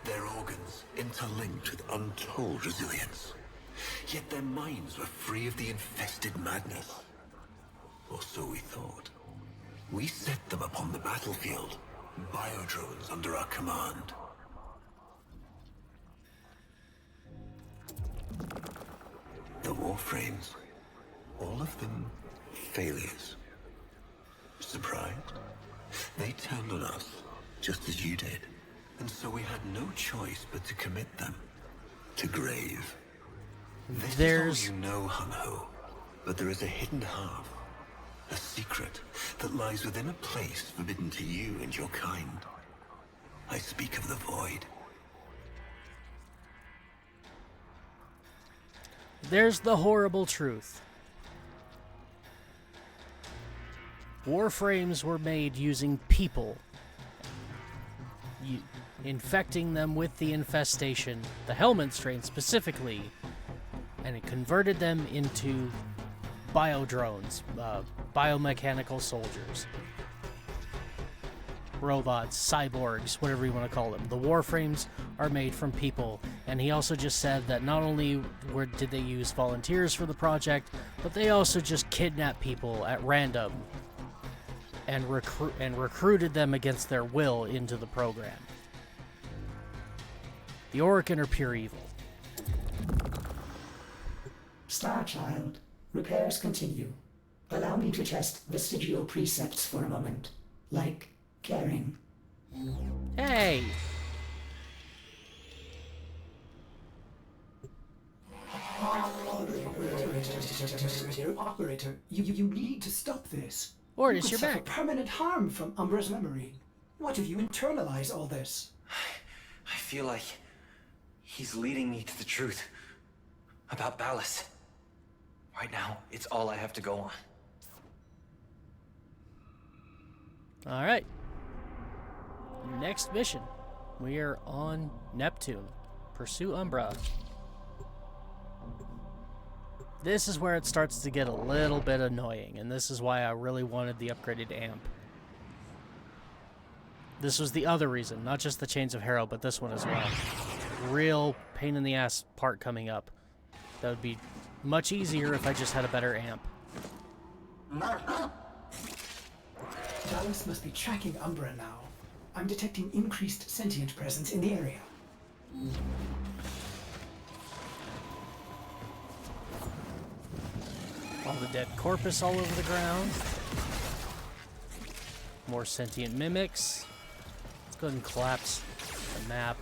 S10: their organs interlinked with untold resilience. Yet their minds were free of the infested madness. Or so we thought. We set them upon the battlefield, biodrones under our command. The Warframes, all of them failures. Surprised? They turned on us, just as you did. And so we had no choice but to commit them to grave. This is all you know, Hun-Ho. But there is a hidden half, a secret that lies within a place forbidden to you and your kind. I speak of the Void.
S1: There's the horrible truth. Warframes were made using people, infecting them with the infestation, the helmet strain specifically, and it converted them into biodrones, biomechanical soldiers, robots, cyborgs, whatever you want to call them. The Warframes are made from people, and he also just said that not only did they use volunteers for the project, but they also just kidnapped people at random and recruited them against their will into the program. The Orokin are pure evil.
S2: Starchild, repairs continue. Allow me to test vestigial precepts for a moment, like caring.
S1: Hey!
S2: Operator, you need to stop this.
S1: Ordis, you're
S2: suffer
S1: back.
S2: Permanent harm from Umbra's memory. What if you internalize all this?
S20: I feel like he's leading me to the truth about Ballas. Right now, it's all I have to go on.
S1: All right. Next mission. We are on Neptune. Pursue Umbra. This is where it starts to get a little bit annoying, and this is why I really wanted the upgraded amp. This was the other reason, not just the Chains of Harrow, but this one as well. Real pain in the ass part coming up. That would be much easier if I just had a better amp.
S2: Dallas must be tracking Umbra now. I'm detecting increased sentient presence in the area.
S1: All the dead corpus all over the ground. More sentient mimics. Let's go ahead and collapse the map.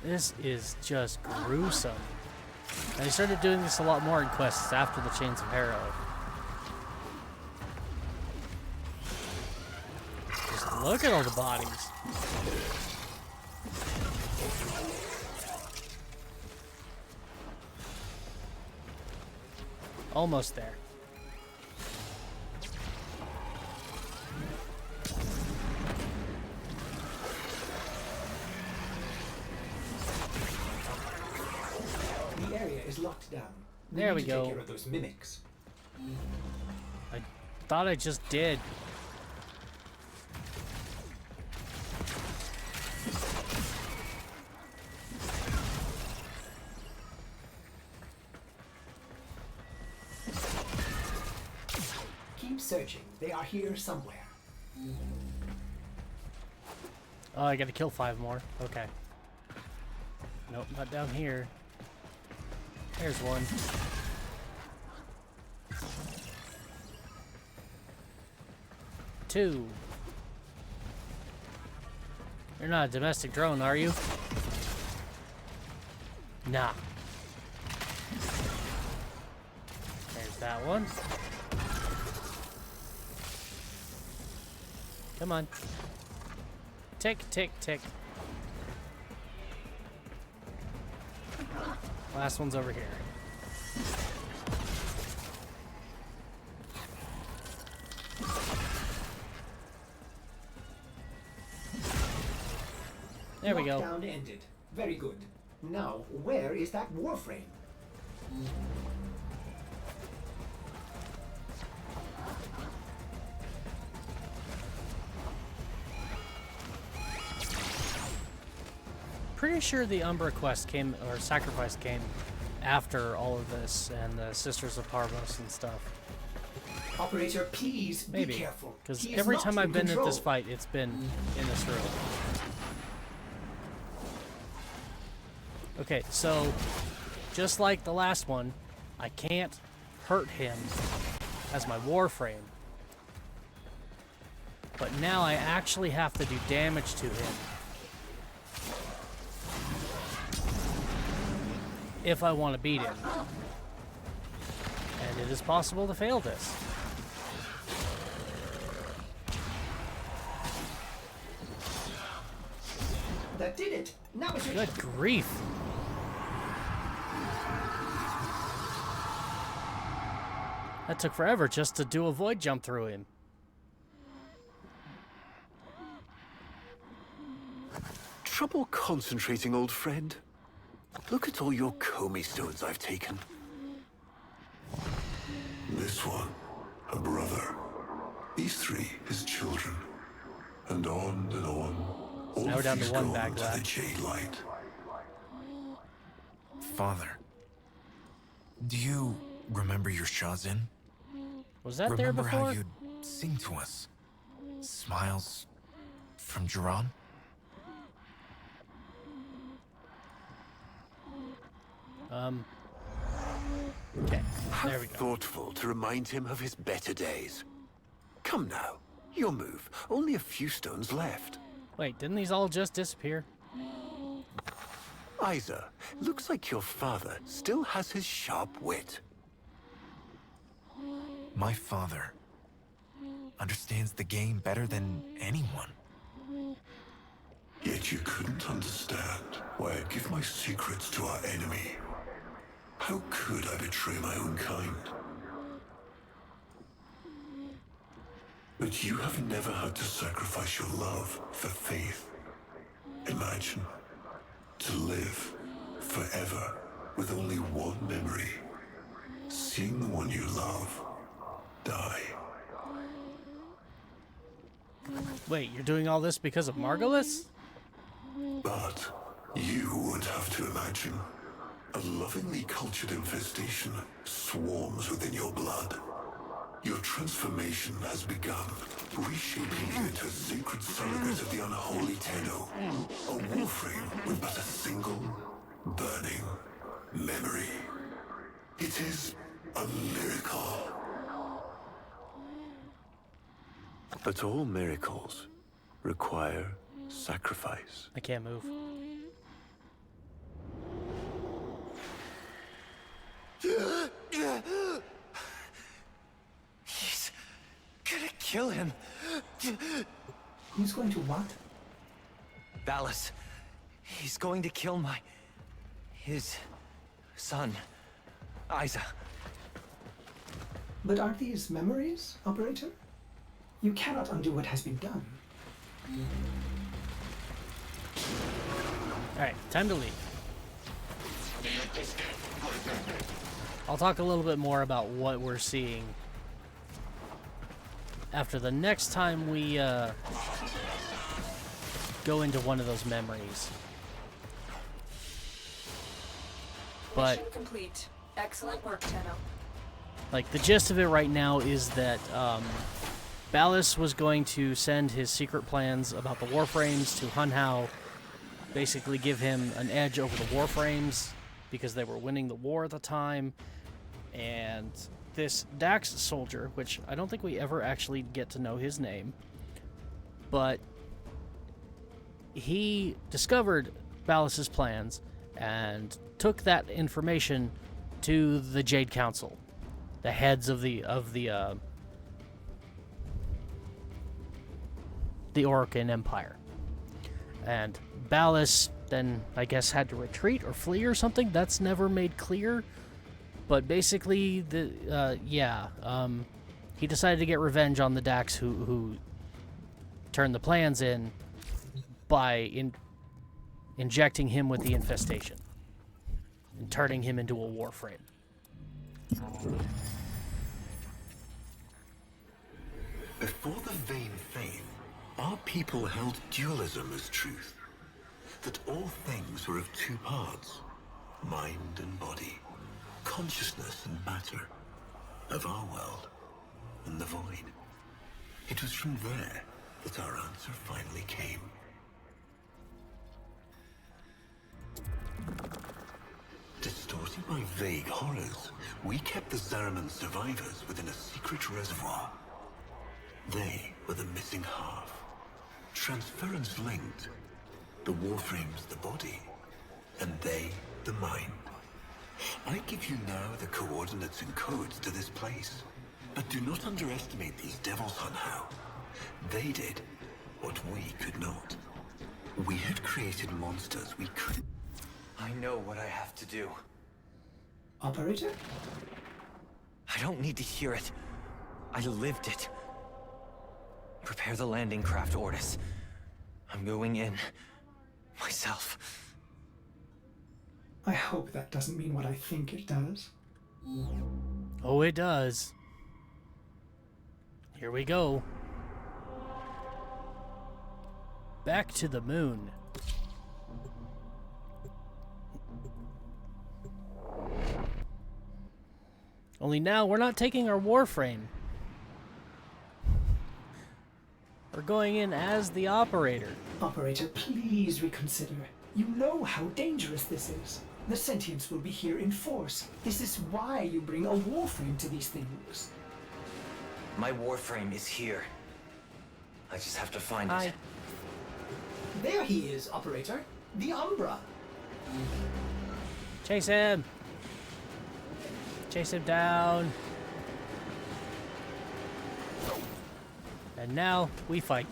S1: This is just gruesome. And I started doing this a lot more in quests after the Chains of Harrow. Just look at all the bodies. Almost there.
S2: The area is locked down.
S1: There we
S2: need to
S1: go.
S2: Take care of those mimics.
S1: I thought I just did.
S2: Keep searching. They are here somewhere.
S1: Oh, I gotta kill 5 more. Okay. Nope, not down here. There's one. Two. You're not a domestic drone, are you? Nah. There's that one. Come on. Tick, tick, tick. Last one's over here. There we go.
S2: Lockdown ended. Very good. Now, where is that Warframe?
S1: pretty sure the Umbra quest came, or sacrifice came, after all of this, and the Sisters of Parvos and stuff.
S2: Operator, please
S1: Maybe.
S2: be careful.
S1: Because
S2: He is
S1: every
S2: not
S1: time I've
S2: in
S1: been
S2: control.
S1: at this fight, it's been in this room. Okay, so just like the last one, I can't hurt him as my Warframe. But now I actually have to do damage to him if I want to beat him. And it is possible to fail this.
S2: That did it. Now it's your
S1: Good grief. That took forever just to do a void jump through him.
S10: Trouble concentrating, old friend? Look at all your Comey stones I've taken.
S9: This one, a brother. These three, his children. And on and on. All
S1: Now we're down to
S9: these
S1: one
S9: gone
S1: bag
S9: to
S1: left.
S9: the Jade Light.
S21: Father, do you remember your Shazin?
S1: Was that
S21: remember
S1: there before?
S21: how you'd sing to us? Smiles from Jiran?
S1: Okay,
S10: How
S1: there we go.
S10: thoughtful to remind him of his better days. Come now, your move. Only a few stones left.
S1: Wait, didn't these all just disappear?
S10: Isa, looks like your father still has his sharp wit.
S21: My father understands the game better than anyone.
S9: Yet you couldn't understand why I give my secrets to our enemy. How could I betray my own kind? But you have never had to sacrifice your love for faith. Imagine to live forever with only one memory. Seeing the one you love die.
S1: Wait, you're doing all this because of Margulis?
S9: But you would have to imagine a lovingly cultured infestation swarms within your blood. Your transformation has begun, reshaping you into a sacred surrogate of the unholy Tenno. A Warframe with but a single, burning memory. It is a miracle.
S10: But all miracles require sacrifice.
S1: I can't move.
S20: He's gonna kill him.
S2: Who's going to what?
S20: Ballas. He's going to kill his son, Isa.
S2: But aren't these memories, Operator? You cannot undo what has been done.
S1: Alright, time to leave. I'll talk a little bit more about what we're seeing after the next time we go into one of those memories. But
S4: Mission complete. Excellent work, Tenno.
S1: like the gist of it right now is that Ballas was going to send his secret plans about the Warframes to Hun Hao, basically give him an edge over the Warframes because they were winning the war at the time. And this Dax soldier, which I don't think we ever actually get to know his name, but he discovered Ballas's plans and took that information to the Jade Council, the heads of the Orokin Empire. And Ballas then, I guess, had to retreat or flee or something. That's never made clear. But basically, he decided to get revenge on the Dax who turned the plans in by injecting him with the infestation and turning him into a Warframe.
S10: Before the vain faith, our people held dualism as truth. that all things were of two parts, mind and body, consciousness and matter, of our world and the void. It was from there that our answer finally came. Distorted by vague horrors, we kept the Zariman survivors within a secret reservoir. They were the missing half. Transference linked. The Warframe's the body, and they the mind. I give you now the coordinates and codes to this place. But do not underestimate these devils on how. They did what we could not. We had created monsters we could.
S20: I know what I have to do.
S2: Operator?
S20: I don't need to hear it. I lived it. Prepare the landing craft, Ordis. I'm going in. Myself.
S2: I hope that doesn't mean what I think it does.
S1: Oh, it does. Here we go. Back to the moon. Only now we're not taking our Warframe. We're going in as the operator.
S2: Operator, please reconsider. You know how dangerous this is. The sentients will be here in force. This is why you bring a Warframe to these things.
S20: My Warframe is here. I just have to find it.
S2: There he is, Operator. The Umbra.
S1: Chase him. Chase him down. And now we fight.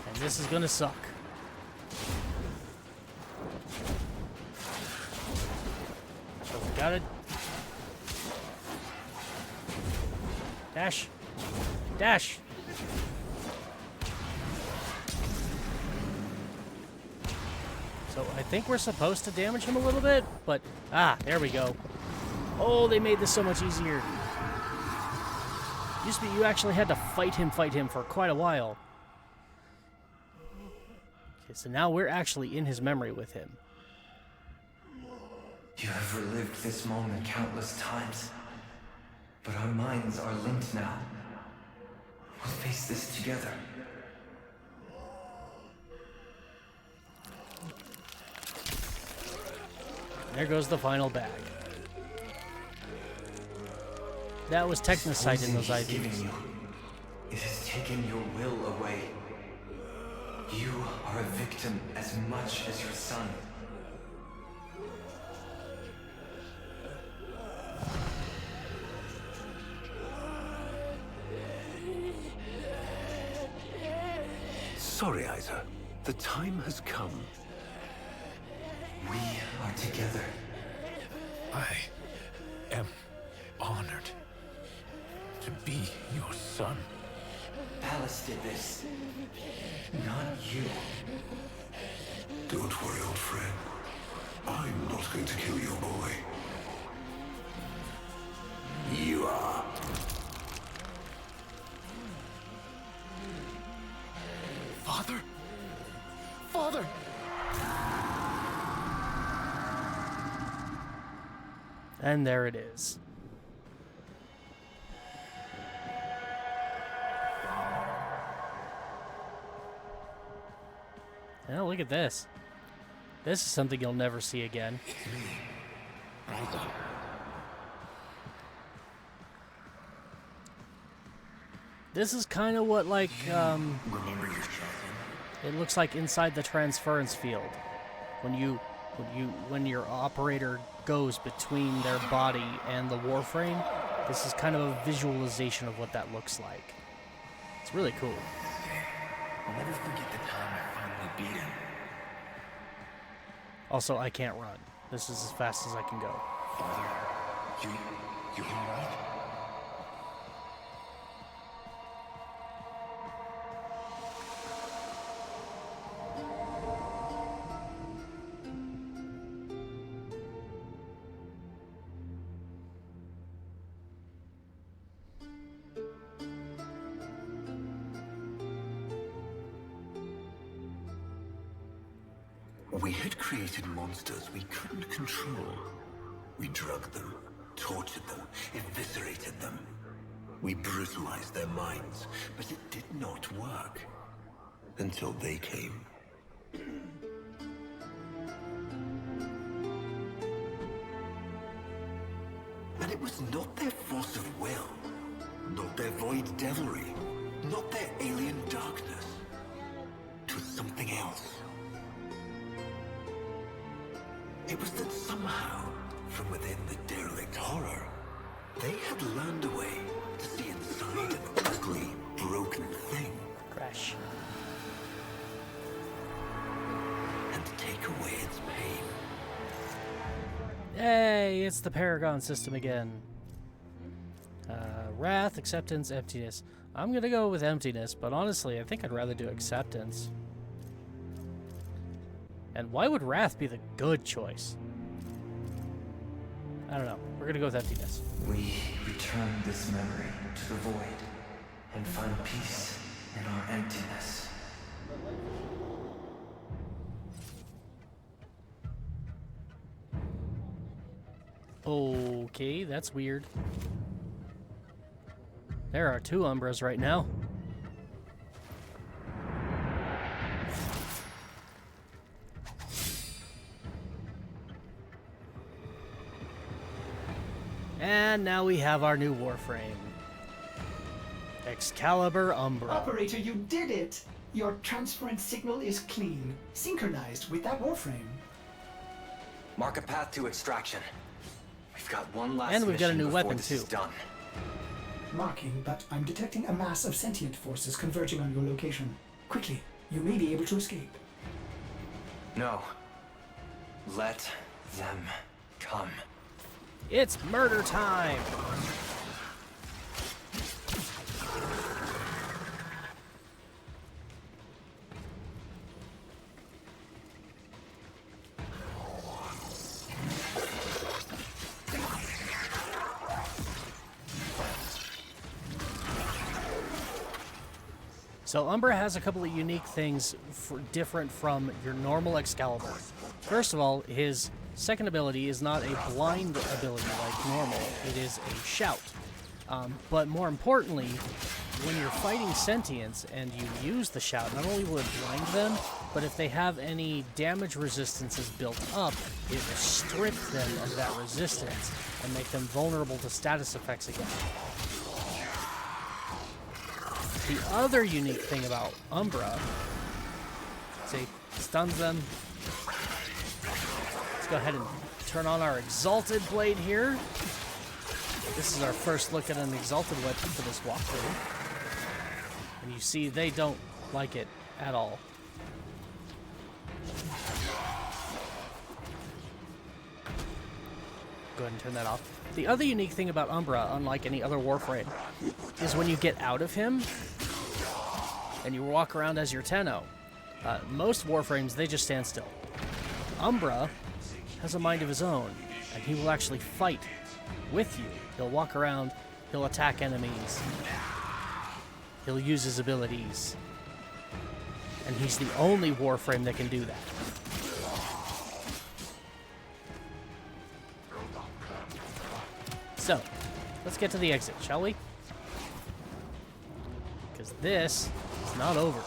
S1: And this is gonna suck. So we got it. Dash. Dash. So I think we're supposed to damage him a little bit, but there we go. Oh, they made this so much easier. Used to be you actually had to fight him for quite a while. Okay, so now we're actually in his memory with him.
S20: You have relived this moment countless times. But our minds are linked now. We'll face this together.
S1: There goes the final bag. That was technocite in those IVs.
S20: It has taken your will away. You are a victim as much as your son.
S10: Sorry, Isa. The time has come.
S20: We are together.
S21: I am honored to be your son.
S20: Alice did this. Not you.
S10: Don't worry, old friend. I'm not going to kill your boy. You are.
S21: Father? Father!
S1: And there it is. Oh, look at this. This is something you'll never see again. This is kind of what, like, it looks like inside the transference field. When your operator goes between their body and the Warframe, this is kind of a visualization of what that looks like. It's really cool.
S21: I'll never forget the time I finally beat him.
S1: Also, I can't run. This is as fast as I can go.
S21: Father, you all right?
S10: We had created monsters we couldn't control. We drugged them, tortured them, eviscerated them. We brutalized their minds, but it did not work. Until they came. And it was not their force of will, not their void devilry, not their alien darkness. It was something else. It was that somehow, from within the derelict horror, they had learned a way to see inside an ugly, broken thing.
S1: Crash.
S10: And take away its pain.
S1: Hey, it's the Paragon system again. Wrath, acceptance, emptiness. I'm gonna go with emptiness, but honestly, I think I'd rather do acceptance. And why would Wrath be the good choice? I don't know. We're gonna go with emptiness.
S20: We return this memory to the void and find peace in our emptiness.
S1: Okay, that's weird. There are 2 Umbras right now. And now we have our new Warframe. Excalibur Umbra.
S2: Operator, you did it! Your transference signal is clean, synchronized with that Warframe.
S20: Mark a path to extraction. We've got one last
S1: and we've got a new
S20: mission
S1: weapon
S20: this
S1: too.
S20: is done.
S2: Marking, but I'm detecting a mass of sentient forces converging on your location. Quickly, you may be able to escape.
S20: No. Let them come.
S1: It's murder time! So Umbra has a couple of unique things different from your normal Excalibur. First of all, his second ability is not a blind ability like normal. It is a shout. But more importantly, when you're fighting sentients and you use the shout, not only will it blind them, but if they have any damage resistances built up, it will strip them of that resistance and make them vulnerable to status effects again. The other unique thing about Umbra, see, stuns them. Let's go ahead and turn on our Exalted Blade here. This is our first look at an Exalted weapon for this walkthrough. And you see they don't like it at all. Go ahead and turn that off. The other unique thing about Umbra, unlike any other Warframe, is when you get out of him and you walk around as your Tenno. Most Warframes, they just stand still. Umbra has a mind of his own, and he will actually fight with you. He'll walk around, he'll attack enemies, he'll use his abilities, and he's the only Warframe that can do that. So, let's get to the exit, shall we? Because this is not over.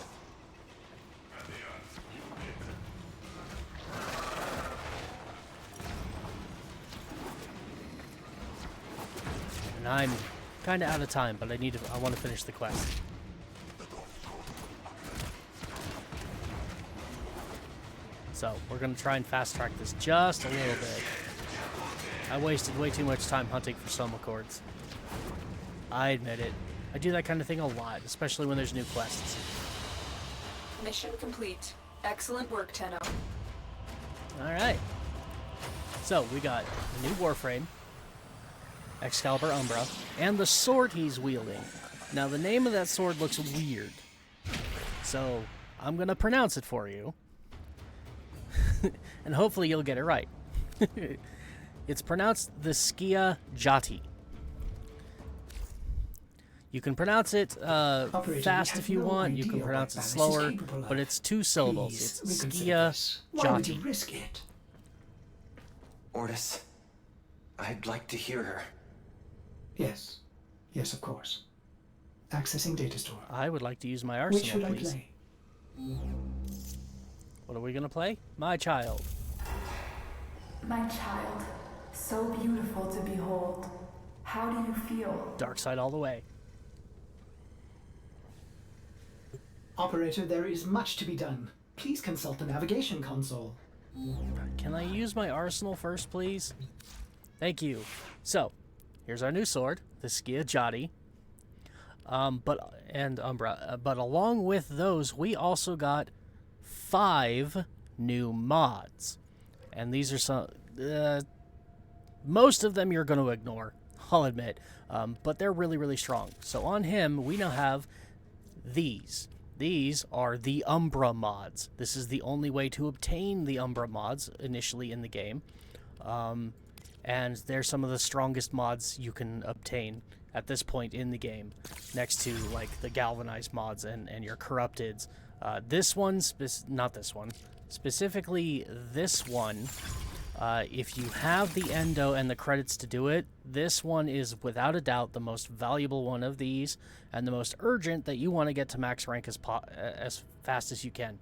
S1: And I'm kind of out of time, but I want to finish the quest. So, we're going to try and fast track this just a little bit. I wasted way too much time hunting for Soma Cords. I admit it. I do that kind of thing a lot, especially when there's new quests.
S4: Mission complete. Excellent work, Tenno.
S1: Alright. So, we got a new Warframe, Excalibur Umbra, and the sword he's wielding. Now, the name of that sword looks weird. So, I'm going to pronounce it for you. And hopefully you'll get it right. It's pronounced the Skia Jati. You can pronounce it fast if you want. You can pronounce it slower, but it's 2 syllables. It's Skia
S2: Why would you
S1: Jati.
S2: risk it?
S20: Ortis, I'd like to hear her.
S2: Yes. Yes, of course. Accessing data store.
S1: I would like to use my
S2: Which
S1: arsenal,
S2: should I
S1: please.
S2: play?
S1: What are we gonna play? My child.
S5: My child, so beautiful to behold. How do you feel?
S1: Dark side all the way.
S2: Operator, there is much to be done. Please consult the navigation console.
S1: Can I use my arsenal first, please? Thank you. So, here's our new sword, the Skia Jati. And Umbra. But along with those, we also got 5 new mods. And these are some... most of them you're going to ignore, I'll admit. But they're really, really strong. So on him, we now have these. These are the Umbra mods. This is the only way to obtain the Umbra mods initially in the game. And they're some of the strongest mods you can obtain at this point in the game, next to like the galvanized mods and your corrupteds. This one, not this one, specifically this one, if you have the endo and the credits to do it, this one is without a doubt the most valuable one of these and the most urgent that you want to get to max rank as fast as you can.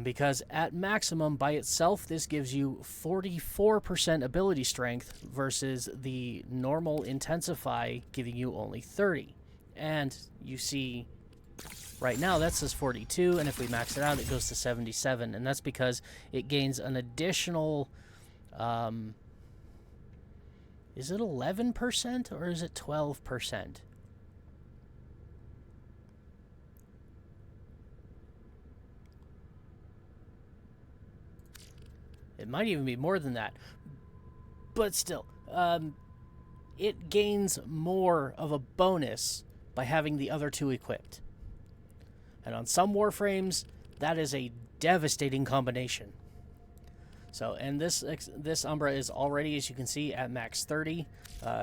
S1: Because at maximum by itself, this gives you 44% ability strength versus the normal intensify giving you only 30. And you see right now that says 42, and if we max it out, it goes to 77, and that's because it gains an additional, is it 11% or is it 12%? It might even be more than that. But still, it gains more of a bonus by having the other 2 equipped. And on some Warframes, that is a devastating combination. So, and this Umbra is already, as you can see, at max 30.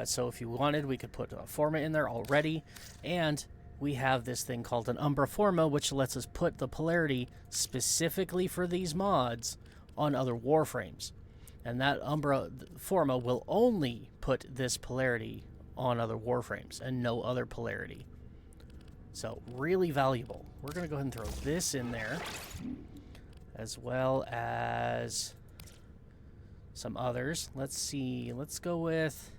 S1: So if you wanted, we could put a Forma in there already. And we have this thing called an Umbra Forma, which lets us put the polarity specifically for these mods on other Warframes. And that Umbra Forma will only put this polarity on other Warframes and no other polarity. So, really valuable. We're going to go ahead and throw this in there, as well as some others. Let's see. Let's go with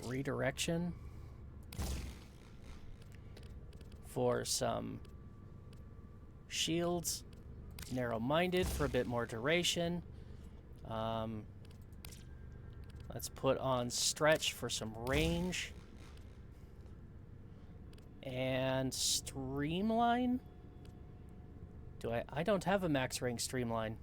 S1: redirection for some shields. Narrow-minded for a bit more duration. Let's put on stretch for some range. And streamline? I don't have a max rank streamline.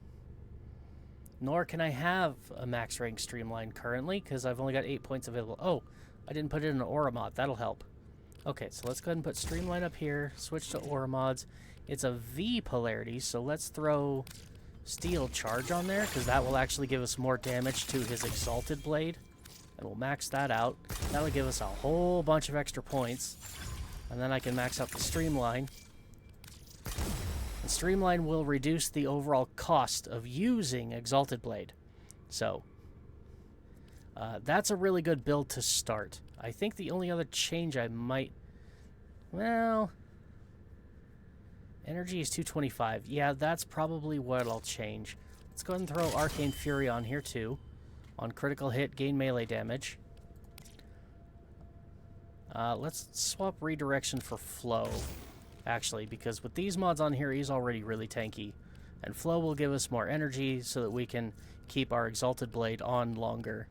S1: Nor can I have a max rank streamline currently, because I've only got 8 points available. Oh, I didn't put it in an aura mod. That'll help. Okay, so let's go ahead and put streamline up here. Switch to aura mods. It's a V polarity, so let's throw steel charge on there, because that will actually give us more damage to his exalted blade. And we'll max that out. That'll give us a whole bunch of extra points. And then I can max out the streamline. And streamline will reduce the overall cost of using exalted blade. So, that's a really good build to start. I think the only other change I might... Well... Energy is 225. Yeah, that's probably what I'll change. Let's go ahead and throw Arcane Fury on here too. On critical hit, gain melee damage. Let's swap redirection for flow, actually, because with these mods on here, he's already really tanky. And flow will give us more energy so that we can keep our exalted blade on longer.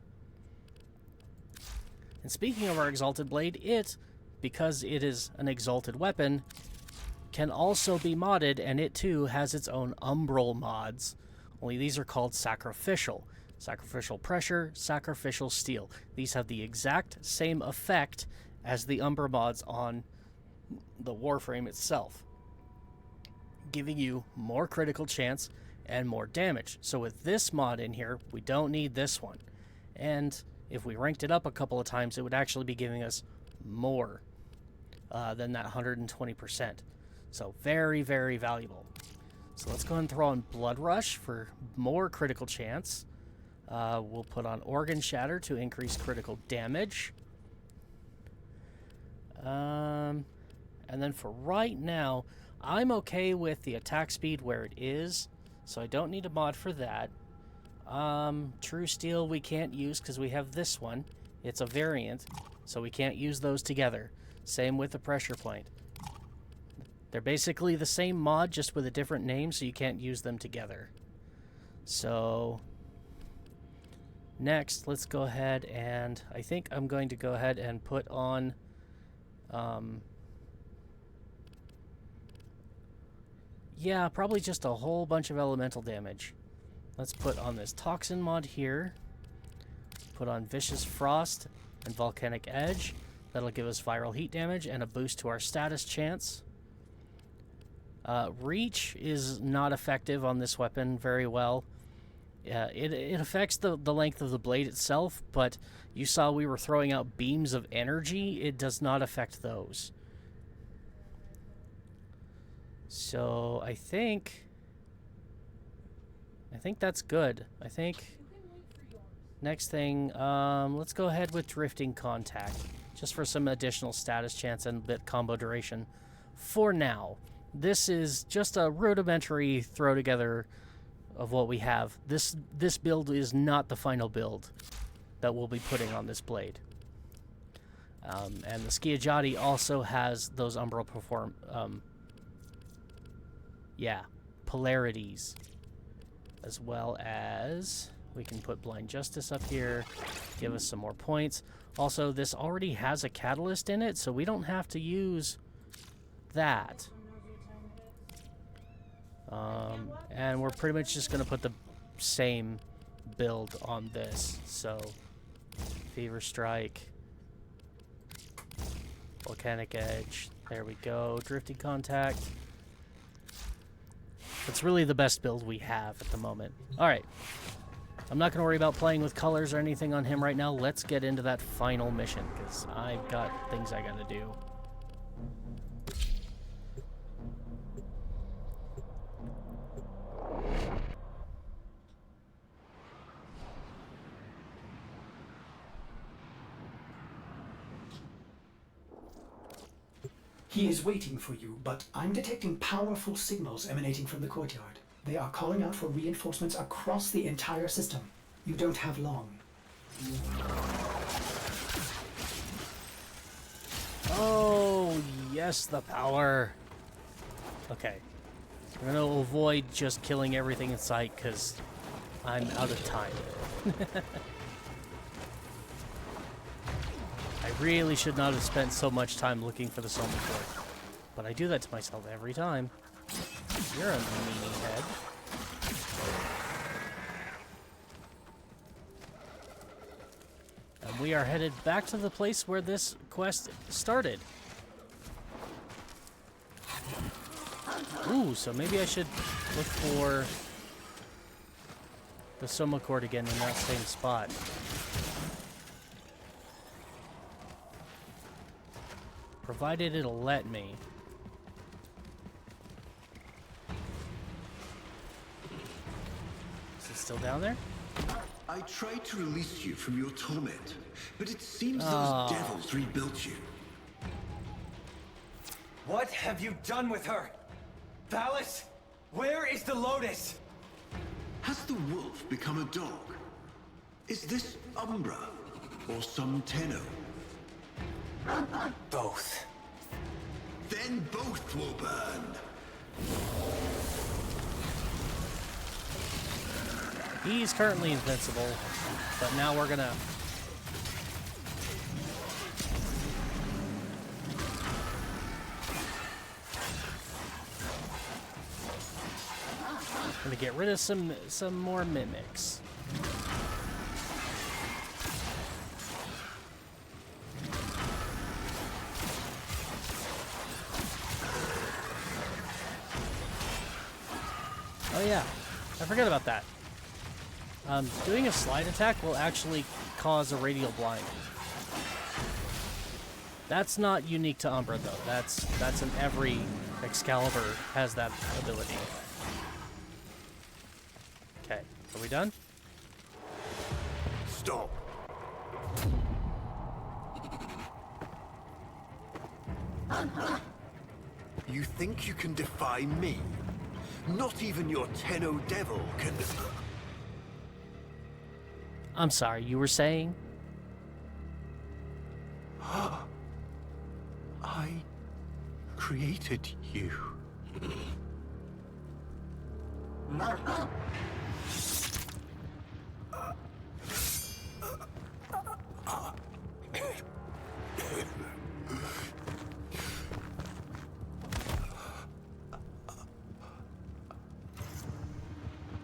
S1: And speaking of our exalted blade, it, because it is an exalted weapon, can also be modded, and it too has its own umbral mods. Only these are called sacrificial. Sacrificial pressure, sacrificial steel. These have the exact same effect as the Umbra mods on the Warframe itself, giving you more critical chance and more damage. So with this mod in here, we don't need this one. And If we ranked it up a couple of times, it would actually be giving us more than that 120%. So very, very valuable. So let's go ahead and throw on Blood Rush for more critical chance. We'll put on Organ Shatter to increase critical damage. And then for right now, I'm okay with the attack speed where it is, so I don't need a mod for that. True Steel we can't use because we have this one. It's a variant, so we can't use those together. Same with the Pressure Point. They're basically the same mod, just with a different name, so you can't use them together. So next, let's go ahead and I think I'm going to go ahead and put on yeah, probably just a whole bunch of elemental damage. Let's put on this Toxin mod here. Put on Vicious Frost and Volcanic Edge. That'll give us viral heat damage and a boost to our status chance. Reach is not effective on this weapon very well. It affects the length of the blade itself, but you saw we were throwing out beams of energy. It does not affect those. So I think that's good. I think next thing, let's go ahead with Drifting Contact, just for some additional status chance and bit combo duration. For now, this is just a rudimentary throw together of what we have. This build is not the final build that we'll be putting on this blade. And the Schiaggiati also has those Umbral polarities, as well as we can put Blind Justice up here, give us some more points. Also, this already has a catalyst in it, so we don't have to use that. And we're pretty much just going to put the same build on this. So, Fever Strike, Volcanic Edge, there we go, Drifting Contact. It's really the best build we have at the moment. Alright, I'm not going to worry about playing with colors or anything on him right now. Let's get into that final mission, because I've got things I got to do.
S2: He is waiting for you, but I'm detecting powerful signals emanating from the courtyard. They are calling out for reinforcements across the entire system. You don't have long.
S1: Oh, yes, the power. Okay. I'm going to avoid just killing everything in sight because I'm out of time. I really should not have spent so much time looking for the Soma Cord, but I do that to myself every time. You're a meanie head. And we are headed back to the place where this quest started. Ooh, so maybe I should look for the Soma Cord again in that same spot. Provided it'll let me. Is it still down there?
S10: I tried to release you from your torment, but it seems those devils rebuilt you.
S20: What have you done with her? Valis? Where is the Lotus?
S10: Has the wolf become a dog? Is this Umbra or some Tenno?
S20: Both.
S10: Then both will burn.
S1: He's currently invincible, but now we're gonna get rid of some more mimics. Oh yeah, I forgot about that. Doing a slide attack will actually cause a radial blind. That's not unique to Umbra, though. That's in every Excalibur has that ability. Okay, are we done?
S10: Stop. You think you can defy me? Not even your Tenno Devil can...
S1: I'm sorry, you were saying?
S10: I created you.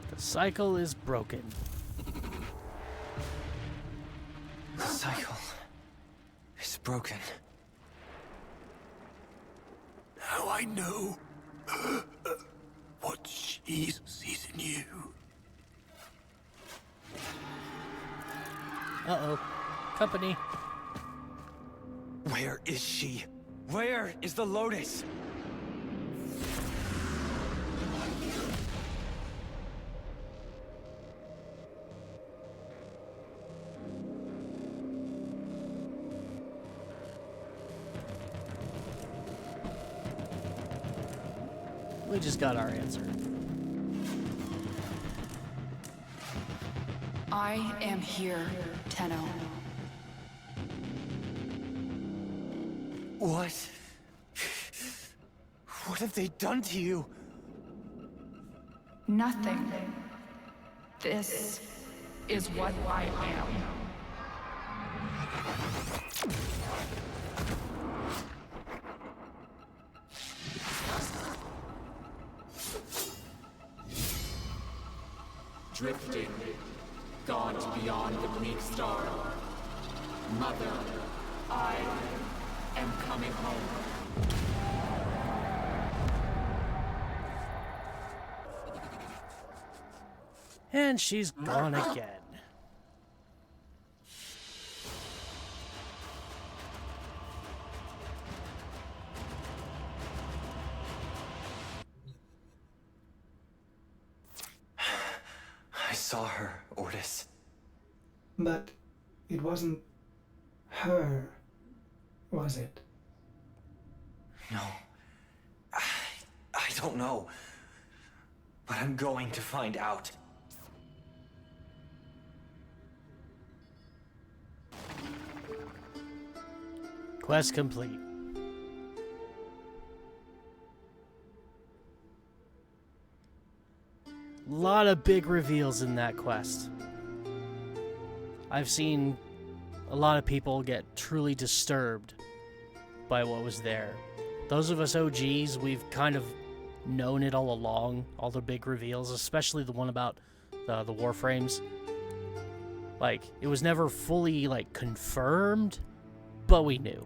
S1: The cycle is broken.
S20: The cycle is broken.
S10: Now I know what she sees in you.
S1: Uh-oh. Company.
S20: Where is she? Where is the Lotus?
S1: We just got our answer.
S4: I am here, Tenno.
S20: What? What have they done to you?
S5: Nothing. This is what I am.
S6: Drifting, gaunt beyond the Greek star. Mother, I am coming home.
S1: And she's gone again.
S20: I saw her, Ordis.
S2: But it wasn't her, was it?
S20: No. I don't know. But I'm going to find out.
S1: Quest complete. Lot of big reveals in that quest. I've seen a lot of people get truly disturbed by what was there. Those of us OGs, we've kind of known it all along, all the big reveals, especially the one about the Warframes. Like, it was never fully, like, confirmed, but we knew.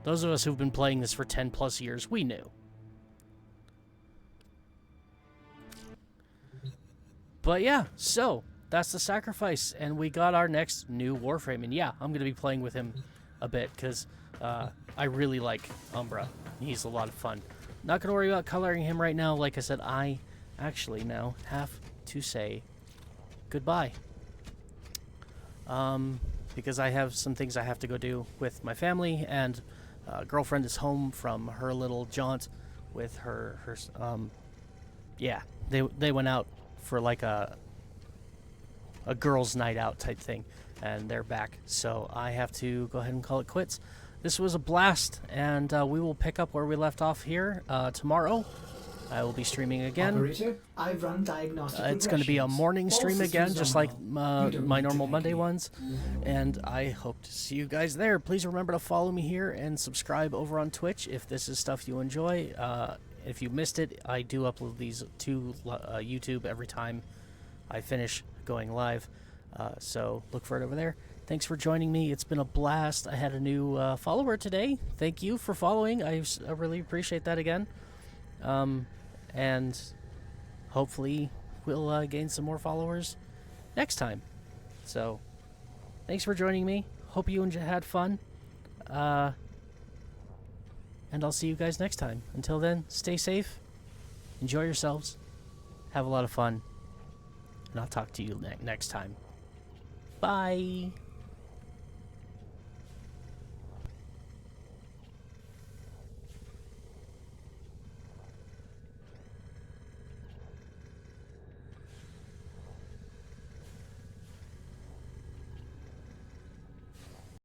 S1: Those of us who've been playing this for 10 plus years, we knew. But yeah, so that's the sacrifice, and we got our next new Warframe. And yeah, I'm going to be playing with him a bit, because I really like Umbra. He's a lot of fun. Not going to worry about coloring him right now. Like I said, I actually now have to say goodbye. Because I have some things I have to go do with my family, and girlfriend is home from her little jaunt with her yeah, they went out for like a girls' night out type thing, and they're back. So I have to go ahead and call it quits. This was a blast, and we will pick up where we left off here tomorrow. I will be streaming again.
S2: Operator, I run diagnostic
S1: It's going to be a morning stream again,
S2: systems
S1: just
S2: nominal.
S1: like my normal Monday ones. And I hope to see you guys there. Please remember to follow me here and subscribe over on Twitch if this is stuff you enjoy. If you missed it, I do upload these to YouTube every time I finish going live. So look for it over there. Thanks for joining me. It's been a blast. I had a new follower today. Thank you for following. I really appreciate that again. And hopefully we'll gain some more followers next time. So, thanks for joining me. Hope you had fun. And I'll see you guys next time. Until then, stay safe. Enjoy yourselves. Have a lot of fun. And I'll talk to you next time. Bye.